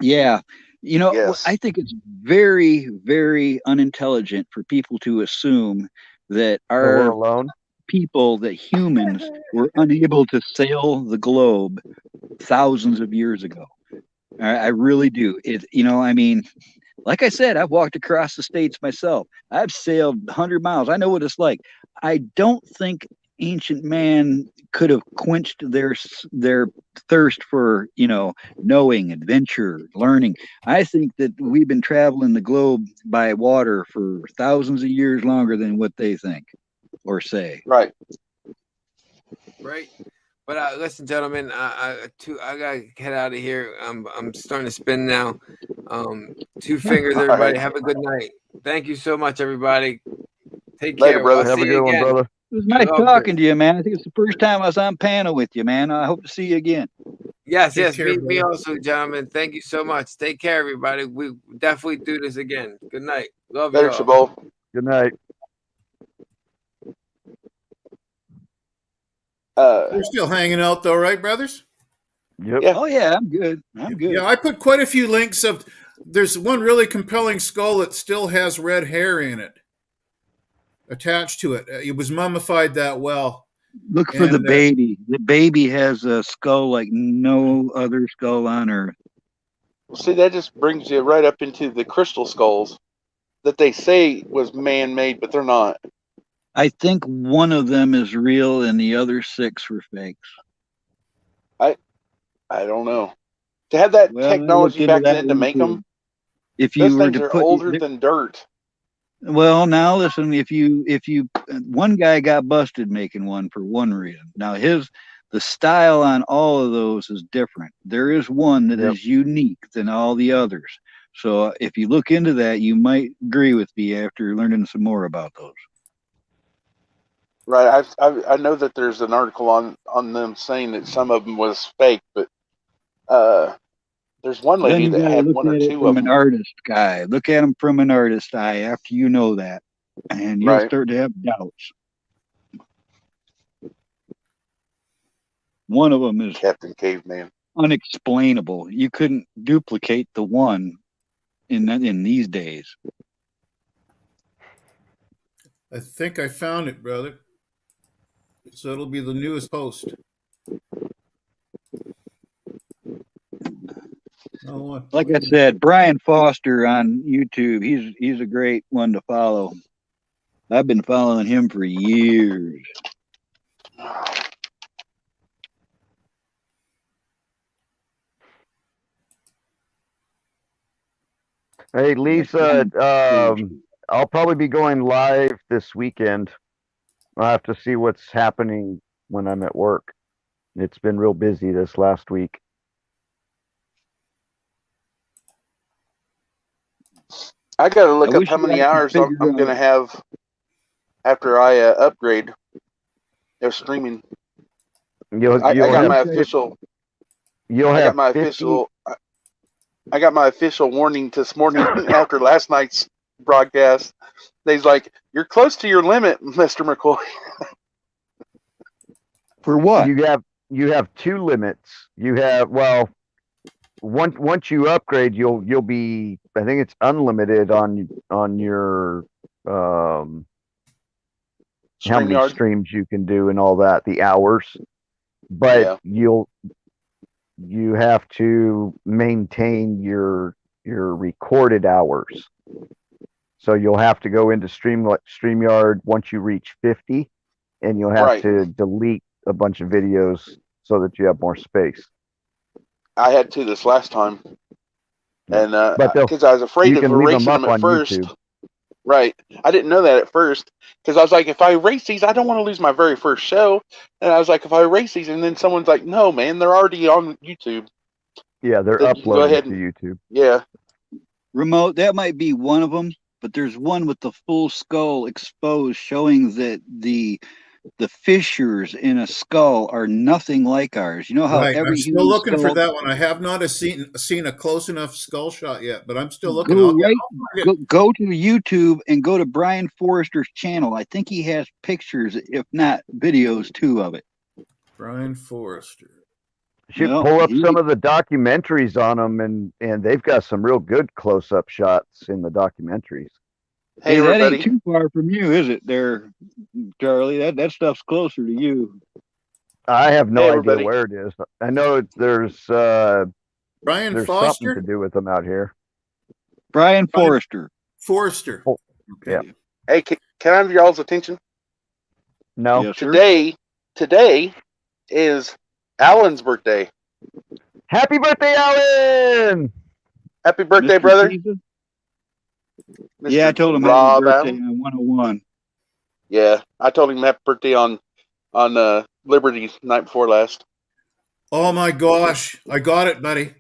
Yeah. You know, Yes. I think it's very, very unintelligent for people to assume that we're our alone. people, that humans, were unable to sail the globe thousands of years ago. I really do. I mean, like I said, I've walked across the states myself. I've sailed 100 miles. I know what it's like. I don't think ancient man could have quenched their thirst for, knowing, adventure, learning. I think that we've been traveling the globe by water for thousands of years longer than what they think or say. Right. Right. But listen, gentlemen, I gotta get out of here. I'm starting to spin now. 2 fingers, All everybody. right. Have a good night. Thank you so much, everybody. Take Later, care. brother. I'll Have see a you good one, again. brother. It was nice Okay. talking to you, man. I think it's the first time I was on panel with you, man. I hope to see you again. Yes, Take yes, care, me brother. also, gentlemen. Thank you so much. Take care, everybody. We definitely do this again. Good night. Love you Later, all. Chabot. Good night. We're still hanging out though, right, brothers? Yep. Yeah. Oh yeah, I'm good. I'm good. Yeah, I put quite a few links of. There's one really compelling skull that still has red hair in it attached to it. It was mummified that well. Look for the And, baby. The baby has a skull like no other skull on earth. Well, see, that just brings you right up into the crystal skulls that they say was man-made, but they're not. I think one of them is real and the other 6 were fakes. I don't know. To have that Well, I technology looked into back that then to one make too. them, If those you were things to are put older than dirt. well, now listen, if you one guy got busted making one for one reason. Now the style on all of those is different. There is one that is unique than all the others. So if you look into that, you might agree with me after learning some more about those. Right. I know that there's an article on them saying that some of them was fake, but there's one Then lady you that gotta had look one or at it two from of an them. artist guy. Look at them from an artist eye after you know that, and you'll Right. start to have doubts. One of them is Captain Caveman. unexplainable. You couldn't duplicate the one in these days. I think I found it, brother. So it'll be the newest post. Oh, what? Like I said, Brian Foster on YouTube, he's a great one to follow. I've been following him for years. Hey, Lisa, I'll probably be going live this weekend. I'll have to see what's happening when I'm at work. It's been real busy this last week. I got to look I up wish how you many had hours I'm configured going to have after I upgrade. They're streaming. You'll I got have, my official. you'll I have got my 50 official. I got my official warning this morning after last night's broadcast. They's like, "You're close to your limit, Mr. McCoy." For what? You have 2 limits. You have, well, once you upgrade, you'll be, I think it's unlimited on your how many StreamYard. streams you can do and all that, the hours. But Yeah. you have to maintain your recorded hours. So you'll have to go into StreamYard once you reach 50, and you'll have Right. to delete a bunch of videos so that you have more space. I had to this last time, and But because I was afraid you of can leave them erasing up them at on first. YouTube. Right. I didn't know that at first because I was like, if I erase these, I don't want to lose my very first show. And I was like, if I erase these, and then someone's like, no, man, they're already on YouTube. Yeah, they're Then you can go uploading ahead to and YouTube. yeah. Remote, that might be one of them, but there's one with the full skull exposed, showing that the fissures in a skull are nothing like ours. You know how Right. I'm every still human looking for skull. that one. I have not seen a close enough skull shot yet, but I'm still looking. Go I'll right, find it. go to YouTube and go to Brian Forrester's channel. I think he has pictures, if not videos, too, of it. Brian Forrester. You should Well, pull up some of the documentaries on them, and they've got some real good close-up shots in the documentaries. Hey, Hey, that everybody. ain't too far from you, is it, there, Charlie? That stuff's closer to you. I have no Hey, idea everybody. where it is. I know there's Brian something Foster? to do with them out here. Brian Forrester. Forrester. Oh, Okay. yeah. Hey, can I have y'all's attention? No. Yes, sir. Today is Alan's birthday. Happy birthday, Alan! Happy birthday, Mr. brother. Caesar? Mr. Yeah, I told him Rob happy birthday Allen. on 101. Yeah, I told him happy birthday on Liberty night before last. Oh my gosh. I got it, buddy.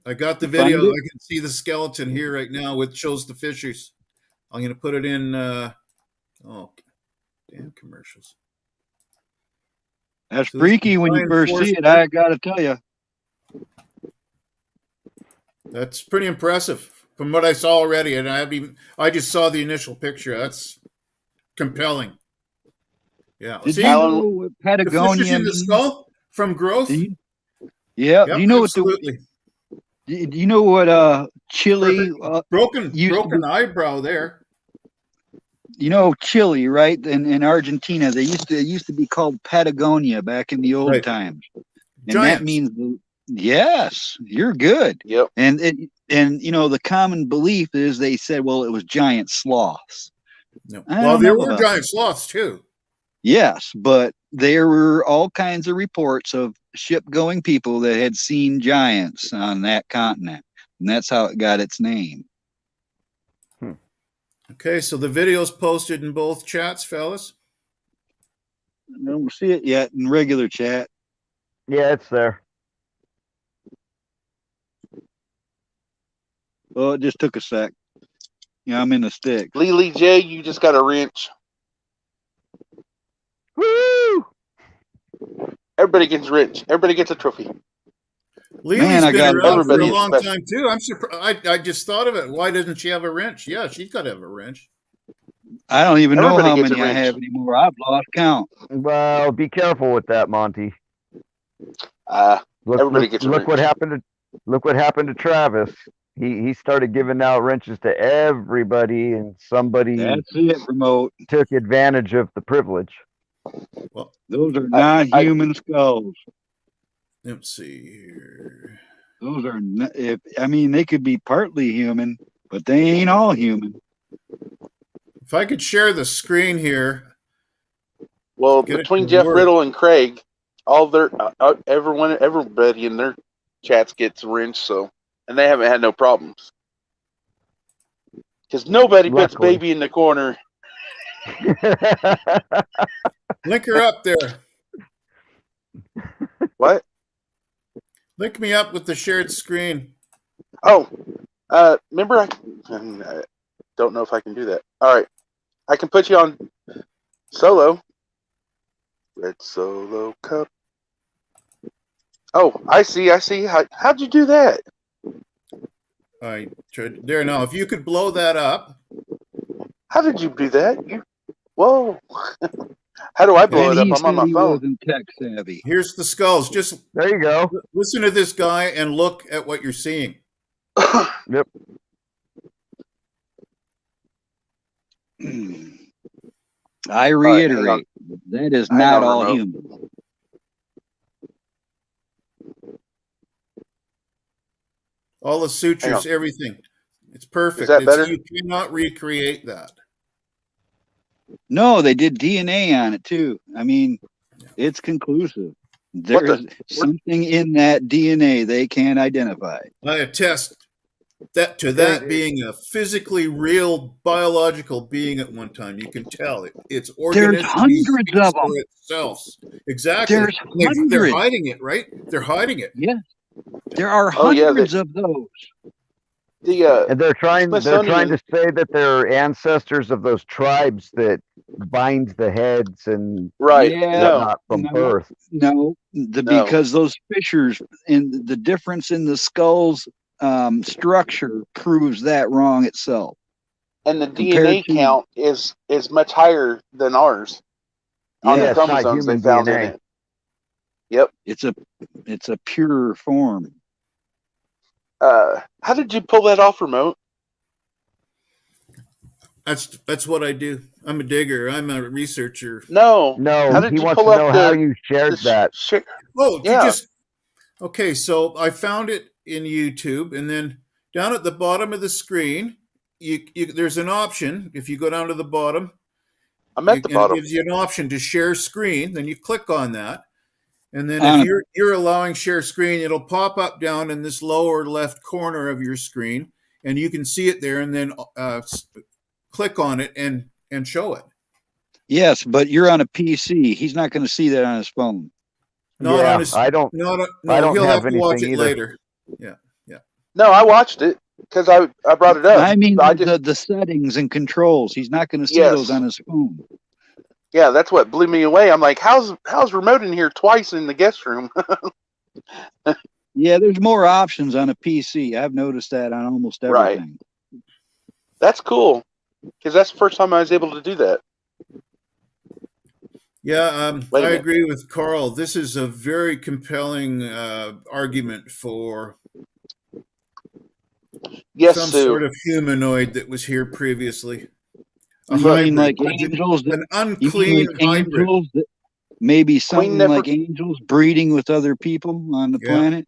I got the You find video. it? I can see the skeleton here right now, which shows the fissures. I'm gonna put it in oh damn commercials. That's So this freaky is when you Brian first see it, Forrester. I gotta tell you. That's pretty impressive from what I saw already, and I just saw the initial picture. That's compelling. Yeah. Did See, you Alan- know what the fissures Patagonia in the means? skull from growth. Do you, yeah. Yep, Do you know absolutely. do you know what Chile broken used to broken be? eyebrow there. You know Chile, right? In Argentina, it used to be called Patagonia back in the old Right. times, and that Giants. means yes, you're good. Yep. And you know the common belief is they said, well, it was giant sloths. No. I Well, don't there know were about giant sloths too. Yes, but there were all kinds of reports of ship-going people that had seen giants on that continent, and that's how it got its name. Okay, so the video's posted in both chats, fellas. I don't see it yet in regular chat. Yeah, it's there. Oh, it just took a sec. Yeah, I'm in the sticks. Lily J, you just got a wrench. Woo! Everybody gets wrench. Everybody gets a trophy. Lily's Man, I been got around for a everybody long special. time too. I'm surprised. I just thought of it. Why doesn't she have a wrench? Yeah, she's got to have a wrench. I don't even know Everybody how gets a many I wrench. have anymore. I've lost count. Well, be careful with that, Monty. Everybody gets a Look what wrench. happened to Travis. He started giving out wrenches to everybody, and somebody That's it, remote. took advantage of the privilege. Well, Those are not human skulls. let's see here. Those are not, I mean, they could be partly human, but they ain't all human. If I could share the screen here. Well, Get it between to Jeff work. Riddle and Craig, all their everybody in their chats gets a wrench. So, and they haven't had no problems because nobody puts Luckily. baby in the corner. Link her up there. What? Link me up with the shared screen. Oh, remember I don't know if I can do that. All right, I can put you on solo. Red Solo Cup. Oh, I see. How'd you do that? I tried there now. If you could blow that up. How did you do that? Whoa. How do I blow And it he up? I'm on said my he phone. wasn't tech savvy. Here's the skulls. Just There you go. listen to this guy and look at what you're seeing. Yep. I right, hang on. reiterate, that is Hang not on, all remote. human. All the Hang sutures, on. everything. It's perfect. that better? You cannot recreate that. No, they did DNA on it too. I mean, it's conclusive. There's something in that DNA they can't identify. I attest that being a physically real biological being at one time. You can tell its organism hundreds of them. for itself. Exactly. There's They're hundreds. hiding it, right? They're hiding it. Yeah. There are Oh, yeah, hundreds of those. And they're trying to Smithsonian- say that they're ancestors of those tribes that bind the heads and Right. Yeah, whatnot from birth. No, No. because those fissures and the difference in the skull's structure proves that wrong itself. And the Compared DNA to- count is much higher than ours on Yeah, the it's not chromosomes they human found DNA. in it. Yep. It's a pure form. How did you pull that off, remote? That's what I do. I'm a digger. I'm a researcher. No. No, How did he you wants to pull know up how the- you shared that. Oh, Yeah. you just okay. So I found it in YouTube, and then down at the bottom of the screen, you there's an option. If you go down to the bottom, I'm at the and bottom. it gives you an option to share screen. Then you click on that, and then On if a- you're allowing share screen, it'll pop up down in this lower left corner of your screen, and you can see it there. And then click on it and show it. Yes, but you're on a PC. He's not going to see that on his phone. Not Yeah, on his, I don't- No, I don't he'll have have to watch it anything either. later. Yeah. No, I watched it because I brought it up. I mean, I just, the settings and controls. He's not going to see Yes. those on his phone. yeah, that's what blew me away. I'm like, how's remote in here twice in the guest room? Yeah, there's more options on a PC. I've noticed that on almost Right. everything. That's cool because that's the first time I was able to do that. Yeah, Wait a I minute. agree with Carl. This is a very compelling argument for Yes, some Sue. sort of humanoid that was here previously. A You mean hybrid, like angels? an You mean unclean like hybrid. angels? That maybe something Nefer- like angels breeding with other people on the Yeah. planet?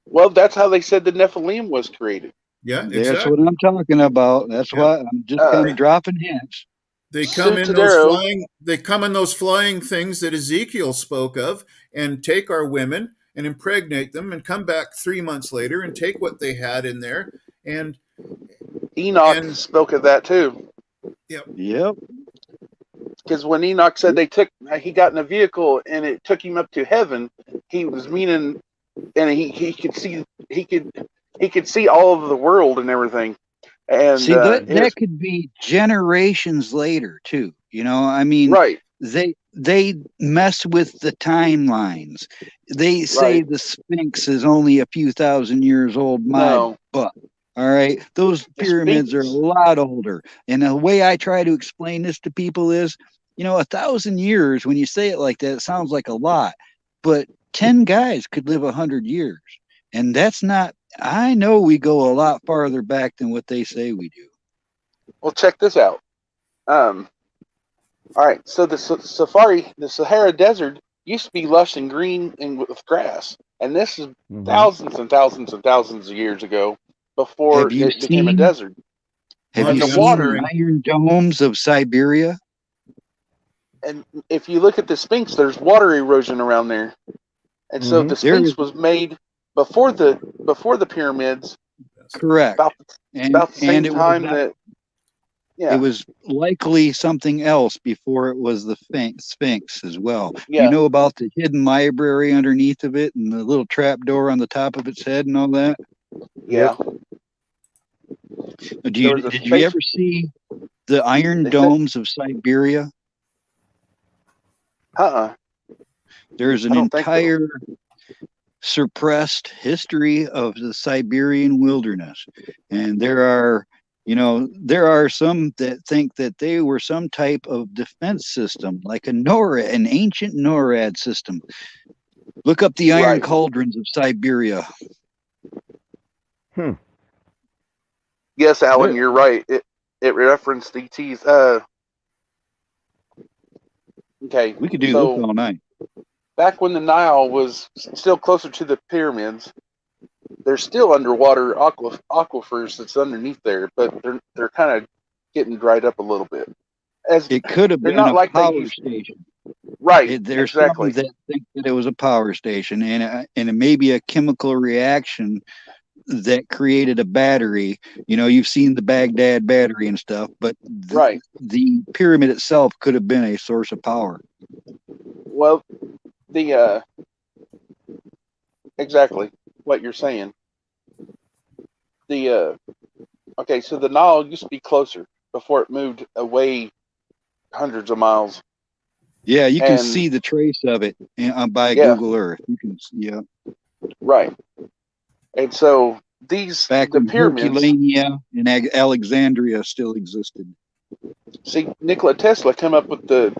Well, that's how they said the Nephilim was created. Yeah, That's exactly. what I'm talking about. That's Yeah. why I'm just kind of dropping hints. They come in Sue those Tadero- flying. They come in those flying things that Ezekiel spoke of, and take our women and impregnate them, and come back 3 months later and take what they had in there. And Enoch And- spoke of that too. Yep. Because when Enoch said he got in a vehicle and it took him up to heaven, he was meaning, and he could see all of the world and everything. And See, that could be generations later too. You know, I mean, right, they mess with the timelines. They say Right. the Sphinx is only a few thousand years old. My No. butt. All right, those The pyramids are a Sphinx- lot older. And the way I try to explain this to people is, 1,000 years. When you say it like that, it sounds like a lot. But 10 guys could live 100 years, and that's not. I know we go a lot farther back than what they say we do. Well, check this out. All right, so the Sahara Desert used to be lush and green and with grass, and this is Mhm. thousands and thousands and thousands of years ago before Have you it became a seen- desert. Have Like you the seen water- the iron domes of Siberia? And if you look at the Sphinx, there's water erosion around there, and so Mhm. the There Sphinx is- was made before the pyramids, Correct. about the same it was time that- that. Yeah, It was likely something else before it was the Sphinx as well. Yeah. You know about the hidden library underneath of it and the little trap door on the top of its head and all that? yeah. Did There was a you space- ever see the iron They said- domes of Siberia? There's an I don't think so. entire suppressed history of the Siberian wilderness. And there are some that think that they were some type of defense system, like an ancient NORAD system. Look up the iron Right. cauldrons of Siberia. Yes, Alan, Yeah. you're right. It referenced ETs. Okay. We could do so this all night. back when the Nile was still closer to the pyramids, there's still underwater aquifers that's underneath there, but they're kind of getting dried up a little bit. As It could have they're been not a like they power used- station. right, There's exactly. some that think that it was a power station, and it may be a chemical reaction that created a battery. You've seen the Baghdad battery and stuff, but Right. the pyramid itself could have been a source of power. Well, exactly. what you're saying. The okay, so the Nile used to be closer before it moved away hundreds of miles. Yeah, you can And- see the trace of it by Yeah. Google Earth. You can, yeah. Right. And so these Back the when pyramids. Herculaneum and Alexandria still existed. See, Nikola Tesla came up with the.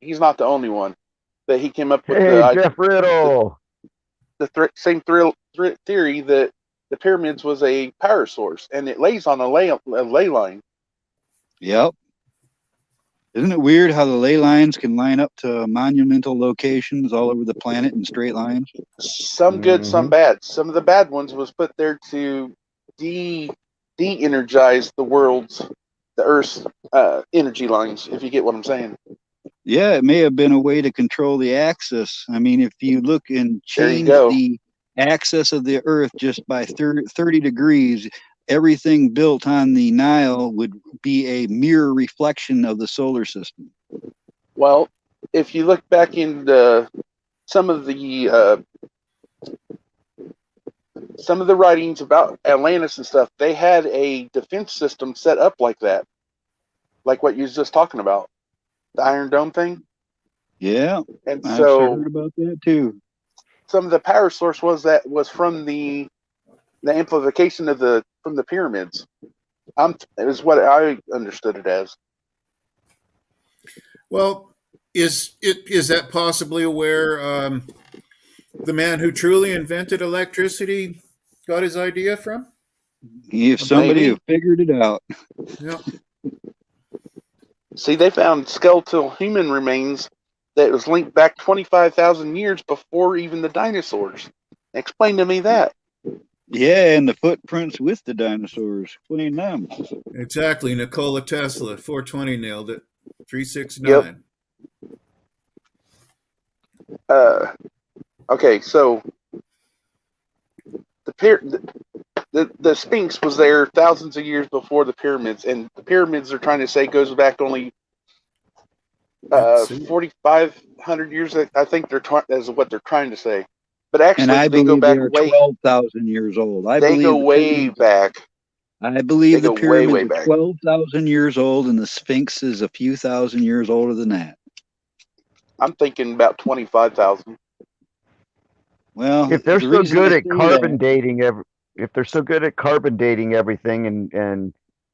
He's not the only one, but he came up with Hey, Jeff Riddle. same theory that the pyramids was a power source, and it lays on a ley line. Yep. Isn't it weird how the ley lines can line up to monumental locations all over the planet in straight lines? Some good, some bad. Some of the bad ones was put there to de-energize the Earth's energy lines. If you get what I'm saying. Yeah, it may have been a way to control the axis. I mean, if you look and There you change go. the axis of the Earth just by 30 degrees, everything built on the Nile would be a mirror reflection of the solar system. Well, if you look back into some of the writings about Atlantis and stuff, they had a defense system set up like that, like what you was just talking about, the Iron Dome thing. Yeah, And I've so heard about that too. some of the power source was from the amplification from the pyramids. It was what I understood it as. Well, is that possibly where the man who truly invented electricity got his idea from? If somebody Maybe. had figured it out. Yeah. See, they found skeletal human remains that was linked back 25,000 years before even the dinosaurs. Explain to me that. Yeah, and the footprints with the dinosaurs. Explain them. Exactly. Nikola Tesla, 420 nailed it. 369. Okay, so the Sphinx was there thousands of years before the pyramids, and the pyramids are trying to say goes back only 4,500 years. I think is what they're trying to say, but actually And I they go believe back they're way. 12,000 years old. They go way back. I believe They the go way, way pyramids are back. 12,000 years old, and the Sphinx is a few thousand years older than that. I'm thinking about 25,000. Well, If they're the so reason good I at say carbon that- dating if they're so good at carbon dating everything and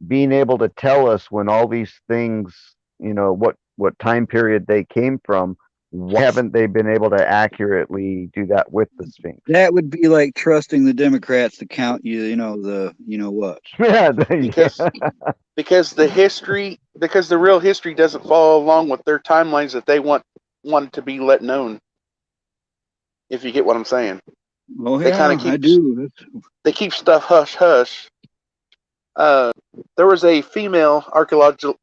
being able to tell us when all these things, what time period they came from, why haven't they been able to accurately do that with the Sphinx? that would be like trusting the Democrats to count what. Yeah, Because the real history doesn't follow along with their timelines that they want to be let known. If you get what I'm saying. Oh They yeah, kinda keep- I do. They keep stuff hush hush. There was a female archaeologist.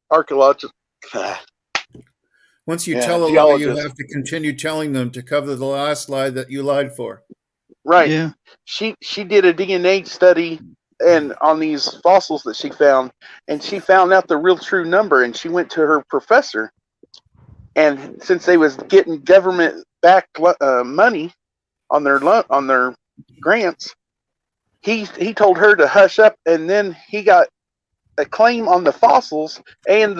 Once you Yeah, tell a lie, you geologist. have to continue telling them to cover the last lie that you lied for. Right. Yeah. She did a DNA study and on these fossils that she found, and she found out the real true number, and she went to her professor, and since they was getting government backed money on their grants, he told her to hush up, and then he got a claim on the fossils, and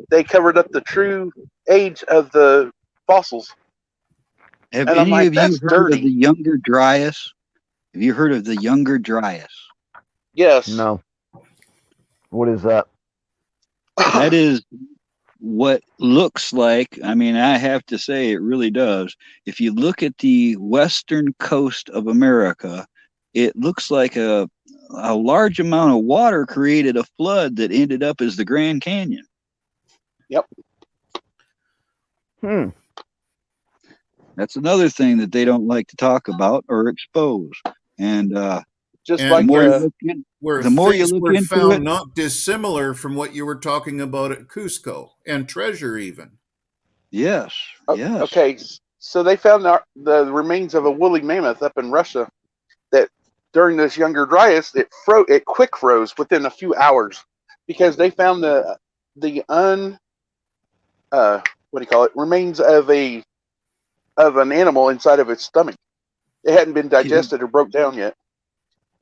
they covered up the true age of the fossils. Have And I'm any like, of you that's heard dirty. of the Younger Dryas? Have you heard of the Younger Dryas? Yes. No. What is that? That is what looks like, I mean, I have to say it really does. If you look at the western coast of America, it looks like a large amount of water created a flood that ended up as the Grand Canyon. Yep. That's another thing that they don't like to talk about or expose. And Just And like the more you uh, look in, Where the more you things look were into found it, not dissimilar from what you were talking about at Cusco and treasure even. yes, yes. Okay, so they found the remains of a woolly mammoth up in Russia that during this Younger Dryas, it quick froze within a few hours because they found the remains of an animal inside of its stomach. it hadn't been digested or broke down yet.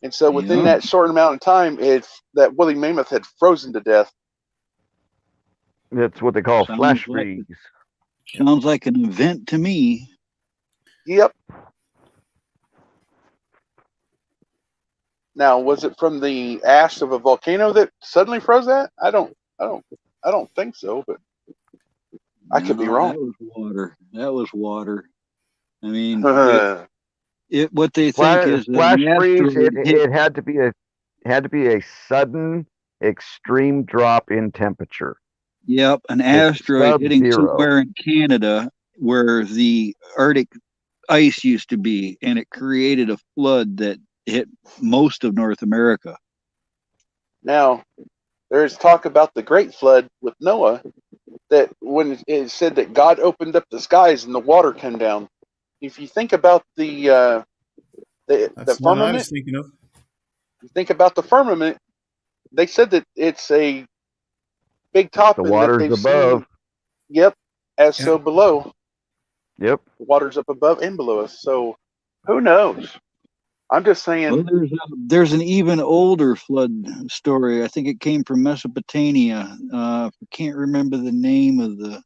And so within Yeah. that short amount of time, that woolly mammoth had frozen to death. That's what they call Sounds flash like freeze. Sounds like an event to me. Yep. Now, was it from the ash of a volcano that suddenly froze that? I don't think so, but I could be No, wrong. That was water. That was water. I mean, Uh, what they think Flash, is that flash an freeze. asteroid hit. It had to be a sudden extreme drop in temperature. Yep, an It's asteroid hitting sub-zero. somewhere in Canada where the Arctic ice used to be, and it created a flood that hit most of North America. now, there's talk about the Great Flood with Noah, that when it said that God opened up the skies and the water came down. If you think about the That's the one I was firmament, thinking of. you think about the firmament, they said that it's a big top The and that water's they've above. seen. Yep, as Yeah. so below. Yep. The water's up above and below us. So who knows? I'm just Well, saying. there's an even older flood story. I think it came from Mesopotamia. I can't remember the name of the.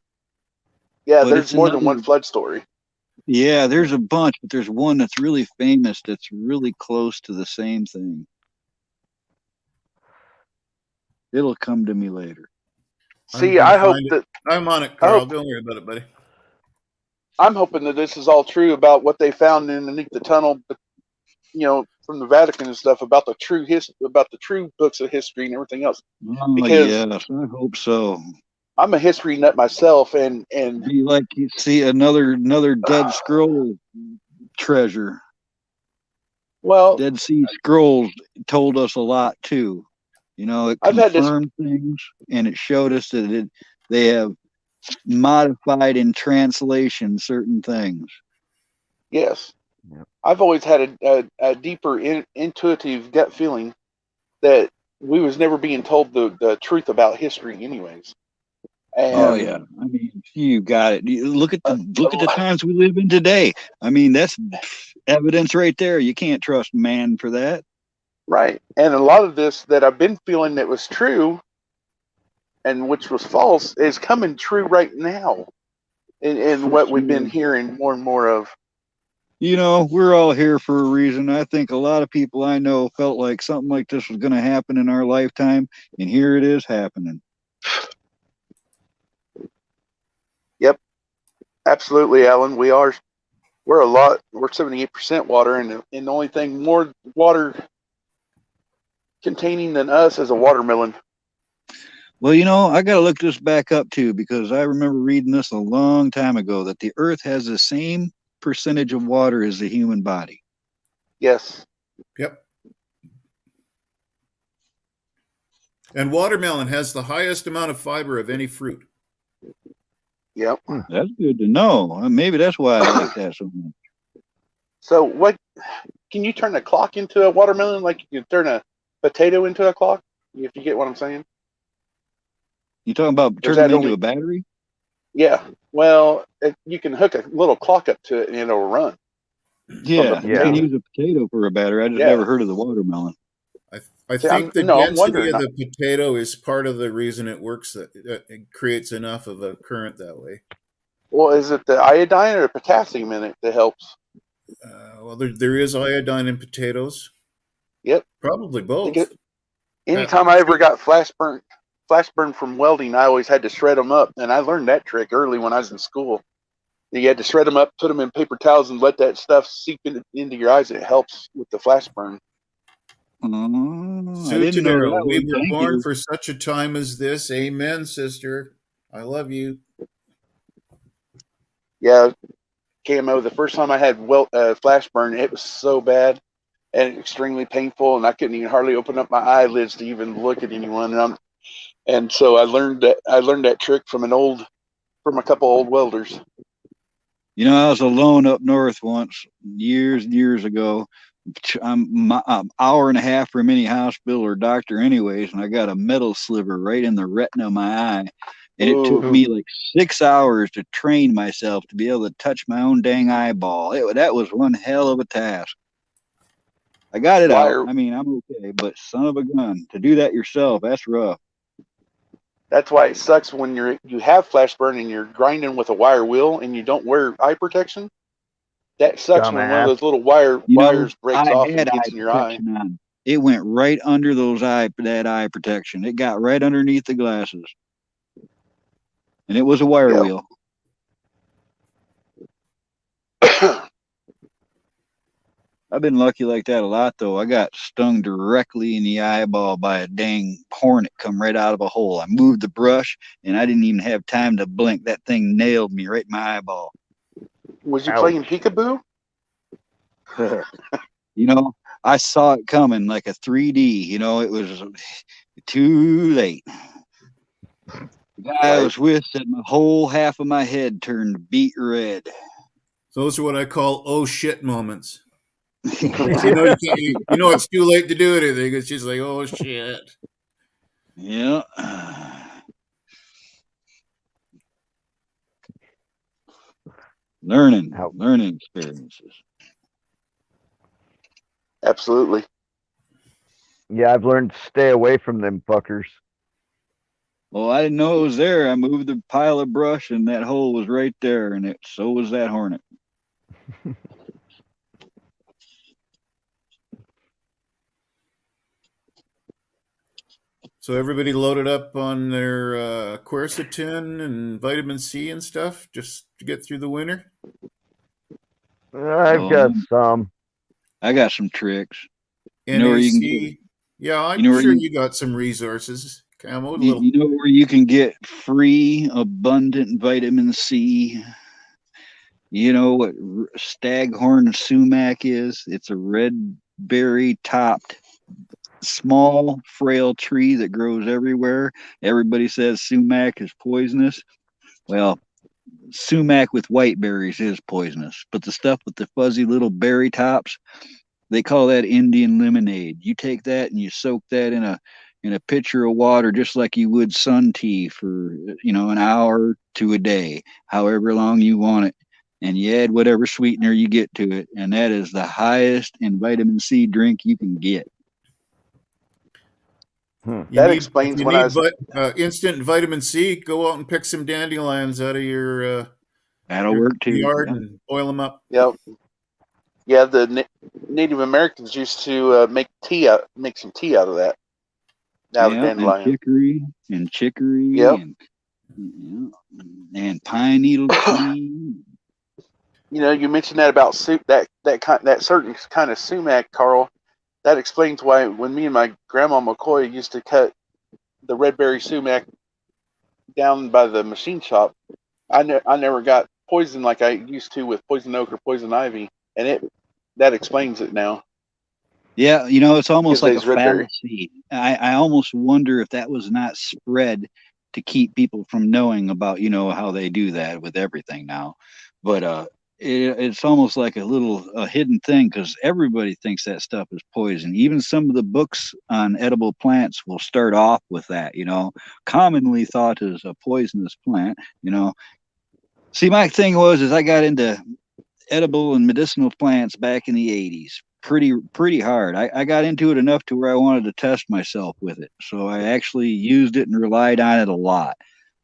Yeah, But there's it's more than one another. flood story. Yeah, there's a bunch, but there's one that's really famous that's really close to the same thing. It'll come to me later. See, gonna I hope find it. that I'm on it, I Carl. hope Don't worry about it, buddy. I'm hoping that this is all true about what they found underneath the tunnel, from the Vatican and stuff about the true books of history and everything else. Oh Because yes, I hope so. I'm a history nut myself, and Be like you see another Dead Scroll treasure. well, Dead Sea Scrolls told us a lot too. You know, it I've had this. confirmed things, and it showed us that they have modified in translation certain things. Yes, Yep. I've always had a deeper intuitive gut feeling that we was never being told the truth about history, anyways. Oh And yeah, I mean, you got it. Look at the times we live in today. I mean, that's evidence right there. You can't trust man for that. right, and a lot of this that I've been feeling that was true, and which was false, is coming true right now, in what we've been hearing more and more of. You know, we're all here for a reason. I think a lot of people I know felt like something like this was going to happen in our lifetime, and here it is happening. Yep, absolutely, Alan. We're 78% water, and the only thing more water containing than us is a watermelon. Well, you know, I got to look this back up too, because I remember reading this a long time ago that the earth has the same percentage of water as the human body. Yes. Yep. And watermelon has the highest amount of fiber of any fruit. Yep. That's good to know. Maybe that's why I like that so much. So what can you turn a clock into a watermelon like you can turn a potato into a clock? If you get what I'm saying? You talking about Or is turning that it into only- a battery? Yeah. Well, you can hook a little clock up to it and it'll run. Yeah, you Yeah. can use a potato for a battery. I just Yeah. never heard of the watermelon. I See, think the I'm density wondering. of the potato is part of the reason it works. That it creates enough of a current that way. Well, is it the iodine or the potassium in it that helps? Well, there is iodine in potatoes. Yep. Probably both. Anytime I ever got flash burn from welding, I always had to shred them up, and I learned that trick early when I was in school. You had to shred them up, put them in paper towels, and let that stuff seep into your eyes. It helps with the flash burn. I Sue didn't know Tadero, that. we one. were Thank born you. for such a time as this. Amen, sister. I love you. Yeah, KMO. The first time I had flash burn, it was so bad and extremely painful, and I couldn't even hardly open up my eyelids to even look at anyone. And so I learned that trick from a couple old welders. You know, I was alone up north once, years and years ago. I'm an hour and a half from any hospital or doctor anyways, and I got a metal sliver right in the retina of my eye. And it took Ooh. me like 6 hours to train myself to be able to touch my own dang eyeball. That was one hell of a task. I got it Wire. out. I mean, I'm okay, but son of a gun, to do that yourself, that's rough. That's why it sucks when you have flash burn and you're grinding with a wire wheel and you don't wear eye protection. That sucks when one of Dumbass. those little wires breaks I off and had gets eye in your eye. protection on. It went right under that eye protection. It got right underneath the glasses. And it was a wire Yep. wheel. I've been lucky like that a lot, though. I got stung directly in the eyeball by a dang hornet come right out of a hole. I moved the brush, and I didn't even have time to blink. That thing nailed me right in my eyeball. Was you Ouch. playing peekaboo? You know, I saw it coming like a 3D. You know, it was too late. The guy I was with said my whole half of my head turned beet red. Those are what I call oh shit moments. You know it's too late to do anything. It's just like, oh shit. Yeah. Learning experiences. Absolutely. Yeah, I've learned to stay away from them fuckers. Well, I didn't know it was there. I moved the pile of brush, and that hole was right there, and so was that hornet. So everybody loaded up on their quercetin and vitamin C and stuff just to get through the winter. I've got some. I got some tricks. NAC. You know where you can get, yeah, I'm you know sure you got some resources. Camo, you know where you can get free, abundant vitamin C. You know what staghorn sumac is? It's a red berry topped, small, frail tree that grows everywhere. Everybody says sumac is poisonous. Well, sumac with white berries is poisonous, but the stuff with the fuzzy little berry tops, they call that Indian lemonade. You take that and you soak that in a pitcher of water, just like you would sun tea for, an hour to a day, however long you want it. And you add whatever sweetener you get to it. And that is the highest in vitamin C drink you can get. That explains when I was instant vitamin C. Go out and pick some dandelions out of your that'll work too. Yard Yeah. and boil them up. Yep. Yeah, the Native Americans used to make some tea out of that. Out of dandelion. And chicory. Yep. And pine needle tea. You mentioned that about that certain kind of sumac, Carl. That explains why when me and my grandma McCoy used to cut the red berry sumac down by the machine shop, I never got poison like I used to with poison oak or poison ivy, and that explains it now. Yeah, it's almost like a red berry. fallacy. I almost wonder if that was not spread to keep people from knowing about, how they do that with everything now. But it's almost like a hidden thing because everybody thinks that stuff is poison. Even some of the books on edible plants will start off with that, commonly thought as a poisonous plant, See, my thing is I got into edible and medicinal plants back in the 80s. Pretty hard. I got into it enough to where I wanted to test myself with it. So I actually used it and relied on it a lot.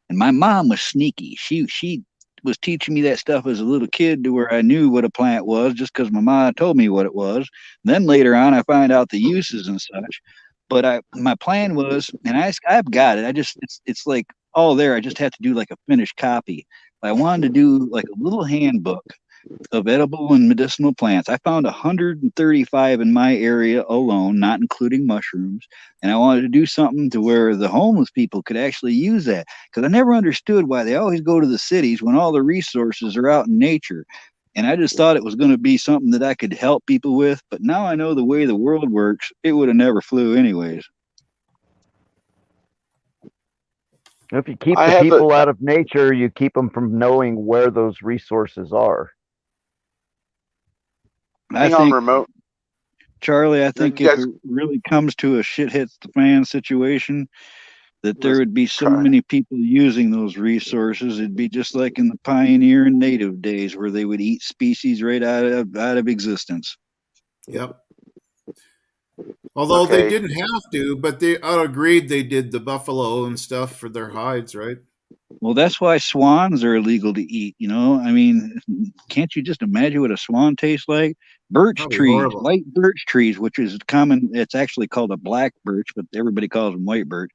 And my mom was sneaky. She was teaching me that stuff as a little kid to where I knew what a plant was just because my mom told me what it was. And then later on, I find out the uses and such. But my plan was, and I've got it. It's like all there. I just have to do like a finished copy. I wanted to do like a little handbook of edible and medicinal plants. I found 135 in my area alone, not including mushrooms. And I wanted to do something to where the homeless people could actually use that. Because I never understood why they always go to the cities when all the resources are out in nature. And I just thought it was going to be something that I could help people with. But now I know the way the world works, it would have never flew anyways. If you keep the people out of nature, you keep them from knowing where those resources are. Hang on, remote. Charlie, I think if it really comes to a shit hits the fan situation, that there would be so many people using those resources. It'd be just like in the pioneer and native days where they would eat species right out of existence. Yep. Although they Okay. didn't have to, but they agreed they did the buffalo and stuff for their hides, right? Well, that's why swans are illegal to eat. You know, I mean, can't you just imagine what a swan tastes like? Birch Probably trees, horrible. white birch trees, which is common. It's actually called a black birch, but everybody calls them white birch.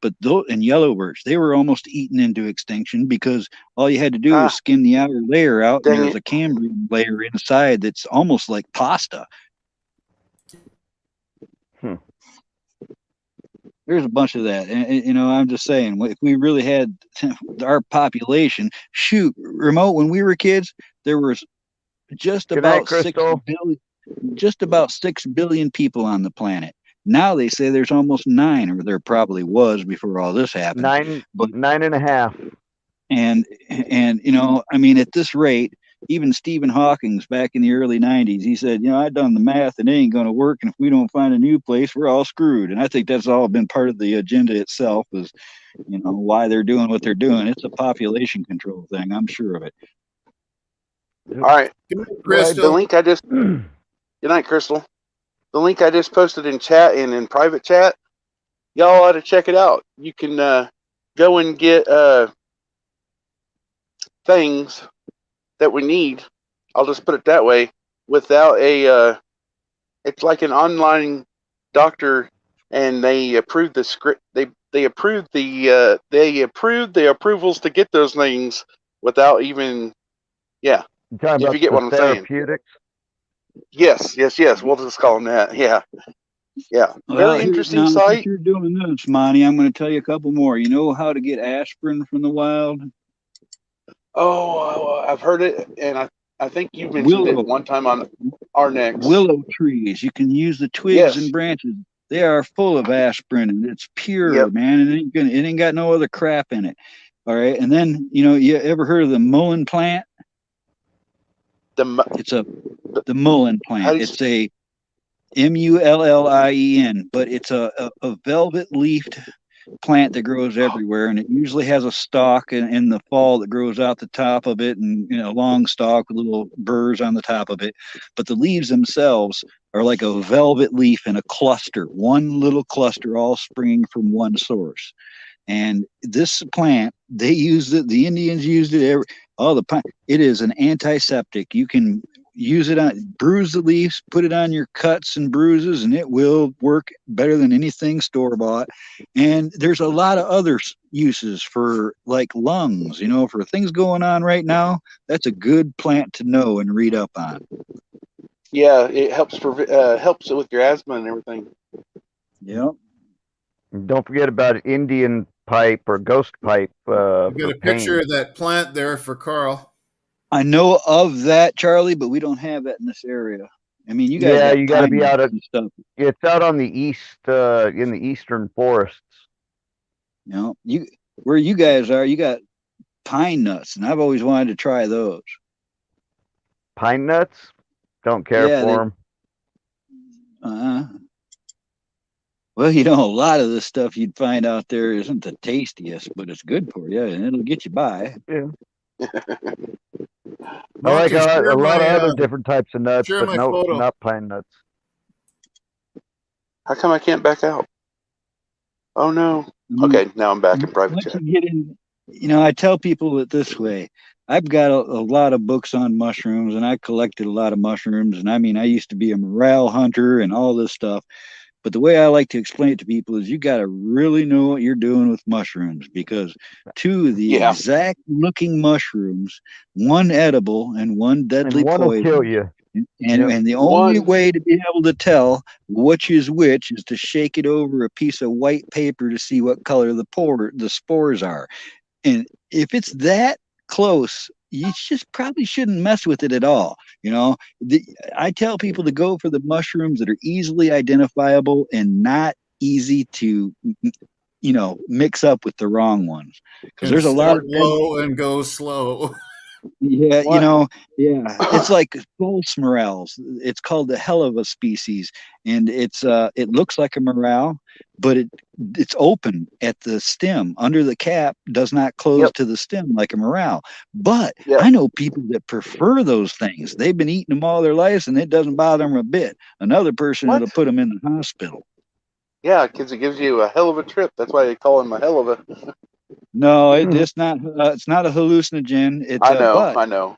But those and yellow birch, they were almost eaten into extinction because all you had to do was skin the outer layer out, and Dang there's a Cambrian layer inside that's almost like pasta. There's a bunch of that, and you know, I'm just saying, if we really had our population, shoot, remote when we were kids, there was just Good night, about 6 Crystal. billion, just about 6 billion people on the planet. Now they say there's almost 9, or there probably was before all this happened. 9.5. And you know, I mean, at this rate, even Stephen Hawking's back in the early 90s, he said, you know, I done the math and it ain't going to work. And if we don't find a new place, we're all screwed. And I think that's all been part of the agenda itself, is, you know, why they're doing what they're doing. It's a population control thing. I'm sure of it. All right. Crystal. The link I just. Good night, Crystal. The link I just posted in chat and in private chat, y'all ought to check it out. You can go and get things that we need. I'll just put it that way. Without a, it's like an online doctor, and they approve the script. They approved the approvals to get those things without even, yeah. You talking If about you get the what I'm saying. therapeutics? Yes. We'll just call them that. Yeah. Well, Very interesting now, site. If you're doing this, Monty, I'm going to tell you a couple more. You know how to get aspirin from the wild? Oh, I've heard it, and I think you mentioned it one time on our next. Willow trees. You can use the twigs and branches. They are full of aspirin, and it's pure, man. And it ain't got no other crap in it. All right. And then, you know, you ever heard of the mullein plant? The mullein plant. It's a Mullien, but it's a velvet leafed plant that grows everywhere, and it usually has a stalk in the fall that grows out the top of it, and you know, a long stalk with little burrs on the top of it. But the leaves themselves are like a velvet leaf in a cluster, one little cluster, all springing from one source. And this plant, they used it. The Indians used it. It is an antiseptic. You can use it on, bruise the leaves, put it on your cuts and bruises, and it will work better than anything store-bought. And there's a lot of other uses for like lungs, you know, for things going on right now. That's a good plant to know and read up on. Yeah, it helps helps with your asthma and everything. Yep. Don't forget about Indian pipe or ghost pipe. I've got a picture of that plant there for Carl. I know of that, Charlie, but we don't have that in this area. I mean, you guys. Yeah, you got to be out of stuff. It's out on the east, in the eastern forests. You know, where you guys are, you got pine nuts, and I've always wanted to try those. Pine nuts? Don't care for them. Well, you know, a lot of the stuff you'd find out there isn't the tastiest, but it's good for you, and it'll get you by. Yeah. I like a lot of other different types of nuts, but no, not pine nuts. How come I can't back out? Oh no. Okay, now I'm back in private chat. You get in, you know, I tell people it this way. I've got a lot of books on mushrooms, and I collected a lot of mushrooms. And I mean, I used to be a morel hunter and all this stuff. But the way I like to explain it to people is you got to really know what you're doing with mushrooms, because two of the exact looking mushrooms, one edible and one deadly poison, will kill you. And the only way to be able to tell which is which is to shake it over a piece of white paper to see what color the spores are. And if it's that close, you just probably shouldn't mess with it at all. You know, I tell people to go for the mushrooms that are easily identifiable and not easy to, you know, mix up with the wrong ones. Because there's a lot of low and go slow. Yeah, What? it's like false morels. It's called the hell of a species, and it looks like a morel, but it's open at the stem. Under the cap does not close Yep. to the stem like a morel. But Yep. I know people that prefer those things. They've been eating them all their lives, and it doesn't bother them a bit. Another person, What? it'll put them in the hospital. Yeah, because it gives you a hell of a trip. That's why they call him a hell of a. No, it's not. It's not a hallucinogen. It's I know, but I know.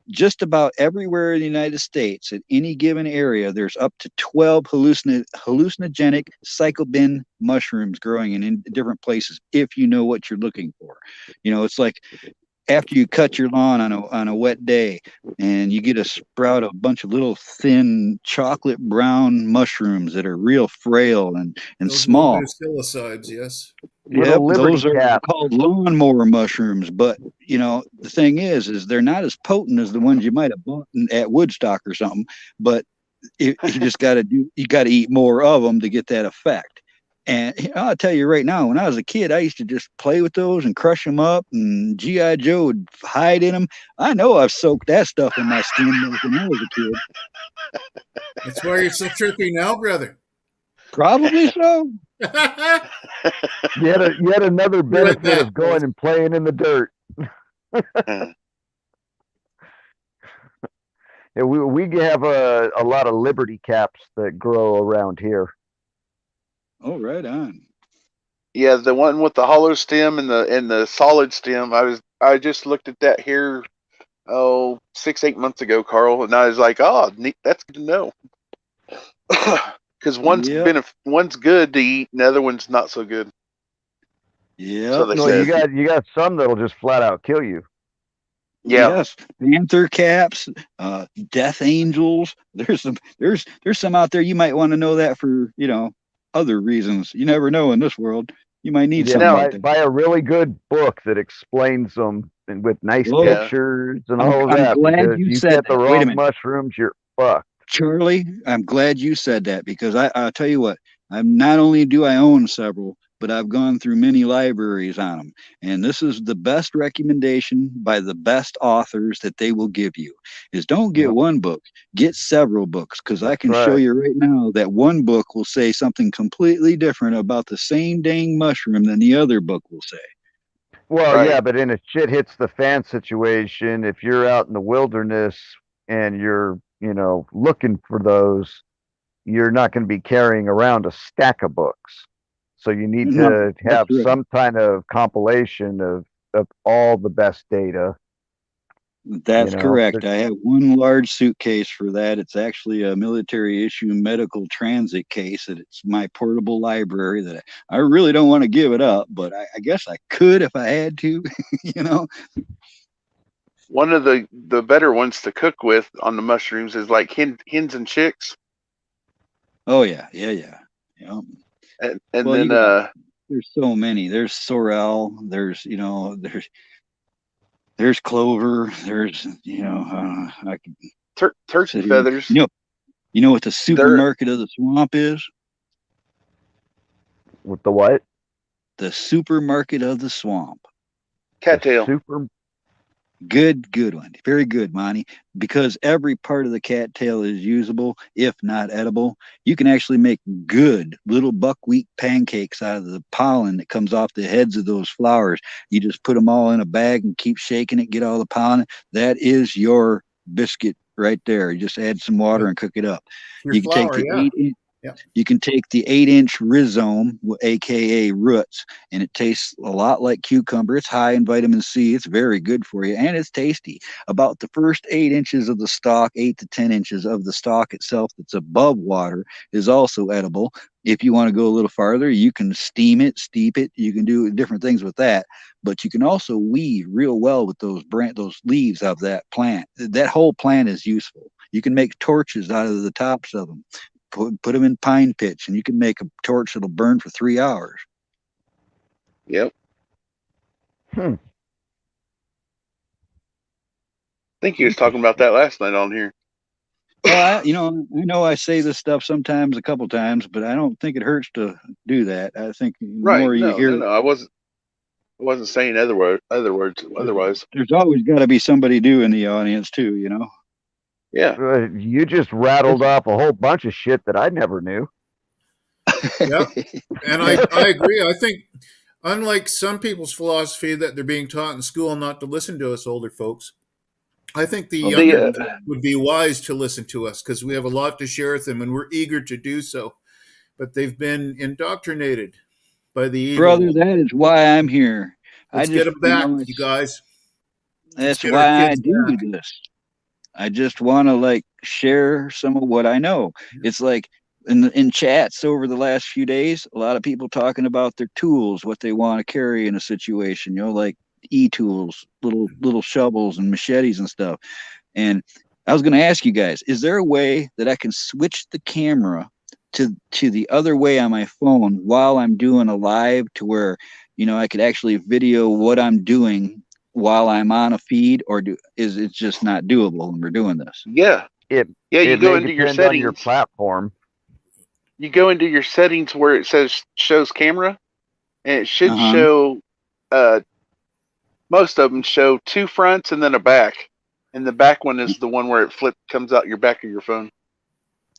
just about everywhere in the United States, at any given area, there's up to 12 hallucinogenic psychobin mushrooms growing in different places. If you know what you're looking for, it's like after you cut your lawn on a wet day, and you get a sprout of a bunch of little thin chocolate brown mushrooms that are real frail and Those small. little bit of psilicides, yes. Yep, Liberty those are Cap. called lawnmower mushrooms. But the thing is they're not as potent as the ones you might have bought at Woodstock or something. But you just got to eat more of them to get that effect. And I'll tell you right now, when I was a kid, I used to just play with those and crush them up, and GI Joe would hide in them. I know I've soaked that stuff in my skin when I was a kid. That's why you're so tricky now, brother. Probably so. Yet another Like benefit that, of going and playing in the dirt. Yeah, we have a lot of Liberty Caps that grow around here. Oh, right on. Yeah, the one with the hollow stem and the solid stem. I just looked at that here 6-8 months ago, Carl, and I was like, oh, neat, that's good to know. Because one's good to eat, and the other one's not so good. Yeah. So they No, said. you got some that'll just flat out kill you. Yeah. Yes, panther caps, death angels. There's some out there. You might want to know that for other reasons. You never know in this world. You might need something like that. Buy a really good book that explains them and with nice Yeah. pictures and all I'm that. glad Because you said get the that. Wait a wrong minute. mushrooms, you're fucked. Charlie, I'm glad you said that because I'll tell you what, I'm not only do I own several, but I've gone through many libraries on them. And this is the best recommendation by the best authors that they will give you is don't get one book, get several books. Because I can show you right now that one book will say something completely different about the same dang mushroom than the other book will say. Well, yeah, but in a shit hits the fan situation, if you're out in the wilderness and you're, looking for those, you're not going to be carrying around a stack of books. So you need to have some kind of compilation of all the best data. That's correct. I have one large suitcase for that. It's actually a military issue medical transit case, and it's my portable library that I really don't want to give it up, but I guess I could if I had to, One of the better ones to cook with on the mushrooms is like hens and chicks. Oh yeah. And then there's so many. There's sorrel. There's there's clover. There's I can turkey feathers. You know what the supermarket of the swamp is? With the what? The supermarket of the swamp. Cattail. Good one. Very good, Monty. Because every part of the cattail is usable, if not edible. You can actually make good little buckwheat pancakes out of the pollen that comes off the heads of those flowers. You just put them all in a bag and keep shaking it, get all the pollen. That is your biscuit right there. You just add some water and cook it up. You can take the You can take the 8-inch rhizome, aka roots, and it tastes a lot like cucumber. It's high in vitamin C. It's very good for you, and it's tasty. About the first 8 inches of the stalk, 8 to 10 inches of the stalk itself that's above water is also edible. If you want to go a little farther, you can steam it, steep it. You can do different things with that, but you can also weave real well with those leaves of that plant. That whole plant is useful. You can make torches out of the tops of them. Put them in pine pitch, and you can make a torch that'll burn for 3 hours. Yep. I think you was talking about that last night on here. Well, I know I say this stuff sometimes, a couple times, but I don't think it hurts to do that. I think the more you hear, I wasn't. I wasn't saying otherwise. There's always got to be somebody new in the audience too, you know. Yeah. You just rattled off a whole bunch of shit that I never knew. Yeah, and I agree. I think, unlike some people's philosophy that they're being taught in school not to listen to us older folks, I think the younger would be wise to listen to us because we have a lot to share with them, and we're eager to do so. But they've been indoctrinated by the evil. Brother, that is why I'm here. Let's get them back, you guys. That's why I do this. I just want to like share some of what I know. It's like in chats over the last few days, a lot of people talking about their tools, what they want to carry in a situation, you know, like e-tools, little shovels and machetes and stuff. And I was going to ask you guys, is there a way that I can switch the camera to the other way on my phone while I'm doing a live to where, you know, I could actually video what I'm doing while I'm on a feed, or is it just not doable when we're doing this? Yeah. You go into your settings. On your platform. You go into your settings where it says shows camera, and it should show. Most of them show two fronts and then a back, and the back one is the one where it comes out your back of your phone.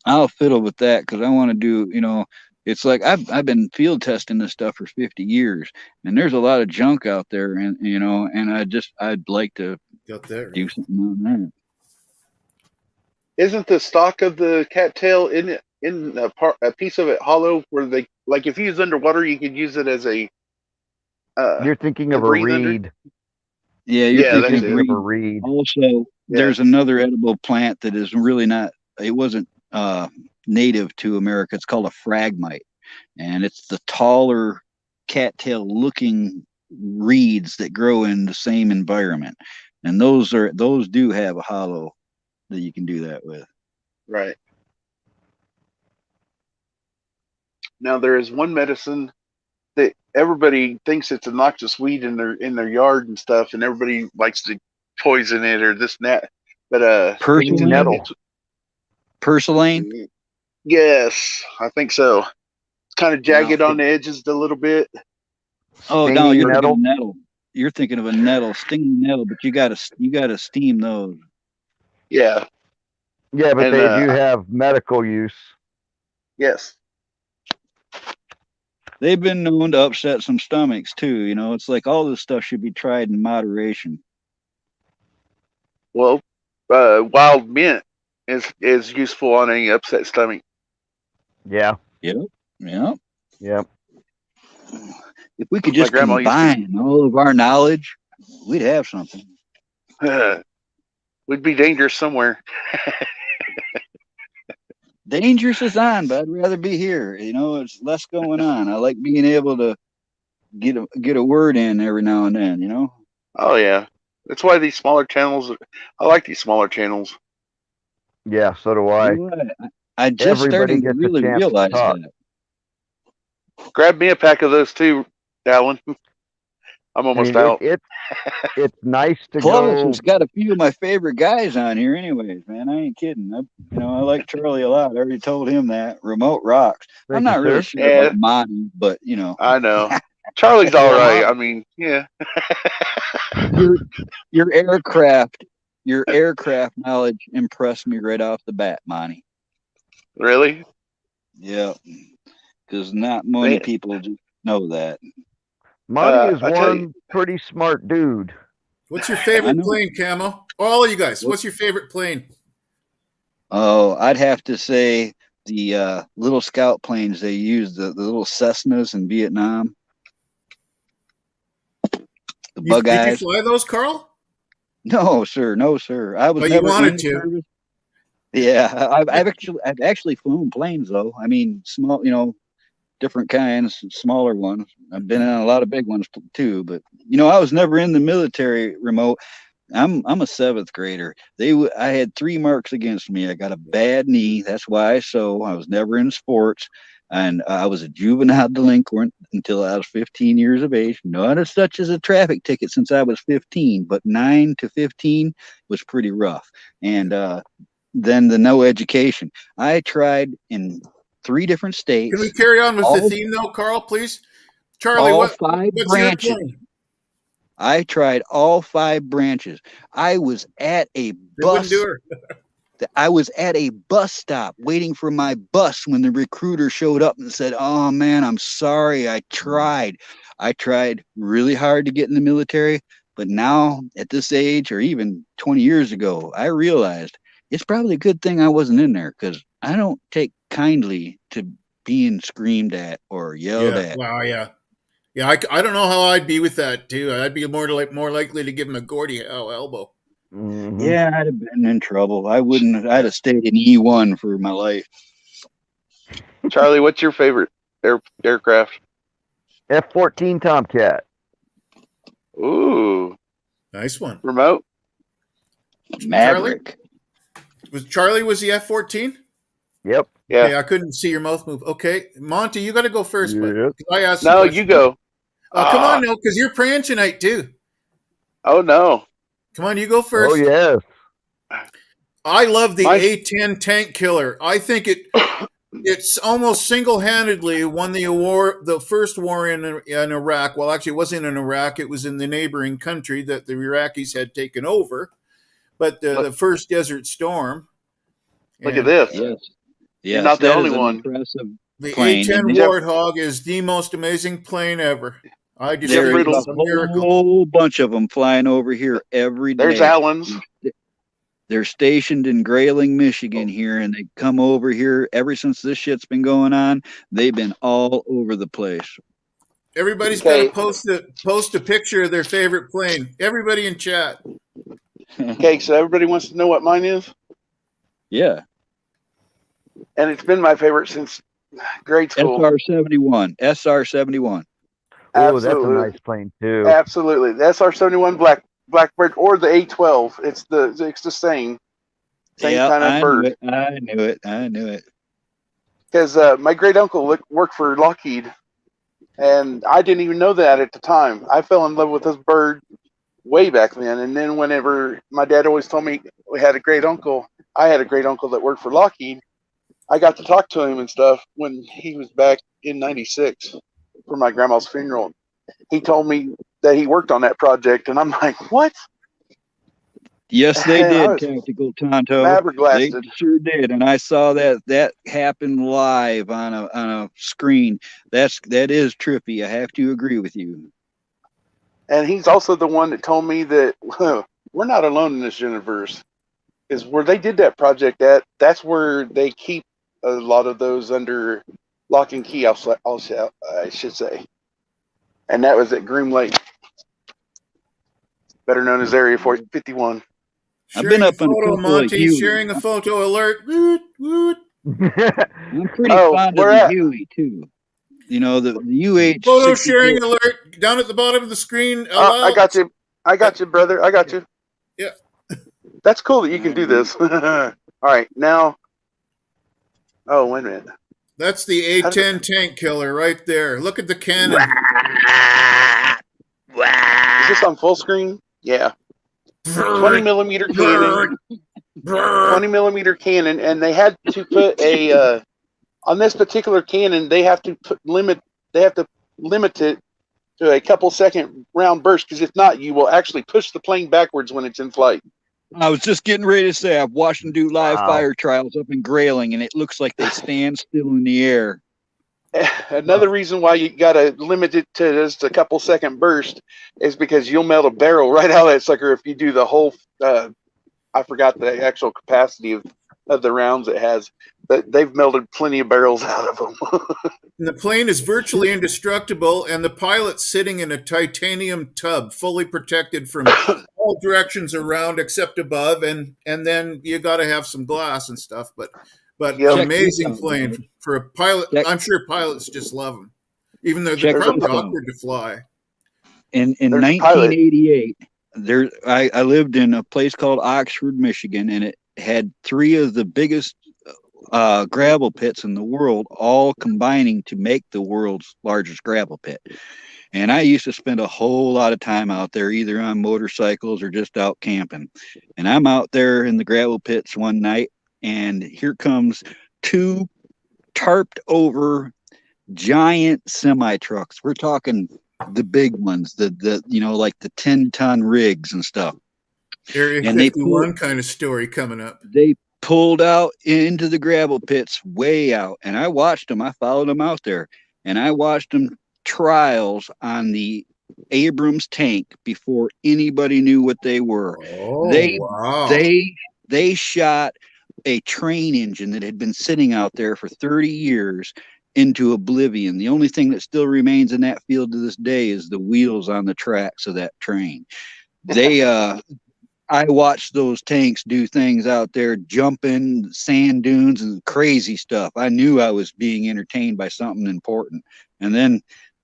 I'll fiddle with that because I want to do, you know, it's like I've been field testing this stuff for 50 years, and there's a lot of junk out there, and you know, and I'd like to do something on that. Isn't the stock of the cattail in a piece of it hollow where they, like, if you use underwater, you could use it as a. You're thinking of a reed. Yeah, you're thinking of a reed. Also, there's another edible plant that is really not. It wasn't native to America. It's called a phragmite, and it's the taller cattail-looking reeds that grow in the same environment, and those do have a hollow that you can do that with. Right. Now there is one medicine that everybody thinks it's a noxious weed in their yard and stuff, and everybody likes to poison it or this and that. But Purslane? Yes, I think so. It's kind of jagged on the edges a little bit. Oh no, you're thinking of nettle. You're thinking of a nettle, stinging nettle, but you gotta steam those. Yeah. Yeah, but they do have medical use. Yes. They've been known to upset some stomachs too. You know, it's like all this stuff should be tried in moderation. Well, wild mint is useful on any upset stomach. Yeah. Yep. Yep. If we could just combine all of our knowledge, we'd have something. We'd be dangerous somewhere. Dangerous is on, but I'd rather be here. You know, it's less going on. I like being able to get a word in every now and then. You know. Oh yeah, that's why these smaller channels. I like these smaller channels. Yeah, so do I. I just started to really realize that. Grab me a pack of those too, Alan. I'm almost out. It's nice to Plus, go. it's got a few of my favorite guys on here, anyways. Man, I ain't kidding. I like Charlie a lot. I already told him that. Remote rocks. I'm not really sure about Monty, but you know. I know. Charlie's all right. I mean, yeah. Your aircraft knowledge impressed me right off the bat, Monty. Really? Yeah. Because not many people just know that. Monty is one pretty smart dude. What's your favorite plane, Camo? All of you guys, what's your favorite plane? Oh, I'd have to say the little scout planes they use, the little Cessnas in Vietnam. The bug eyes. Did you fly those, Carl? No, sir. No, sir. I was. But you wanted to. Service. Yeah, I've actually flown planes though. I mean, small, you know, different kinds, smaller ones. I've been in a lot of big ones too, but you know, I was never in the military remote. I'm a 7th grader. I had 3 marks against me. I got a bad knee. That's why. So I was never in sports, and I was a juvenile delinquent until I was 15 years of age. Not as such as a traffic ticket since I was 15, but 9 to 15 was pretty rough. And then the no education. I tried in 3 different states. Can we carry on with the theme, though, Carl, please? Charlie, all what's 5 your branches. plane? I tried all 5 branches. I was at a They wouldn't bus. do her. I was at a bus stop waiting for my bus when the recruiter showed up and said, "Oh man, I'm sorry. I tried really hard to get in the military, but now at this age, or even 20 years ago, I realized it's probably a good thing I wasn't in there, because I don't take kindly to being screamed at or yelled Yeah. at." Wow. Yeah. Yeah. I don't know how I'd be with that too. I'd be more likely to give him a Gordie Howe elbow. Mhm. Yeah, I'd have been in trouble. I'd have stayed in E1 for my life. Charlie, what's your favorite aircraft? F-14 Tomcat. Ooh, Nice one. remote. Maverick. Was the F-14? Yep. Yeah. Okay, I couldn't see your mouth move. Okay, Monty, you got to go first. But Yep. I asked. No, you go. Come on, no, because you're praying tonight too. Oh no. Come on, you go first. Oh yes. I love the Mine- A-10 tank killer. I think it's almost single-handedly won the first war in Iraq. Well, actually, it wasn't in Iraq. It was in the neighboring country that the Iraqis had taken over. But the first Desert Storm. Look at this. Yes. You're not the that only is an one. impressive The plane. A-10 And Warthog is the most amazing plane ever. I just Jeff think Riddle. it's a miracle. whole bunch of them flying over here every day. There's Allen's. They're stationed in Grayling, Michigan here, and they come over here ever since this shit's been going on. They've been all over the place. Everybody's Okay. got to post a picture of their favorite plane. Everybody in chat. Okay, so everybody wants to know what mine is, Yeah. and it's been my favorite since grade school. SR-71. SR-71. Oh, that's a Absolutely. nice plane too. Absolutely, the SR-71 Blackbird or the A-12. It's the same Yeah, kind of bird. I knew it. Because my great uncle worked for Lockheed, and I didn't even know that at the time. I fell in love with this bird way back then. And then whenever my dad always told me we had a great uncle, I had a great uncle that worked for Lockheed. I got to talk to him and stuff when he was back in '96 for my grandma's funeral. He told me that he worked on that project, and I'm like, what? Yes, they I did, was Tactical Tonto. They flabbergasted. sure did, and I saw that happen live on a screen. That is trippy. I have to agree with you. And he's also the one that told me that we're not alone in this universe. Is where they did that project at. That's where they keep a lot of those under lock and key. I should say. And that was at Groom Lake, better known as Area 51. I've been up on a Photo, couple of Monty, Huey. sharing a photo alert. Woot, woot. I'm pretty Oh, fond of where the at? Huey too. You know, the UH. Photo sharing alert down at the bottom of the screen. I got you. I got you, brother. I got you. Yeah. That's cool that you can do this. All right, now. Oh, wait a minute. That's the A-10 tank killer right there. Look at the cannon. Is this on full screen? Yeah. 20 millimeter cannon. 20 millimeter cannon, and they had to put a on this particular cannon. They have to limit it to a couple second round burst, because if not, you will actually push the plane backwards when it's in flight. I was just getting ready to say I've watched them do live Wow. fire trials up in Grayling, and it looks like they stand still in the air. Another reason why you got to limit it to just a couple second burst is because you'll melt a barrel right out of that sucker if you do the whole. I forgot the actual capacity of the rounds it has, but they've melted plenty of barrels out of them. The plane is virtually indestructible, and the pilot's sitting in a titanium tub, fully protected from all directions around except above, and then you got to have some glass and stuff. But Yep. amazing plane for a pilot. I'm sure pilots just love them, even though they're Check probably this out. awkward to fly. In There's a pilot. 1988, I lived in a place called Oxford, Michigan, and it had 3 of the biggest gravel pits in the world, all combining to make the world's largest gravel pit. And I used to spend a whole lot of time out there, either on motorcycles or just out camping. And I'm out there in the gravel pits one night, and here comes 2 tarped over giant semi trucks. We're talking the big ones, the like the 10-ton rigs and stuff. Area And they 51 kind of story coming up. They pulled out into the gravel pits way out, and I watched them. I followed them out there, and I watched them trials on the Abrams tank before anybody knew what they were. Oh, wow. They shot a train engine that had been sitting out there for 30 years into oblivion. The only thing that still remains in that field to this day is the wheels on the tracks of that train. I watched those tanks do things out there, jumping sand dunes and crazy stuff. I knew I was being entertained by something important. And then,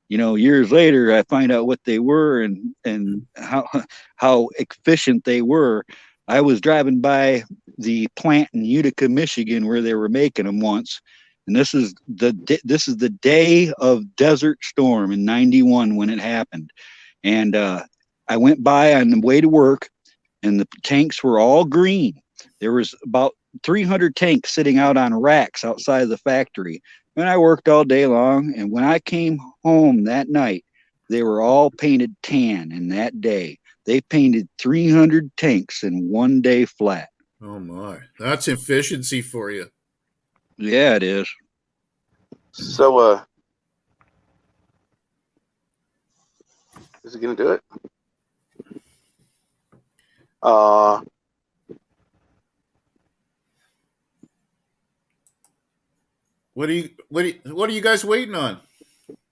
years later, I find out what they were and how efficient they were. I was driving by the plant in Utica, Michigan, where they were making them once. And this is the day of Desert Storm in '91 when it happened. And I went by on the way to work, and the tanks were all green. There was about 300 tanks sitting out on racks outside of the factory. And I worked all day long. And when I came home that night, they were all painted tan. And that day, they painted 300 tanks in one day flat. Oh, my. That's efficiency for you. Yeah, it is. So, is it going to do it? What are you guys waiting on?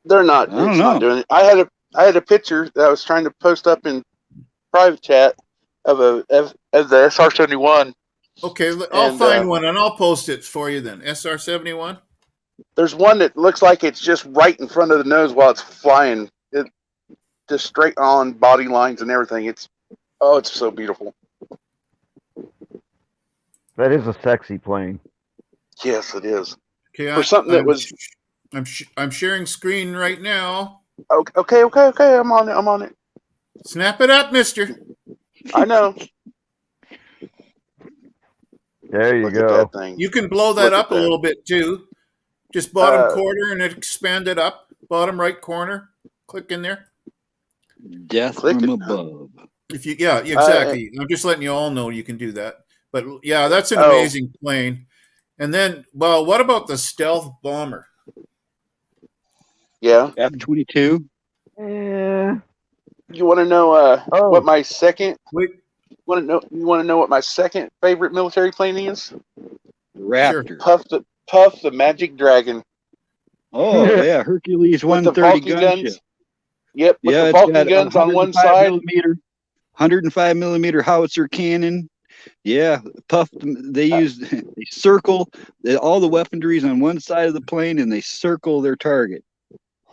They're not. I don't It's know. not doing it. I had a picture that I was trying to post up in private chat of the SR-71. Okay, I'll And, find one and I'll post it for you then. SR-71? There's one that looks like it's just right in front of the nose while it's flying. It just straight on body lines and everything. It's so beautiful. That is a sexy plane. Yes, it is. Okay, For something that was I'm sharing screen right now. okay. I'm on it. Snap it up, mister. I know. There you Look at go. that thing. You can blow that Look at up a that. little bit too. Just bottom quarter and expand it up. Bottom right corner. Click in there. Death Click from it. above. Yeah, exactly. I'm just letting you all know you can do that. But yeah, that's an amazing plane. And then, well, what about the stealth bomber? Yeah. F-22. Yeah. You want to know what my second? Wait. You want to know what my second favorite military plane is? Raptor. Puff the Magic Dragon. Oh yeah, Hercules With the 130 Vulcan gunship. guns. Yep, with Yeah, the it's Vulcan got guns on one 105 side. millimeter, 105 millimeter howitzer cannon. Yeah, Puff. They circle all the weaponries on one side of the plane, and they circle their target.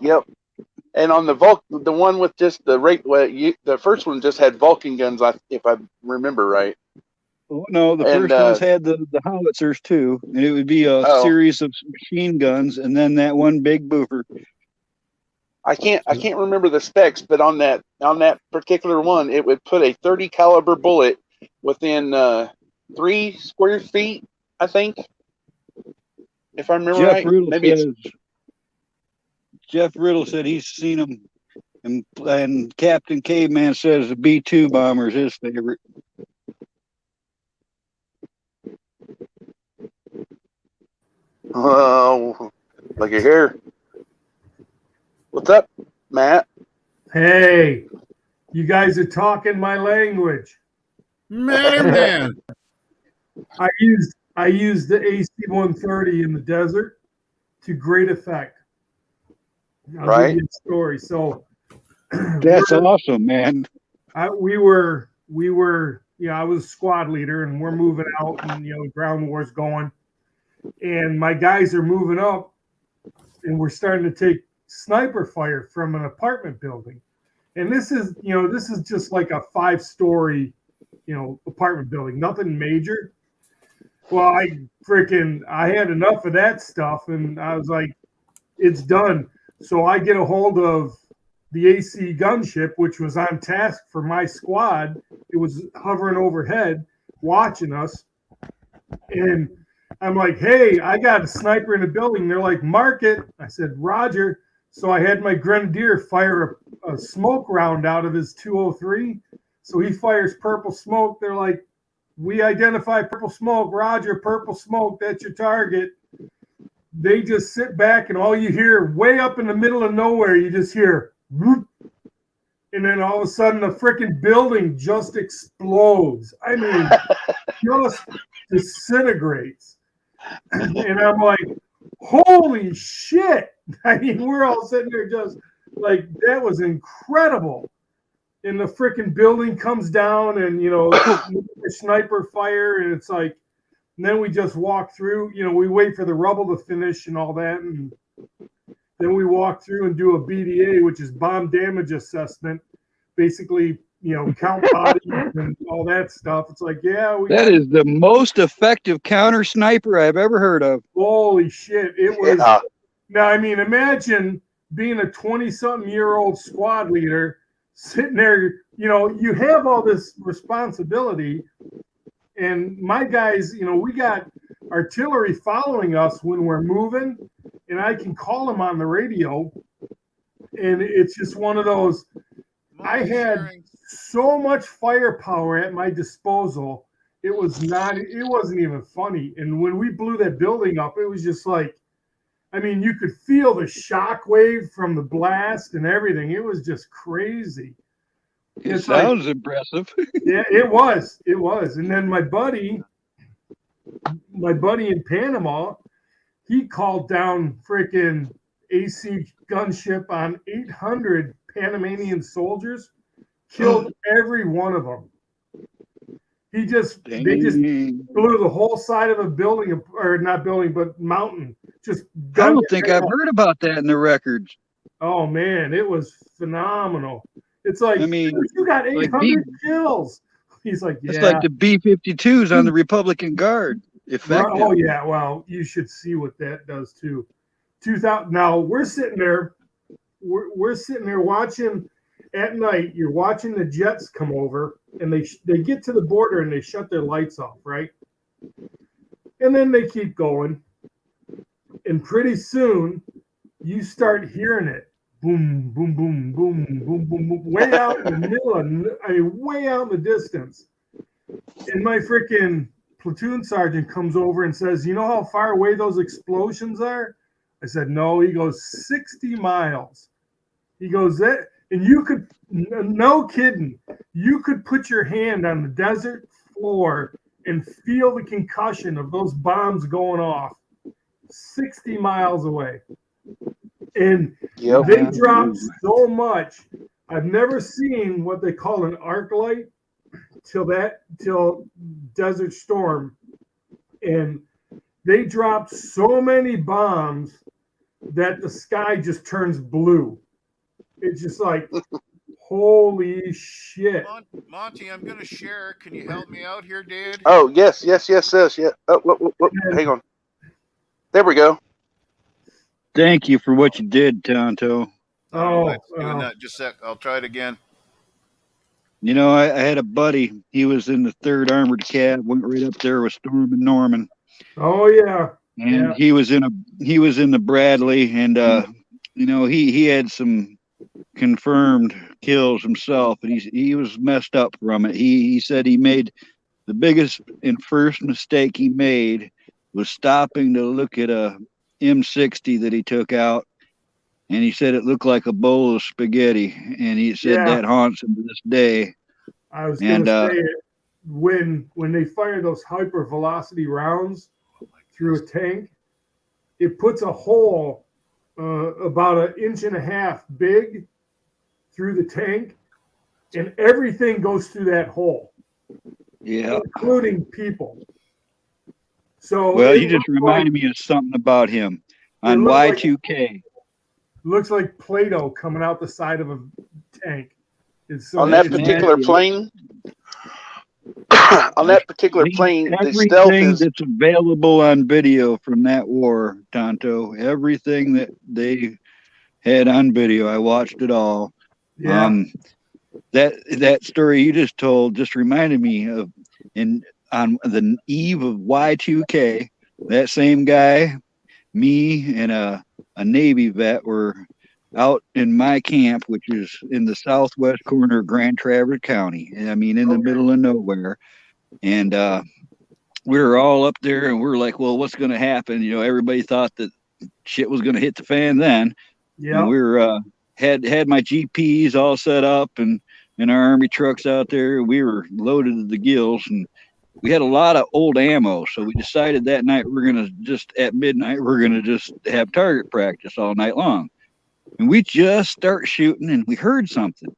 Yep. And on the the one with just the first one just had Vulcan guns, if I remember right. Oh no, the first ones had the howitzers too, and it would be a series of machine guns, and then that one big boofer. I can't remember the specs, but on that particular one, it would put a 30 caliber bullet within 3 square feet, I think, if I remember Jeff right. Riddle Maybe says, Jeff Riddle said he's seen them, and Captain Caveman says the B-2 bomber is his favorite. Oh, look at here. What's up, Matt? Hey, you guys are talking my language. Man. I used the AC-130 in the desert to great effect. I'll give you a story. So that's awesome, man. I was squad leader, and we're moving out, and ground war's going, and my guys are moving up, and we're starting to take sniper fire from an apartment building, and this is just like a 5-story, apartment building, nothing major. Well, I had enough of that stuff, and I was like, it's done. So I get a hold of the AC gunship, which was on task for my squad. It was hovering overhead, watching us. And I'm like, hey, I got a sniper in the building. They're like, mark it. I said, Roger. So I had my grenadier fire a smoke round out of his 203. So he fires purple smoke. They're like, we identify purple smoke. Roger, purple smoke. That's your target. They just sit back, and all you hear way up in the middle of nowhere, you just hear whoop. And then all of a sudden the freaking building just explodes. I mean, just disintegrates. And I'm like, holy shit. I mean, we're all sitting there just like, that was incredible. And the freaking building comes down and, you know, the sniper fire. And it's like, and then we just walk through, you know, we wait for the rubble to finish and all that. And then we walk through and do a BDA, which is bomb damage assessment. Basically, you know, count bodies and all that stuff. It's like, yeah. That is the most effective counter sniper I've ever heard of. Holy shit. It was. Yeah. Now, I mean, imagine being a 20-something-year-old squad leader sitting there, you know, you have all this responsibility. And my guys, you know, we got artillery following us when we're moving, and I can call them on the radio. And it's just one of those, I had so much firepower at my disposal. It wasn't even funny. And when we blew that building up, it was just like, I mean, you could feel the shock wave from the blast and everything. It was just crazy. It sounds impressive. Yeah, it was. It was. And then my buddy in Panama, he called down freaking AC gunship on 800 Panamanian soldiers, killed every one of them. They just blew the whole side of a building, or not building, but mountain. Just I don't think I've heard about that in the records. Oh man, it was phenomenal. It's like, I mean, you got 800 kills. He's like, yeah. It's like the B-52s on the Republican Guard. Effective. Oh yeah, well, you should see what that does too. 2000. Now we're sitting there watching at night. You're watching the jets come over, and they get to the border and they shut their lights off, right? And then they keep going, and pretty soon you start hearing it. Boom, boom, boom, boom, boom, boom, boom, way out in the middle way out in the distance. And my freaking platoon sergeant comes over and says, you know how far away those explosions are? I said, no. He goes, 60 miles. He goes, that, and you could, no kidding, you could put your hand on the desert floor and feel the concussion of those bombs going off 60 miles away. And they dropped so much. I've never seen what they call an arc light till Desert Storm. And they dropped so many bombs that the sky just turns blue. It's just like, holy shit. Monty, I'm going to share. Can you help me out here, dude? Oh, yes. Yeah. Oh, hang on. There we go. Thank you for what you did, Tonto. Doing that. Just a sec. I'll try it again. You know, I had a buddy. He was in the 3rd Armored Cat. Went right up there with Storm and Norman. Oh yeah. And he was in the Bradley, and you know, he had some confirmed kills himself, and he was messed up from it. He said he made the biggest and first mistake he made was stopping to look at a M60 that he took out, and he said it looked like a bowl of spaghetti, and he said that haunts him to this day. I was going to say it, when they fire those hyper velocity rounds through a tank, it puts a hole about 1.5 inches big through the tank, and everything goes through that hole, including people. So well, you just reminded me of something about him on Y2K. Looks like Play-Doh coming out the side of a tank. On that particular plane, the stealth is that's available on video from that war, Tonto. Everything that they had on video, I watched it all. Yeah. That story you just told just reminded me of on the eve of Y2K, that same guy, me and a Navy vet were out in my camp, which is in the southwest corner of Grand Traverse County. I mean, in the middle of nowhere. And we were all up there, and we were like, well, what's going to happen? You know, everybody thought that shit was going to hit the fan then. Yeah. And we were had my GPs all set up and our army trucks out there. We were loaded to the gills, and we had a lot of old ammo. So we decided that night we're going to just at midnight, we're going to just have target practice all night long. And we just start shooting, and we heard something,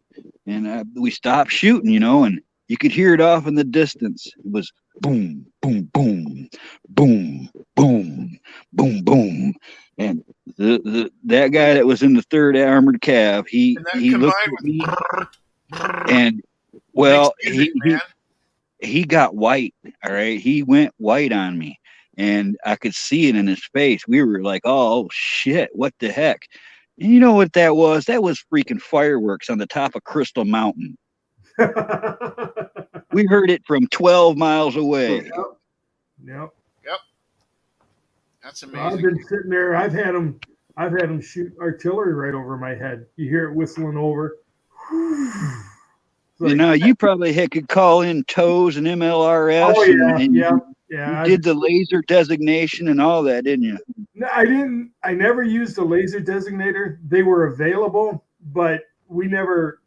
and we stopped shooting, you know, and you could hear it off in the distance. It was boom, boom, boom, boom, boom, boom, boom. And that guy that was in the 3rd Armored Cav, he looked at me, and well, he got white. All right, he went white on me, and I could see it in his face. We were like, "Oh shit, what the heck?" And you know what that was? That was freaking fireworks on the top of Crystal Mountain. We heard it from 12 miles away. Yep. That's amazing. I've been sitting there. I've had them shoot artillery right over my head. You hear it whistling over. You know, you probably could call in TOWs and MLRS. Oh, yeah, and yeah. You did the laser designation and all that, didn't you? No, I didn't. I never used a laser designator. They were available, but we never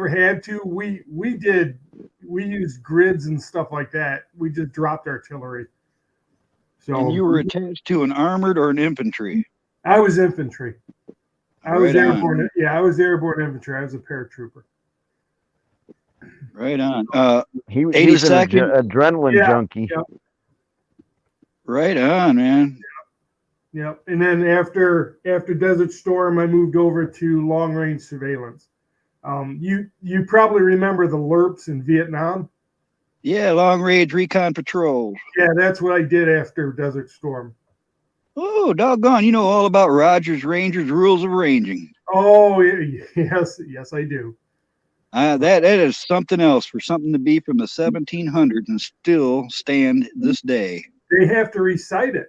had to. We used grids and stuff like that. We just dropped artillery. So and you were attached to an armored or an infantry? I was infantry. I was Right on. airborne. Yeah, I was airborne infantry. I was a paratrooper. Right on. He was 82nd? an adrenaline junkie. Yeah. Right on, man. Yep. And then after Desert Storm, I moved over to long range surveillance. You probably remember the LRPs in Vietnam. Yeah, long range recon patrols. Yeah, that's what I did after Desert Storm. Oh, doggone! You know all about Rogers Rangers rules of ranging. Oh yes, I do. That is something else for something to be from the 1700s and still stand this day. They have to recite it.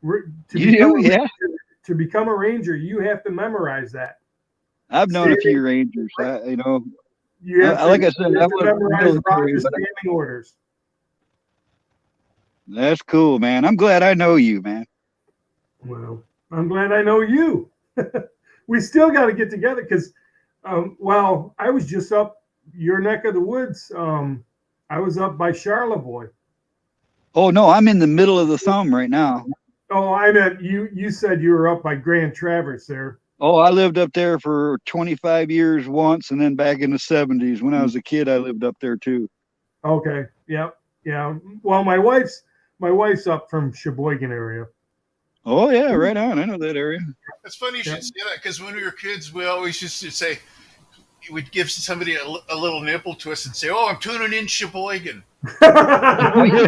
To become a ranger, you have to memorize that. I've known a few rangers. You know, like I said, I memorize Rogers standing orders. That's cool, man. I'm glad I know you, man. Well, I'm glad I know you. We still got to get together because, well, I was just up your neck of the woods. I was up by Charlevoix. Oh no, I'm in the middle of the thumb right now. Oh, I meant you said you were up by Grand Traverse there. Oh, I lived up there for 25 years once, and then back in the 70s when I was a kid, I lived up there too. Okay. Yep. Yeah. Well, my wife's up from Sheboygan area. Oh yeah, right on. I know that area. It's funny you should say that because when we were kids, we always used to say, we'd give somebody a little nipple twist and say, "Oh, I'm tuning in Sheboygan." Now, are you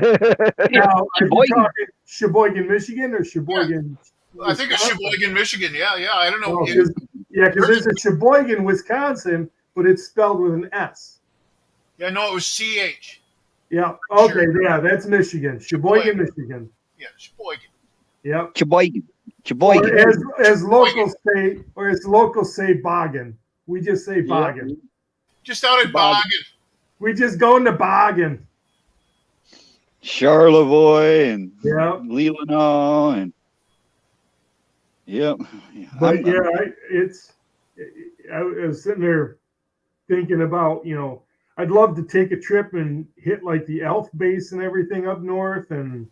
talking Sheboygan, Michigan, or Sheboygan? I think it's Sheboygan, Michigan. Yeah. I don't know. Because there's a Sheboygan, Wisconsin, but it's spelled with an S. Yeah, no, it was CH. Yeah. Okay. Yeah, that's Michigan. Sheboygan, Michigan. Yeah, Sheboygan. Yep. Sheboygan. Or as locals say, Boggin. We just say Boggin. Yep. Just out at Boggin. We just go into Boggin. Charlevoix and Leelanau and yep. But I was sitting there thinking about, I'd love to take a trip and hit like the Elf base and everything up north, and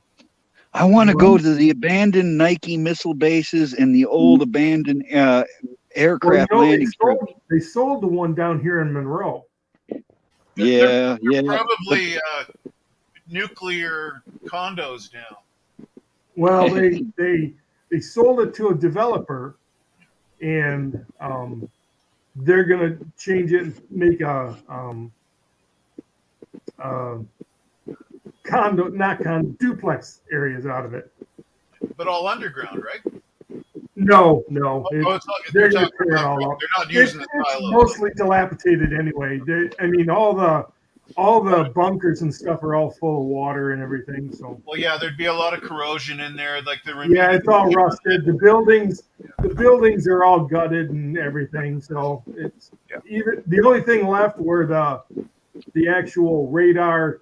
I want to go to the abandoned Nike missile bases and the old abandoned aircraft landing strips. They sold the one down here in Monroe. They're probably nuclear condos now. Well, they sold it to a developer, and they're gonna change it and make a duplex areas out of it. But all underground, right? No. They're gonna tear it all up. They're not using the It's silo. mostly dilapidated anyway. All the bunkers and stuff are all full of water and everything. So Well, yeah, there'd be a lot of corrosion in there, like the it's all rusted. The the buildings are all gutted and everything. So it's even the only thing left were the actual radar,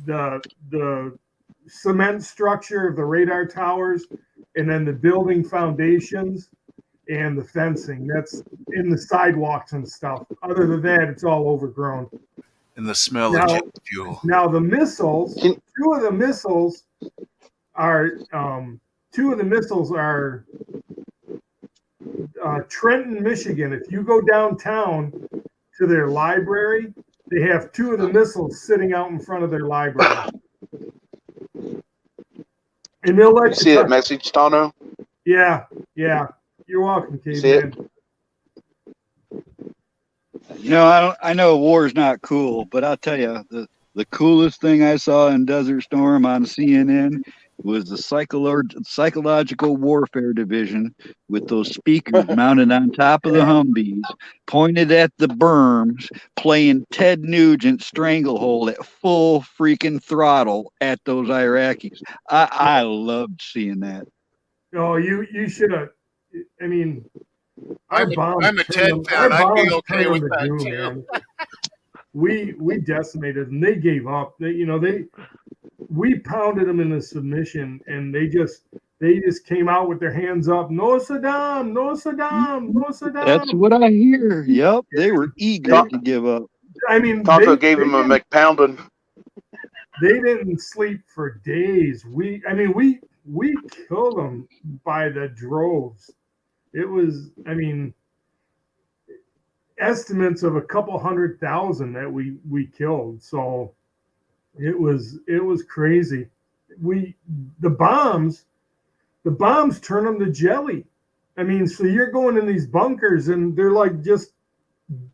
the cement structure of the radar towers, and then the building foundations and the fencing. That's in the sidewalks and stuff. Other than that, it's all overgrown. And the smell Now- of jet fuel. Now the missiles, two of the missiles are Trenton, Michigan. If you go downtown to their library, they have two of the missiles sitting out in front of their library. And they'll let You see touch- that message, Tano? Yeah. You're welcome, See it? Caveman. You know, I know war's not cool, but I'll tell you, the coolest thing I saw in Desert Storm on CNN was the psychological warfare division with those speakers mounted on top of the Humvees, pointed at the berms, playing Ted Nugent Stranglehold at full freaking throttle at those Iraqis. I loved seeing that. Oh, you should have. I mean, I'm a Ted fan. I'd be okay with that too. We decimated them. They gave up. We pounded them into submission, and they just came out with their hands up. No Saddam, no Saddam, no Saddam. That's what I hear. Yep, they were eager to give up. I mean, Tonto gave him a McPounding. They didn't sleep for days. We killed them by the droves. It was, estimates of a couple 100,000 that we killed. So it was crazy. The bombs turn them to jelly. So you're going in these bunkers and they're like just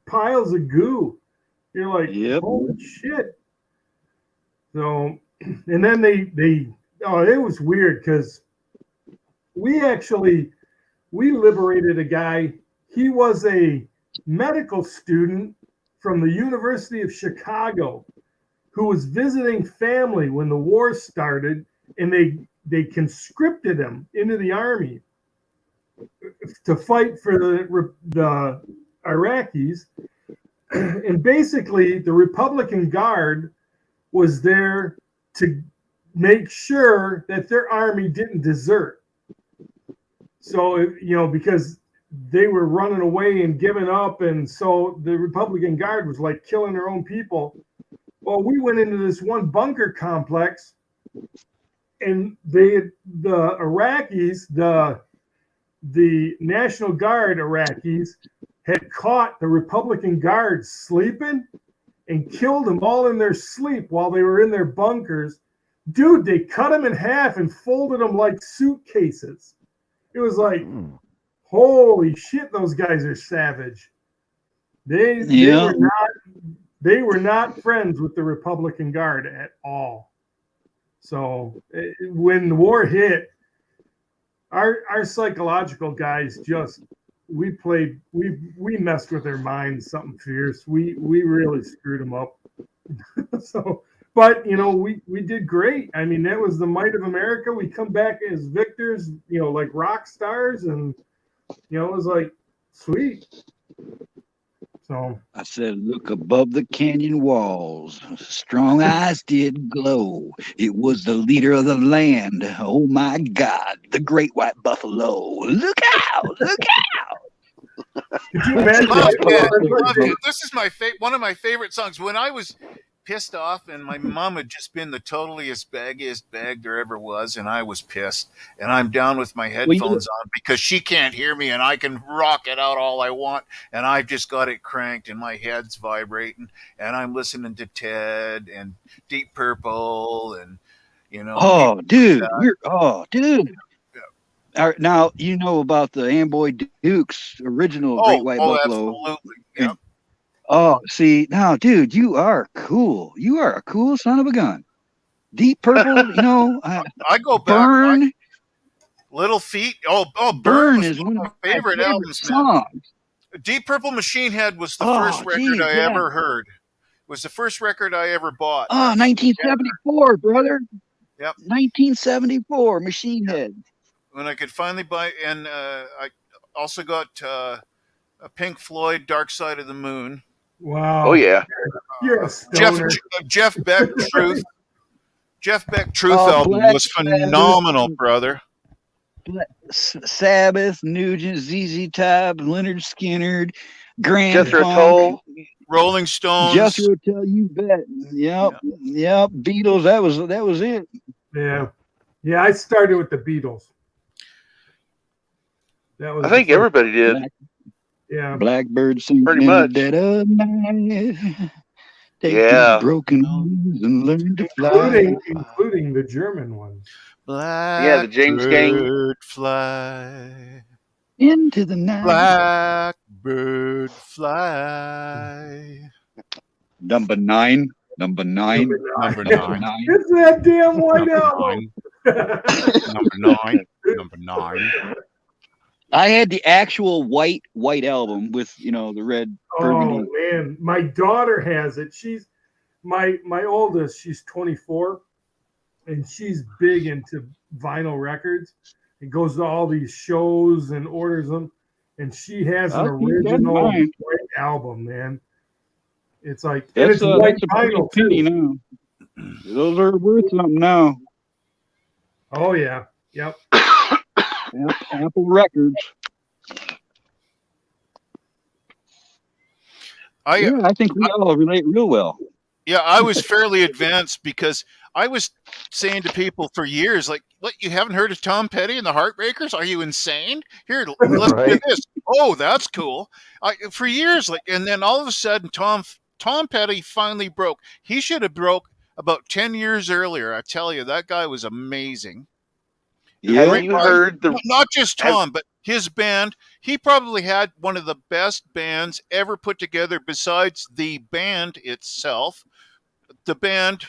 piles of goo. You're like, holy shit. So, and then it was weird because we liberated a guy. He was a medical student from the University of Chicago who was visiting family when the war started, and they conscripted him into the army to fight for the Iraqis. And basically, the Republican Guard was there to make sure that their army didn't desert. So, because they were running away and giving up, and so the Republican Guard was like killing their own people. Well, we went into this one bunker complex, and the Iraqis, the National Guard Iraqis, had caught the Republican Guards sleeping and killed them all in their sleep while they were in their bunkers. Dude, they cut them in half and folded them like suitcases. It was like, holy shit, those guys are savage. They were not friends with the Republican Guard at all. So when the war hit, our psychological guys we messed with their minds something fierce. We really screwed them up. So, but we did great. That was the might of America. We come back as victors, like rock stars, and it was like sweet. So I said, look above the canyon walls. Strong eyes did glow. It was the leader of the land. Oh my God, the great white buffalo. Look out! Look out! Could you imagine? This is one of my favorite songs. When I was pissed off and my mom had just been the totaliest bag there ever was, and I was pissed, and I'm down with my headphones on because she can't hear me and I can rock it out all I want, and I've just got it cranked and my head's vibrating and I'm listening to Ted and Deep Purple and Oh dude. Now you know about the Amboy Dukes original Great White Buffalo. Absolutely. Yep. Oh, see, now, dude, you are cool. You are a cool son of a gun. Deep Purple, I go back. Burn. Little Feet. Oh, Burn is one of my favorite albums, songs. Man. Deep Purple Machine Head was the first record I ever heard. It was the first record I ever bought. 1974, brother. Yep. 1974, Machine Head. When I could finally buy, and also got a Pink Floyd, Dark Side of the Moon. Wow. Oh yeah. You're a stoner. Jeff Beck, Truth. Jeff Beck, Truth Oh, album Black was phenomenal, brother. Sabbath, Nugent, ZZ Top, Leonard Skinner, Grand Jethro Funk, Tull. Rolling Stones. Jethro Tull, you bet. Yep. Beatles. That was it. Yeah. Yeah, I started with the Beatles. That was I think everybody did. Yeah. Blackbird singing Pretty in much. the dead of night. Take Yeah. these broken wings and learn to fly. Including the German ones. Yeah, the James Gang. Blackbird fly Into the night. Blackbird fly. Number 9. Number nine. It's that damn white album. Number nine. I had the actual white album with the red burgundy. Oh man, my daughter has it. She's my oldest. She's 24, and she's big into vinyl records. And goes to all these shows and orders them. And she has an I'll keep that in original mind. white album, man. It's like and That's it's a white pretty vinyl penny too. now. Those are worth something now. Oh yeah, yep. Apple Records. I think we all relate real well. Yeah, I was fairly advanced because I was saying to people for years, like, "What? You haven't heard of Tom Petty and the Heartbreakers? Are you insane? Here, listen to this. Oh, that's cool." For years, and then all of a sudden, Tom Petty finally broke. He should have broke about 10 years earlier. I tell you, that guy was amazing. Yeah, have you heard not just Tom, but his band. He probably had one of the best bands ever put together besides the band itself. The band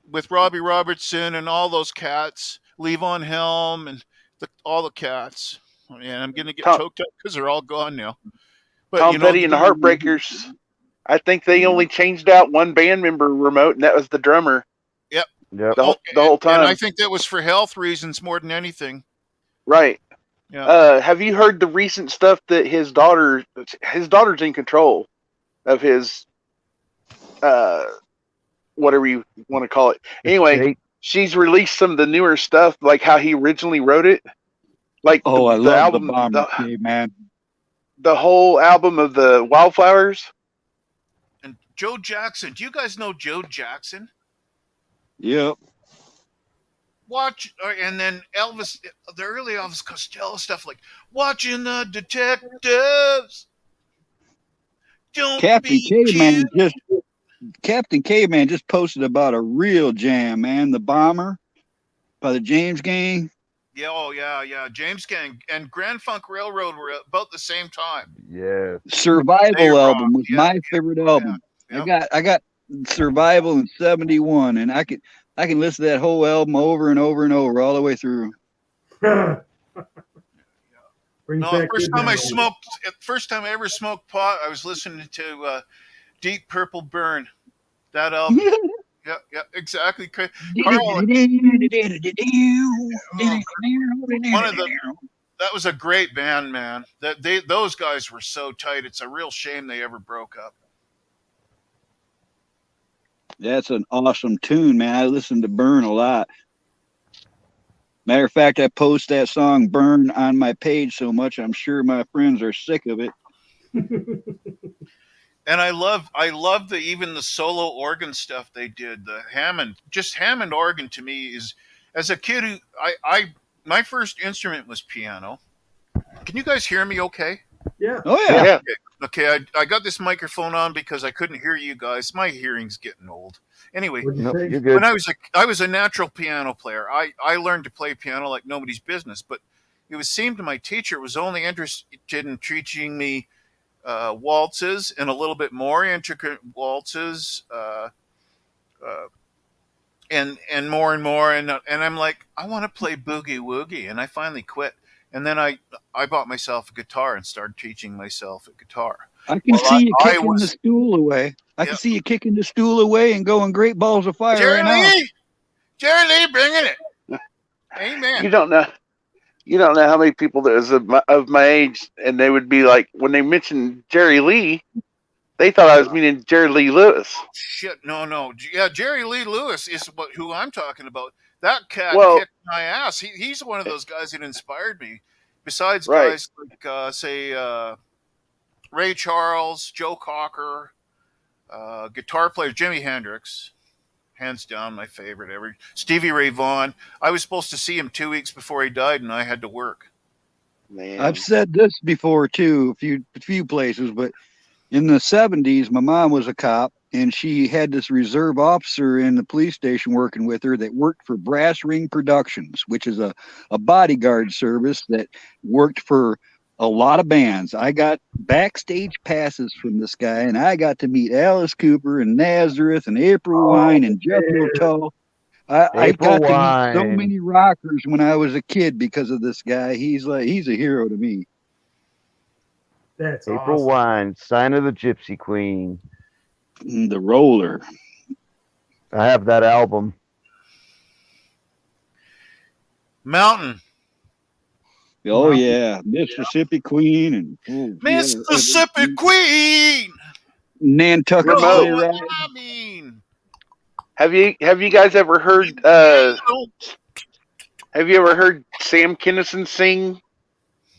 with Robbie Robertson and all those cats, Levon Helm and all the cats. And I'm going to get choked up because they're all gone now. But Tom Petty and the Heartbreakers, I think they only changed out one band member remote, and that was the drummer. Yep. The whole time. And I think that was for health reasons more than anything. Right. Yeah. Have you heard the recent stuff that his daughter's in control of his, whatever you want to call it. Anyway, she's released some of the newer stuff, like how he originally wrote it. Like I love the album, Bomber, man. The whole album of the Wildflowers. And Joe Jackson. Do you guys know Joe Jackson? Yep. Watch, and then Elvis, the early Elvis Costello stuff, like watching the detectives. Don't Captain be cute. Captain Caveman just posted about a real jam, man. The Bomber by the James Gang. Yeah, yeah. James Gang and Grand Funk Railroad were about the same time. Yeah. Survival album was my favorite album. Yeah. I got Survival in '71, and I can listen to that whole album over and over and over all the way through. No, first time I ever smoked pot, I was listening to Deep Purple Burn. That album. Yeah, exactly. Carl, that was a great band, man. Those guys were so tight. It's a real shame they ever broke up. That's an awesome tune, man. I listen to Burn a lot. Matter of fact, I post that song Burn on my page so much, I'm sure my friends are sick of it. And I love even the solo organ stuff they did. The Hammond organ to me is, as a kid who my first instrument was piano. Can you guys hear me okay? Yeah. Oh yeah. Okay, I got this microphone on because I couldn't hear you guys. My hearing's getting old. Anyway, You're good. when I was a natural piano player. I learned to play piano like nobody's business, but it seemed my teacher was only interested in teaching me waltzes and a little bit more intricate waltzes, and more and more. And I'm like, I want to play boogie woogie, and I finally quit. And then I bought myself a guitar and started teaching myself a guitar. I can see you kicking the stool away. I can see you kicking the stool away and going great balls of fire Jerry right now. Lee! Jerry Lee bringing it. Amen. You don't know You don't know how many people there is of my age, and they would be like, when they mentioned Jerry Lee, they thought I was meaning Jerry Lee Lewis. Shit, no. Yeah, Jerry Lee Lewis is who I'm talking about. That cat Well- kicked my ass. He's one of those guys that inspired me. Besides Right. guys like, say, Ray Charles, Joe Cocker, guitar player Jimi Hendrix, hands down my favorite ever. Stevie Ray Vaughan. I was supposed to see him 2 weeks before he died, and I had to work. Man. I've said this before too, a few places, but in the 70s, my mom was a cop, and she had this reserve officer in the police station working with her that worked for Brass Ring Productions, which is a bodyguard service that worked for a lot of bands. I got backstage passes from this guy, and I got to meet Alice Cooper and Nazareth and April Wine and Jethro Tull. I got to meet so many rockers when I was a kid because of this guy. He's a hero to me. That's April awesome. Wine, Sign of the Gypsy Queen. The Roller. I have that album. Mountain. Oh yeah, Mississippi Queen and Mississippi Queen. Nantucket Remote. Sleigh Ride. I mean, Have you guys ever heard? Have you ever heard Sam Kinison sing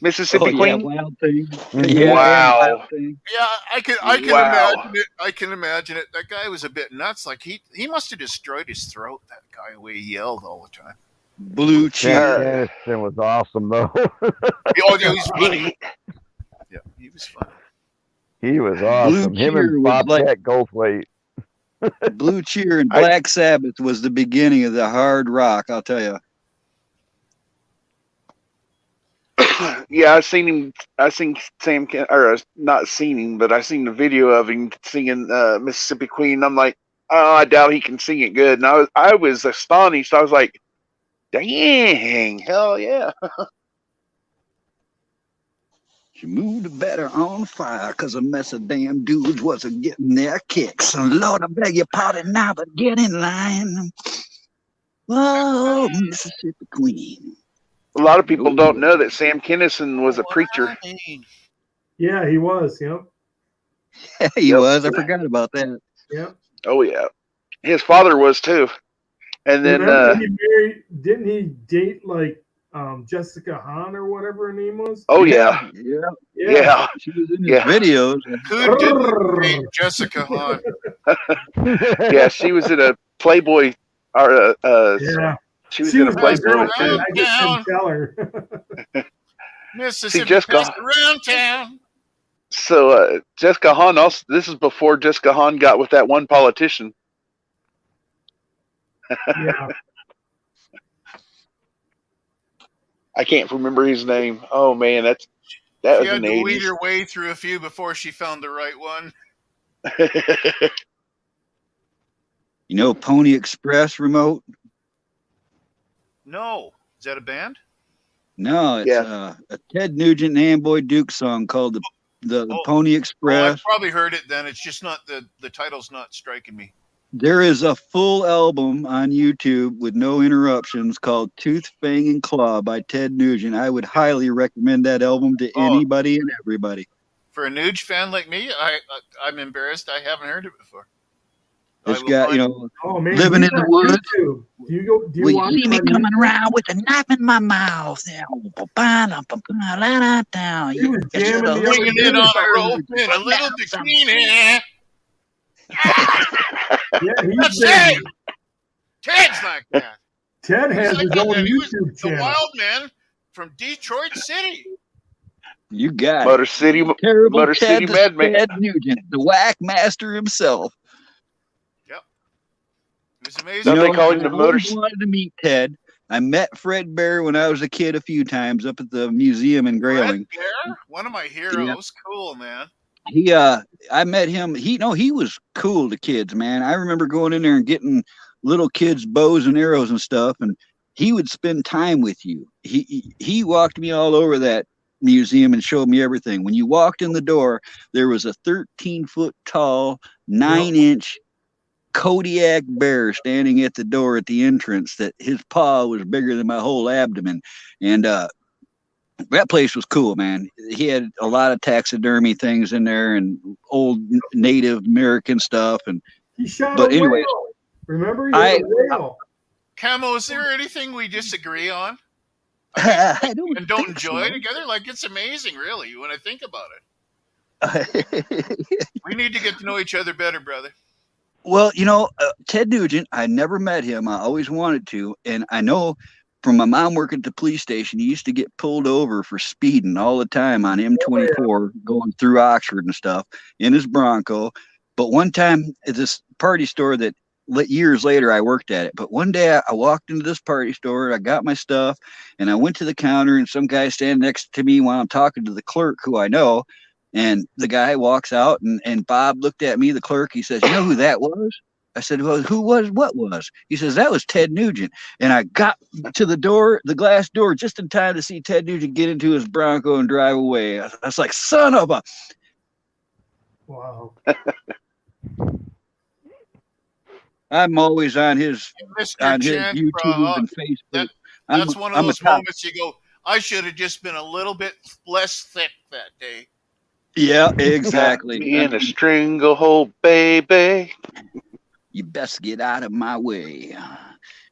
Mississippi Oh, yeah, Queen? Wild Thing. Yeah. Wow. Wild Thing. yeah, I can Wow. imagine it. I can imagine it. That guy was a bit nuts. Like he must have destroyed his throat. That guy, the way he yelled all the time. Blue Cheer. Sam Kinison was awesome though. Oh, yeah, he's funny. Yeah, he was funny. He was awesome. Him Cheer and was Bobcat Goldthwait. Blue Cheer and Black Sabbath was the beginning of the hard rock. I'll tell you. Yeah, I seen Sam not seen him, but I seen the video of him singing Mississippi Queen. I'm like, oh, I doubt he can sing it good. And I was astonished. I was like, dang, hell yeah. She moved better on fire because a mess of damn dudes wasn't getting their kicks. Lord, I beg your pardon now, but get in line. Whoa, Mississippi Queen. A lot of people don't know that Sam Kinison was a preacher. Yeah, he was. Yep. He was. I forgot about that. Yep. Oh yeah, his father was too. And then Remember didn't he date like Jessica Hahn or whatever her name was? oh yeah, Yeah. She was in his Yeah. videos. Who didn't hate Jessica Hahn? yeah, she was in a Playboy. Or Yeah. she was in a my Playboy girlfriend. too. I just didn't tell her. Mississippi Jessica- passed around town. So Jessica Hahn also. This is before Jessica Hahn got with that one politician. Yeah. I can't remember his name. Oh man, that She was in had the to weed 80s. her way through a few before she found the right one. You know Pony Express remote? No, is that a band? No, it's Yeah. a Ted Nugent and Amboy Duke song called the Pony Well, Express. I've probably heard it then. It's just not the title's not striking me. There is a full album on YouTube with no interruptions called Tooth, Fang, and Claw by Ted Nugent. I would highly recommend that album to anybody and everybody. For a Nuge fan like me, I'm embarrassed. I haven't heard it before. It's got, you know, Oh man, living in he's the on woods. YouTube. Do you Well, watch you see me him on coming YouTube? around with a knife in my mouth. He was jamming the other Bringing day. it on a rope in a little bikini. Yeah, he's That's been, it. Ted's like that. Ted has He's his like own that. He was YouTube the channel. wild man from Detroit City. You got Motor it. City, Terrible Motor Ted, City the Madman. Ted Nugent, the whack master himself. Yep. It was amazing. Don't they call him I the Motor? always wanted to meet Ted. I met Fred Bear when I was a kid a few times up at the museum in Grayling. Fred Bear, one of my heroes. Cool, man. I met him. He was cool to kids, man. I remember going in there and getting little kids bows and arrows and stuff, and he would spend time with you. He walked me all over that museum and showed me everything. When you walked in the door, there was a 13-foot tall, 9-inch Kodiak bear standing at the door at the entrance that his paw was bigger than my whole abdomen. And that place was cool, man. He had a lot of taxidermy things in there and old Native American stuff. And He shot but a anyways, whale. Remember, he had a whale. Camo, is there anything we disagree on? I and don't enjoy together? Like, it's amazing, really, when I think about it. We need to get to know each other better, brother. Well, Ted Nugent, I never met him. I always wanted to. And I know from my mom working at the police station, he used to get pulled over for speeding all the time on M24 going through Oxford and stuff in his Bronco. But one time at this party store that years later I worked at it. But one day I walked into this party store, I got my stuff, and I went to the counter, and some guy standing next to me while I'm talking to the clerk who I know. And the guy walks out, and Bob looked at me, the clerk. He says, "You know who that was?" I said, "Well, who was? What was?" He says, "That was Ted Nugent." And I got to the door, the glass door, just in time to see Ted Nugent get into his Bronco and drive away. I was like, son of a... Wow. I'm always on his Mr. YouTube and Facebook. That's one of those moments you go, I should have just been a little bit less thick that day. Yeah, exactly. Me in a stranglehold, baby. You best get out of my way.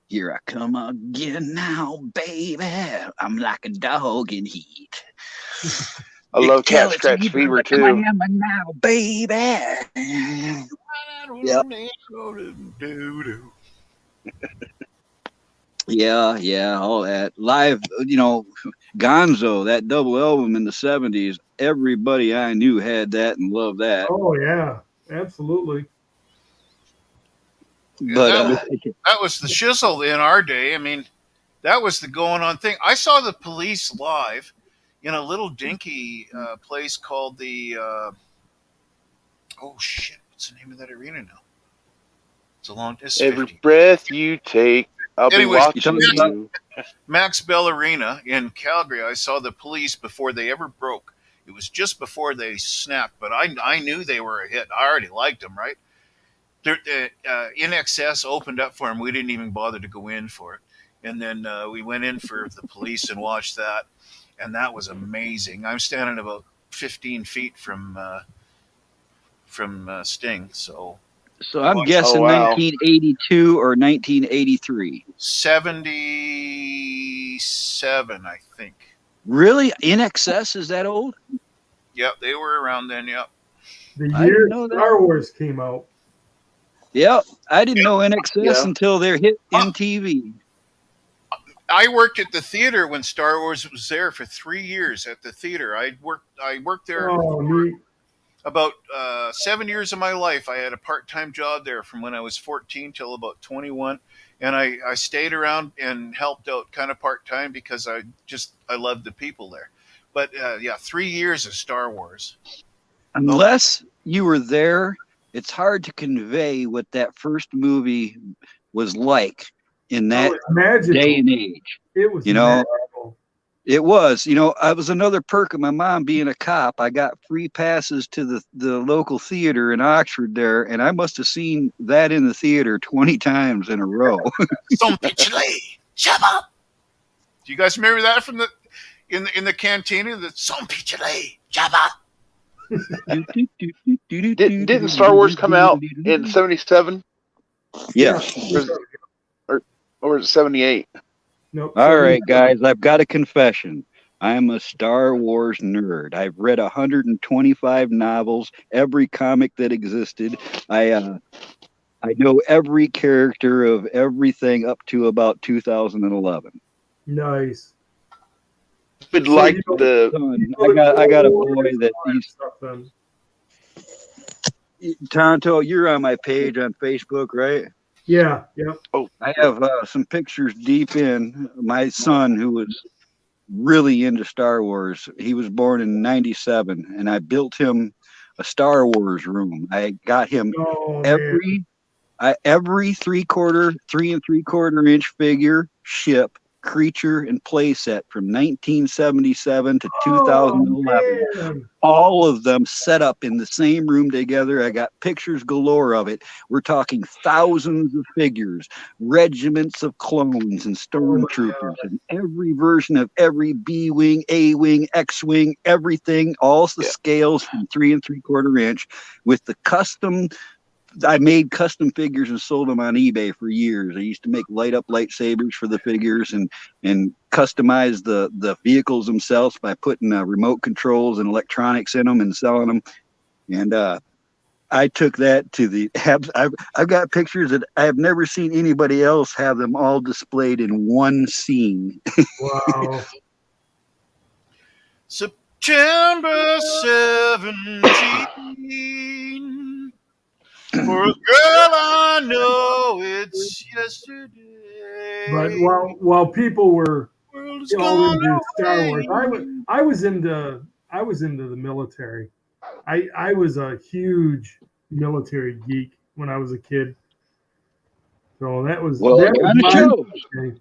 Here I come again now, baby. I'm like a dog in heat. I love Cat Scratch Fever too. I am now, baby. Yep. Yeah, all that live. Gonzo, that double album in the '70s. Everybody I knew had that and loved that. Oh yeah, absolutely. But that was the shizzle in our day. I mean, that was the going on thing. I saw the Police live in a little dinky place called the what's the name of that arena now? It's a long distance. Every breath you take, I'll be watching you. Max Bell Arena in Calgary. I saw the Police before they ever broke. It was just before they snapped, but I knew they were a hit. I already liked them, right? In Excess opened up for them. We didn't even bother to go in for it. And then we went in for the Police and watched that. And that was amazing. I'm standing about 15 feet from Sting. So I'm guessing 1982 or 1983. 77, I think. Really? In Excess is that old? Yep, they were around then. Yep. The year Star Wars came out. Yep, I didn't know In Excess until they hit MTV. I worked at the theater when Star Wars was there for 3 years at the theater. I worked there for about 7 years of my life. I had a part-time job there from when I was 14 till about 21. And I stayed around and helped out kind of part-time because I loved the people there. But 3 years of Star Wars. Unless you were there, it's hard to convey what that first movie was like in that day and age. It was magical. It was. I was another perk of my mom being a cop. I got free passes to the local theater in Oxford there, and I must have seen that in the theater 20 times in a row. Some pitchley, shut up. Do you guys remember that from in the cantina? The some pitchley, shut up. Didn't Star Wars come out in 77? Yeah. Or was it 78? Nope. All right, guys, I've got a confession. I'm a Star Wars nerd. I've read 125 novels, every comic that existed. I know every character of everything up to about 2011. Nice. I got a boy that Tonto, you're on my page on Facebook, right? Yeah. Oh, I have some pictures deep in my son who was really into Star Wars. He was born in '97, and I built him a Star Wars room. I got him every 3 and 3/4 inch figure ship creature and playset from 1977 to Oh 2011. man. All of them set up in the same room together. I got pictures galore of it. We're talking thousands of figures, regiments of clones and stormtroopers, and every version of every B-wing, A-wing, X-wing, everything, all the scales from 3 3/4 inch with the custom. I made custom figures and sold them on eBay for years. I used to make light up lightsabers for the figures and customize the vehicles themselves by putting remote controls and electronics in them and selling them. And I took that to the I've got pictures that I've never seen anybody else have them all displayed in one scene. Wow. September 17. For a girl I know it's yesterday. But while people were World is all gone into Star away. Wars, I was into the military. I was a huge military geek when I was a kid. So that was Well, that it was kinda my shows. thing.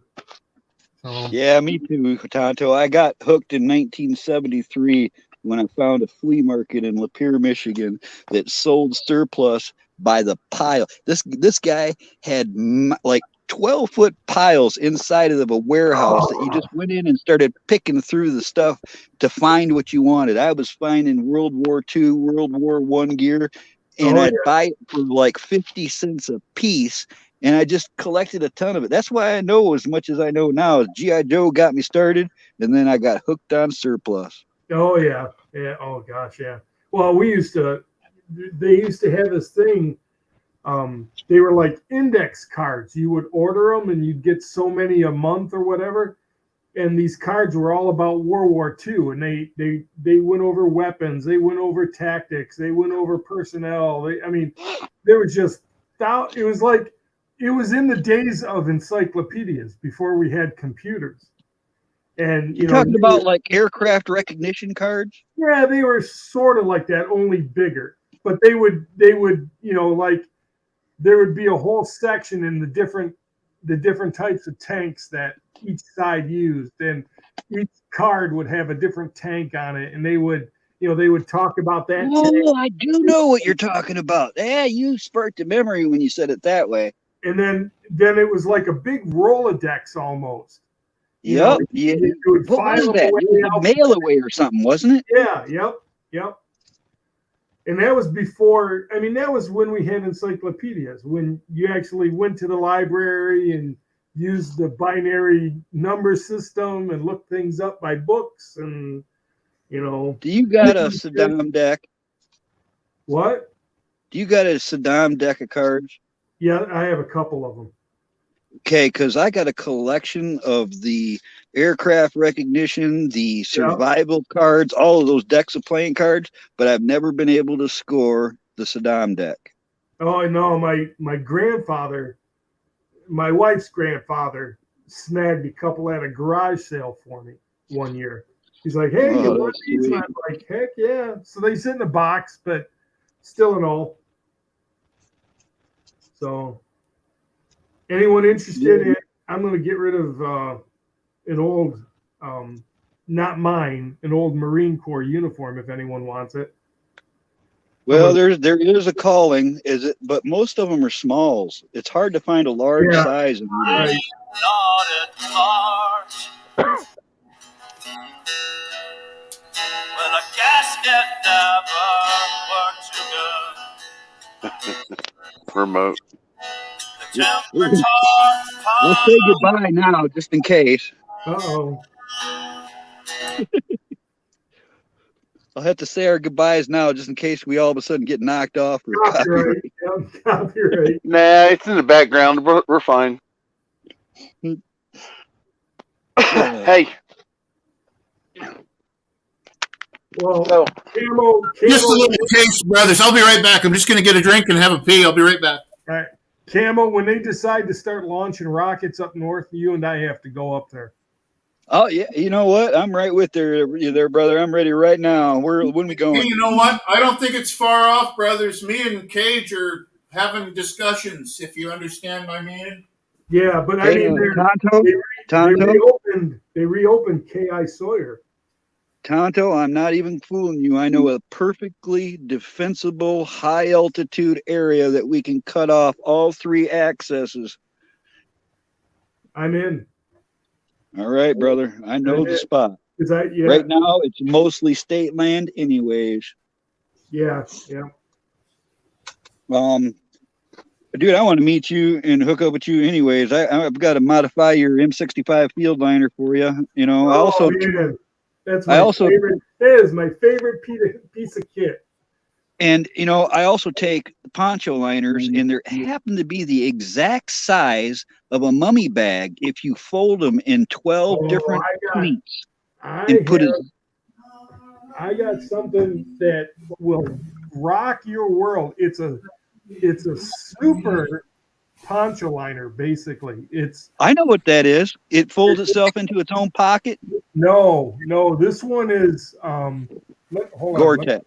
So Yeah, me too, Tonto. I got hooked in 1973 when I found a flea market in Lapeer, Michigan that sold surplus by the pile. This guy had like 12-foot piles inside of a warehouse that you just went in and started picking through the stuff to find what you wanted. I was finding World War II, World War I gear, and I'd buy it for like 50 cents a piece. And I just collected a ton of it. That's why I know as much as I know now. G.I. Joe got me started, and then I got hooked on surplus. oh yeah. Oh gosh, yeah. Well, they used to have this thing. They were like index cards. You would order them and you'd get so many a month or whatever. And these cards were all about World War II. And they went over weapons. They went over tactics. They went over personnel. There was just, it was like, it was in the days of encyclopedias before we had computers. And You're talking about like aircraft recognition cards? Yeah, they were sort of like that, only bigger. But they would, like there would be a whole section in the different types of tanks that each side used, and each card would have a different tank on it, and they would talk about that. Oh, I do know what you're talking about. Yeah, you sparked a memory when you said it that way. And then it was like a big Rolodex almost. Yep. You would What was file that? away It was a mail away or something, wasn't it? Yeah, yep. And that was before, that was when we had encyclopedias, when you actually went to the library and used the binary number system and looked things up by books and, Do you got a Saddam deck? What? Do you got a Saddam deck of cards? Yeah, I have a couple of them. Okay, because I got a collection of the aircraft recognition, the survival cards, all of those decks of playing cards, but I've never been able to score the Saddam deck. Oh, no, my grandfather, my wife's grandfather, snagged a couple at a garage sale for me one year. He's like, hey, you want these? And I'm like, heck yeah. So they sit in a box, but still in all. So anyone interested in, I'm going to get rid of an old, not mine, an old Marine Corps uniform if anyone wants it. Well, there is a calling, but most of them are smalls. It's hard to find a large size. Right. Well, a gasket never worked too good. Remote. We'll say goodbye now, just in case. Uh-oh. I'll have to say our goodbyes now, just in case we all of a sudden get knocked off. For copyright. Copyright. Nah, it's in the background. We're fine. Hey. Well, Just a little case, brothers. I'll be right back. I'm just going to get a drink and have a pee. I'll be right back. All right. Camo, when they decide to start launching rockets up north, you and I have to go up there. Oh yeah, you know what? I'm right with you there, brother. I'm ready right now. When we going? Hey, you know what? I don't think it's far off, brothers. Me and Cage are having discussions, if you understand my meaning. Yeah, but I mean, Tonto? They reopened K.I. Sawyer. Tonto, I'm not even fooling you. I know a perfectly defensible high altitude area that we can cut off all 3 accesses. I'm in. All right, brother. I know the spot. Yeah. Right now, it's mostly state land, anyways. Yeah. Dude, I want to meet you and hook up with you, anyways. I've got to modify your M65 field liner for you. You know, I also. Man. That's my favorite. That is my favorite piece of kit. And you know, I also take poncho liners, and they happen to be the exact size of a mummy bag if you fold them in 12 different pleats and put it. I got something that will rock your world. It's a super poncho liner, basically. I know what that is. It folds itself into its own pocket. No, this one is hold on. Gore-Tex.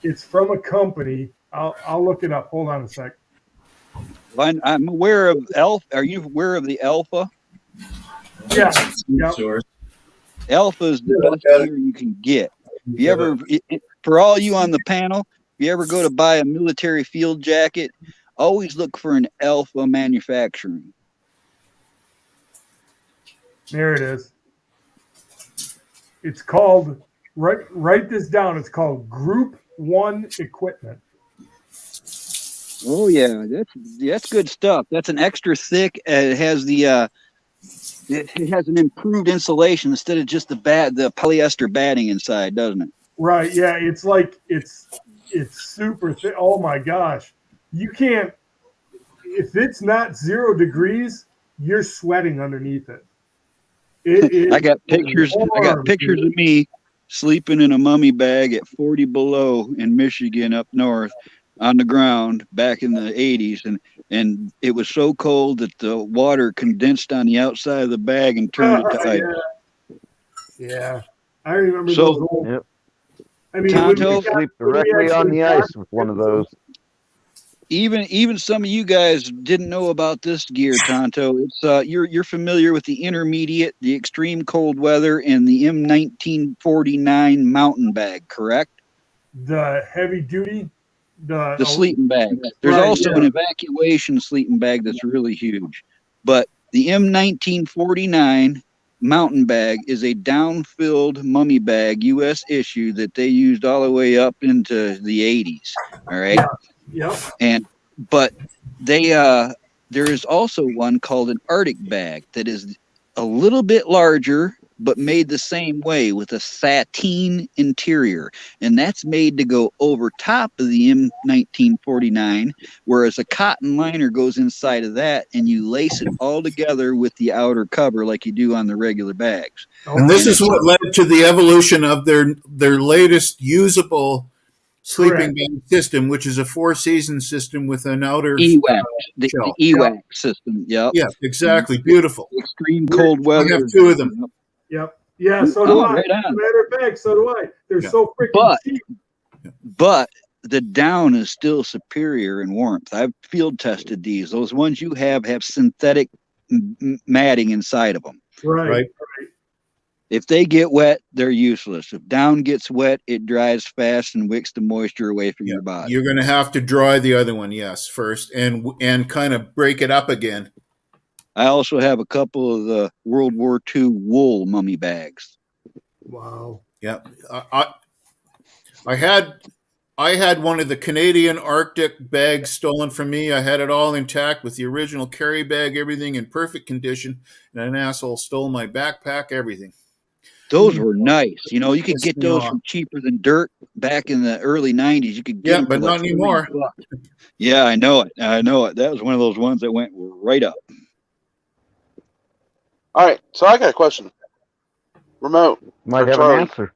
It's from a company. I'll look it up. Hold on a sec. I'm aware of Alpha. Are you aware of the Alpha? Yeah. Alpha is the best gear you can get. If you ever, for all you on the panel, if you ever go to buy a military field jacket, always look for an Alpha manufacturing. There it is. It's called, write this down. It's called Group 1 Equipment. Oh yeah, that's good stuff. That's an extra thick. It has it has an improved insulation instead of just the polyester batting inside, doesn't it? Right. Yeah. It's like it's super thick. Oh my gosh, you can't. If it's not 0 degrees, you're sweating underneath it. I got pictures. I got pictures of me sleeping in a mummy bag at 40 below in Michigan up north on the ground back in the 80s, and it was so cold that the water condensed on the outside of the bag and turned it to ice. Yeah, I remember So- those old. Yep. I mean, Tonto, Sleep directly on the ice with one of those. Even some of you guys didn't know about this gear, Tonto. It's you're familiar with the intermediate, the extreme cold weather, and the M1949 mountain bag, correct? The heavy duty, The sleeping bag. There's Right, also yeah. an evacuation sleeping bag that's really huge. But the M1949 mountain bag is a down-filled mummy bag, U.S. issue, that they used all the way up into the 80s. All right. Yep. But they there is also one called an Arctic bag that is a little bit larger but made the same way with a sateen interior, and that's made to go over top of the M1949, whereas a cotton liner goes inside of that, and you lace it all together with the outer cover like you do on the regular bags. And this is what led to the evolution of their latest usable sleeping bag system, which is a 4-season system with an outer EWAC, the shell. EWAC system. Yep. Yeah, exactly. Beautiful. Extreme cold weather. I have 2 of them. Yep. Yeah, so do I. Right on. As a matter of fact, so do I. They're so freaking But- cheap. But the down is still superior in warmth. I've field tested these. Those ones you have synthetic matting inside of them. Right. If they get wet, they're useless. If down gets wet, it dries fast and wicks the moisture away from your body. You're going to have to dry the other one, yes, first, and kind of break it up again. I also have a couple of the World War II wool mummy bags. Wow. Yeah, I had one of the Canadian Arctic bags stolen from me. I had it all intact with the original carry bag, everything in perfect condition, and an asshole stole my backpack, everything. Those were nice. You know, you could get those Yeah. from cheaper than dirt back in the early 90s. You could get Yeah, them for but like not anymore. $40. Yeah, I know it. I know it. That was one of those ones that went right up. All right, so I got a question. Remote. Might or have Charlie. an answer.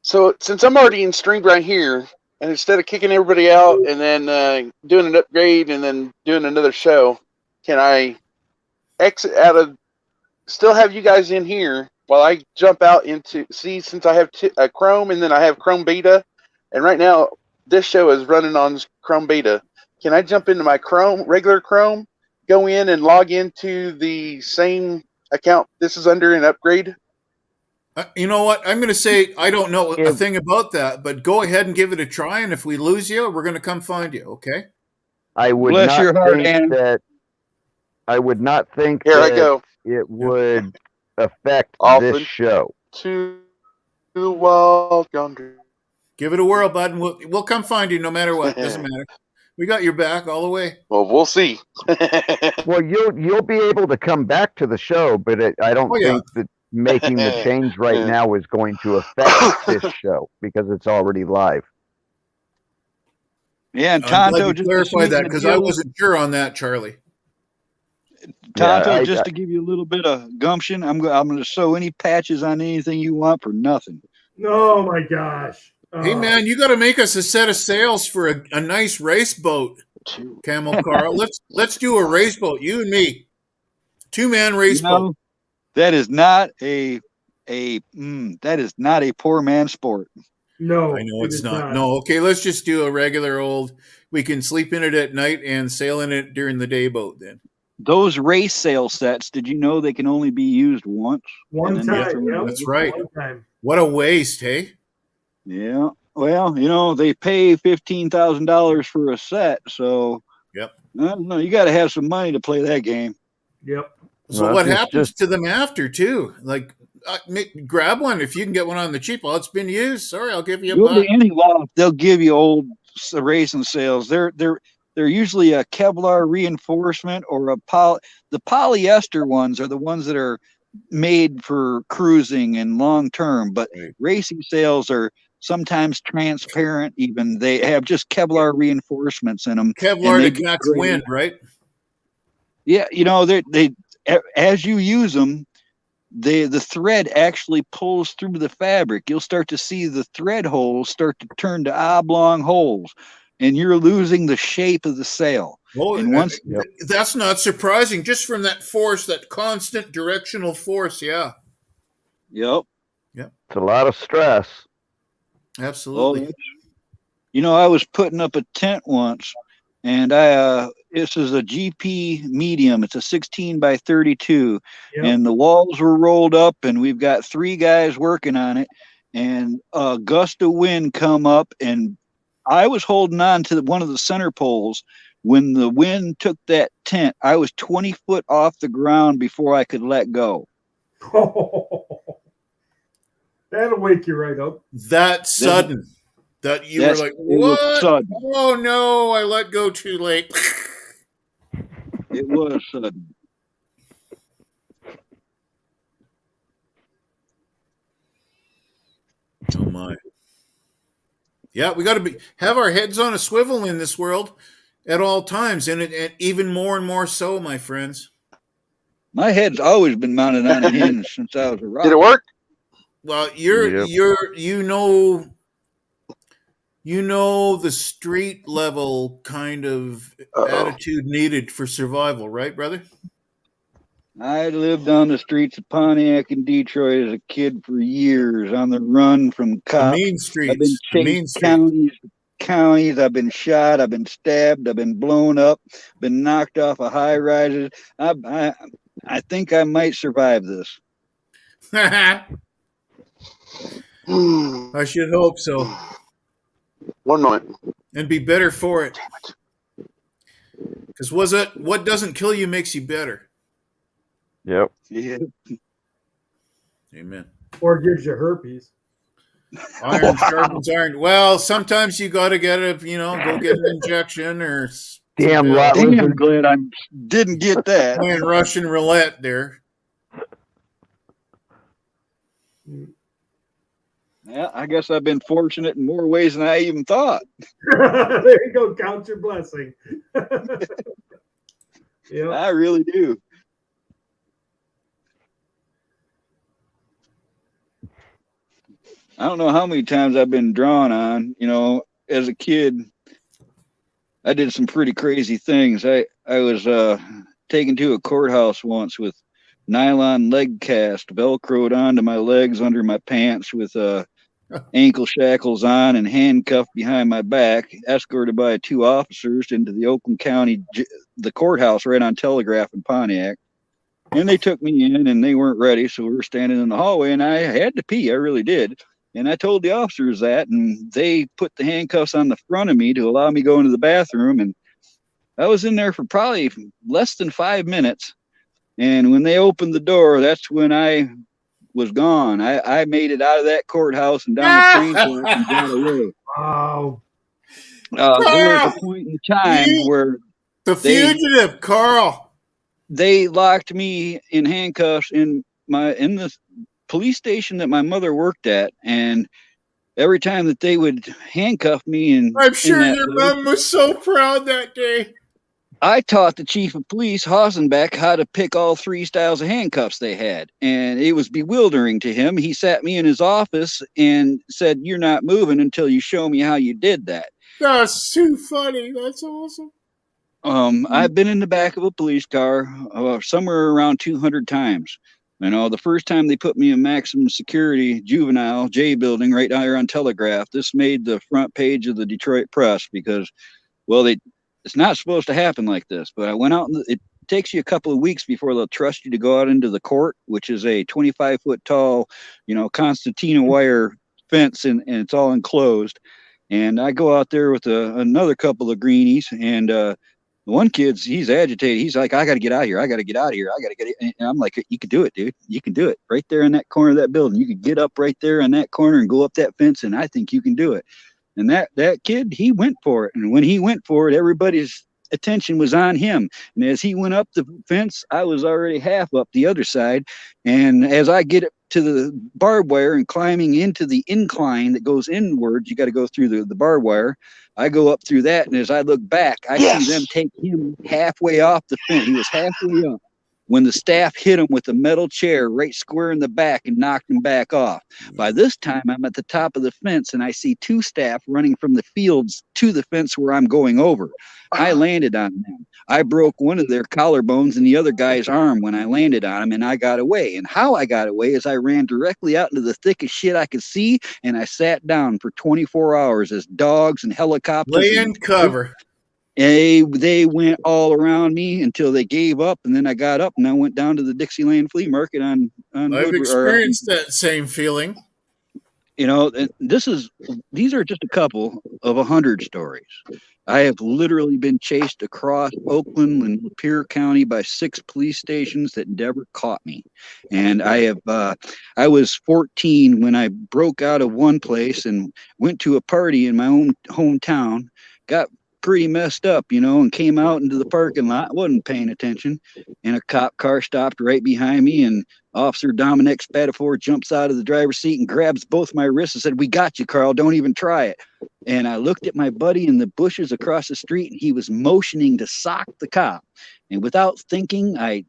So since I'm already in stream right here, and instead of kicking everybody out and then doing an upgrade and then doing another show, can I exit out of, still have you guys in here while I jump out into, since I have Chrome and then I have Chrome Beta, and right now this show is running on Chrome Beta. Can I jump into my Chrome, regular Chrome, go in and log into the same account this is under and upgrade? You know what? I'm going to say I don't know a thing about that, but go ahead and give it a try. And if we lose you, we're going to come find you. Okay? I would Bless not your heart, think Ann. that. I would not think Here I that go. it would affect Often. this show. To the wild yonder. Give it a whirl, bud, and we'll come find you no matter what. Doesn't matter. We got your back all the way. Well, we'll see. Well, you'll be able to come back to the show, but I don't Oh, yeah. think that making the change right now is going to affect this show because it's already live. Yeah, and I'm glad Tonto, you just to clarified sweeten that the because I deal, wasn't sure on that, Charlie. Tonto, Yeah, just to give you a little bit of gumption, I'm going to sew any patches on anything you want for nothing. Oh my gosh. Hey, man, you got to make us a set of sails for a nice race boat, Camel Carl. Let's do a race boat, you and me. 2-man race boat. That is not that is not a poor man's sport. No, I know it's not. No, okay, let's just do a regular old. We can sleep in it at night and sail in it during the day boat then. Those race sail sets, did you know they can only be used once? One And then you have time. to- Yep. That's right. One time. What a waste, hey? Yeah. Well, they pay $15,000 for a set, so Yep. I don't know. You got to have some money to play that game. Yep. So Well, what it's happens to them after too? Like, grab one if you can get one on the cheap. Oh, it's been used. Sorry, I'll give you a Go buck. to any loft, they'll give you old racing sails. They're usually a Kevlar reinforcement or the polyester ones are the ones that are made for cruising and long term, but Right. racing sails are sometimes transparent. Even they have just Kevlar reinforcements in them. Kevlar and to they catch great. wind, right? Yeah, they as you use them, the thread actually pulls through the fabric. You'll start to see the thread holes start to turn to oblong holes, and you're losing the shape of the sail. Well, And once that's not surprising. Just from that force, that constant directional force. Yeah, Yep. It's a lot of stress. absolutely. I was putting up a tent once, and this is a GP medium. It's a 16 by 32, Yep. and the walls were rolled up, and we've got 3 guys working on it. And a gust of wind come up, and I was holding on to one of the center poles. When the wind took that tent, I was 20 foot off the ground before I could let go. That'll wake you right up. That sudden. That you were Yes, like, it was what? sudden. Oh no, I let go too late. It was sudden. Oh my. Yeah, we got to have our heads on a swivel in this world at all times, and even more and more so, my friends. My head's always been mounted on a hinge since I was a rock. Did it work? Well, Yep. you know the street level kind of attitude needed for survival, right, brother? I lived on the streets of Pontiac and Detroit as a kid for years, on the run from cops. mean I've been streets. The mean chased streets. counties. I've been shot. I've been stabbed. I've been blown up. Been knocked off of high rises. I think I might survive this. I should hope so. One moment. And be better for it. Because what doesn't kill you makes you better. Yep. Yeah. Amen. Or gives you herpes. Iron sharpens iron. Well, sometimes you got to go get an injection or. Damn lot Damn lizard. glad I didn't get that. Playing Russian roulette there. Yeah, I guess I've been fortunate in more ways than I even thought. There you go. Count your blessing. Yep. I really do. I don't know how many times I've been drawn on. As a kid, I did some pretty crazy things. I was taken to a courthouse once with nylon leg cast velcroed onto my legs under my pants with ankle shackles on and handcuffed behind my back, escorted by 2 officers into the Oakland County, the courthouse right on Telegraph in Pontiac. And they took me in, and they weren't ready, so we were standing in the hallway, and I had to pee. I really did. And I told the officers that, and they put the handcuffs on the front of me to allow me to go into the bathroom. And I was in there for probably less than 5 minutes. And when they opened the door, that's when I was gone. I made it out of that courthouse and down the train track and got away. Wow. There was a point in time where the fugitive, Carl. They locked me in handcuffs in the police station that my mother worked at, and every time that they would handcuff me, and I'm sure your mom was so proud that day. I taught the chief of police, Hossenbeck, how to pick all 3 styles of handcuffs they had, and it was bewildering to him. He sat me in his office and said, "You're not moving until you show me how you did that." That's too funny. That's awesome. I've been in the back of a police car somewhere around 200 times. You know, the first time they put me in maximum security juvenile J building right down here on Telegraph, this made the front page of the Detroit Press because, well, it's not supposed to happen like this. But I went out, and it takes you a couple of weeks before they'll trust you to go out into the court, which is a 25-foot tall, concertina wire fence, and it's all enclosed. And I go out there with another couple of greenies, and one kid's, he's agitated. He's like, "I got to get out of here. I got to get out of here. I got to get it." And I'm like, "You can do it, dude. You can do it right there in that corner of that building. You could get up right there in that corner and go up that fence. And I think you can do it." And that kid, he went for it. And when he went for it, everybody's attention was on him. And as he went up the fence, I was already half up the other side. And as I get to the barbed wire and climbing into the incline that goes inwards, you got to go through the barbed wire. I go up through that, and as I look back, I see them take him halfway off the fence. He was halfway up when the staff hit him with a metal chair right square in the back and knocked him back off. By this time, I'm at the top of the fence, and I see 2 staff running from the fields to the fence where I'm going over. I landed on them. I broke one of their collarbones and the other guy's arm when I landed on him, and I got away. And how I got away is I ran directly out into the thickest shit I could see, and I sat down for 24 hours as dogs and helicopters. Lay in cover. They went all around me until they gave up, and then I got up and I went down to the Dixieland Flea Market on I've experienced that same feeling. These are just a couple of 100 stories. I have literally been chased across Oakland and Lapeer County by 6 police stations that never caught me. And I was 14 when I broke out of one place and went to a party in my own hometown, got pretty messed up, and came out into the parking lot, wasn't paying attention, and a cop car stopped right behind me, and Officer Dominic Spatafor jumps out of the driver's seat and grabs both my wrists and said, "We got you, Carl. Don't even try it." And I looked at my buddy in the bushes across the street, and he was motioning to sock the cop. And without thinking, I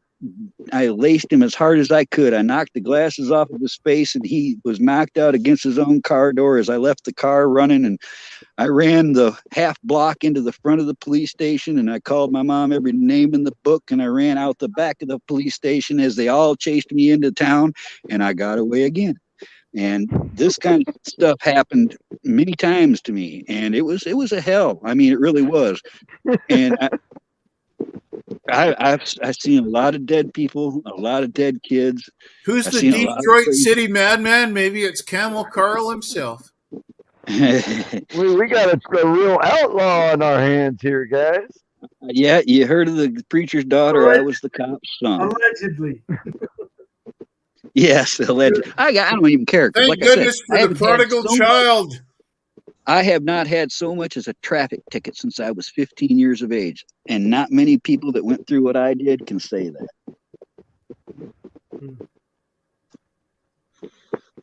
laced him as hard as I could. I knocked the glasses off of his face, and he was knocked out against his own car door as I left the car running. And I ran the half block into the front of the police station, and I called my mom every name in the book, and I ran out the back of the police station as they all chased me into town, and I got away again. And this kind of stuff happened many times to me, and it was a hell. I mean, it really was. And I've seen a lot of dead people, a lot of dead kids. Who's the Detroit City madman? Maybe it's Camel Carl himself. we got a real outlaw on our hands here, guys. Yeah, you heard of the preacher's daughter? I was the cop's son. Allegedly. Yes, allegedly. I don't even care. Thank goodness for the prodigal child. I have not had so much as a traffic ticket since I was 15 years of age, and not many people that went through what I did can say that.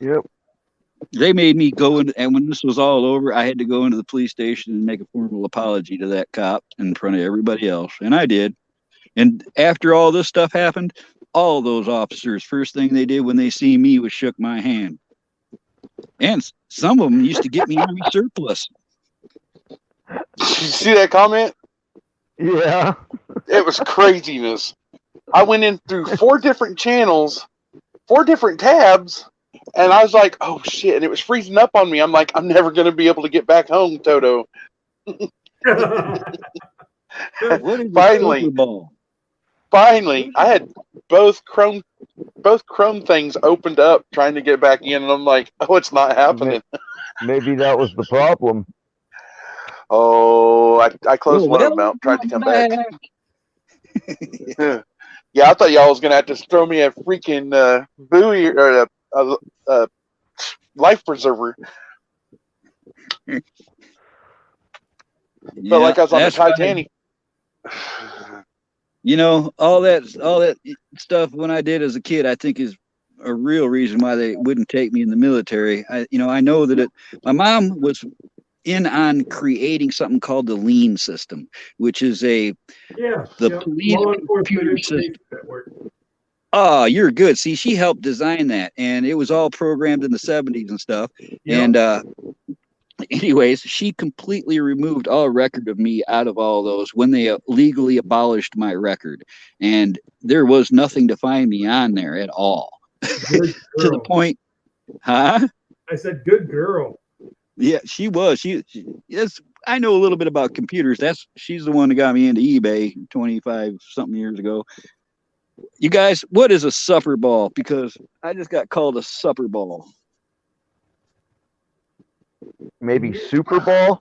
Yep. They made me go in, and when this was all over, I had to go into the police station and make a formal apology to that cop in front of everybody else, and I did. And after all this stuff happened, all those officers, first thing they did when they see me was shook my hand. And some of them used to get me Army surplus. Did you see that comment? Yeah. It was craziness. I went in through 4 different channels, 4 different tabs, And I was like, oh shit. And it was freezing up on me. I'm like, I'm never going to be able to get back home, Toto. What is a Finally, Super Bowl? finally, I had both Chrome things opened up trying to get back in. And I'm like, oh, it's not happening. Maybe that was the problem. Oh, I closed one of them out, tried to come back. Yeah, I thought y'all was gonna have to throw me a freaking buoy or a life preserver. Felt like I was on the that's funny. Titanic. You know, all that stuff when I did as a kid, I think is a real reason why they wouldn't take me in the military. I know that my mom was in on creating something called the Lean system, which is the police Law enforcement computer system. information network. Oh, you're good. See, she helped design that, and it was all programmed in the 70s and stuff. And anyways, she completely removed all record of me out of all those when they legally abolished my record, and there was nothing to find me on there at all. To the point, huh? I said, good girl. Yeah, she was. She yes, I know a little bit about computers. She's the one that got me into eBay 25 something years ago. You guys, what is a supper ball? Because I just got called a supper ball. Maybe Super Bowl?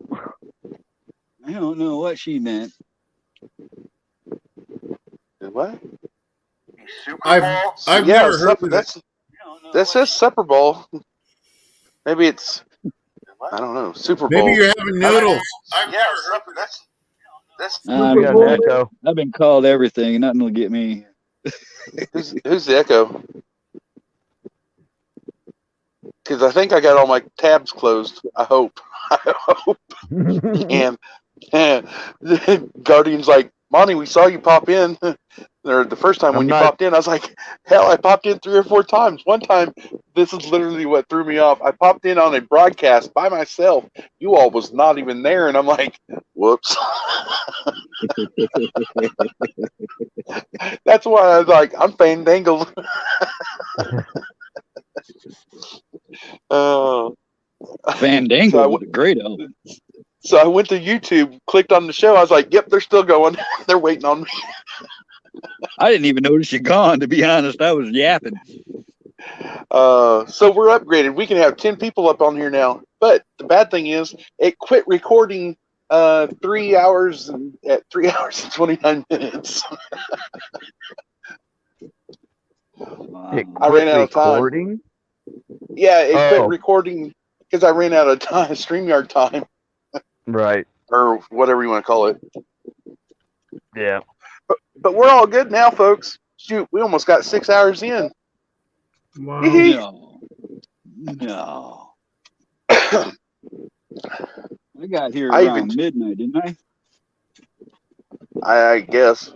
I don't know what she meant. What? I've never heard of that says Supper Bowl. Maybe it's, I don't know, Super Bowl. Maybe you're having noodles. I've never heard of that. I've been called everything. Nothing will get me. Who's the Echo? Because I think I got all my tabs closed. I hope. And the Guardian's like, Monty, we saw you pop in. Or the first time when you popped in, I was like, hell, I popped in 3 or 4 times. One time, this is literally what threw me off. I popped in on a broadcast by myself. You all was not even there. And I'm like, whoops. That's why I was like, I'm fandangled. Fandango was a great album. So I went to YouTube, clicked on the show. I was like, yep, they're still going. They're waiting on me. I didn't even notice you gone, to be honest. I was yapping. So we're upgraded. We can have 10 people up on here now. But the bad thing is, it quit recording 3 hours at 3 hours and 29 minutes. I ran out of time. Recording? Yeah, it quit recording because I ran out of time, StreamYard time. Right. Or whatever you want to call it. Yeah. But we're all good now, folks. Shoot, we almost got 6 hours in. Wow. No. I got here around midnight, didn't I? I guess.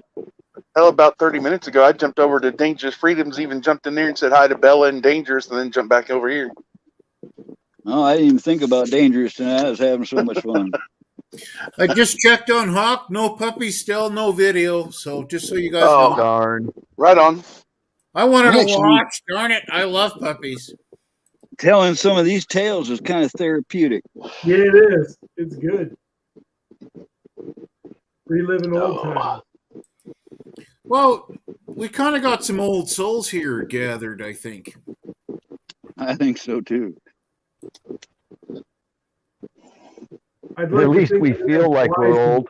Hell, about 30 minutes ago, I jumped over to Dangerous Freedoms, even jumped in there and said hi to Bella and Dangerous, and then jumped back over here. Oh, I didn't even think about Dangerous tonight. I was having so much fun. I just checked on Hawk. No puppies still, no video. So just so you guys know. Darn. Right on. I wanted to watch. Darn it. I love puppies. Telling some of these tales is kind of therapeutic. Yeah, it is. It's good. Reliving old times. Well, we kind of got some old souls here gathered, I think. I think so, too. At least we feel like we're old.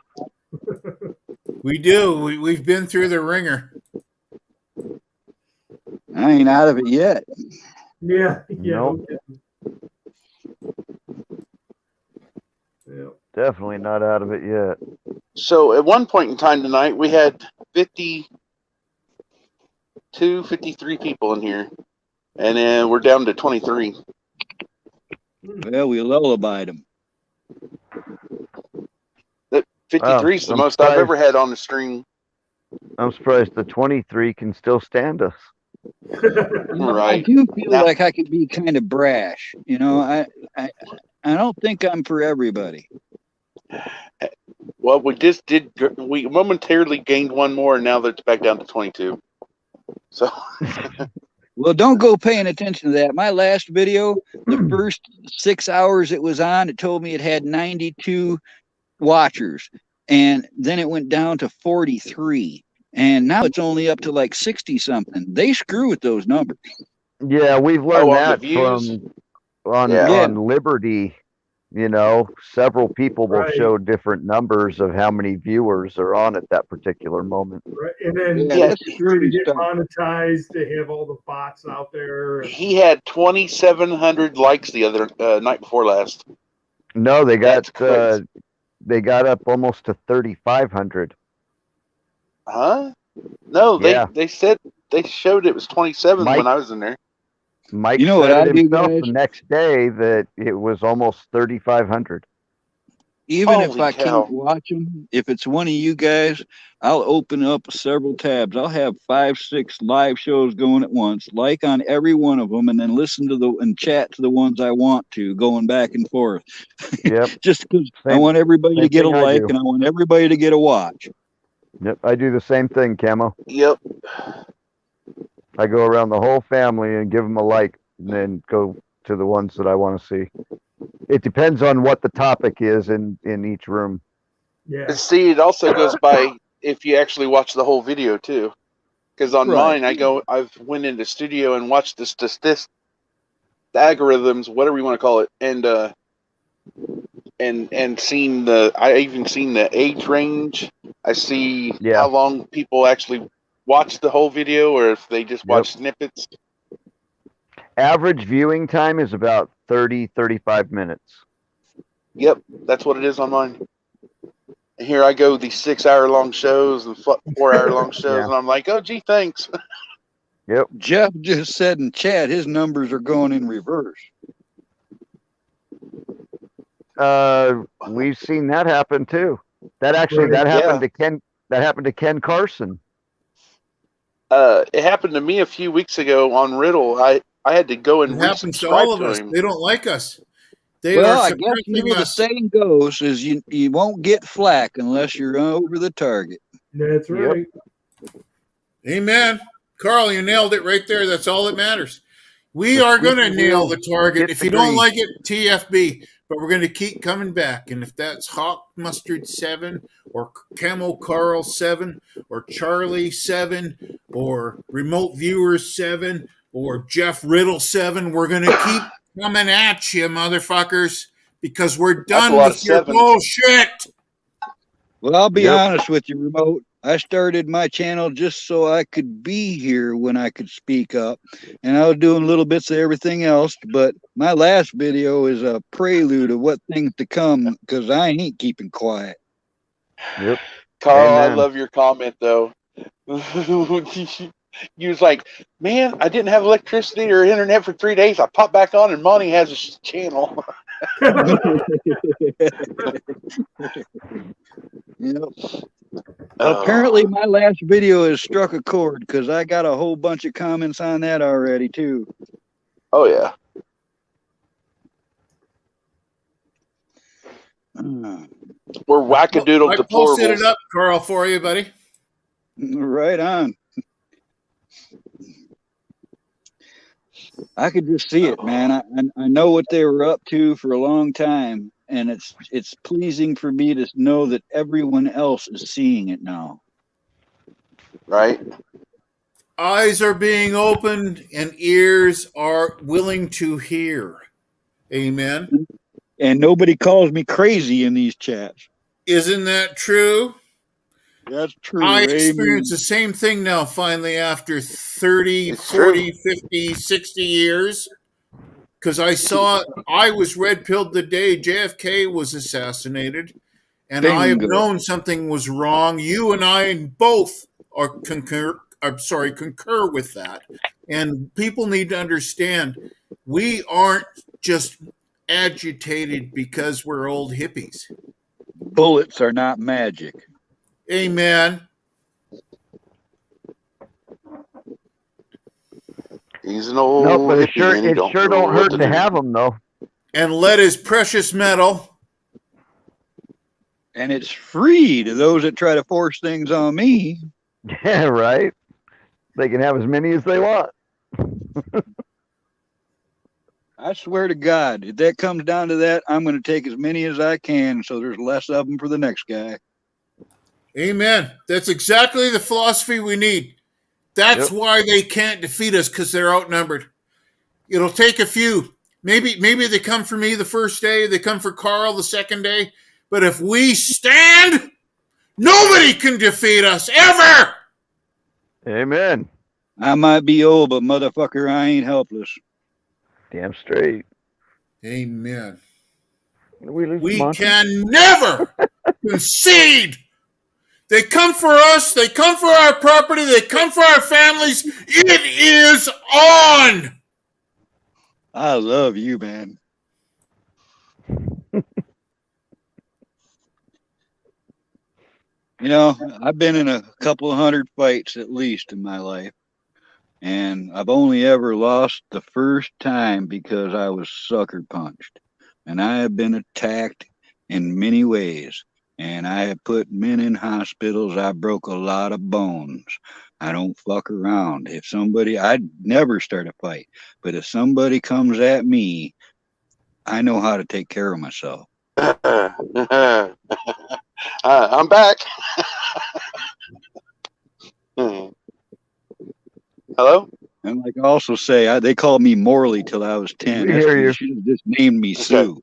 We do. We've been through the ringer. I ain't out of it yet. Yeah. Nope. Yeah. Definitely not out of it yet. So at one point in time tonight, we had 52, 53 people in here. And then we're down to 23. Well, we lullabied them. That 53 is the most I've ever had on the stream. I'm surprised the 23 can still stand us. Right. I do feel like I could be kind of brash. You know, I don't think I'm for everybody. Well, we momentarily gained one more, and now that's back down to 22. So Well, don't go paying attention to that. My last video, the first 6 hours it was on, it told me it had 92 watchers. And then it went down to 43. And now it's only up to like 60 something. They screw with those numbers. Yeah, we've learned on the that views? on Liberty. You know, several people will Right. show different numbers of how many viewers are on at that particular moment. Right. And then Yeah, that's to screwy get stuff. monetized, they have all the bots out there. He had 2,700 likes the other night before last. No, they got That's crazy. they got up almost to 3,500. Huh? No, Yeah. they said they showed it was 27 Mike- when I was in there. Mike You know what said I it do, himself guys? the next day that it was almost 3,500. Even if Holy I cow. can't watch them, if it's one of you guys, I'll open up several tabs. I'll have 5, 6 live shows going at once, like on every one of them, and then listen to and chat to the ones I want to, going back and forth. Yep. Just because I Same- want everybody to same get a thing I like do. and I want everybody to get a watch. Yep, I do the same thing, Camo. Yep. I go around the whole family and give them a like, and then go to the ones that I want to see. It depends on what the topic is in each room. Yeah. And see, it also goes by if you actually watch the whole video too. Because on Right. mine, I've went into studio and watched the algorithms, whatever you want to call it, and seen I even seen the age range. I see Yeah. how long people actually watch the whole video, or if they just watch snippets. Average viewing time is about 30, 35 minutes. Yep, that's what it is on mine. And here I go, these 6-hour long shows and 4-hour long shows, Yeah. and I'm like, oh, gee, thanks. Yep. Jeff just said in chat his numbers are going in reverse. We've seen that happen too. That happened to Ken. That happened to Ken Carson. It happened to me a few weeks ago on Riddle. I had to go and It happens to all of us. They don't like us. They Well, are I guess suppressing the us. saying goes is you won't get flack unless you're over the target. That's right. Amen. Carl, you nailed it right there. That's all that matters. We are going to nail the target. If you don't like it, TFB. But we're going to keep coming back. And if that's Hawk Mustard 7 or Camel Carl 7 or Charlie 7 or Remote Viewers 7 or Jeff Riddle 7, we're going to keep coming at you, motherfuckers, because we're done a lot with of your sevens. bullshit. Well, I'll be honest with you, Remote. I started my channel just so I could be here when I could speak up. And I was doing little bits of everything else. But my last video is a prelude of what things to come because I ain't keeping quiet. Yep. Carl, I Amen. love your comment, though. You was like, man, I didn't have electricity or internet for 3 days. I popped back on, and Monty has a channel. Yep. Apparently, my last video has struck a chord because I got a whole bunch of comments on that already, too. Oh, yeah. We're wackadoodle I posted it deplorables. up, Carl, for you, buddy. Right on. I could just see it, man. I know what they were up to for a long time, and it's pleasing for me to know that everyone else is seeing it now. Right? Eyes are being opened and ears are willing to hear. Amen. And nobody calls me crazy in these chats. Isn't that true? That's true. I Amen. experience the same thing now, finally, after 30, 40, 50, 60 years. Because I was red-pilled the day JFK was assassinated. And I have Bingo. known something was wrong. You and I both are concur with that. And people need to understand, we aren't just agitated because we're old hippies. Bullets are not magic. Amen. He's an old No, but it hippie, sure and he it sure know don't what hurt to to do. have them though. And lead is precious metal. And it's free to those that try to force things on me. Yeah, right. They can have as many as they want. I swear to God, if that comes down to that, I'm going to take as many as I can so there's less of them for the next guy. Amen. That's exactly the philosophy we need. That's why they can't defeat us, because they're outnumbered. It'll take a few. Maybe they come for me the first day, they come for Carl the second day. But if we stand, nobody can defeat us ever. Amen. I might be old, but motherfucker, I ain't helpless. Damn straight. Amen. We can never concede. They come for us. They come for our property. They come for our families. It is on. I love you, man. You know, I've been in a couple of 100 fights at least in my life. And I've only ever lost the first time because I was sucker punched. And I have been attacked in many ways. And I have put men in hospitals. I broke a lot of bones. I don't fuck around. If somebody, I'd never start a fight. But if somebody comes at me, I know how to take care of myself. I'm back. Hello? And like I also say, they called me Morley till I was 10. We hear you. You should have just named me Sue.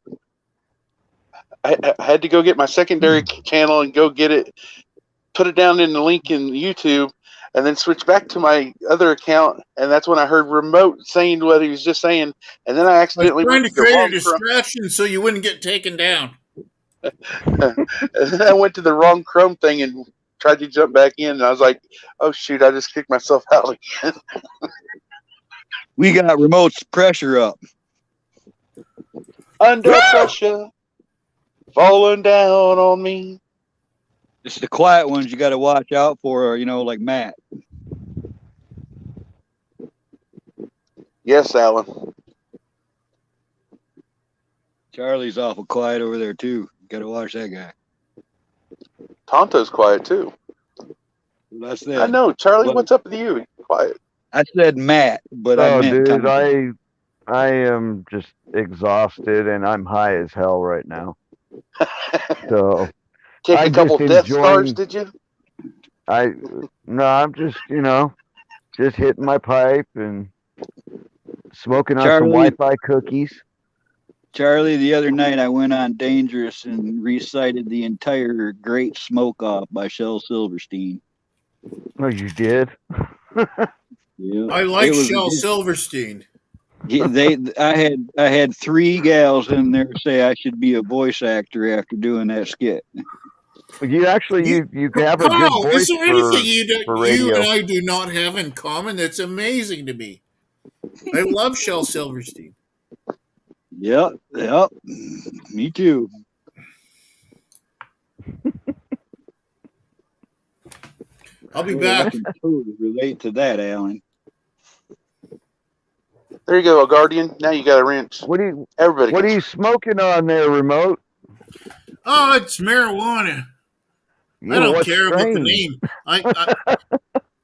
I had to go get my secondary channel and go get it, put it down in the link in YouTube, and then switch back to my other account. And that's when I heard Remote saying what he was just saying. And then I accidentally trying went to to the create a wrong distraction so you wouldn't get taken down. and then I went to the wrong Chrome thing and tried to jump back in. And I was like, oh, shoot, I just kicked myself out again. We got Remote's pressure up. Under pressure. Falling down on me. It's the quiet ones you got to watch out for, you know, like Matt. Yes, Alan. Charlie's awful quiet over there, too. Got to watch that guy. Tonto's quiet, too. That's it. I know. Charlie, Well, what's up with you? Quiet. I said Matt, but I meant dude, Tonto. I am just exhausted and I'm high as hell right now. So Take I a couple just death stars, enjoying- did you? No, I'm just, just hitting my pipe and smoking on some Charlie- Wi-Fi cookies. Charlie, the other night I went on Dangerous and recited the entire Great Smoke Off by Shel Silverstein. Oh, you did? Yeah. I like It was- Shel Silverstein. I had 3 gals in there say I should be a voice actor after doing that skit. You actually, you have a good Carl, voice is there anything for you radio. and I do not have in common? That's amazing to me. I love Shel Silverstein. Yep. Me too. I'll be I back. can totally relate to that, Alan. There you go, a Guardian. Now you got a wrench. What are you Everybody. smoking on there, Remote? Oh, it's marijuana. I don't what care about the strain? name.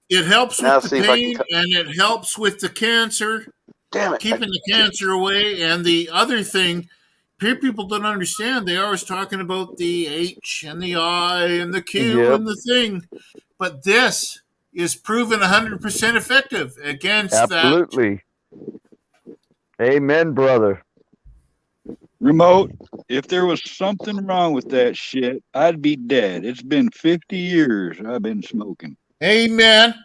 It helps Now with see the if I can pain and it helps with the cancer, Damn it. keeping the cancer away. And the other thing, people don't understand. They always talking about the H and the I and the Q Yep. and the thing. But this is proven 100% effective against that. Absolutely. Amen, brother. Remote, if there was something wrong with that shit, I'd be dead. It's been 50 years I've been smoking. Amen.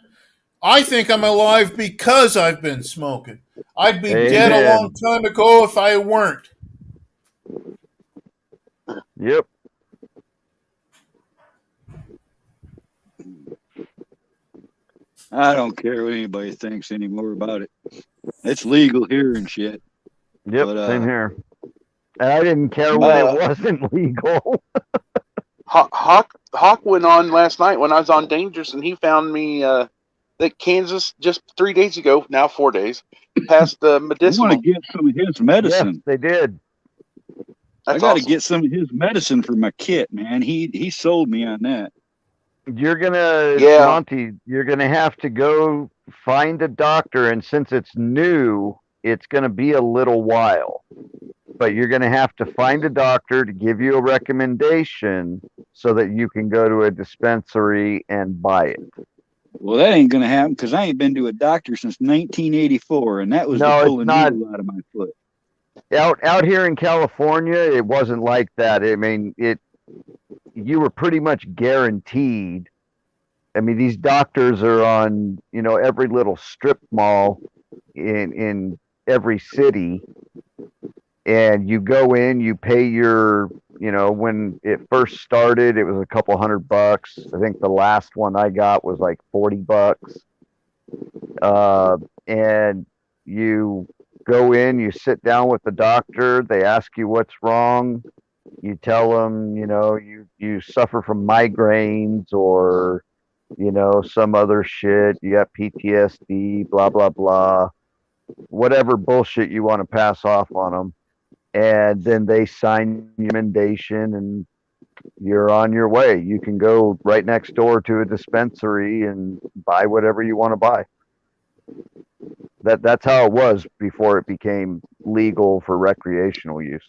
I think I'm alive because I've been smoking. I'd be dead a Amen. long time ago if I weren't. Yep. I don't care what anybody thinks anymore about it. It's legal here and shit. Yep, But, same here. And I didn't care when it wasn't legal. Hawk went on last night when I was on Dangerous, and he found me that Kansas just 3 days ago, now 4 days, passed the I want medicinal. to get some of his medicine. Yes, they did. I That's got to awesome. get some of his medicine for my kit, man. He sold me on that. You're gonna, Yeah. Monty, you're gonna have to go find a doctor, and since it's new, it's going to be a little while. But you're going to have to find a doctor to give you a recommendation so that you can go to a dispensary and buy it. Well, that ain't gonna happen because I ain't been to a doctor since 1984, and that was No, to it's pull a not. needle out of my foot. Out here in California, it wasn't like that. I mean, you were pretty much guaranteed. I mean, these doctors are on, every little strip mall in every city, and you go in, you pay your, when it first started, it was a couple $100. I think the last one I got was like $40. And you go in, you sit down with the doctor, they ask you what's wrong. You tell them, you suffer from migraines or, some other shit. You got PTSD, blah, blah, blah. Whatever bullshit you want to pass off on them. And then they sign your recommendation and you're on your way. You can go right next door to a dispensary and buy whatever you want to buy. That's how it was before it became legal for recreational use.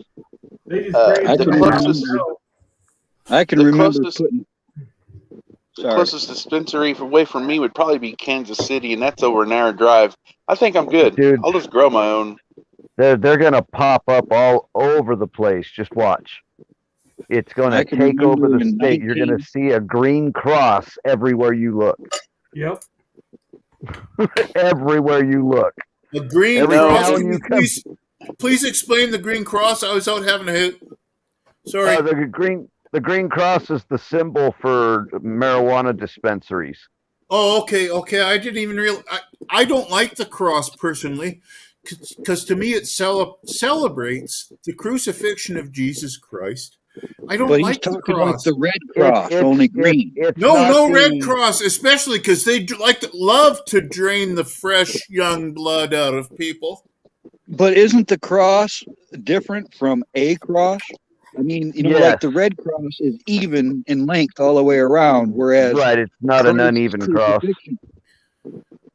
I can remember putting. The closest dispensary away from me would probably be Kansas City, and that's over an hour drive. I think I'm good. Dude, I'll just grow my own. They're gonna pop up all over the place. Just watch. It's gonna take over the state. You're gonna see a green cross everywhere you look. Yep. Everywhere you look. The green Every cross. town you come- Please explain the green cross. I was out having a hit. Sorry. The green cross is the symbol for marijuana dispensaries. Oh, okay. I didn't even realize. I don't like the cross personally, because to me it celebrates the crucifixion of Jesus Christ. I don't But he's like the talking cross. like the red cross, only green. No red cross, especially because they love to drain the fresh young blood out of people. But isn't the cross different from a cross? I mean, like the red cross is even in length all the way around, whereas it's not an uneven cross.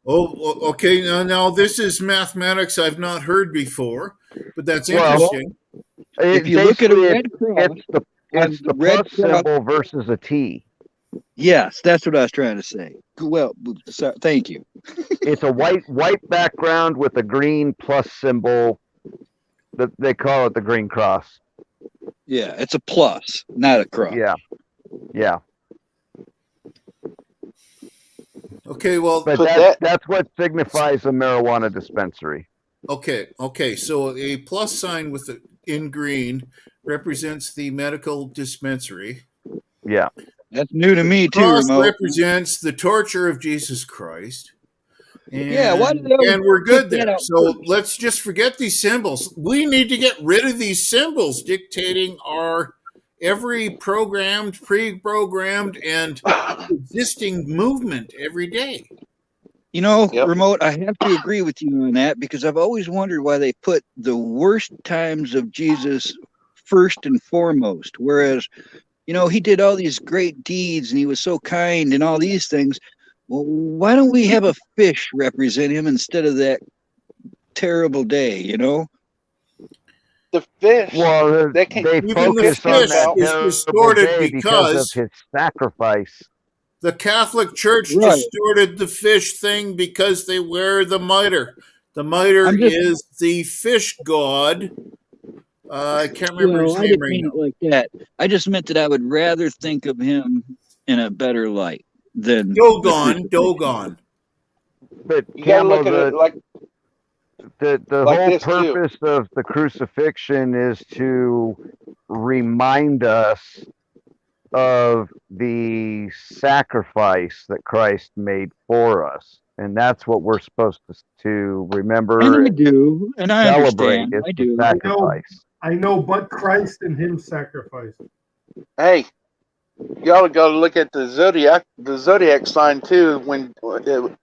Oh, okay. Now this is mathematics I've not heard before, but that's interesting. If you look at a red cross, it's the red plus symbol versus a T. Yes, that's what I was trying to say. Well, thank you. It's a white background with a green plus symbol. They call it the green cross. Yeah, it's a plus, not a cross. Yeah. Okay, well, but that's what signifies a marijuana dispensary. Okay. So a plus sign in green represents the medical dispensary. Yeah, that's new to me too. Cross Remote. represents the torture of Jesus Christ. And, why did they and we're good there. So first? let's just forget these symbols. We need to get rid of these symbols dictating our every pre-programmed, and existing movement every day. Remote, I have to agree with you on that because I've always wondered why they put the worst times of Jesus first and foremost, whereas, he did all these great deeds and he was so kind and all these things. Well, why don't we have a fish represent him instead of that terrible day, The fish. Well, they focus on that is distorted because of his sacrifice. The Catholic Church distorted the fish thing because they wear the mitre. The mitre is the fish god. I can't remember his name I didn't right mean now. it like that. I just meant that I would rather think of him in a better light than Dogon. But You gotta look at it like the like whole this, too. purpose of the crucifixion is to remind us of the sacrifice that Christ made for us. And that's what we're supposed to remember. And I do, and I celebrate. understand. It's I the do. sacrifice. I know, but Christ and him sacrificed. Hey, y'all gotta look at the zodiac sign too. When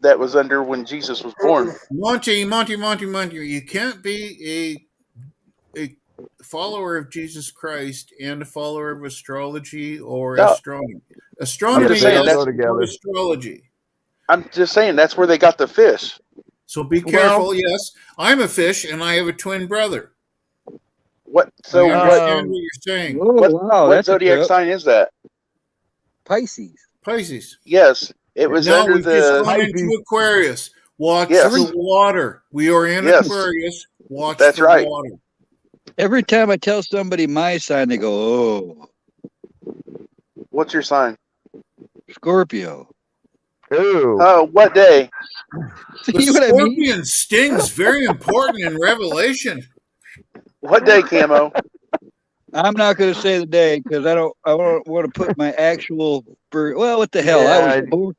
that was under when Jesus was born. Monty, you can't be a follower of Jesus Christ and a follower of astrology or astronomy. Astronomy saying is that's- not astrology. I'm just saying that's where they got the fish. So be careful. Yes, I'm a fish, and I have a twin brother. What? So I understand what you're saying. What zodiac sign is that? Pisces. Pisces. Yes, it was Now under we've just the. gone into Aquarius. Watch Yes. the water. We are in Yes. Aquarius. Watch That's the right. water. Every time I tell somebody my sign, they go, "Oh, What's your sign? Scorpio." Ooh. Oh, what day? The See what I mean? scorpion stings. Very important in Revelation. What day, Camo? I'm not going to say the day because I don't want to put my actual birth. Well, what the hell? I Yeah. was born.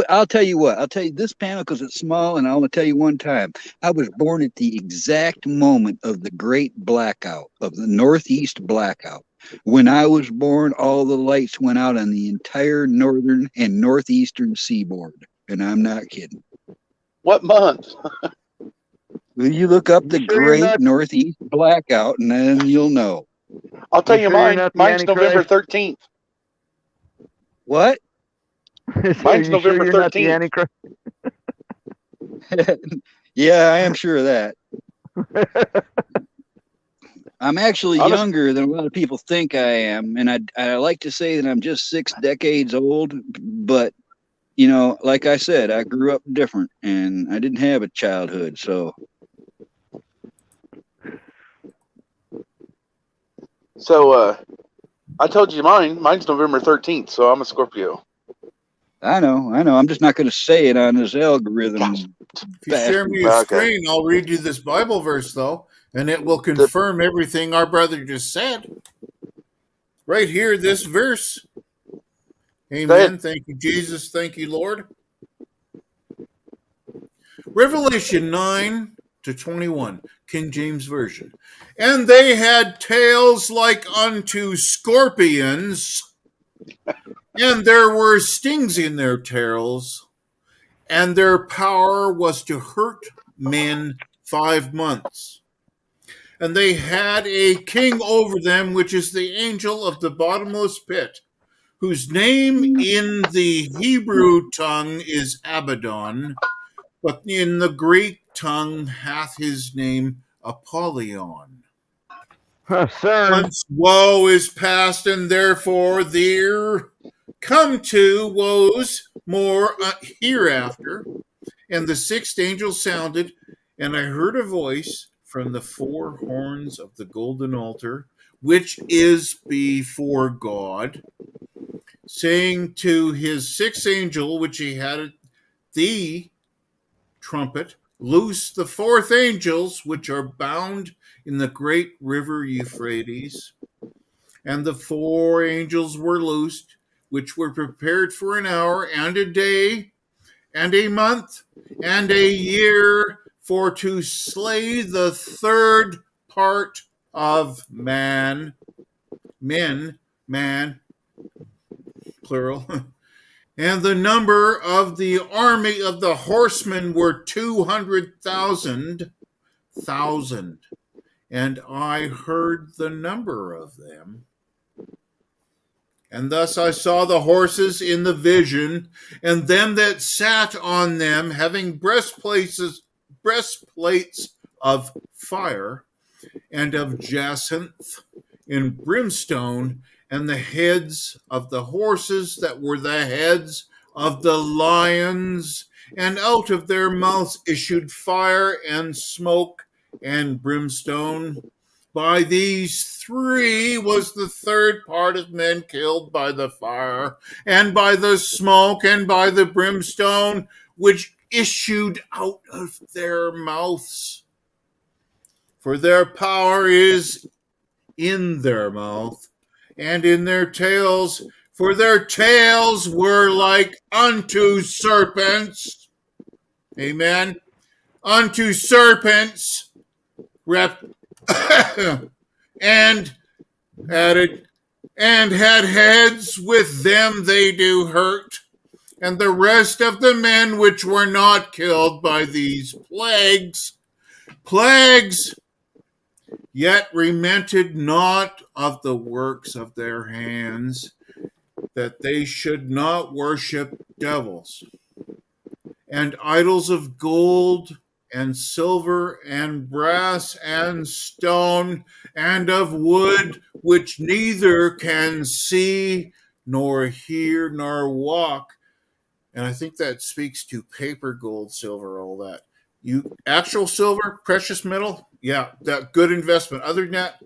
I'll tell you what. I'll tell you this panel because it's small, and I'll tell you one time. I was born at the exact moment of the great blackout, of the Northeast blackout. When I was born, all the lights went out on the entire northern and northeastern seaboard, and I'm not kidding. What month? Will you look up the sure you're great not- Northeast blackout, and then you'll know. I'll tell You you sure you're mine. not the Mine's November Antichrist? 13th. What? Mine's You November sure you're not the 13th. Antichrist? Yeah, I am sure of that. I'm actually Honest- younger than a lot of people think I am, and I like to say that I'm just 6 decades old. But you know, like I said, I grew up different, and I didn't have a childhood. So So, I told you mine. Mine's November 13th, so I'm a Scorpio. I know. I'm just not going to say it on this algorithm. If you share me your screen, I'll read you this Bible verse, though, and it will confirm everything our brother just said. Right here, this verse. Amen. Thank you, Jesus. Thank you, Lord. Revelation 9-21, King James Version. And they had tails like unto scorpions, and there were stings in their tails, and their power was to hurt men 5 months. And they had a king over them, which is the angel of the bottomless pit, whose name in the Hebrew tongue is Abaddon, but in the Greek tongue hath his name Apollyon. Sir. Once woe is past, and therefore there come to woes more hereafter. And the sixth angel sounded, and I heard a voice from the 4 horns of the golden altar, which is before God, saying to his 6th angel, which he had the trumpet, loose the 4th angels, which are bound in the great river Euphrates. And the 4 angels were loosed, which were prepared for an hour and a day and a month and a year, for to slay the 3rd part of man, plural. And the number of the army of the horsemen were 200,000. And I heard the number of them. And thus I saw the horses in the vision, and them that sat on them, having breastplates of fire, and of jacinth in brimstone, and the heads of the horses that were the heads of the lions, and out of their mouths issued fire and smoke and brimstone. By these 3 was the 3rd part of men killed by the fire, and by the smoke, and by the brimstone, which issued out of their mouths. For their power is in their mouth, and in their tails, for their tails were like unto serpents. Amen. Unto serpents, and added, and had heads, with them they do hurt. And the rest of the men which were not killed by these plagues, yet repented not of the works of their hands, that they should not worship devils, and idols of gold and silver and brass and stone and of wood, which neither can see nor hear nor walk. And I think that speaks to paper, gold, silver, all that. You actual silver, precious metal, yeah, that good investment. Other than that,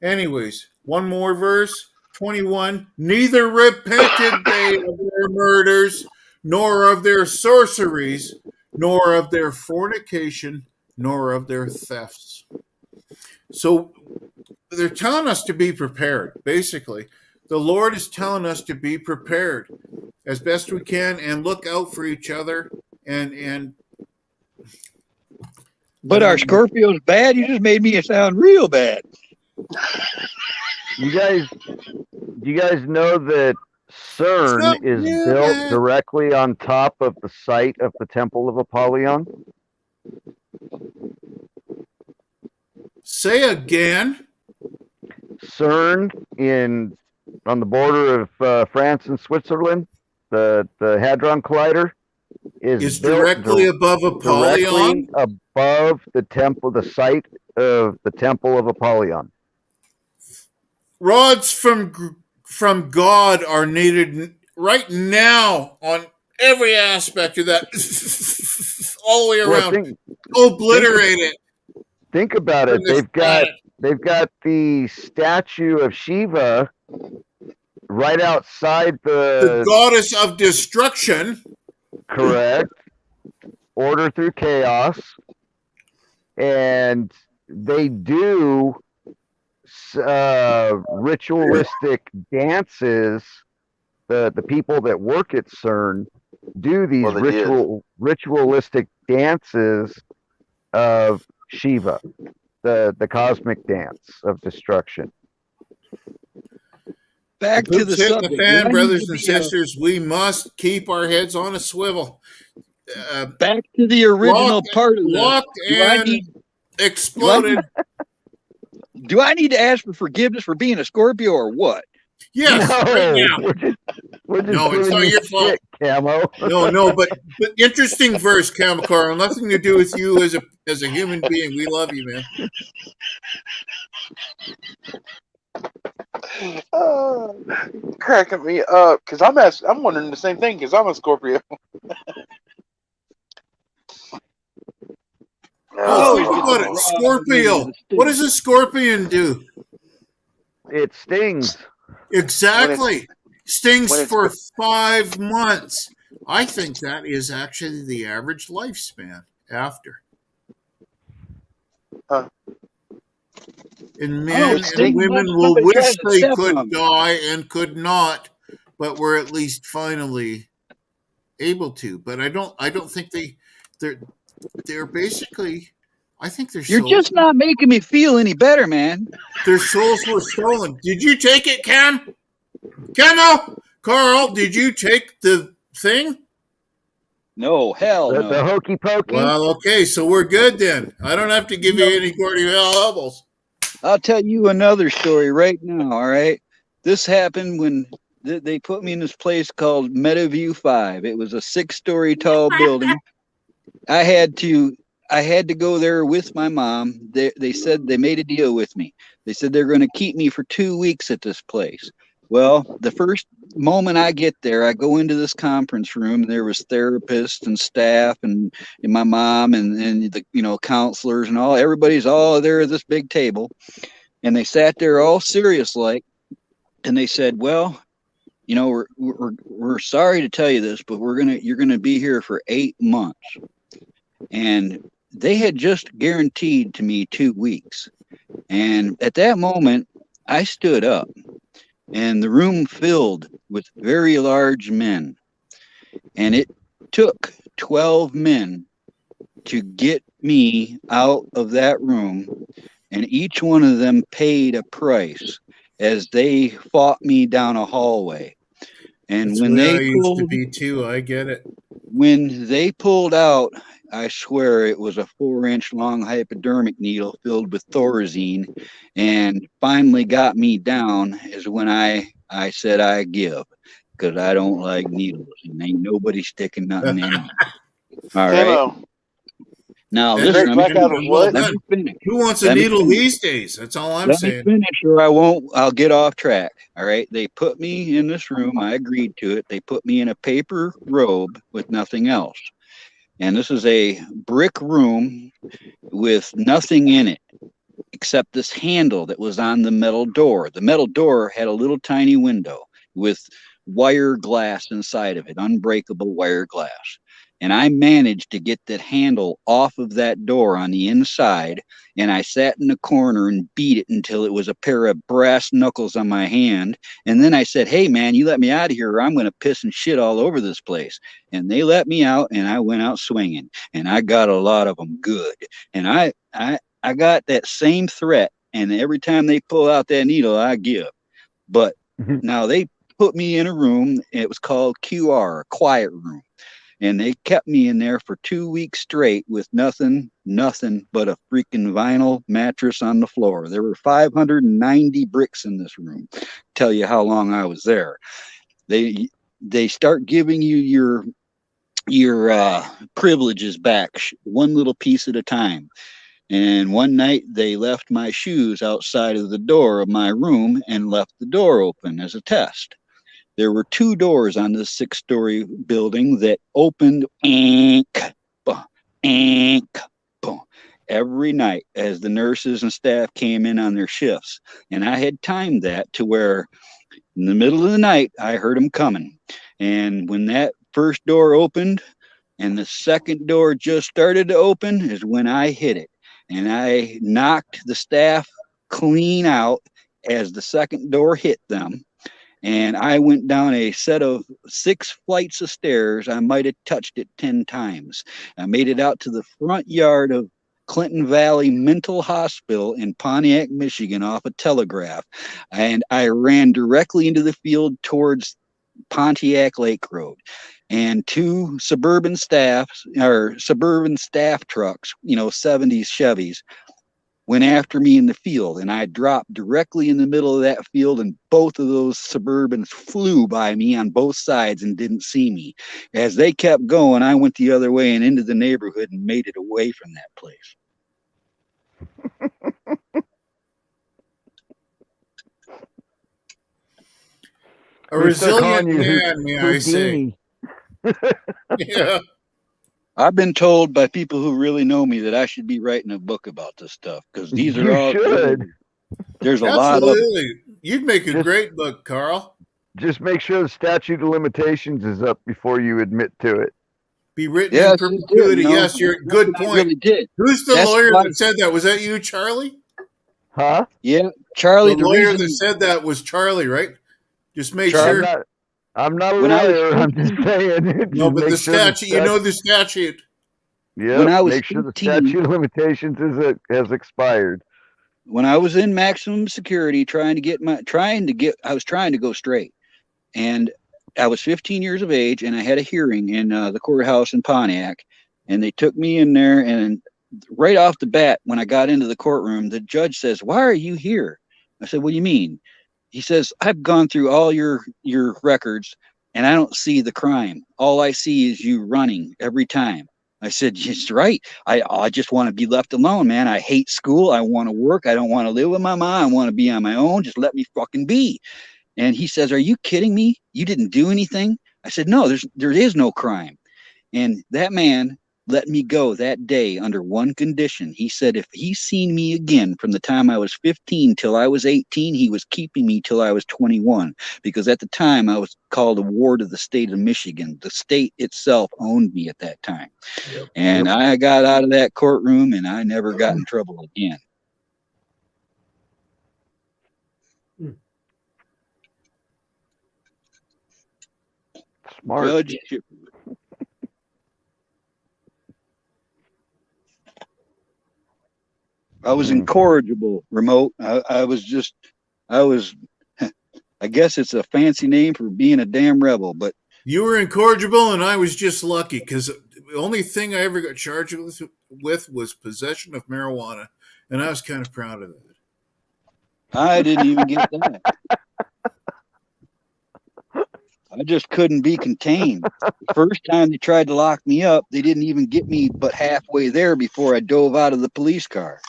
anyways, one more verse, 21. Neither repented they of their murders, nor of their sorceries, nor of their fornication, nor of their thefts. So they're telling us to be prepared, basically. The Lord is telling us to be prepared as best we can and look out for each other. But are Scorpios bad? You just made me sound real bad. Do you guys know that CERN is built directly on top of the site of the Temple of Apollyon? Say again. CERN on the border of France and Switzerland, the Hadron Collider is directly above Apollyon. Directly above the site of the Temple of Apollyon. Rods from God are needed right now on every aspect of that, all the way around. Obliterate it. Think about it. They've got the statue of Shiva right outside the goddess of destruction. Correct. Order through chaos. And they do ritualistic dances. The people that work at CERN do these ritualistic dances of Shiva, the cosmic dance of destruction. Back to the subject. Fan, brothers and sisters, we must keep our heads on a swivel. Back to the original part of locked and exploded. Do I need to ask for forgiveness for being a Scorpio or what? Yes, right now. We're just no, it's not your fault, Camo. No, but interesting verse, Camocar. Nothing to do with you as a human being. We love you, man. Cracking me up because I'm wondering the same thing because I'm a Scorpio. What a Scorpio! What does a scorpion do? It stings. Exactly. Stings for 5 months. I think that is actually the average lifespan after. And men and women will wish they could die and could not, but were at least finally able to. But I don't think they're basically. I think their You're just not making me feel any better, man. Their souls were stolen. Did you take it, Cam? Camo? Carl, did you take the thing? No, hell no. The hokey pokey. Well, okay, so we're good then. I don't have to give you any Gordy Hubbles. I'll tell you another story right now, all right? This happened when they put me in this place called Metaview 5. It was a 6-story tall building. I had to go there with my mom. They said they made a deal with me. They said they're going to keep me for 2 weeks at this place. Well, the first moment I get there, I go into this conference room. There was therapists and staff and my mom and the counselors and all. Everybody's all there at this big table, and they sat there all serious like, and they said, "Well, we're sorry to tell you this, but you're gonna be here for 8 months." And they had just guaranteed to me 2 weeks. And at that moment, I stood up, and the room filled with very large men. And it took 12 men to get me out of that room. And each one of them paid a price as they fought me down a hallway. And That's when where they I used pulled, to be too, I get it. When they pulled out, I swear it was a 4-inch long hypodermic needle filled with Thorazine, and finally got me down is when I said I give, because I don't like needles and ain't nobody sticking nothing in me. All right. Femo. Now And listen, Straight back out of what? let me finish. Who wants a Let me needle finish. these days? That's all I'm Let me saying. finish or I'll get off track. All right. They put me in this room. I agreed to it. They put me in a paper robe with nothing else. And this is a brick room with nothing in it except this handle that was on the metal door. The metal door had a little tiny window with wire glass inside of it, unbreakable wire glass. And I managed to get that handle off of that door on the inside. And I sat in the corner and beat it until it was a pair of brass knuckles on my hand. And then I said, hey, man, you let me out of here or I'm going to piss and shit all over this place. And they let me out and I went out swinging. And I got a lot of them good. And I got that same threat. And every time they pull out that needle, I give. But now they put me in a room. It was called QR, a quiet room. And they kept me in there for 2 weeks straight with nothing but a freaking vinyl mattress on the floor. There were 590 bricks in this room. Tell you how long I was there. They start giving you your privileges back one little piece at a time. And one night they left my shoes outside of the door of my room and left the door open as a test. There were 2 doors on this 6-story building that opened every night as the nurses and staff came in on their shifts. And I had timed that to where in the middle of the night, I heard them coming. And when that first door opened and the second door just started to open is when I hit it. And I knocked the staff clean out as the second door hit them. And I went down a set of 6 flights of stairs. I might have touched it 10 times. I made it out to the front yard of Clinton Valley Mental Hospital in Pontiac, Michigan, off a Telegraph. And I ran directly into the field towards Pontiac Lake Road. And 2 suburban staff trucks, 70s Chevys, went after me in the field, and I dropped directly in the middle of that field, and both of those Suburbans flew by me on both sides and didn't see me. As they kept going, I went the other way and into the neighborhood and made it away from that place. A resilient man, may I say. Yeah. I've been told by people who really know me that I should be writing a book about this stuff because these are all. There's a lot of. You'd make a great book, Carl. Just make sure the statute of limitations is up before you admit to it. Be written in perpetuity. Yes, you're good point. Really did. Who's the lawyer that said that? Was that you, Charlie? Huh? Yeah, Charlie. The lawyer that said that was Charlie, right? Just make sure. I'm not a lawyer. I'm just saying. No, but the statute. You know the statute. Yeah. Make sure the statute of limitations has expired. When I was in maximum security, I was trying to go straight, and I was 15 years of age, and I had a hearing in the courthouse in Pontiac, and they took me in there, and right off the bat, when I got into the courtroom, the judge says, "Why are you here?" I said, "What do you mean?" He says, "I've gone through all your records, and I don't see the crime. All I see is you running every time." I said, "It's right. I just want to be left alone, man. I hate school. I want to work. I don't want to live with my mom. I want to be on my own. Just let me fucking be." And he says, "Are you kidding me? You didn't do anything?" I said, "No, there is no crime." And that man let me go that day under one condition. He said if he seen me again from the time I was 15 till I was 18, he was keeping me till I was 21. Because at the time I was called a ward of the state of Michigan. The state itself owned me at that time. And I got out of that courtroom and I never got in trouble again. Smart. Judge, I was incorrigible, remote. I guess it's a fancy name for being a damn rebel, but you were incorrigible and I was just lucky because the only thing I ever got charged with was possession of marijuana, and I was kind of proud of it. I didn't even get that. I just couldn't be contained. The first time they tried to lock me up, they didn't even get me but halfway there before I dove out of the police car.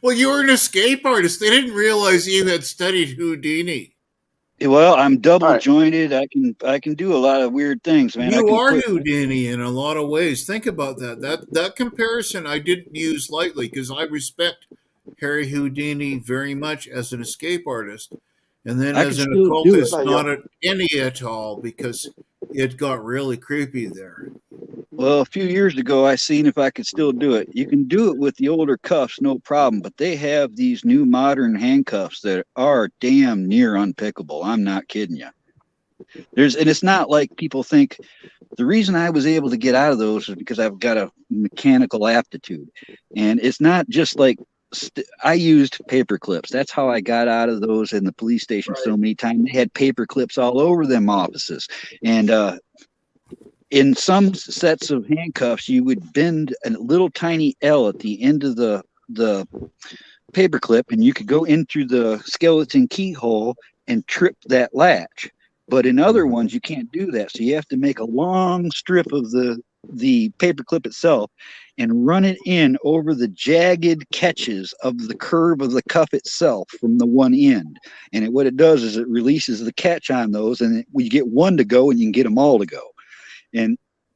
Well, you were an escape artist. They didn't realize you had studied Houdini. Well, I'm double jointed. I can do a lot of weird things, man. You are Houdini in a lot of ways. Think about that. That comparison I didn't use lightly because I respect Harry Houdini very much as an escape artist, and then as an occultist, not any at all, because it got really creepy there. Well, a few years ago, I seen if I could still do it. You can do it with the older cuffs, no problem, but they have these new modern handcuffs that are damn near unpickable. I'm not kidding you. And it's not like people think. The reason I was able to get out of those is because I've got a mechanical aptitude, and it's not just like I used paper clips. That's how I got out of those in the police station so many times. They had paper clips all over them offices, and in some sets of handcuffs, you would bend a little tiny L at the end of the paperclip, and you could go into the skeleton keyhole and trip that latch. But in other ones, you can't do that. So you have to make a long strip of the paperclip itself and run it in over the jagged catches of the curve of the cuff itself from the one end. And what it does is it releases the catch on those, and you get one to go, and you can get them all to go.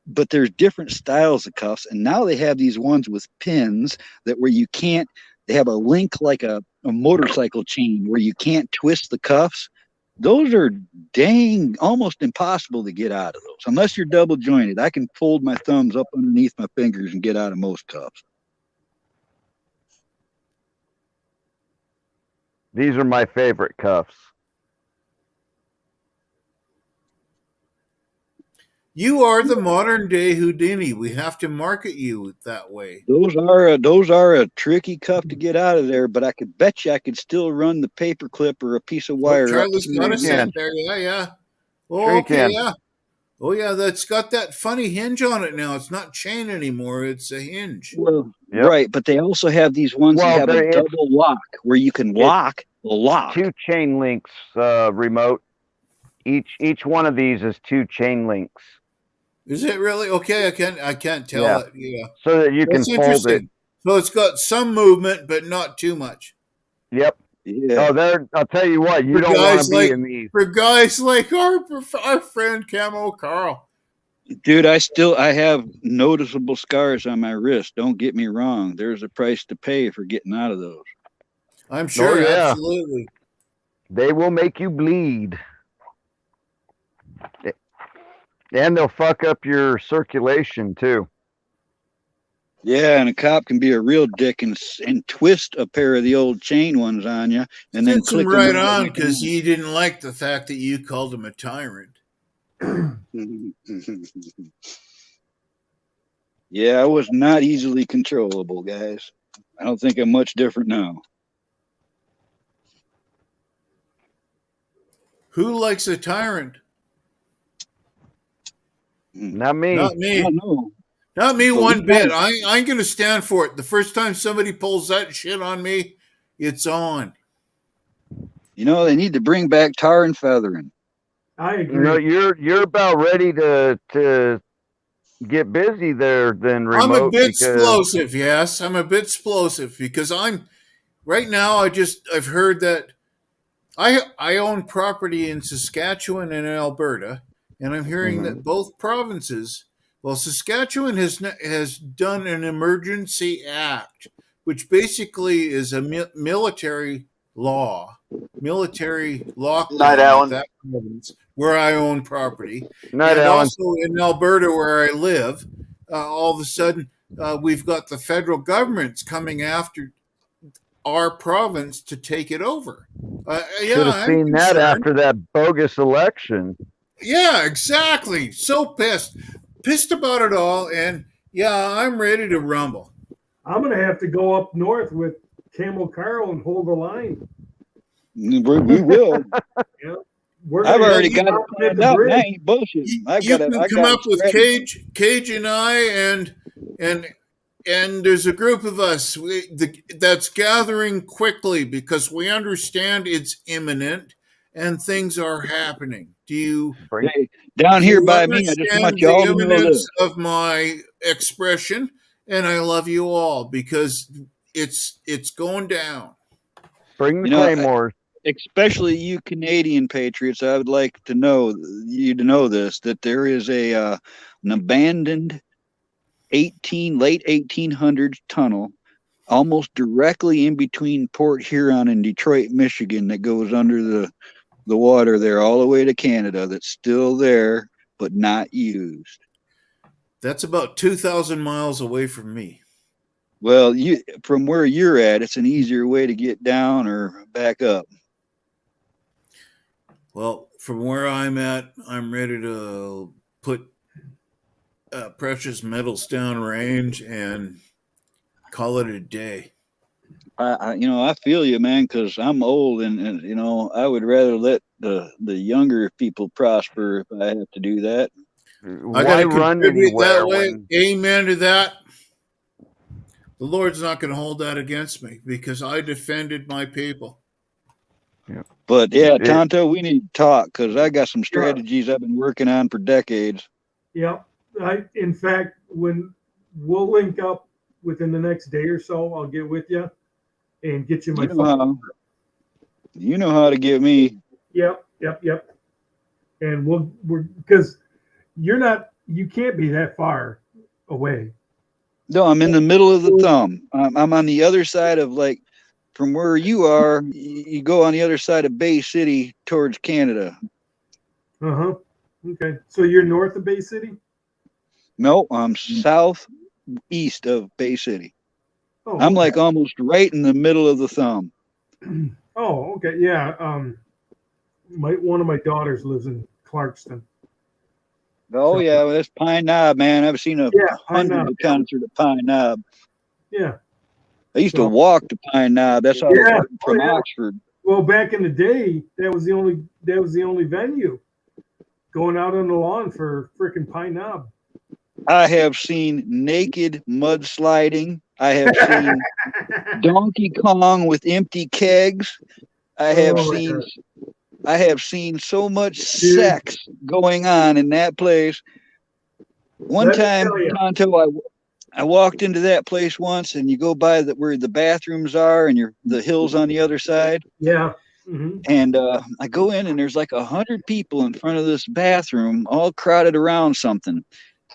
But there's different styles of cuffs, and now they have these ones with pins that where you can't. They have a link like a motorcycle chain where you can't twist the cuffs. Those are dang almost impossible to get out of those unless you're double jointed. I can fold my thumbs up underneath my fingers and get out of most cuffs. These are my favorite cuffs. You are the modern day Houdini. We have to market you that way. Those are a tricky cuff to get out of there, but I could bet you I could still run the paper clip or a piece of wire. Charlie's got a set there. Yeah. Oh, okay, yeah. Oh, yeah, that's got that funny hinge on it now. It's not chain anymore. It's a hinge. Well, right, but they also have these ones that have a double lock where you can lock. 2 chain links remote. Each one of these is 2 chain links. Is it really? Okay, I can't tell it. Yeah. So that you can fold it. So it's got some movement, but not too much. Yep. Yeah. Oh, I'll tell you what, you don't want to be in these. For guys like our friend Camo Carl. Dude, I have noticeable scars on my wrist. Don't get me wrong. There's a price to pay for getting out of those. I'm sure, absolutely. They will make you bleed. And they'll fuck up your circulation too. Yeah, and a cop can be a real dick and twist a pair of the old chain ones on you, and then click them right on because he didn't like the fact that you called him a tyrant. Yeah, I was not easily controllable, guys. I don't think I'm much different now. Who likes a tyrant? Not me. Not me. Not me one bit. I ain't going to stand for it. The first time somebody pulls that shit on me, it's on. You know, they need to bring back tar and feathering. I agree. You know, you're about ready to get busy there then, remote. I'm a bit explosive, yes. I'm a bit explosive because right now I've heard that I own property in Saskatchewan and Alberta. And I'm hearing that both provinces, Saskatchewan has done an emergency act, which basically is a military lockdown Night Alan. That province where I own property. Night and Alan. Also in Alberta where I live, all of a sudden we've got the federal government's coming after our province to take it over. Should have seen that after that bogus election. Yeah, exactly. So pissed about it all, and I'm ready to rumble. I'm gonna have to go up north with Camo Carl and hold the line. We will. Yeah, I've already got it planned out. I ain't bullshit. You can come up with Cage and I, and there's a group of us that's gathering quickly because we understand it's imminent. and things are happening. Do you Hey, down here by me, I just understand want you the all to know imminence this. of my expression? And I love you all because it's going down. Bring the You know, claymores. especially you Canadian patriots, I would like to know you to know this, that there is an abandoned late 1800s tunnel almost directly in between Port Huron and Detroit, Michigan, that goes under the water there all the way to Canada, that's still there but not used. That's about 2,000 miles away from me. Well, from where you're at, it's an easier way to get down or back up. Well, from where I'm at, I'm ready to put precious metals down range and call it a day. I feel you, man, because I'm old and I would rather let the younger people prosper if I have to do that. I got to contribute that way. Amen to that. The Lord's not going to hold that against me because I defended my people. But yeah, Tonto, we need to talk because I got some strategies I've been working on for decades. Yep. In fact, when we'll link up within the next day or so, I'll get with you and get you my phone. You know how to get me. Yep. And we're because you can't be that far away. No, I'm in the middle of the thumb. I'm on the other side of, like, from where you are, you go on the other side of Bay City towards Canada. Uh-huh. Okay. So you're north of Bay City? No, I'm southeast of Bay City. Oh, I'm like almost right in the middle of the thumb. Oh, okay. Yeah. One of my daughters lives in Clarkston. Oh, yeah, well, that's Pine Knob, man. I've seen hundreds of concerts at Pine Knob. Yeah. I used to walk to Pine Knob. That's how I was from Oxford. Well, back in the day, that was the only venue. Going out on the lawn for freaking Pine Knob. I have seen naked mudsliding. I have seen Donkey Kong with empty kegs. I have seen so much sex going on in that place. One time, Tonto, I walked into that place once, and you go by where the bathrooms are, and the hills on the other side. Yeah. Mm-hmm. And I go in, and there's like 100 people in front of this bathroom, all crowded around something.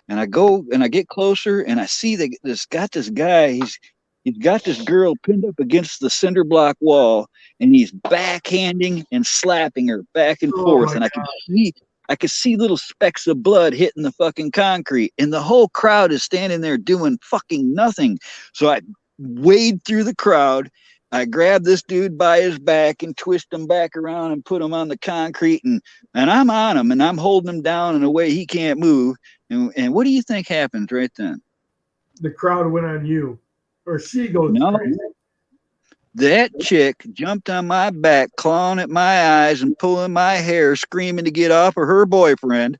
And I go and I get closer, and I see this guy. He's got this girl pinned up against the cinder block wall, and he's backhanding and slapping her back and forth. And I could see little specks of blood hitting the fucking concrete, and the whole crowd is standing there doing fucking nothing. So I wade through the crowd. I grab this dude by his back and twist him back around and put him on the concrete, and I'm on him, and I'm holding him down in a way he can't move. And what do you think happens right then? The crowd went on you, or she goes crazy. That chick jumped on my back, clawing at my eyes and pulling my hair, screaming to get off of her boyfriend.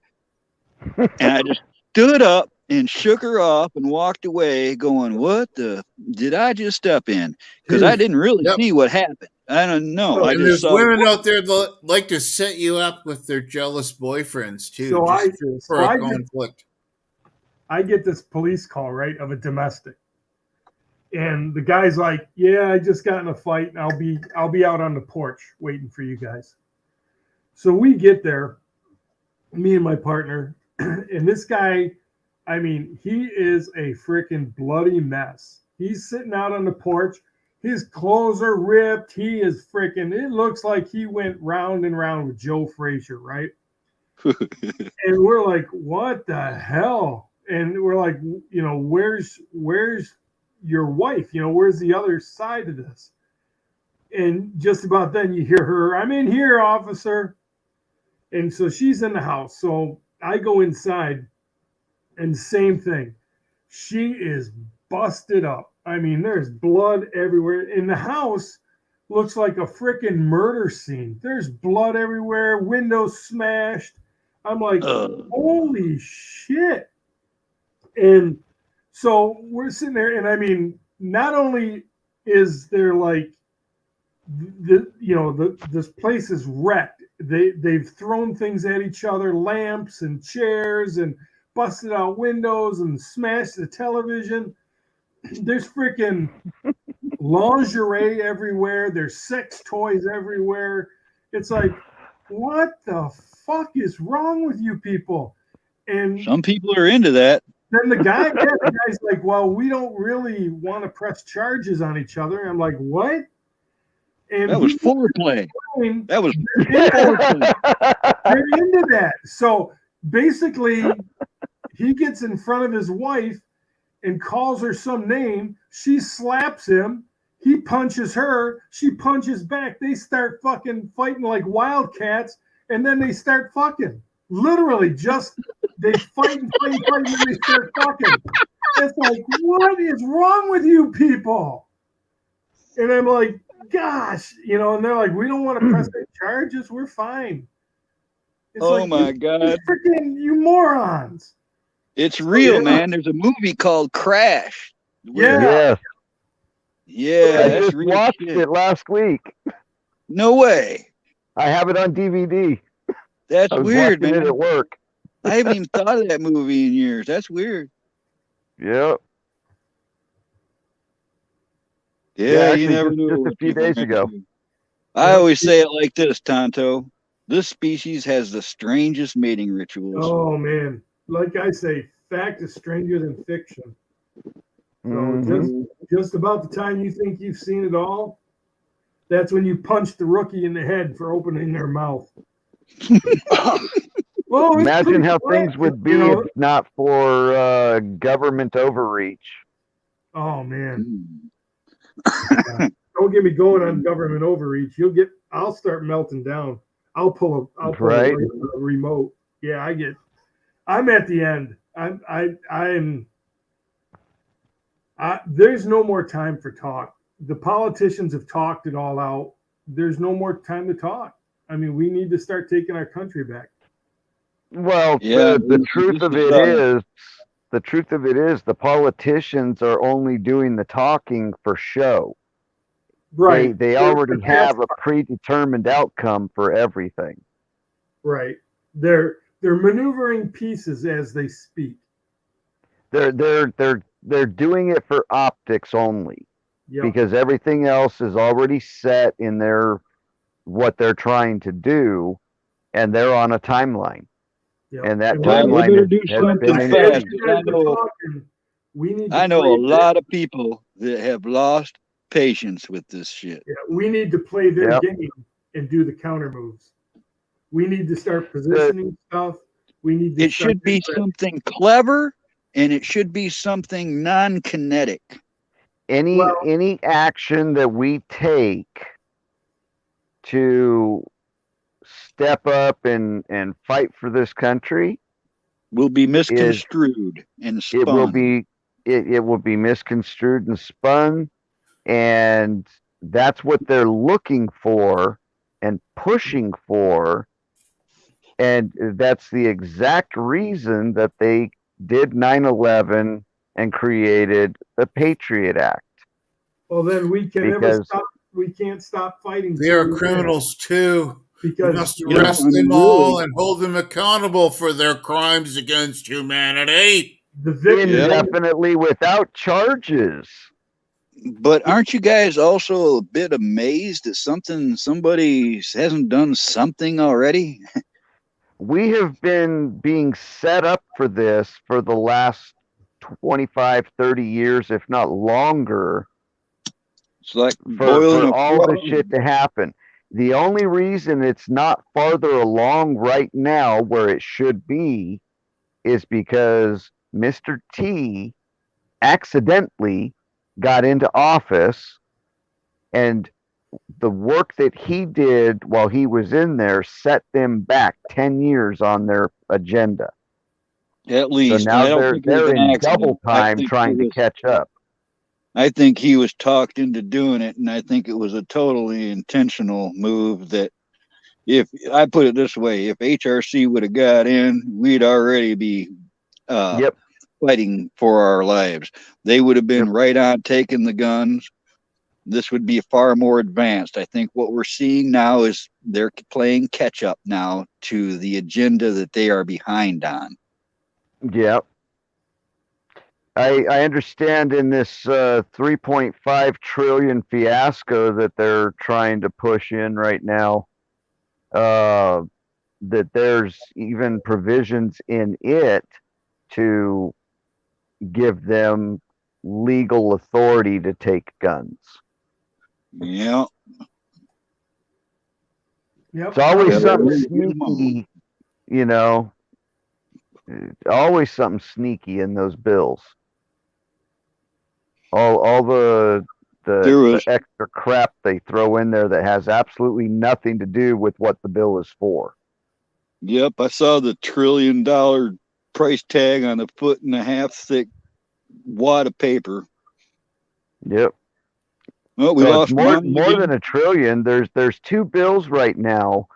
And I just stood up and shook her off and walked away going, what did I just step in? Because I didn't really see what happened. I don't know. I just there's women out there that like to set you up with their jealous boyfriends too. For a conflict. I get this police call, right, of a domestic. And the guy's like, yeah, I just got in a fight, and I'll be out on the porch waiting for you guys. So we get there, me and my partner, and this guy, I mean, he is a freaking bloody mess. He's sitting out on the porch. His clothes are ripped. He is freaking, it looks like he went round and round with Joe Frazier, right? And we're like, what the hell? And we're like, where's your wife? Where's the other side of this? And just about then you hear her, I'm in here, officer. And so she's in the house. So I go inside, and same thing. She is busted up. I mean, there's blood everywhere. In the house, looks like a freaking murder scene. There's blood everywhere, windows smashed. I'm like, holy shit. And so we're sitting there, and I mean, not only is there like, this place is wrecked. they've thrown things at each other, lamps and chairs, and busted out windows and smashed the television. There's freaking lingerie everywhere. There's sex toys everywhere. It's like, what the fuck is wrong with you people? And some people are into that. then the guy's like, well, we don't really want to press charges on each other. I'm like, what? And That was foreplay. That was they're into that. So basically, he gets in front of his wife and calls her some name. She slaps him. He punches her. She punches back. They start fucking fighting like wildcats, and then they start fucking. Literally, just they fight, and then they start fucking. It's like, what is wrong with you people? And I'm like, gosh, you know, and they're like, we don't want to press any charges. We're fine. It's Oh like, my God. freaking you morons. It's real, yeah. man. There's a movie called Crash. Yeah. Yeah, I that's just real watched shit. it last week. No way. I have it on DVD. That's I was weird, watching man. it at work. I haven't even thought of that movie in years. That's weird. Yep. Yeah, you actually, never just know. a what few people days are ago. into. I always say it like this, Tonto. This species has the strangest mating rituals. Oh man, like I say, fact is stranger than fiction. So just about the time you think you've seen it all, that's when you punch the rookie in the head for opening their mouth. Well, it's Imagine pretty how quick, things would be you know? if not for government overreach. Oh man. Don't get me going on government overreach. I'll start melting down. I'll pull a remote. Yeah, I'm at the end. There's no more time for talk. The politicians have talked it all out. There's no more time to talk. I mean, we need to start taking our country back. Well, Yeah, the truth of it is, the politicians are only doing the talking for show. Right. They already have a predetermined outcome for everything. Right. They're maneuvering pieces as they speak. They're doing it for optics only. Yep. Because everything else is already set in what they're trying to do, and they're on a timeline. Yep. And that And timeline better do has something been fast. We I know a lot of people that have lost patience with this shit. Yeah, we need to play their Yep. game and do the counter moves. We need to start positioning stuff. We need to. It should be something clever, and it should be something non-kinetic. Any action that we take to step up and fight for this country will be misconstrued and spun. It will be misconstrued and spun, and that's what they're looking for and pushing for, and that's the exact reason that they did 9/11 and created the Patriot Act. Well, then we can never Because- stop. We can't stop fighting. They are criminals too. Because we must arrest them all and hold them accountable for their crimes against humanity. Indefinitely without charges. But aren't you guys also a bit amazed that somebody hasn't done something already? We have been being set up for this for the last 25, 30 years, if not longer. It's like for all the shit to happen. The only reason it's not farther along right now where it should be is because Mr. T accidentally got into office, and the work that he did while he was in there set them back 10 years on their agenda. At least. So now I don't think it was they're an in accident. double I time think trying it to was- catch up. I think he was talked into doing it, and I think it was a totally intentional move. That, if I put it this way, if HRC would have got in, we'd already be fighting for our lives. They would have been right on taking the guns, this would be far more advanced. I think what we're seeing now is they're playing catch up now to the agenda that they are behind on. Yep. I understand in this 3.5 trillion fiasco that they're trying to push in right now, that there's even provisions in it to give them legal authority to take guns. Yeah. Yep. It's always something sneaky, you know. Always something sneaky in those bills. All the extra crap they throw in there that has absolutely nothing to do with what the bill is for. Yep, I saw the $1 trillion price tag on a 1.5 foot thick wad of paper. Yep. Well, we So lost it's more money more again. than $1 trillion. There's two bills right now.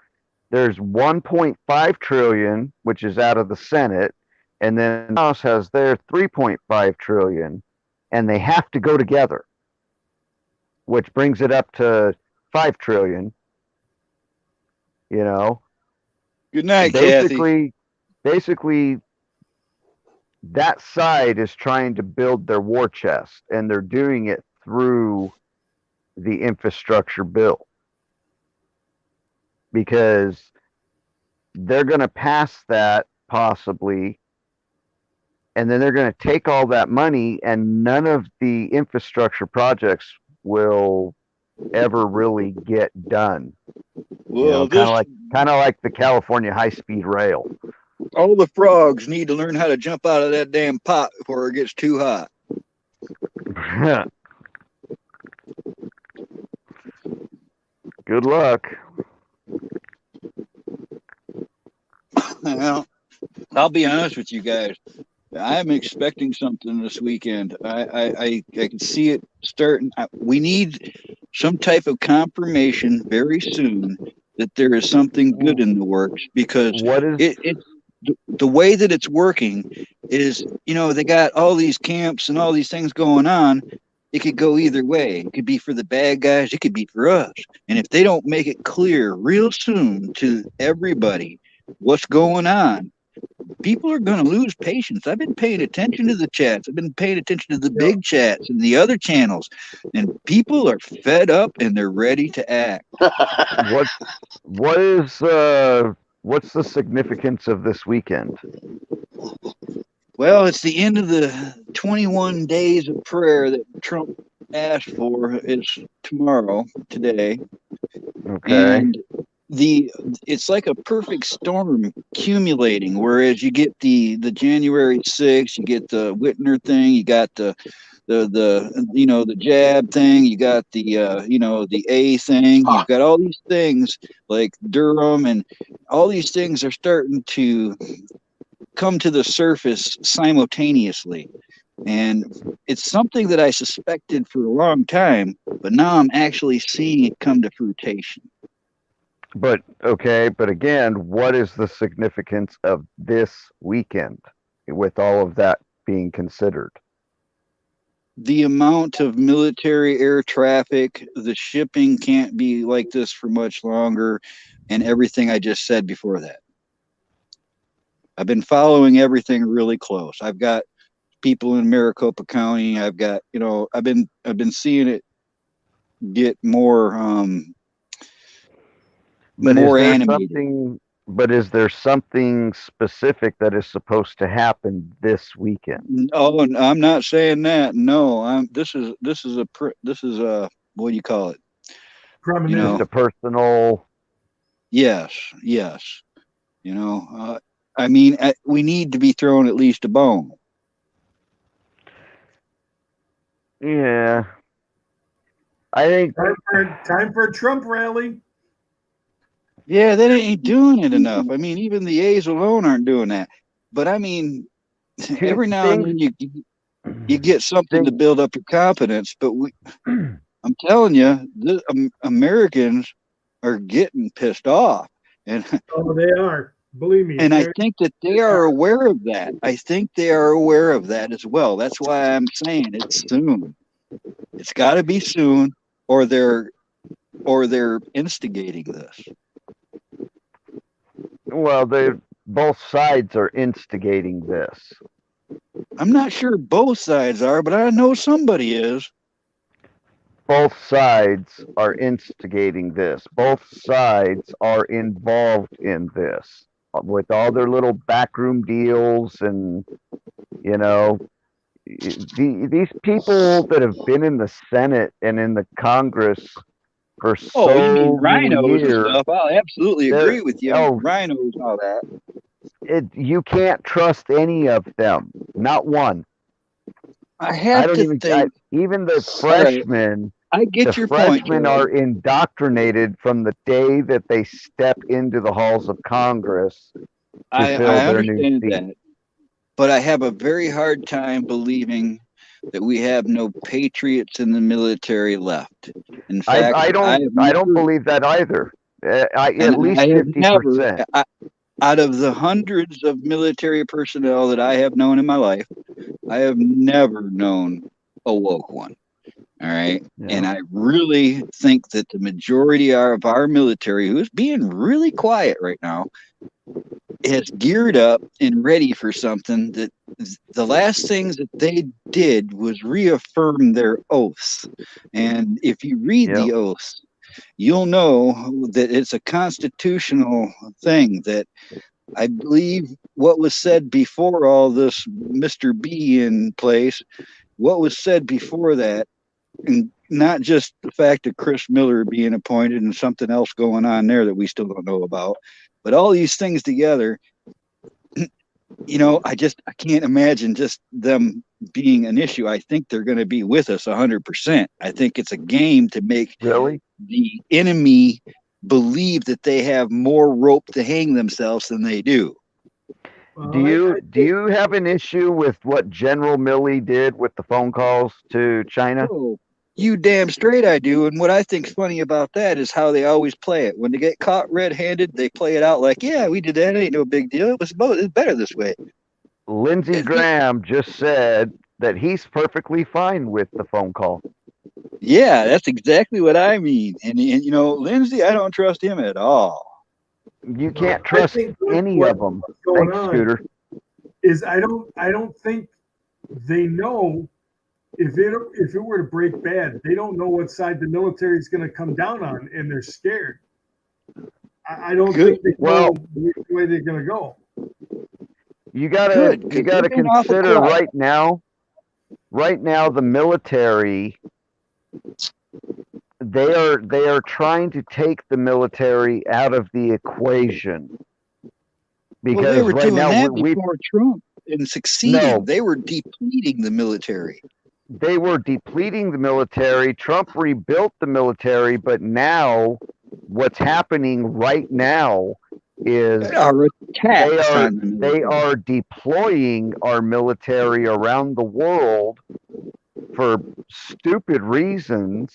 There's 1.5 trillion, which is out of the Senate, and then the House has their 3.5 trillion, and they have to go together, which brings it up to 5 trillion. You know. Good night, basically, that side is trying to build their war chest, and they're doing it through the infrastructure bill, because they're going to pass that possibly, and then they're going to take all that money, and none of the infrastructure projects will ever really get done. Well, kind of like the California high-speed rail. all the frogs need to learn how to jump out of that damn pot before it gets too hot. Good luck. Well, I'll be honest with you guys. I'm expecting something this weekend. I can see it starting. We need some type of confirmation very soon that there is something good in the works, because the way that it's working is, you know, they got all these camps and all these things going on. It could go either way. It could be for the bad guys. It could be for us. And if they don't make it clear real soon to everybody what's going on, people are going to lose patience. I've been paying attention to the chats. I've been paying attention to the big chats and the other channels, and people are fed up and they're ready to act. What's the significance of this weekend? Well, it's the end of the 21 days of prayer that Trump asked for. It's today. Okay. And it's like a perfect storm accumulating, whereas you get the January 6th, you get the Whitner thing, you got the jab thing, you got the A thing, you've got all these things like Durham, and all these things are starting to come to the surface simultaneously. And it's something that I suspected for a long time, but now I'm actually seeing it come to fruition. But again, what is the significance of this weekend with all of that being considered? The amount of military air traffic, the shipping can't be like this for much longer, and everything I just said before that. I've been following everything really close. I've got people in Maricopa County. I've got, I've been seeing it get more animated. But is there something specific that is supposed to happen this weekend? Oh, I'm not saying that. No, this is a what do you call it? Just a personal. Yes. I mean, we need to be throwing at least a bone. Yeah. I think time for a Trump rally. Yeah, they ain't doing it enough. I mean, even the A's alone aren't doing that. But I mean, every now and then you get something to build up your confidence. But I'm telling you, Americans are getting pissed off, and they are. Believe me. And I think that they are aware of that. I think they are aware of that as well. That's why I'm saying it's soon. It's got to be soon. or they're instigating this? Well, both sides are instigating this. I'm not sure both sides are, but I know somebody is. Both sides are instigating this. Both sides are involved in this with all their little backroom deals, and you know, these people that have been in the Senate and in the Congress for Oh, you mean so many rhinos and years. stuff? I'll absolutely they're- agree with you. Oh, Rhinos and all that. you can't trust any of them. Not one. I have don't to even. think. Even the All right, freshmen. I get The your point, freshmen Charlie. are indoctrinated from the day that they step into the halls of Congress to I fill their new understand seat. that, but I have a very hard time believing that we have no patriots in the military left. In fact, I don't believe that either. At least I have 50%. out of the hundreds of military personnel that I have known in my life, I have never known a woke one. All right. Yeah. And I really think that the majority of our military, who's being really quiet right now, is geared up and ready for something that the last things that they did was reaffirm their oaths. And if you read the oaths, you'll know that it's a constitutional thing that I believe what was said before all this Mr. B in place, what was said before that, and not just the fact of Chris Miller being appointed and something else going on there that we still don't know about, but all these things together, you know, I can't imagine just them being an issue. I think they're going to be with us 100%. I think it's a game to make the enemy believe that they have more rope to hang themselves than they do. Do you have an issue with what General Milley did with the phone calls to China? Oh, you damn straight I do. And what I think's funny about that is how they always play it. When they get caught red-handed, they play it out like, "Yeah, we did that. It ain't no big deal. It's better this way." Lindsey Graham just said that he's perfectly fine with the phone call. Yeah, that's exactly what I mean. And you know, Lindsey, I don't trust him at all. You can't trust any of them. going Thanks, on Scooter. is I don't think they know if it were to break bad, they don't know what side the military is going to come down on, and they're scared. I don't think they know which way they're going to go. You gotta consider right now the military. They are trying to take the military out of the equation because they were right doing now that before Trump and succeeding. No. They were depleting the military. They were depleting the military. Trump rebuilt the military, but now what's happening right now is they are deploying our military around the world for stupid reasons,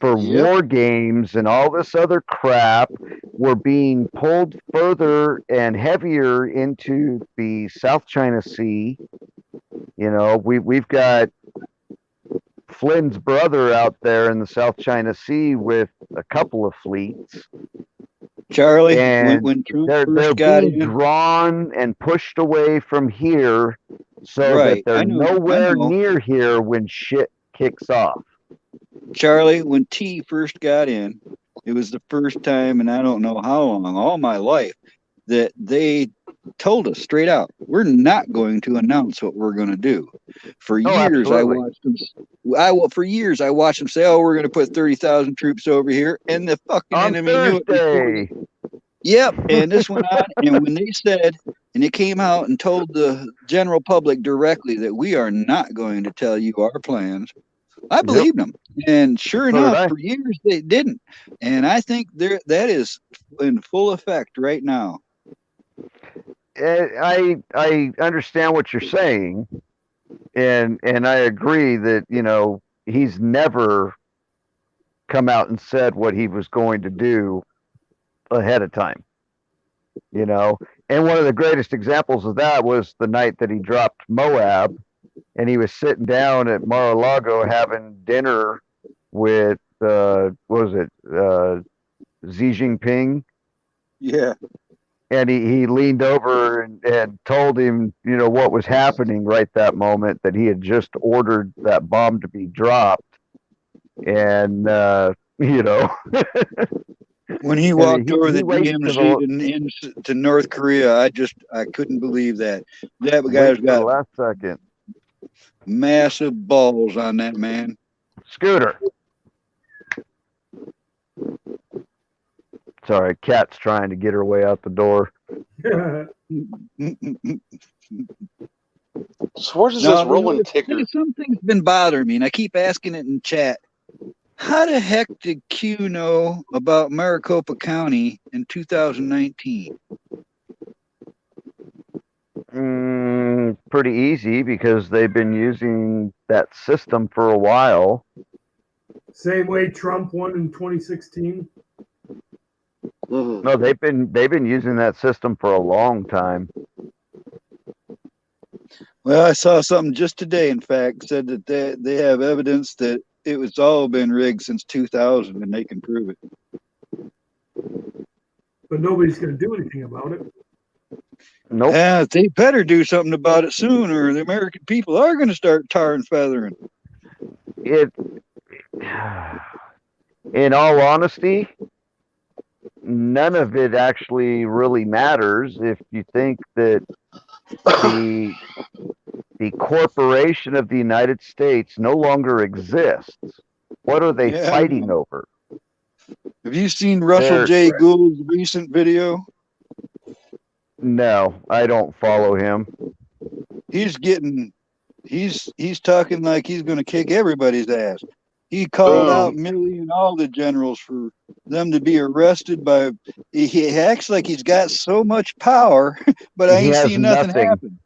for war games and all this other crap. We're being pulled further and heavier into the South China Sea. You know, we've got Flynn's brother out there in the South China Sea with a couple of fleets. Charlie, and when Trump they're first got being in, drawn and pushed away from here so that Right, they're I know. nowhere near here when shit kicks off. Charlie, when T first got in, it was the first time, and I don't know how long, all my life, that they told us straight out, we're not going to announce what we're going to do. For years, I absolutely. watched them. For years, I watched them say, "Oh, we're going to put 30,000 troops over here," and the fucking On enemy knew it before. Thursday. Yep, and this went on, and when they said, and they came out and told the general public directly that we are not going to tell you our plans, I believed them. And sure So did I. enough, for years they didn't. And I think that is in full effect right now. I understand what you're saying, and I agree that, you know, he's never come out and said what he was going to do ahead of time, you know. And one of the greatest examples of that was the night that he dropped Moab, and he was sitting down at Mar-a-Lago having dinner with what was it? Xi Jinping. Yeah. And he leaned over and told him, what was happening right that moment, that he had just ordered that bomb to be dropped. And, when he and walked over the waits to DMZ to North Korea, I couldn't believe that. That wait guy's for the got last second. massive balls on that man. Scooter. Sorry, Kat's trying to get her way out the door. So where does this rolling ticker? Something's been bothering me, and I keep asking it in chat. How the heck did Q know about Maricopa County in 2019? Pretty easy, because they've been using that system for a while. Same way Trump won in 2016. No, they've been using that system for a long time. Well, I saw something just today, in fact, said that they have evidence that it was all been rigged since 2000, and they can prove it. But nobody's going to do anything about it. Nope. Yeah, they better do something about it soon, or the American people are going to start tar and feathering. In all honesty, none of it actually really matters if you think that the corporation of the United States no longer exists. What are they fighting over? Have you seen Russell J. Gould's recent video? No, I don't follow him. He's talking like he's going to kick everybody's ass. He called out Milley and all the generals for them to be arrested by. He acts like he's got so much power, but I ain't seen nothing happen.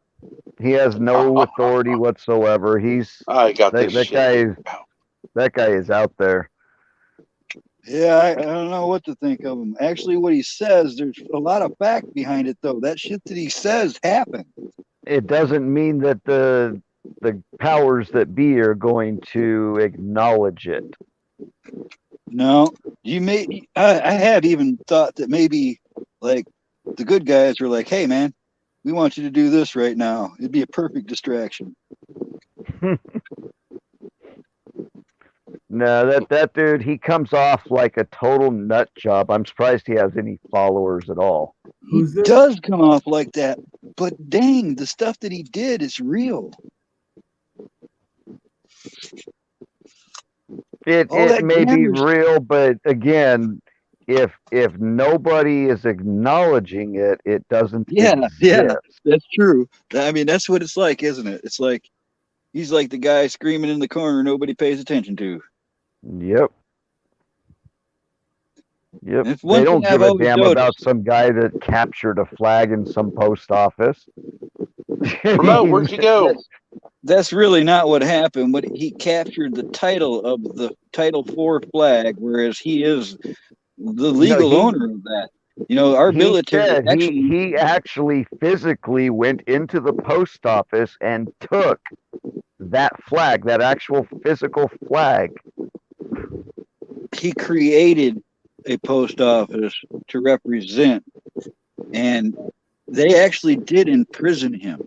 He has no authority whatsoever. That guy is out there. Yeah, I don't know what to think of him. Actually, what he says, there's a lot of fact behind it, though. That shit that he says happened. It doesn't mean that the powers that be are going to acknowledge it. No, I have even thought that maybe like the good guys were like, "Hey, man, we want you to do this right now. It'd be a perfect distraction." No, that dude, he comes off like a total nut job. I'm surprised he has any followers at all. He does come off like that, but dang, the stuff that he did is real. It may be real, but again, if nobody is acknowledging it, it doesn't exist. Yeah, that's true. I mean, that's what it's like, isn't it? It's like he's like the guy screaming in the corner nobody pays attention to. Yep. They don't give a damn about some guy that captured a flag in some post office. Remote, where'd you go? That's really not what happened. But he captured the title of the Title IV flag, whereas he is the legal owner of that. Our military he actually physically went into the post office and took that flag, that actual physical flag. He created a post office to represent, and they actually did imprison him.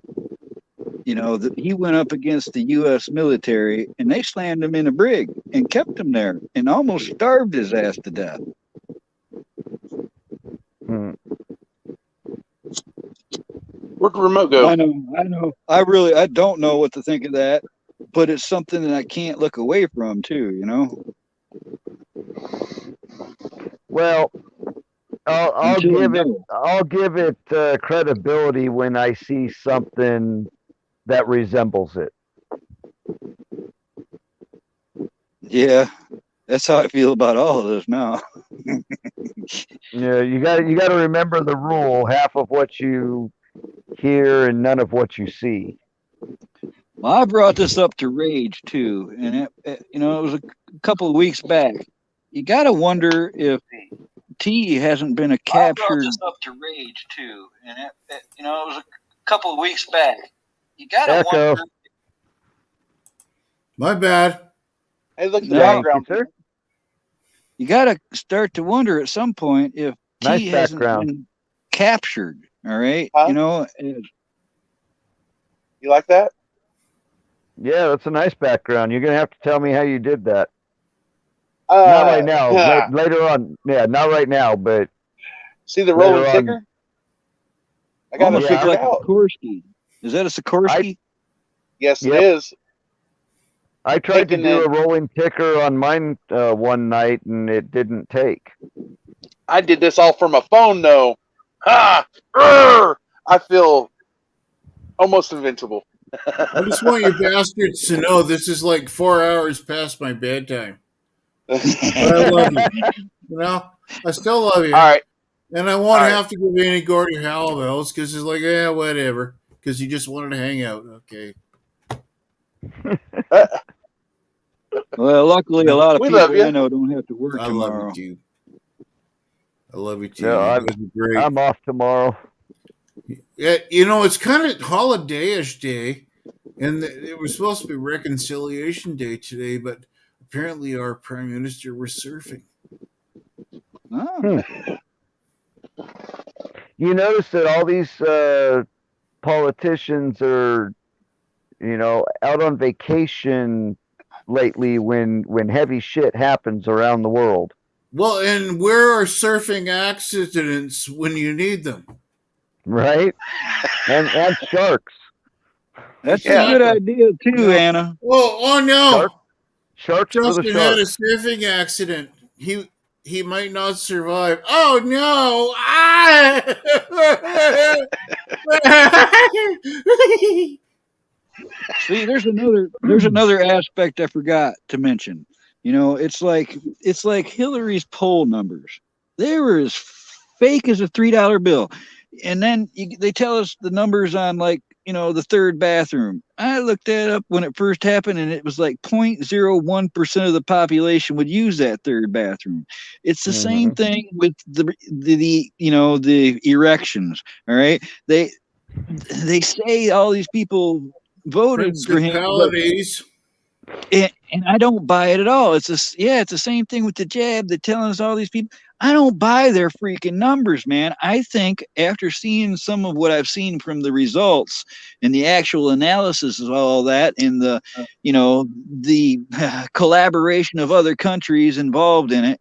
He went up against the U.S. military, and they slammed him in a brig and kept him there and almost starved his ass to death. Where'd the remote go? I know. I don't know what to think of that, but it's something that I can't look away from too, Well, I'll give it credibility when I see something that resembles it. Yeah, that's how I feel about all of this now. Yeah, you got to remember the rule: half of what you hear and none of what you see. Well, I brought this up to Rage too, and it was a couple of weeks back. You got to wonder if T hasn't been a captured. I brought this up to Rage too, and it was a couple of weeks back. You got to wonder. My bad. Hey, look at the Now, background. sir. you got to start to wonder at some point if Nice T hasn't background. been captured. All right, Huh? you know, You like that? Yeah, that's a nice background. You're gonna have to tell me how you did that. Not right now. Later on. Yeah, not right now, but See the later rolling on. ticker? I got it almost looks figured like a out. Sikorsky. Is that a Sikorsky? Yes, Yep. it is. I tried to Taking do in- a rolling ticker on mine one night, and it didn't take. I did this all from a phone, though. Ha! Urgh! I feel almost invincible. I just want you bastards to know this is like 4 hours past my bedtime. But I love you. You know, I still love you. All right. And I won't All right. have to give any Gordon Howell bells because it's like, yeah, whatever. Because you just wanted to hang out. Okay. Well, luckily, a lot of We love people you. I know don't have to work I tomorrow. love you too. I love you too. No, You guys are great. I'm off tomorrow. Yeah, you know, it's kind of holiday-ish day, and it was supposed to be Reconciliation Day today, but apparently our Prime Minister was surfing. Oh. You notice that all these politicians are, out on vacation lately when heavy shit happens around the world. Well, and where are surfing accidents when you need them? Right? And sharks. That's a good idea too, Anna. Oh no! Sharks for the Justin had a sharks. surfing accident. He might not survive. Oh no! Ah! See, there's another aspect I forgot to mention. You know, it's like Hillary's poll numbers. They were as fake as a $3 bill. And then they tell us the numbers on the third bathroom. I looked that up when it first happened, and it was like 0.01% of the population would use that third bathroom. It's the same thing with the erections. All right, they say all these people voted for him. Principalities. And I don't buy it at all. It's the same thing with the jab. They're telling us all these people. I don't buy their freaking numbers, man. I think after seeing some of what I've seen from the results and the actual analysis of all that, and the collaboration of other countries involved in it,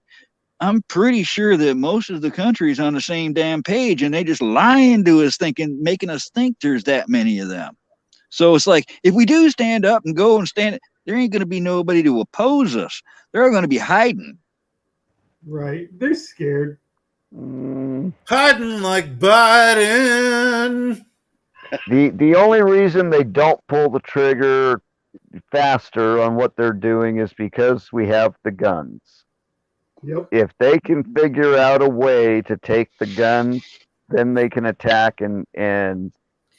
I'm pretty sure that most of the countries on the same damn page, and they just lying to us, making us think there's that many of them. So it's like, if we do stand up and go and stand, there ain't going to be nobody to oppose us. They're going to be hiding. Right. They're scared. Hiding like Biden. The only reason they don't pull the trigger faster on what they're doing is because we have the guns. Yep. If they can figure out a way to take the guns, then they can attack and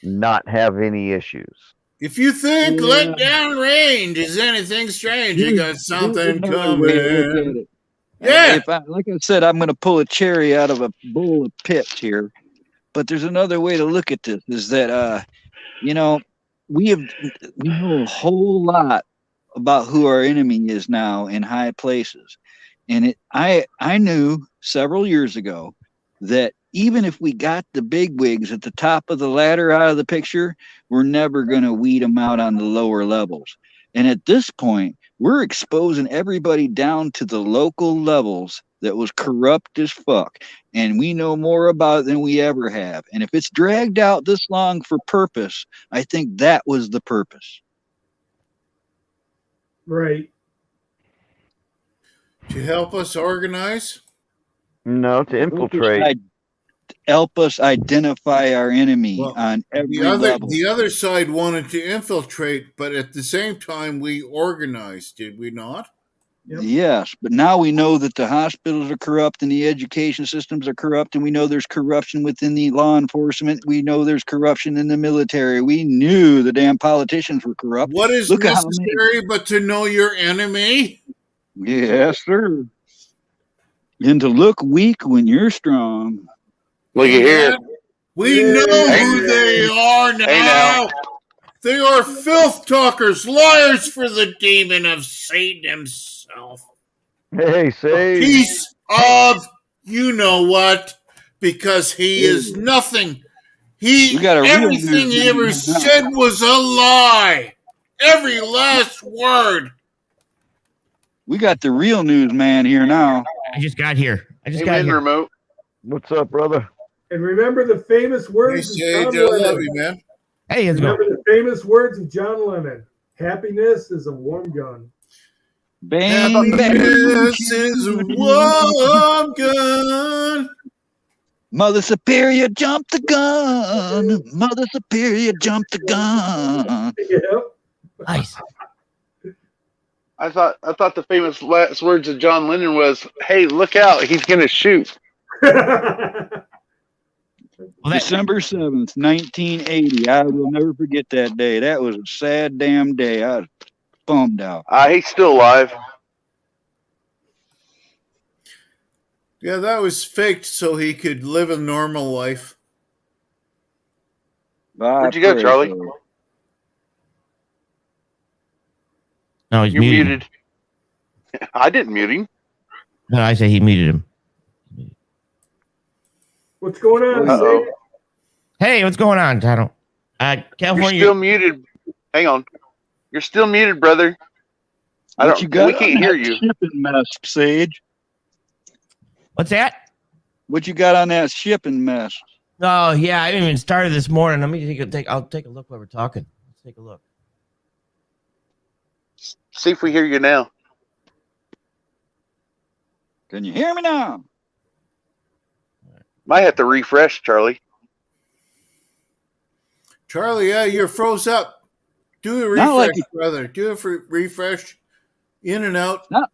not have any issues. If you think let down range is anything strange, you got something coming. Yeah. Like I said, I'm going to pull a cherry out of a bowl of pips here. But there's another way to look at this: is that we know a whole lot about who our enemy is now in high places, and I knew several years ago that even if we got the bigwigs at the top of the ladder out of the picture, we're never going to weed them out on the lower levels. And at this point, we're exposing everybody down to the local levels that was corrupt as fuck. And we know more about it than we ever have. And if it's dragged out this long for purpose, I think that was the purpose. Right. To help us organize? No, to infiltrate. Help us identify our enemy on every level. The other side wanted to infiltrate, but at the same time, we organized, did we not? Yep. Yes, but now we know that the hospitals are corrupt and the education systems are corrupt, and we know there's corruption within the law enforcement. We know there's corruption in the military. We knew the damn politicians were corrupt. What is necessary but to know your enemy? Yes, sir. And to look weak when you're strong. Look at here. We know who they are now. They are filth talkers, liars for the demon of Satan himself. Hey, A Sage. piece of you know what, because he is nothing. We got a real Everything he ever said was a lie. Every last word. We got the real newsman here now. I just got here. I just Hey, got man, here. remote. What's up, brother? And remember the famous words of Hey, John Sage, I love Lennon. you, man. Hey, how's it going? Remember the famous words of John Lennon. Happiness is a warm gun. Bang, Happiness is a warm gun. Mother Superior jumped the gun. Mother Superior jumped the gun. Yep. Nice. I thought the famous last words of John Lennon was, "Hey, look out! He's gonna shoot." December 7th, 1980. I will never forget that day. That was a sad damn day. I was bummed out. He's still alive. Yeah, that was faked so he could live a normal life. Where'd you go, Charlie? No, he's You're muted. muted. I didn't mute him. No, I say he muted him. What's going on? Uh-oh. Sage? Hey, what's going on, Donald? You're California. still muted. Hang on. You're still muted, brother. What you got We can't on hear that you. shipping mess, Sage? What's that? What you got on that shipping mess? Oh yeah, I didn't even started this morning. Let me I'll take a look while we're talking. Let's take a look. See if we hear you now. Can you hear me now? Might have to refresh, Charlie. Charlie, yeah, you're froze up. Do a Not refresh, like you- brother. Do a refresh. In and out. Not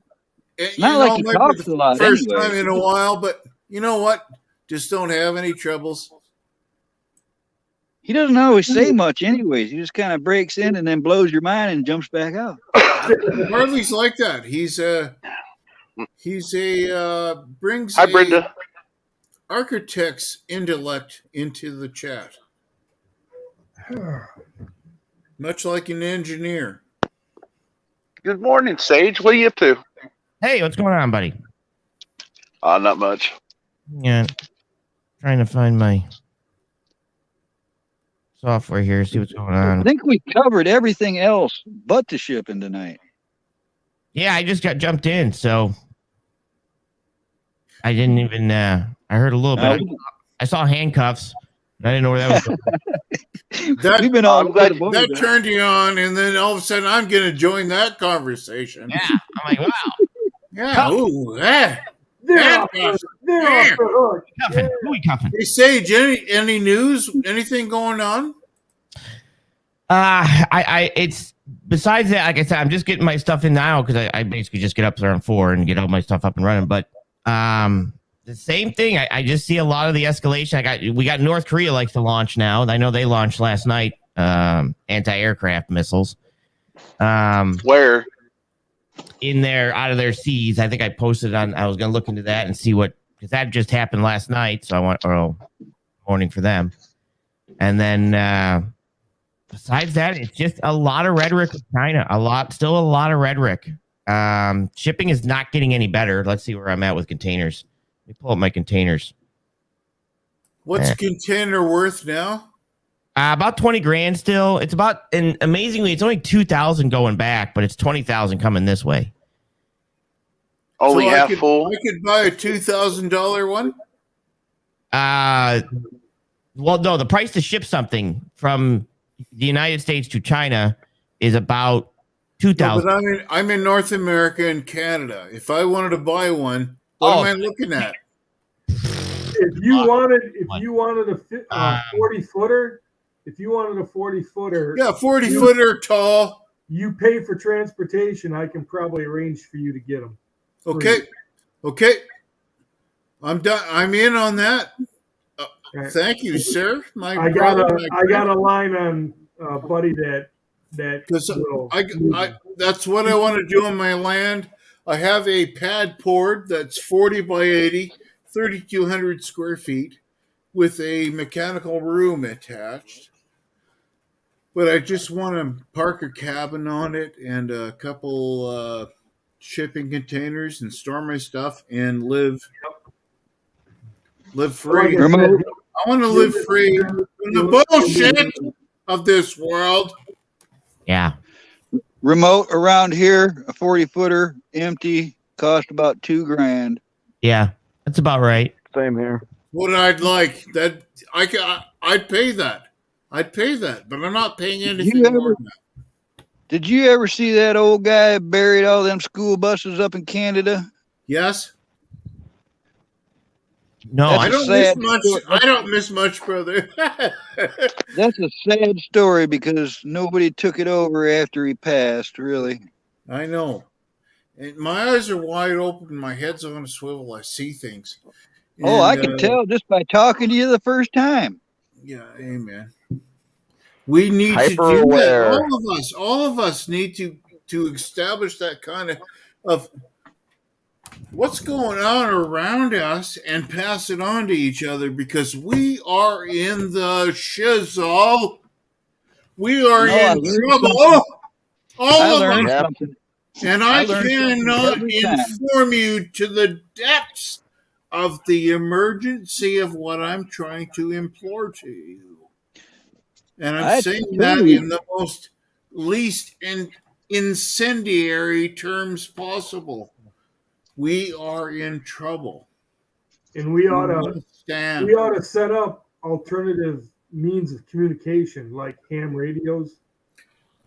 You like he might be talks the a lot First anyway. time in a while, but you know what? Just don't have any troubles. He doesn't always say much anyways. He just kind of breaks in and then blows your mind and jumps back out. Harley's like that. He's brings Hi, Brenda. architect's intellect into the chat. Much like an engineer. Good morning, Sage. What are you up to? Hey, what's going on, buddy? Not much. Yeah, trying to find my software here. See what's going I on. think we covered everything else but the shipping tonight. Yeah, I just got jumped in, so I didn't even. I heard a little bit. I saw handcuffs. I didn't know where that was going. That, We've been all I'm glad that turned you on, and then all of a sudden I'm going to join that conversation. Yeah, I'm like, wow. Yeah. Ooh, yeah. They're off the hook. Cuffing. Who we cuffing? Hey, Sage, any news? Anything going on? It's besides that, like I said, I'm just getting my stuff in now because I basically just get up there around 4 and get all my stuff up and running. But the same thing. I just see a lot of the escalation. We got North Korea likes to launch now. I know they launched last night anti-aircraft missiles. Where? Out of their seas. I think I posted on. I was gonna look into that and see what, because that just happened last night. So I want morning for them. And then besides that, it's just a lot of rhetoric with China. Still a lot of rhetoric. Shipping is not getting any better. Let's see where I'm at with containers. Let me pull up my containers. What's a container worth now? About 20 grand still. It's about, and amazingly, it's only 2,000 going back, but it's 20,000 coming this way. Only half I full. I could buy a $2,000 one. Well, no, the price to ship something from the United States to China is about No, 2,000. but I'm in North America and Canada. If I wanted to buy one, what am I looking at? If you wanted a 40 footer, if you wanted a 40 footer, Yeah, 40 footer tall. You pay for transportation. I can probably arrange for you to get them. Okay. I'm done. I'm in on that. Thank you, sir. I got a line on buddy that that's what I want to do on my land. I have a pad poured that's 40 by 80, 3,200 square feet with a mechanical room attached. But I just want to park a cabin on it and a couple shipping containers and store my stuff and live free. Remote. I want to live free from the bullshit of this world. Yeah. Remote around here, a 40-footer, empty, cost about $2,000. Yeah, that's about right. Same here. What I'd like that I'd pay that. I'd pay that, but I'm not paying anything more than that. Did you ever see that old guy buried all them school buses up in Canada? Yes. No, I don't miss much. I don't miss much, brother. That's a sad story because nobody took it over after he passed, really. I know. And my eyes are wide open. My head's on a swivel. I see things. Oh, I can tell just by talking to you the first time. Yeah, amen. We need to do that. All of us need to establish that kind of what's going on around us and pass it on to each other, because we are in the shizzle. We are in trouble. All of us. And I cannot inform you to the depths of the emergency of what I'm trying to implore to you. And I'm saying that in the most least incendiary terms possible. We are in trouble. And we ought to set up alternative means of communication, like ham radios.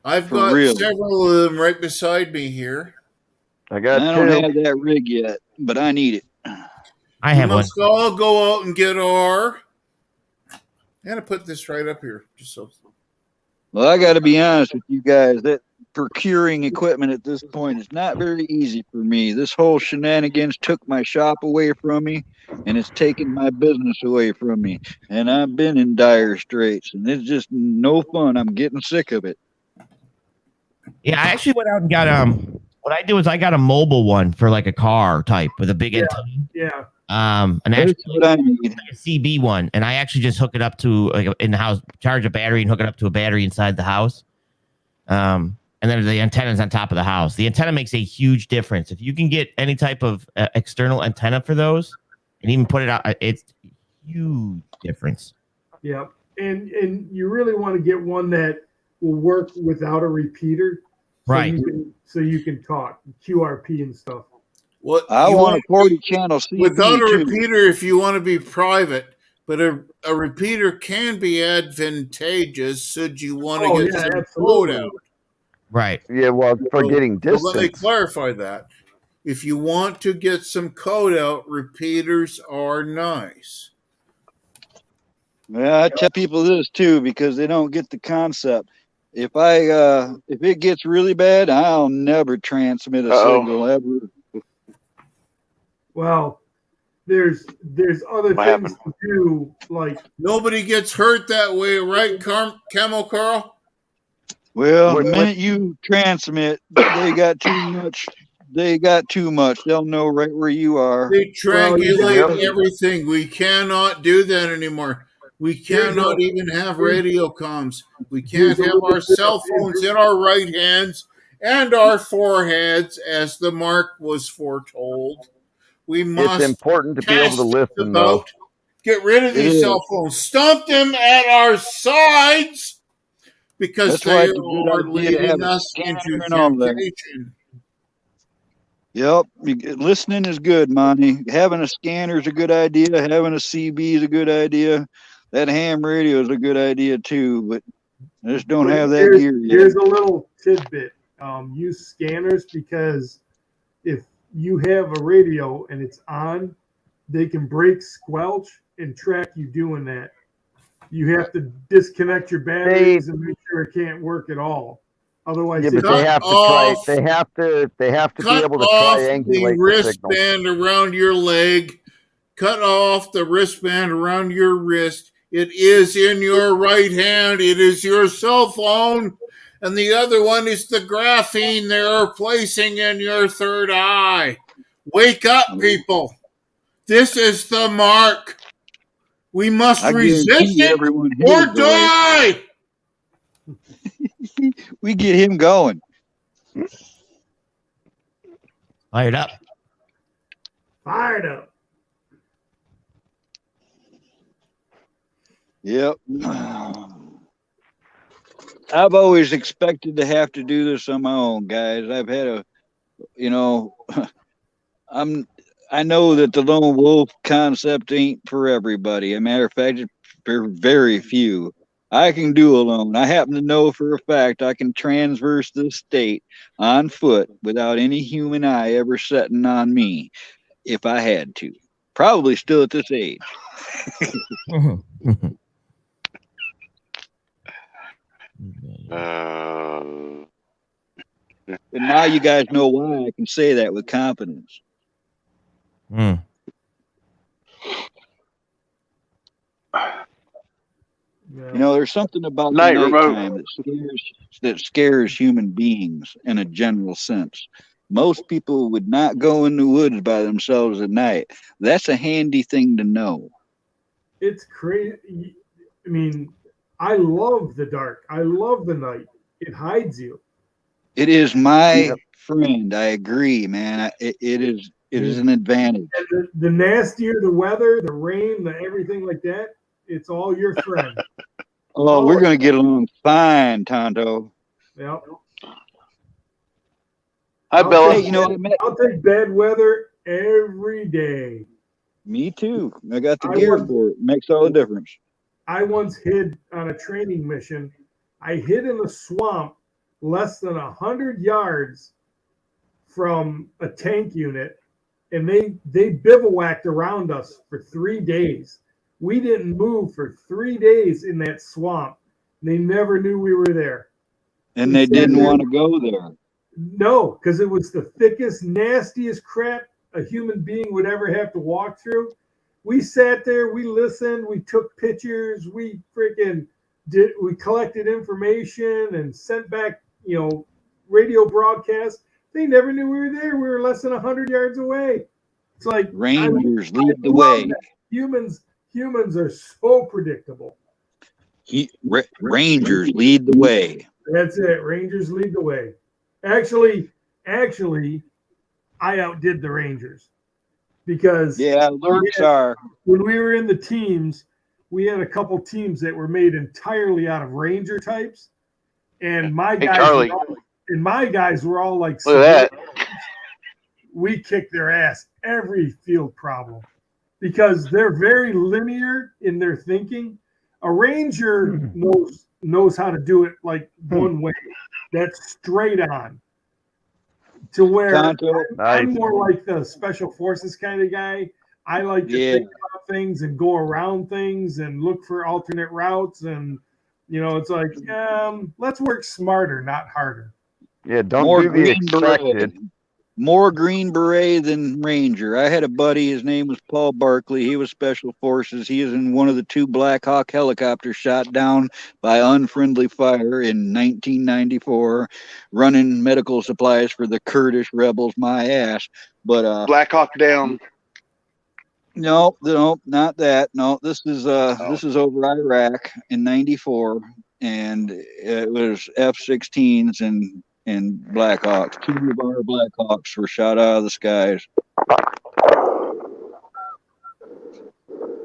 I've got several of them right beside me here. I don't have that rig yet, but I need it. I have one. Let's all go out and get our. I'm gonna put this right up here, just so. Well, I got to be honest with you guys. That procuring equipment at this point is not very easy for me. This whole shenanigans took my shop away from me, and it's taken my business away from me. And I've been in dire straits, and it's just no fun. I'm getting sick of it. Yeah, I actually went out and got what I do is I got a mobile one for like a car type with a big antenna. Yeah. And actually like a CB one, and I actually just hook it up to in the house, charge a battery and hook it up to a battery inside the house. And then the antenna's on top of the house. The antenna makes a huge difference. If you can get any type of external antenna for those and even put it out, it's a huge difference. Yeah. And you really want to get one that will work without a repeater. Right. So you can talk QRP and stuff. What I want a 40-channel CB without a repeater if you want to be private, but a repeater can be advantageous should you want to get some code out. Right. Yeah, well, for getting distance. Let me clarify that. If you want to get some code out, repeaters are nice. Yeah, I tell people this too because they don't get the concept. If it gets really bad, I'll never transmit a signal ever. Well, there's other things to do, like nobody gets hurt that way, right, Camel Carl? Well, the minute you transmit, they got too much. They'll know right where you are. They triangulate everything. We cannot do that anymore. We cannot even have radio comms. We can't have our cell phones in our right hands and our foreheads, as the mark was foretold. We must. It's important to be able to listen, though. Get rid of these cell phones. Stomp them at our sides because they are leading us into temptation. Yep, listening is good, Monty. Having a scanner is a good idea. Having a CB is a good idea. That ham radio is a good idea too, but I just don't have that gear yet. Here's a little tidbit. Use scanners because if you have a radio and it's on, they can break, squelch, and track you doing that. You have to disconnect your batteries and make sure it can't work at all. Otherwise, yeah, but they have to try. They have to be able to triangulate the wristband around your leg. Cut off the wristband around your wrist. It is in your right hand. It is your cell phone. And the other one is the graphene they're placing in your third eye. Wake up, people. This is the mark. We must resist it or die. We get him going. Fired up. Fired up. Yep. I've always expected to have to do this on my own, guys. I've had I know that the lone wolf concept ain't for everybody. As a matter of fact, it's for very few. I can do alone. I happen to know for a fact I can transverse this state on foot without any human eye ever setting on me if I had to. Probably still at this age. And now you guys know why I can say that with confidence. Hmm. You know, there's something about the Night, remote. nighttime that scares human beings in a general sense. Most people would not go in the woods by themselves at night. That's a handy thing to know. It's crazy. I mean, I love the dark. I love the night. It hides you. It is my friend. I agree, man. It is an advantage. And the nastier the weather, the rain, the everything like that, it's all your friend. Oh, we're going to get along fine, Tonto. Yep. Hi, Bella. Hey, you know, I'll take bad weather every day. Me too. I got the gear for it. Makes all the difference. I once hid on a training mission. I hid in a swamp less than 100 yards from a tank unit, and they bivouacked around us for 3 days. We didn't move for 3 days in that swamp. They never knew we were there. And they didn't want to go there. No, because it was the thickest, nastiest crap a human being would ever have to walk through. We sat there, we listened, we took pictures, we collected information and sent back, radio broadcasts. They never knew we were there. We were less than 100 yards away. It's like Rangers lead the way. Humans are so predictable. Rangers lead the way. That's it. Rangers lead the way. Actually, I outdid the Rangers because alerts are. When we were in the teams, we had a couple teams that were made entirely out of Ranger types, and my guys were all like, look at that. We kicked their ass every field problem because they're very linear in their thinking. A Ranger knows how to do it like one way. That's straight on. To where I'm more like the special forces kind of guy. I like to think about things and go around things and look for alternate routes. And, it's like, let's work smarter, not harder. Yeah, don't do the expected. More Green Beret than Ranger. I had a buddy, his name was Paul Barkley. He was Special Forces. He is in one of the 2 Black Hawk helicopters shot down by unfriendly fire in 1994, running medical supplies for the Kurdish rebels, my ass. But Black Hawk down. No, not that. No, this is over Iraq in 94, and it was F-16s and Blackhawks. 2 of our Blackhawks were shot out of the skies.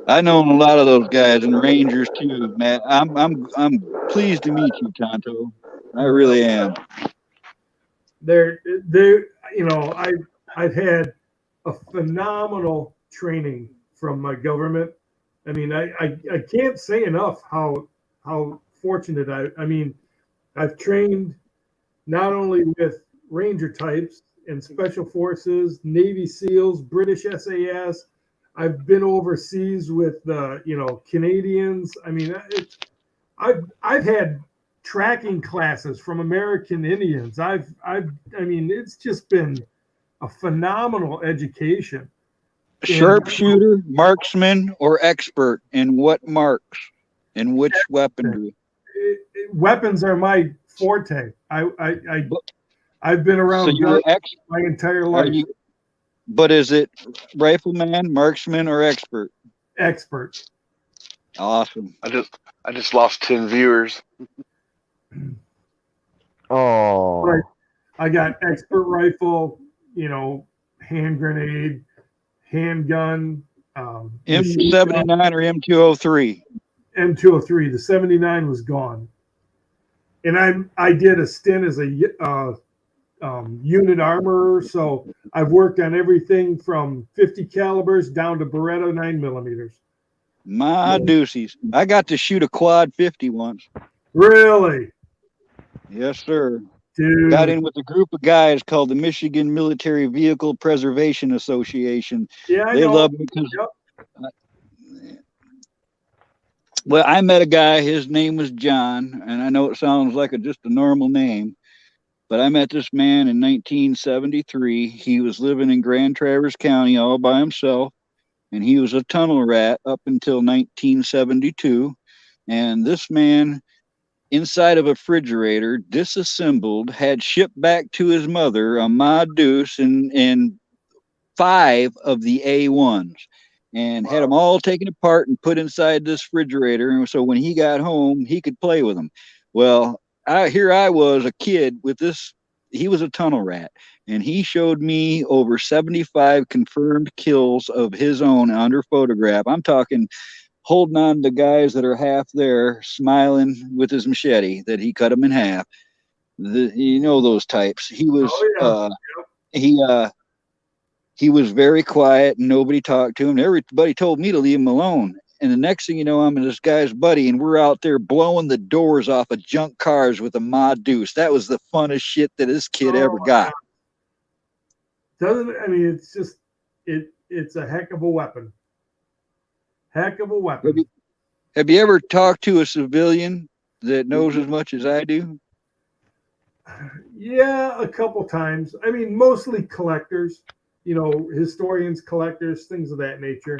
I know a lot of those guys and Rangers too, man. I'm pleased to meet you, Tonto. I really am. I've had a phenomenal training from my government. I mean, I can't say enough how fortunate I've trained not only with Ranger types and Special Forces, Navy SEALs, British SAS. I've been overseas with Canadians. I mean, I've had tracking classes from American Indians. It's just been a phenomenal education. Sharpshooter, marksman, or expert in what marks and which weaponry? Weapons are my forte. I've been around so you're my entire life. But is it rifleman, marksman, or expert? Expert. Awesome. I just lost 10 viewers. Oh, But I got expert rifle, hand grenade, handgun, M79 or M203. M203. The 79 was gone, and I did a stint as a unit armorer, so I've worked on everything from 50 calibers down to Beretta 9mm. My deuces. I got to shoot a quad 50 once. Really? Yes, sir. Dude. Got in with a group of guys called the Michigan Military Vehicle Preservation Association. Yeah, they love me because. Well, I met a guy. His name was John, and I know it sounds like just a normal name, but I met this man in 1973. He was living in Grand Traverse County all by himself, and he was a tunnel rat up until 1972. And this man, inside of a refrigerator, disassembled, had shipped back to his mother a Ma Deuce and 5 of the A1s, and had them all taken apart and put inside this refrigerator. And so when he got home, he could play with them. Well, here I was, a kid with this. He was a tunnel rat, and he showed me over 75 confirmed kills of his own under photograph. I'm talking holding on to guys that are half there, smiling with his machete that he cut them in half. Those types. He was he was very quiet, and nobody talked to him. Everybody told me to leave him alone. And the next thing you know, I'm this guy's buddy, and we're out there blowing the doors off of junk cars with a Ma Deuce. That was the funnest shit that this kid ever got. It's just it's a heck of a weapon. Heck of a weapon. Have you ever talked to a civilian that knows as much as I do? Yeah, a couple times. Mostly collectors, historians, collectors, things of that nature.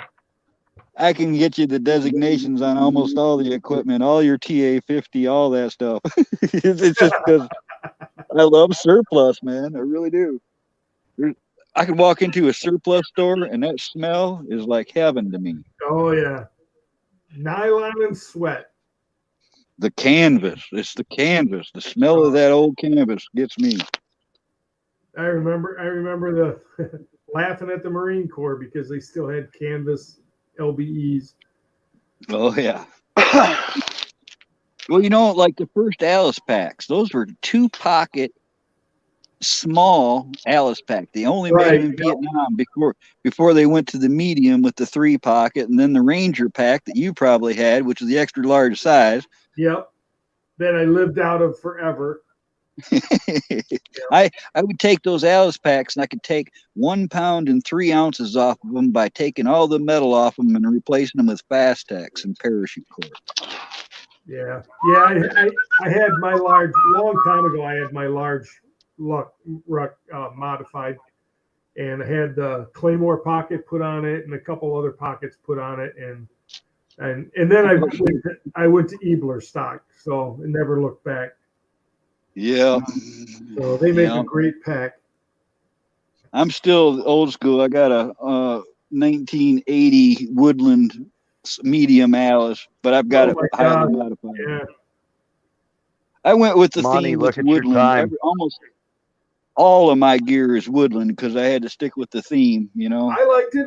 I can get you the designations on almost all the equipment, all your TA-50, all that stuff. It's just because I love surplus, man. I really do. I can walk into a surplus store, and that smell is like heaven to me. Oh, yeah. Nylon and sweat. The canvas. It's the canvas. The smell of that old canvas gets me. I remember the laughing at the Marine Corps because they still had canvas LBEs. Oh, yeah. Well, like the first Alice packs, those were 2-pocket small Alice pack. They only made them in Vietnam before they went to the medium with the 3-pocket, and then the Ranger pack that you probably had, which is the extra large size. Yep. That I lived out of forever. I would take those Alice packs, and I could take 1 pound and 3 ounces off of them by taking all the metal off them and replacing them with Fastex and parachute cord. Yeah. I had my large, long time ago, I had my large ruck modified, and I had the Claymore pocket put on it and a couple other pockets put on it, and then I went to Ebler stock, so I never looked back. Yeah. So they make a great pack. I'm still old school. I got a 1980 Woodland medium Alice, but I've got it highly modified. Yeah. I went with the Monty, theme look with at your time. Woodland. Almost all of my gear is Woodland because I had to stick with the theme, I liked it.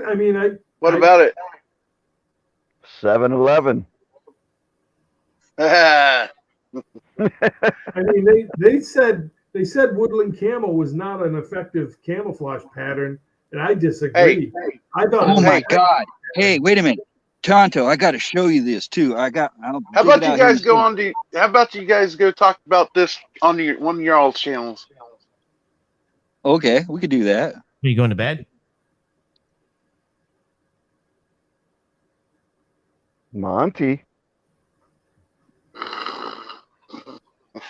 What about it? 7-Eleven. They said Woodland Camo was not an effective camouflage pattern, and I disagree. I thought. Oh my God! Hey, wait a minute, Tonto! I got to show you this too. How about you guys go on to? How about you guys go talk about this on one of your all's channels? Okay, we could do that. Are you going to bed? Monty. I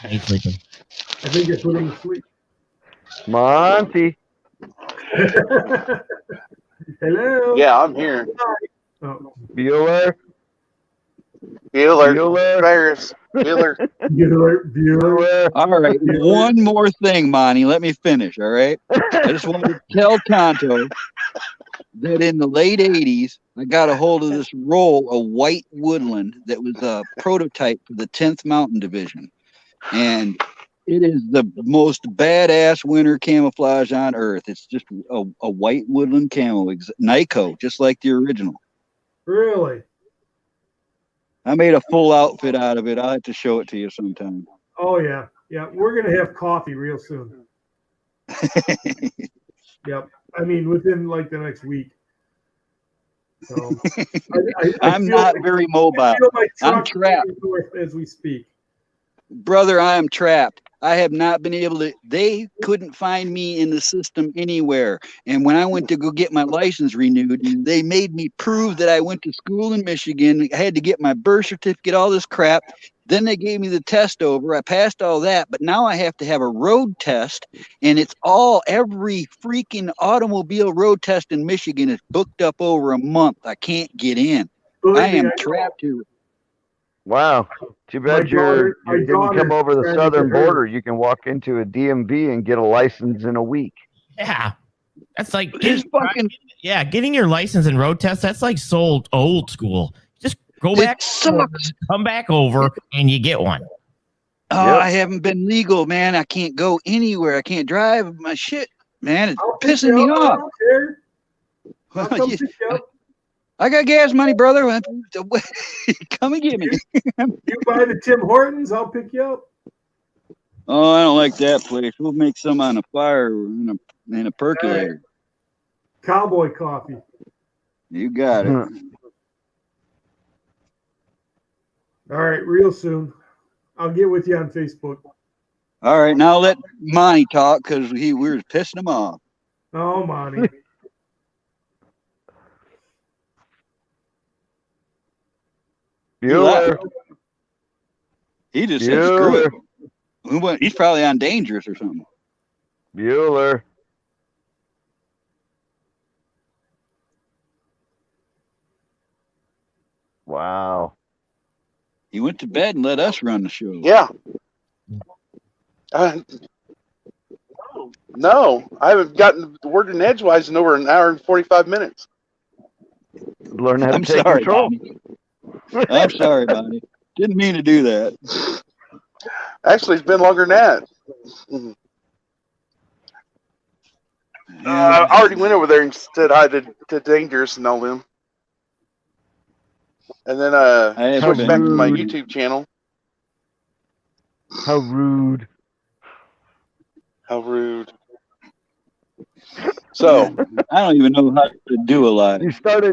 ain't sleeping. I think I put him to sleep. Monty. Hello. Yeah, I'm here. Oh. Bueller. Virus. Bueller. All right, one more thing, Monty. Let me finish. All right. I just wanted to tell Tonto that in the late 80s, I got a hold of this roll of white Woodland that was a prototype for the 10th Mountain Division. and it is the most badass winter camouflage on earth. It's just a white woodland camo, Nyko, just like the original. Really? I made a full outfit out of it. I'll have to show it to you sometime. Oh yeah, yeah. We're gonna have coffee real soon. Yep. I mean, within like the next week. So I'm not very mobile. I'm trapped. As we speak. Brother, I am trapped. I have not been able to. They couldn't find me in the system anywhere. And when I went to go get my license renewed, they made me prove that I went to school in Michigan. I had to get my birth certificate, all this crap. Then they gave me the test over. I passed all that, but now I have to have a road test, and it's every freaking automobile road test in Michigan is booked up over a month. I can't get in. I am trapped here. Wow. Too bad you didn't come over the southern border. You can walk into a DMV and get a license in a week. Yeah. That's like getting your license and road test. That's like old school. Just go back, come back over, and you get one. Oh, yep. I haven't been legal, man. I can't go anywhere. I can't drive my shit, man. It's pissing me off. I don't care. I got gas money, brother. Come and get me. You buy the Tim Hortons, I'll pick you up. Oh, I don't like that place. We'll make some on a fire in a percolator. Cowboy coffee. You got it. All right, real soon. I'll get with you on Facebook. All right, now let Monty talk because we were pissing him off. Oh, Monty. Bueller. He just said screw it. He's probably on Dangerous or something. Bueller. Wow. He went to bed and let us run the show. Yeah. No, I haven't gotten the word in edgewise in over an hour and 45 minutes. Learn how to take control. I'm sorry, Bonnie. Didn't mean to do that. Actually, it's been longer than that. I already went over there and said hi to Dangerous and all them. And then switched back to my YouTube channel. How rude. How rude. So I don't even know how to do a lot. You start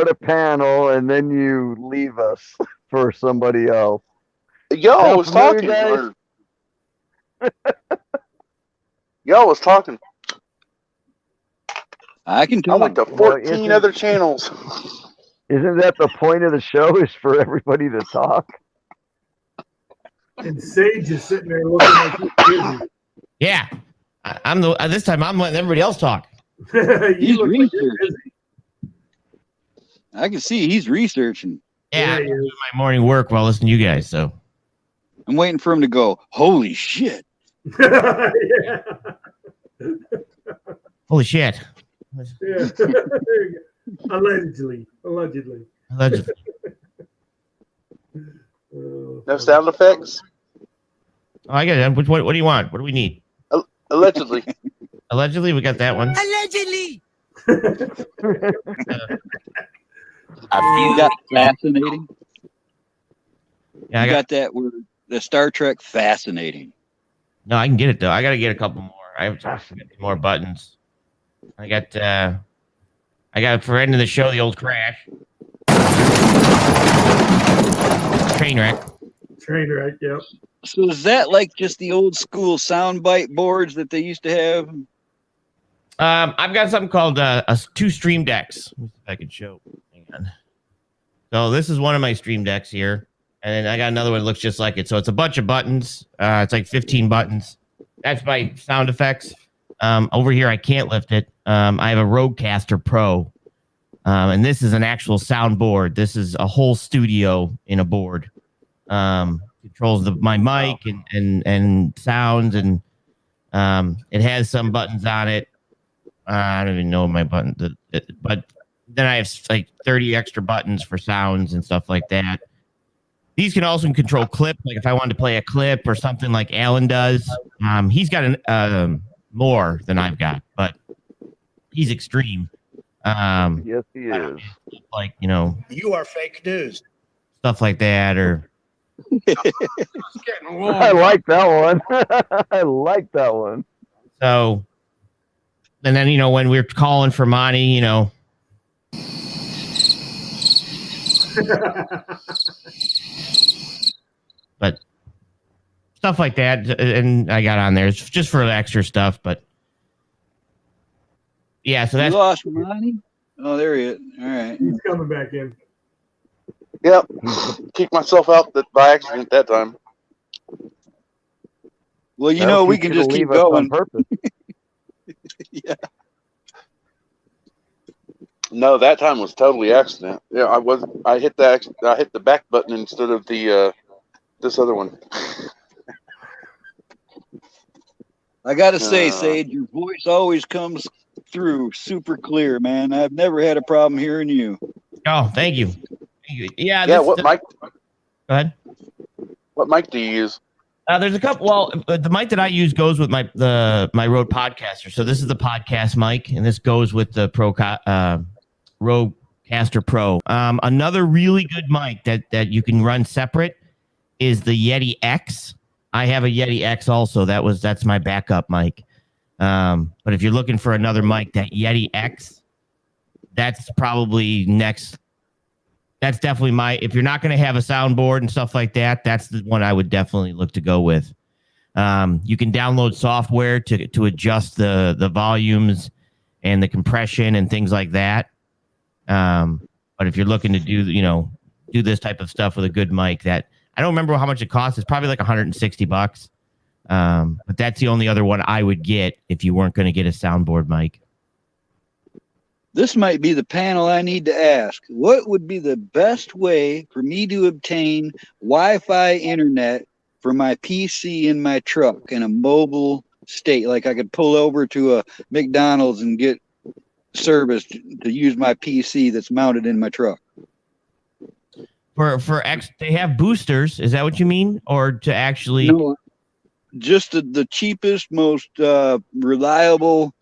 a panel and then you leave us for somebody else. Y'all was talking. Y'all was talking. I can tell. I went to 14 other channels. Isn't that the point of the show? Is for everybody to talk? And Sage is sitting there looking like he's busy. Yeah, this time I'm letting everybody else talk. He's researching. I can see he's researching. Yeah, I'm doing my morning work while listening to you guys. So I'm waiting for him to go. Holy shit! Holy shit! Yeah. Allegedly. No sound effects? Oh, I got it. What do you want? What do we need? Allegedly. Allegedly, we got that one. Allegedly. You got fascinating. Yeah, I got that word. The Star Trek fascinating. No, I can get it though. I got to get a couple more. I have more buttons. I got for ending the show, the old crash. Train wreck. Yep. So is that like just the old school soundbite boards that they used to have? I've got something called two stream decks. Let me see if I can show. Hang on. So this is one of my stream decks here. And then I got another one that looks just like it. So it's a bunch of buttons. It's like 15 buttons. That's my sound effects. Over here, I can't lift it. I have a Rodecaster Pro. And this is an actual sound board. This is a whole studio in a board. Controls my mic and sounds. And it has some buttons on it. I don't even know my buttons. But then I have like 30 extra buttons for sounds and stuff like that. These can also control clip. Like if I wanted to play a clip or something like Alan does, he's got more than I've got, but he's extreme. Yes, he is. Like, you know, You are fake news. stuff like that, or I like that one. I like that one. so. And then, you know, when we're calling for money, you know, but stuff like that, and I got on there it's just for the extra stuff. But yeah, so You that's lost money? Oh, there he is. All right. He's coming back in. Yep. Kicked myself out by accident that time. Well, you That'll know, we teach can you to just keep leave us on going. purpose. Yeah. No, that time was totally accident. Yeah, I hit the back button instead of the this other one. I got to say, Sage, your voice always comes through super clear, man. I've never had a problem hearing you. oh, thank you. Yeah. Yeah. What mic? Go ahead. What mic do you use? There's a couple. Well, the mic that I use goes with my Rode Podcaster. So this is the podcast mic, and this goes with the Rodecaster Pro. Another really good mic that you can run separate is the Yeti X. I have a Yeti X also. That's my backup mic. But if you're looking for another mic, that Yeti X, that's probably next. That's definitely if you're not going to have a soundboard and stuff like that, that's the one I would definitely look to go with. You can download software to adjust the volumes and the compression and things like that. But if you're looking to do this type of stuff with a good mic, that I don't remember how much it costs. It's probably like $160. But that's the only other one I would get if you weren't going to get a soundboard mic. This might be the panel I need to ask. What would be the best way for me to obtain Wi-Fi internet for my PC in my truck in a mobile state? Like I could pull over to a McDonald's and get service to use my PC that's mounted in my truck. They have boosters. Is that what you mean? Or to actually... No, just the cheapest, most reliable,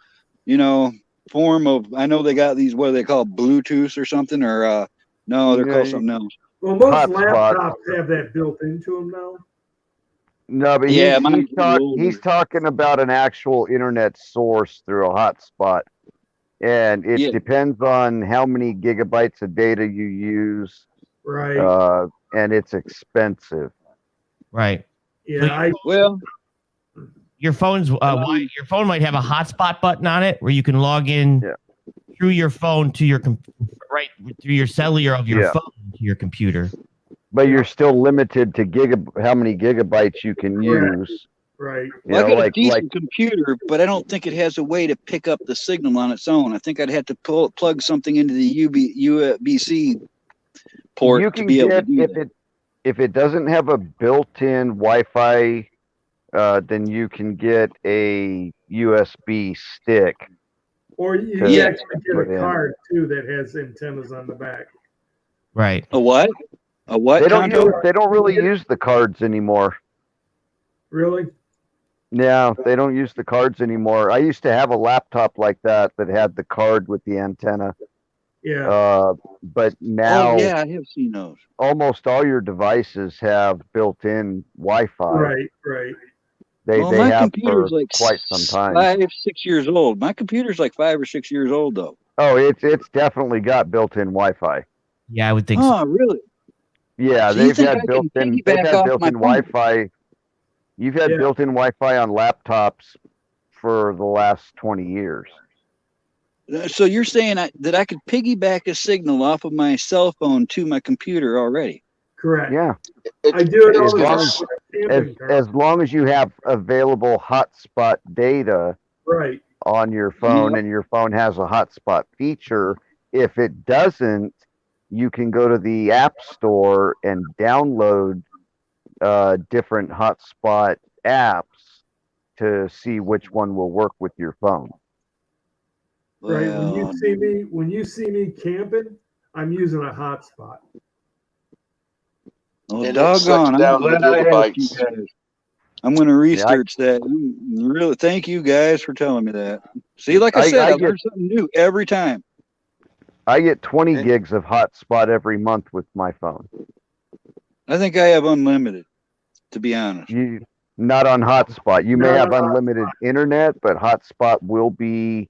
form of, I know they got these, what are they called, Bluetooth or something, or no, they're called something else. Well, most Hotspot. laptops have that built into them now. No, but Yeah, he's talking about an actual internet source through a hotspot. And it depends on how many gigabytes of data you use. Right. And it's expensive. Right. Yeah. Your phone's your phone might have a hotspot button on it where you can log in through your phone to your through your cellular of your phone to your computer. But you're still limited to how many gigabytes you can use. Right. Well, I got a decent computer, but I don't think it has a way to pick up the signal on its own. I think I'd have to plug something into the USB-C port You can to be able to get do that. if it doesn't have a built-in Wi-Fi, then you can get a USB stick. Or you actually get a card too that has antennas on the back. Right. A what? A what? They don't really use the cards anymore. Really? Yeah, they don't use the cards anymore. I used to have a laptop like that had the card with the antenna. Yeah. But now, I have seen those. Almost all your devices have built-in Wi-Fi. Right. They my have computer's for like quite some time. 5-6 years old. My computer's like 5 or 6 years old though. Oh, it's definitely got built-in Wi-Fi. Yeah, I would think so. Oh, really? Yeah, So you they've think had I can built-in piggyback off my phone? Wi-Fi. You've had built-in Wi-Fi on laptops for the last 20 years. So you're saying that I could piggyback a signal off of my cell phone to my computer already? Correct. Yeah. I do it all the time. As long as you have available hotspot data on your phone and your phone has a hotspot feature. If it doesn't, you can go to the App Store and download different hotspot apps to see which one will work with your phone. Right. When you see me camping, I'm using a hotspot. Oh, And it sucks doggone! I'm down the glad I asked you gigabytes. guys. I'm going to research that. Really, thank you guys for telling me that. See, like I said, I learn something new every time. I get 20 gigs of hotspot every month with my phone. I think I have unlimited, to be honest. You not on hotspot. You may have unlimited internet, but hotspot will be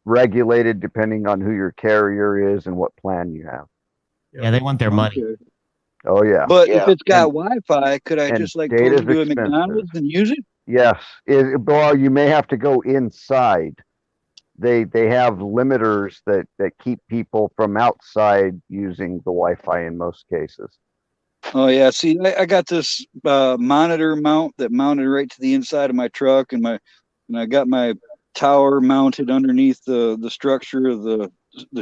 regulated depending on who your carrier is and what plan you have. Yeah, they want their money. Oh yeah. But if it's got Wi-Fi, could I and just like data's totally do a expensive. McDonald's and use it? Yes. Well, you may have to go inside. They have limiters that keep people from outside using the Wi-Fi in most cases. Oh yeah. See, I got this monitor mount that mounted right to the inside of my truck, and I got my tower mounted underneath the structure of the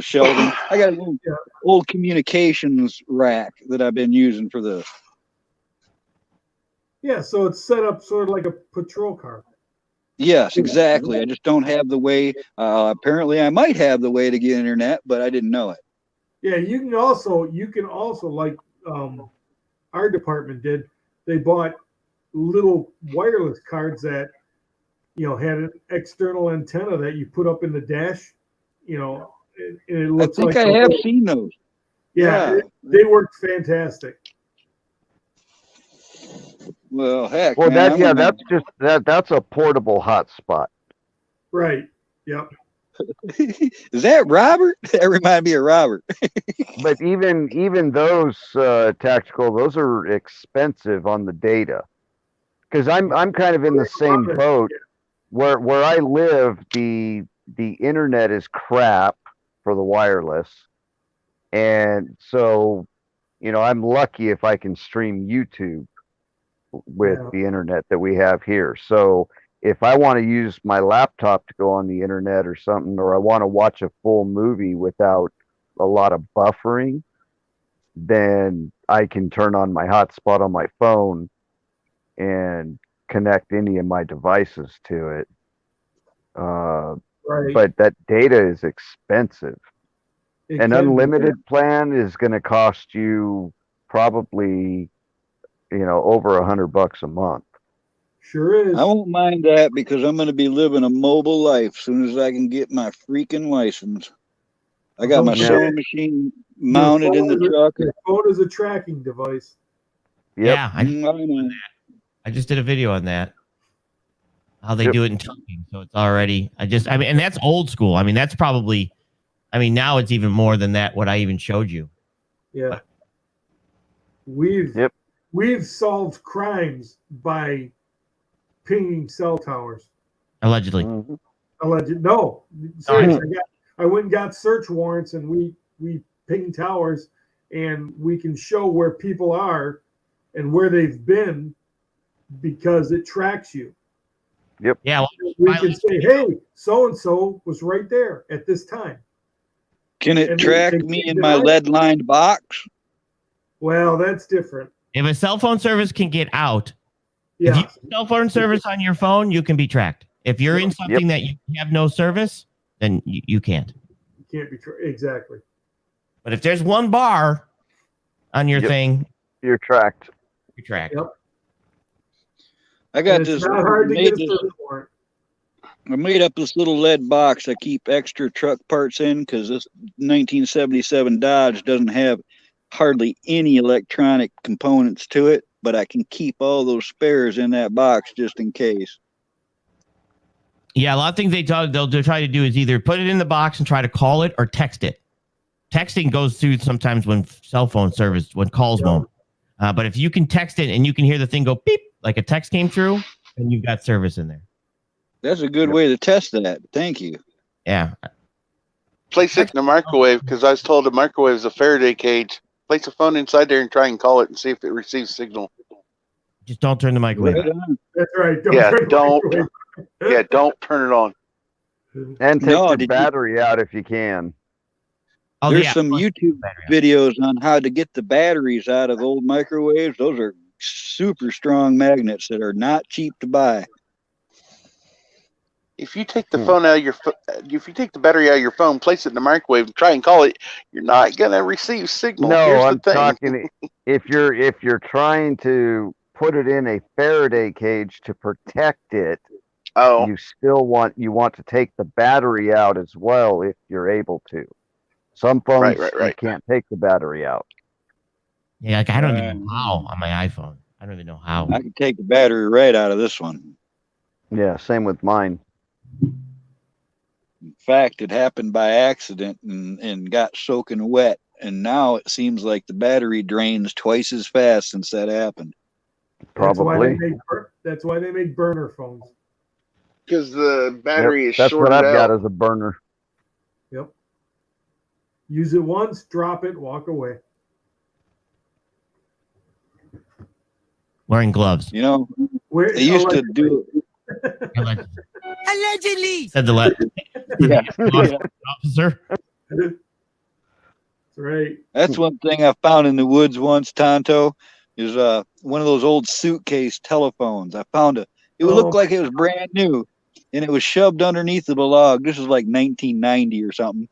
shelving. I got an old communications rack that I've been using for this. Yeah, so it's set up sort of like a patrol car. Yes, exactly. I just don't have the way. Apparently, I might have the way to get internet, but I didn't know it. Yeah, you can also like our department did. They bought little wireless cards that had an external antenna that you put up in the dash. And it looks I think like I have seen those. Yeah, they worked fantastic. Well, heck. Well, man, that's a portable hotspot. Right. Yep. Is that Robert? That reminded me of Robert. But even those tactical, those are expensive on the data. Because I'm kind of in the same boat where I live. The internet is crap for the wireless, and so I'm lucky if I can stream YouTube with the internet that we have here. So if I want to use my laptop to go on the internet or something, or I want to watch a full movie without a lot of buffering, then I can turn on my hotspot on my phone and connect any of my devices to it. Right. But that data is expensive. It An can be, unlimited plan is going to cost you probably over $100 a month. Sure is. I won't mind that because I'm going to be living a mobile life as soon as I can get my freaking license. I got my sewing machine mounted in the truck. Your phone is a tracking device. Yep. Yeah, I just did a video on that. How they do it in talking. So it's already, and that's old school. I mean, that's probably, now it's even more than that, what I even showed you. Yeah. We've solved crimes by pinging cell towers. Allegedly. No, seriously. I went and got search warrants, and we ping towers, and we can show where people are and where they've been because it tracks you. Yep. Yeah. Well, we can say, hey, so and so was right there at this time. Can it track me in my lead-lined box? Well, that's different. If a cell phone service can get out, if you have cell phone service on your phone, you can be tracked. If you're in something that you have no service, then you can't. You can't be exactly. But if there's one bar on your thing, you're tracked. You're tracked. Yep. I got this. Not hard to get a search warrant. I made up this little lead box I keep extra truck parts in because this 1977 Dodge doesn't have hardly any electronic components to it, but I can keep all those spares in that box just in case. Yeah, a lot of things they'll try to do is either put it in the box and try to call it or text it. Texting goes through sometimes when cell phone service, when calls won't. But if you can text it and you can hear the thing go beep, like a text came through, then you've got service in there. That's a good way to test that. Thank you. Yeah. Place it in the microwave because I was told the microwave is a Faraday cage. Place a phone inside there and try and call it and see if it receives signal. Just don't turn the microwave on. That's right. Don't turn it on. And take the battery out if you can. There's some YouTube videos on how to get the batteries out of old microwaves. Those are super strong magnets that are not cheap to buy. If you take the phone out of your if you take the battery out of your phone, place it in the microwave, and try and call it, you're not gonna receive signal. No, Here's I'm the thing. talking if you're trying to put it in a Faraday cage to protect it, you still want to take the battery out as well if you're able to. Some phones you can't take the battery out. Yeah, like I don't even know how on my iPhone. I don't even know how. I can take the battery right out of this one. Yeah, same with mine. In fact, it happened by accident and got soaking wet. And now it seems like the battery drains twice as fast since that happened. Probably. That's why they make burner phones. Because the battery is That's shorted what I've got out. as a burner. Yep. Use it once, drop it, walk away. Wearing gloves. You know, Where, they used to do it. Allegedly. Said the officer. That's right. That's one thing I found in the woods once, Tonto, is one of those old suitcase telephones. I found it. It would look like it was brand new, and it was shoved underneath of a log. This was like 1990 or something.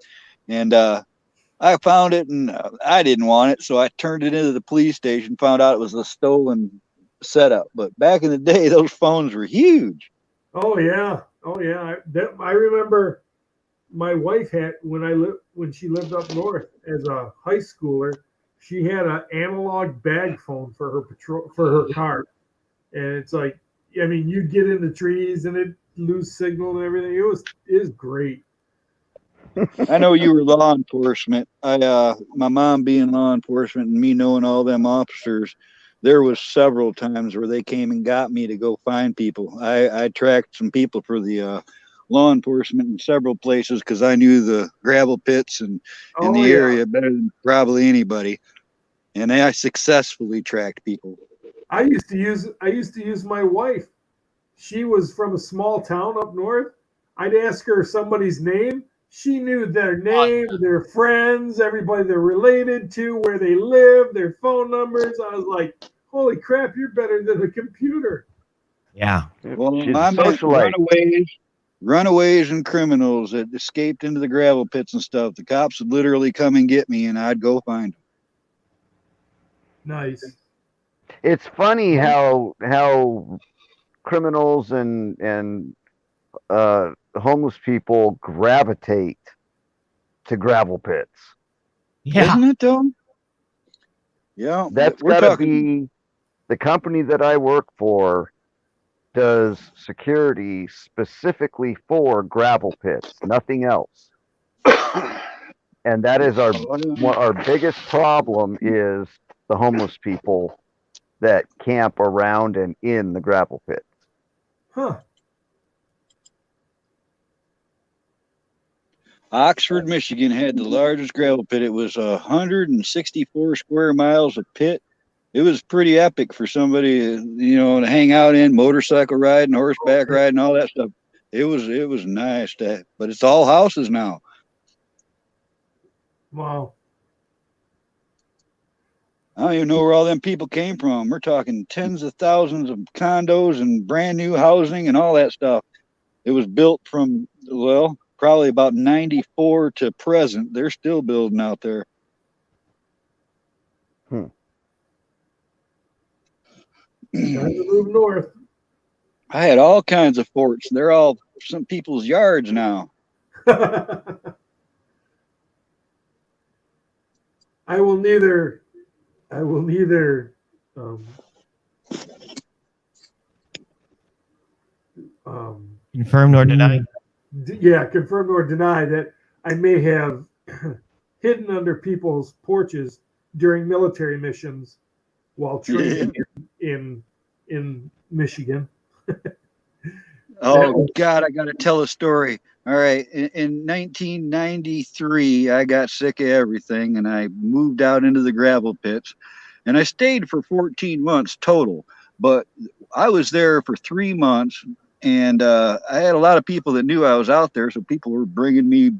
And I found it, and I didn't want it, so I turned it into the police station, found out it was a stolen setup. But back in the day, those phones were huge. Oh yeah. I remember my wife had when she lived up north as a high schooler. She had an analog bag phone for her car, and it's like, I mean, you'd get in the trees and it lose signal and everything. It was great. I know you were law enforcement. My mom being law enforcement and me knowing all them officers, there was several times where they came and got me to go find people. I tracked some people for the law enforcement in several places because I knew the gravel pits and in the area better than probably anybody. And I successfully tracked people. I used to use my wife. She was from a small town up north. I'd ask her somebody's name. She knew their name, their friends, everybody they're related to, where they live, their phone numbers. I was like, holy crap, you're better than a computer. Yeah. Well, I met runaways and criminals that escaped into the gravel pits and stuff. The cops would literally come and get me, and I'd go find them. Nice. It's funny how criminals and homeless people gravitate to gravel pits. Yeah. Isn't it though? Yeah. That's gotta be the company that I work for does security specifically for gravel pits, nothing else. And that is our biggest problem is the homeless people that camp around and in the gravel pits. Huh. Oxford, Michigan had the largest gravel pit. It was 164 square miles of pit. It was pretty epic for somebody, to hang out in, motorcycle riding, horseback riding, all that stuff. It was nice, but it's all houses now. Wow. I don't even know where all them people came from. We're talking tens of thousands of condos and brand new housing and all that stuff. It was built from, probably about 94 to present. They're still building out there. Time to move north. I had all kinds of forts. They're all some people's yards now. I will neither confirm nor deny. Yeah, confirm nor deny that I may have hidden under people's porches during military missions while training in Michigan. Oh God, I got to tell a story. All right, in 1993, I got sick of everything, and I moved out into the gravel pits, and I stayed for 14 months total. But I was there for 3 months, and I had a lot of people that knew I was out there, so people were bringing me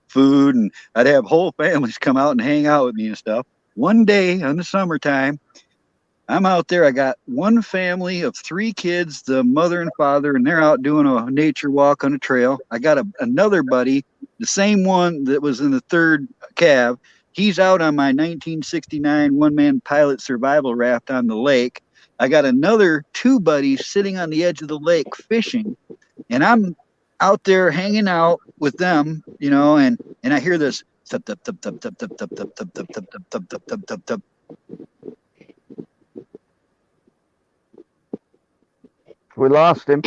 food, and I'd have whole families come out and hang out with me and stuff. One day in the summertime, I'm out there. I got one family of 3 kids, the mother and father, and they're out doing a nature walk on a trail. I got another buddy, the same one that was in the 3rd cab. He's out on my 1969 one-man pilot survival raft on the lake. I got another 2 buddies sitting on the edge of the lake fishing, and I'm out there hanging out with them, you know, and I hear this thup thup thup thup thup thup thup thup thup thup thup thup thup thup thup thup. We lost him.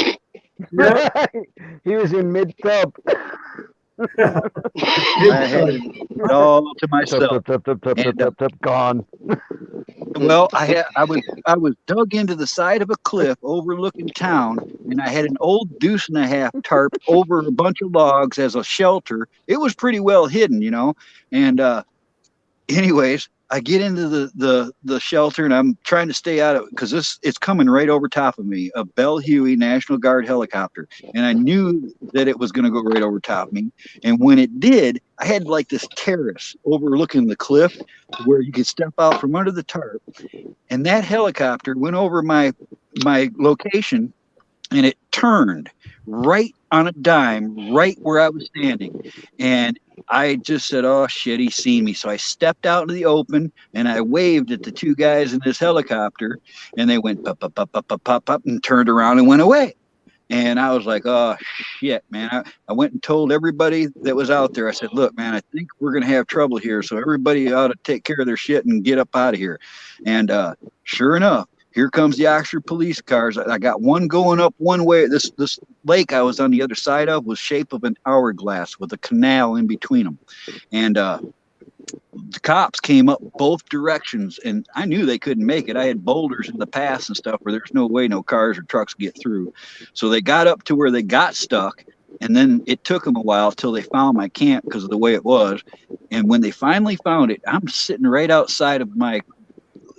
He was in mid tub. I had it all to myself. Gone. Well, I was dug into the side of a cliff overlooking town, and I had an old 1.5 deuce tarp over a bunch of logs as a shelter. It was pretty well hidden, you know. And anyways, I get into the shelter, and I'm trying to stay out of it because it's coming right over top of me, a Bell Huey National Guard helicopter, and I knew that it was going to go right over top of me. And when it did, I had like this terrace overlooking the cliff where you could step out from under the tarp, and that helicopter went over my location, and it turned right on a dime, right where I was standing, and I just said, oh shit, he's seen me. So I stepped out into the open and I waved at the 2 guys in this helicopter, and they went pop, pop, pop, pop, pop, pop, pop, and turned around and went away. And I was like, oh shit, man. I went and told everybody that was out there. I said, look, man, I think we're going to have trouble here. So everybody ought to take care of their shit and get up out of here. And sure enough, here comes the Oxford police cars. I got one going up one way. This lake I was on the other side of was shape of an hourglass with a canal in between them. And the cops came up both directions, and I knew they couldn't make it. I had boulders in the pass and stuff where there's no way no cars or trucks get through. So they got up to where they got stuck, and then it took them a while till they found my camp because of the way it was. And when they finally found it, I'm sitting right outside of my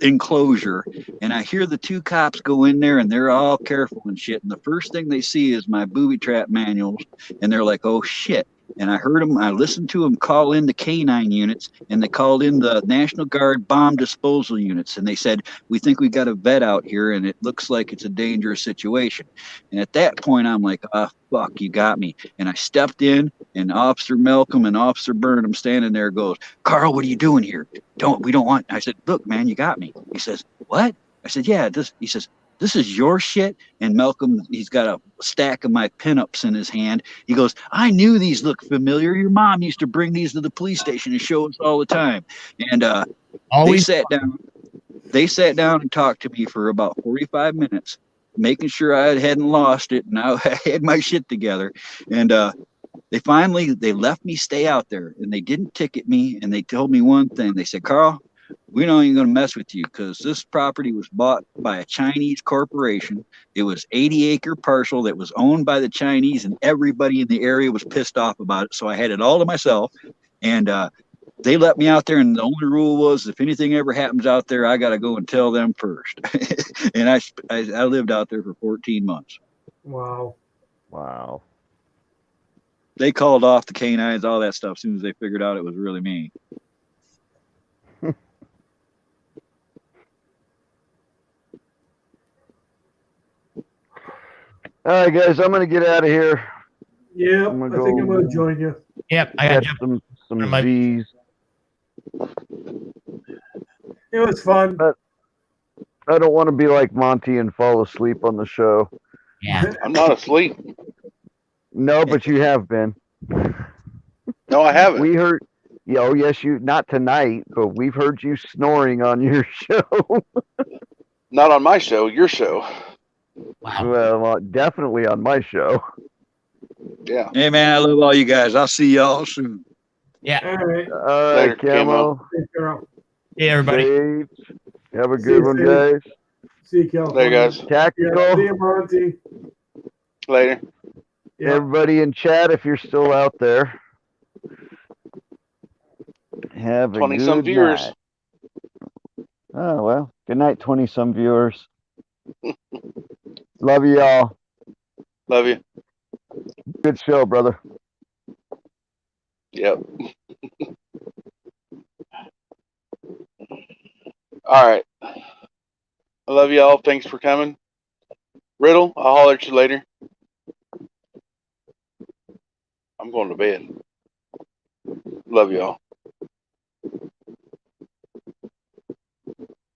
enclosure, and I hear the 2 cops go in there, and they're all careful and shit, and the first thing they see is my booby trap manuals, and they're like, oh shit. And I listened to them call in the K9 units, and they called in the National Guard bomb disposal units, and they said, we think we got a vet out here, and it looks like it's a dangerous situation. And at that point, I'm like, oh, fuck, you got me. And I stepped in, and Officer Malcolm and Officer Burnham standing there goes, Carl, what are you doing here? We don't want. I said, look, man, you got me. He says, what? I said, yeah, he says, this is your shit. And Malcolm, he's got a stack of my pinups in his hand. He goes, I knew these look familiar. Your mom used to bring these to the police station and show us all the time. And they sat down and talked to me for about 45 minutes, making sure I hadn't lost it, and I had my shit together. And they left me stay out there, and they didn't ticket me, and they told me one thing. They said, Carl, we're not even going to mess with you because this property was bought by a Chinese corporation. It was 80-acre parcel that was owned by the Chinese, and everybody in the area was pissed off about it. So I had it all to myself, and they let me out there, and the only rule was if anything ever happens out there, I got to go and tell them first. And I lived out there for 14 months. Wow. They called off the canines, all that stuff, as soon as they figured out it was really me. All right, guys, I'm gonna get out of here. Yeah, I think I'm gonna join you. Yep, I got some Z's. It was fun. I don't want to be like Monty and fall asleep on the show. Yeah, I'm not asleep. No, but you have been. No, I haven't. We heard. Oh, yes, you. Not tonight, but we've heard you snoring on your show. Not on my show. Your show. Wow. Well, definitely on my show. Yeah. Hey, man, I love all you guys. I'll see y'all soon. Yeah. All right. All right, Later, Camo. Hey, everybody. Dave, have a good one, guys. See you, Cal. Later, guys. Tactical. Yeah, see you, Monty. Later. Yeah. Everybody in chat, if you're still out there, have a 20-some good viewers. night. Oh, well, good night, 20-some viewers. Love you all. Love you. Good show, brother. Yep. All right. I love y'all. Thanks for coming. Riddle, I'll holler at you later. I'm going to bed. Love y'all.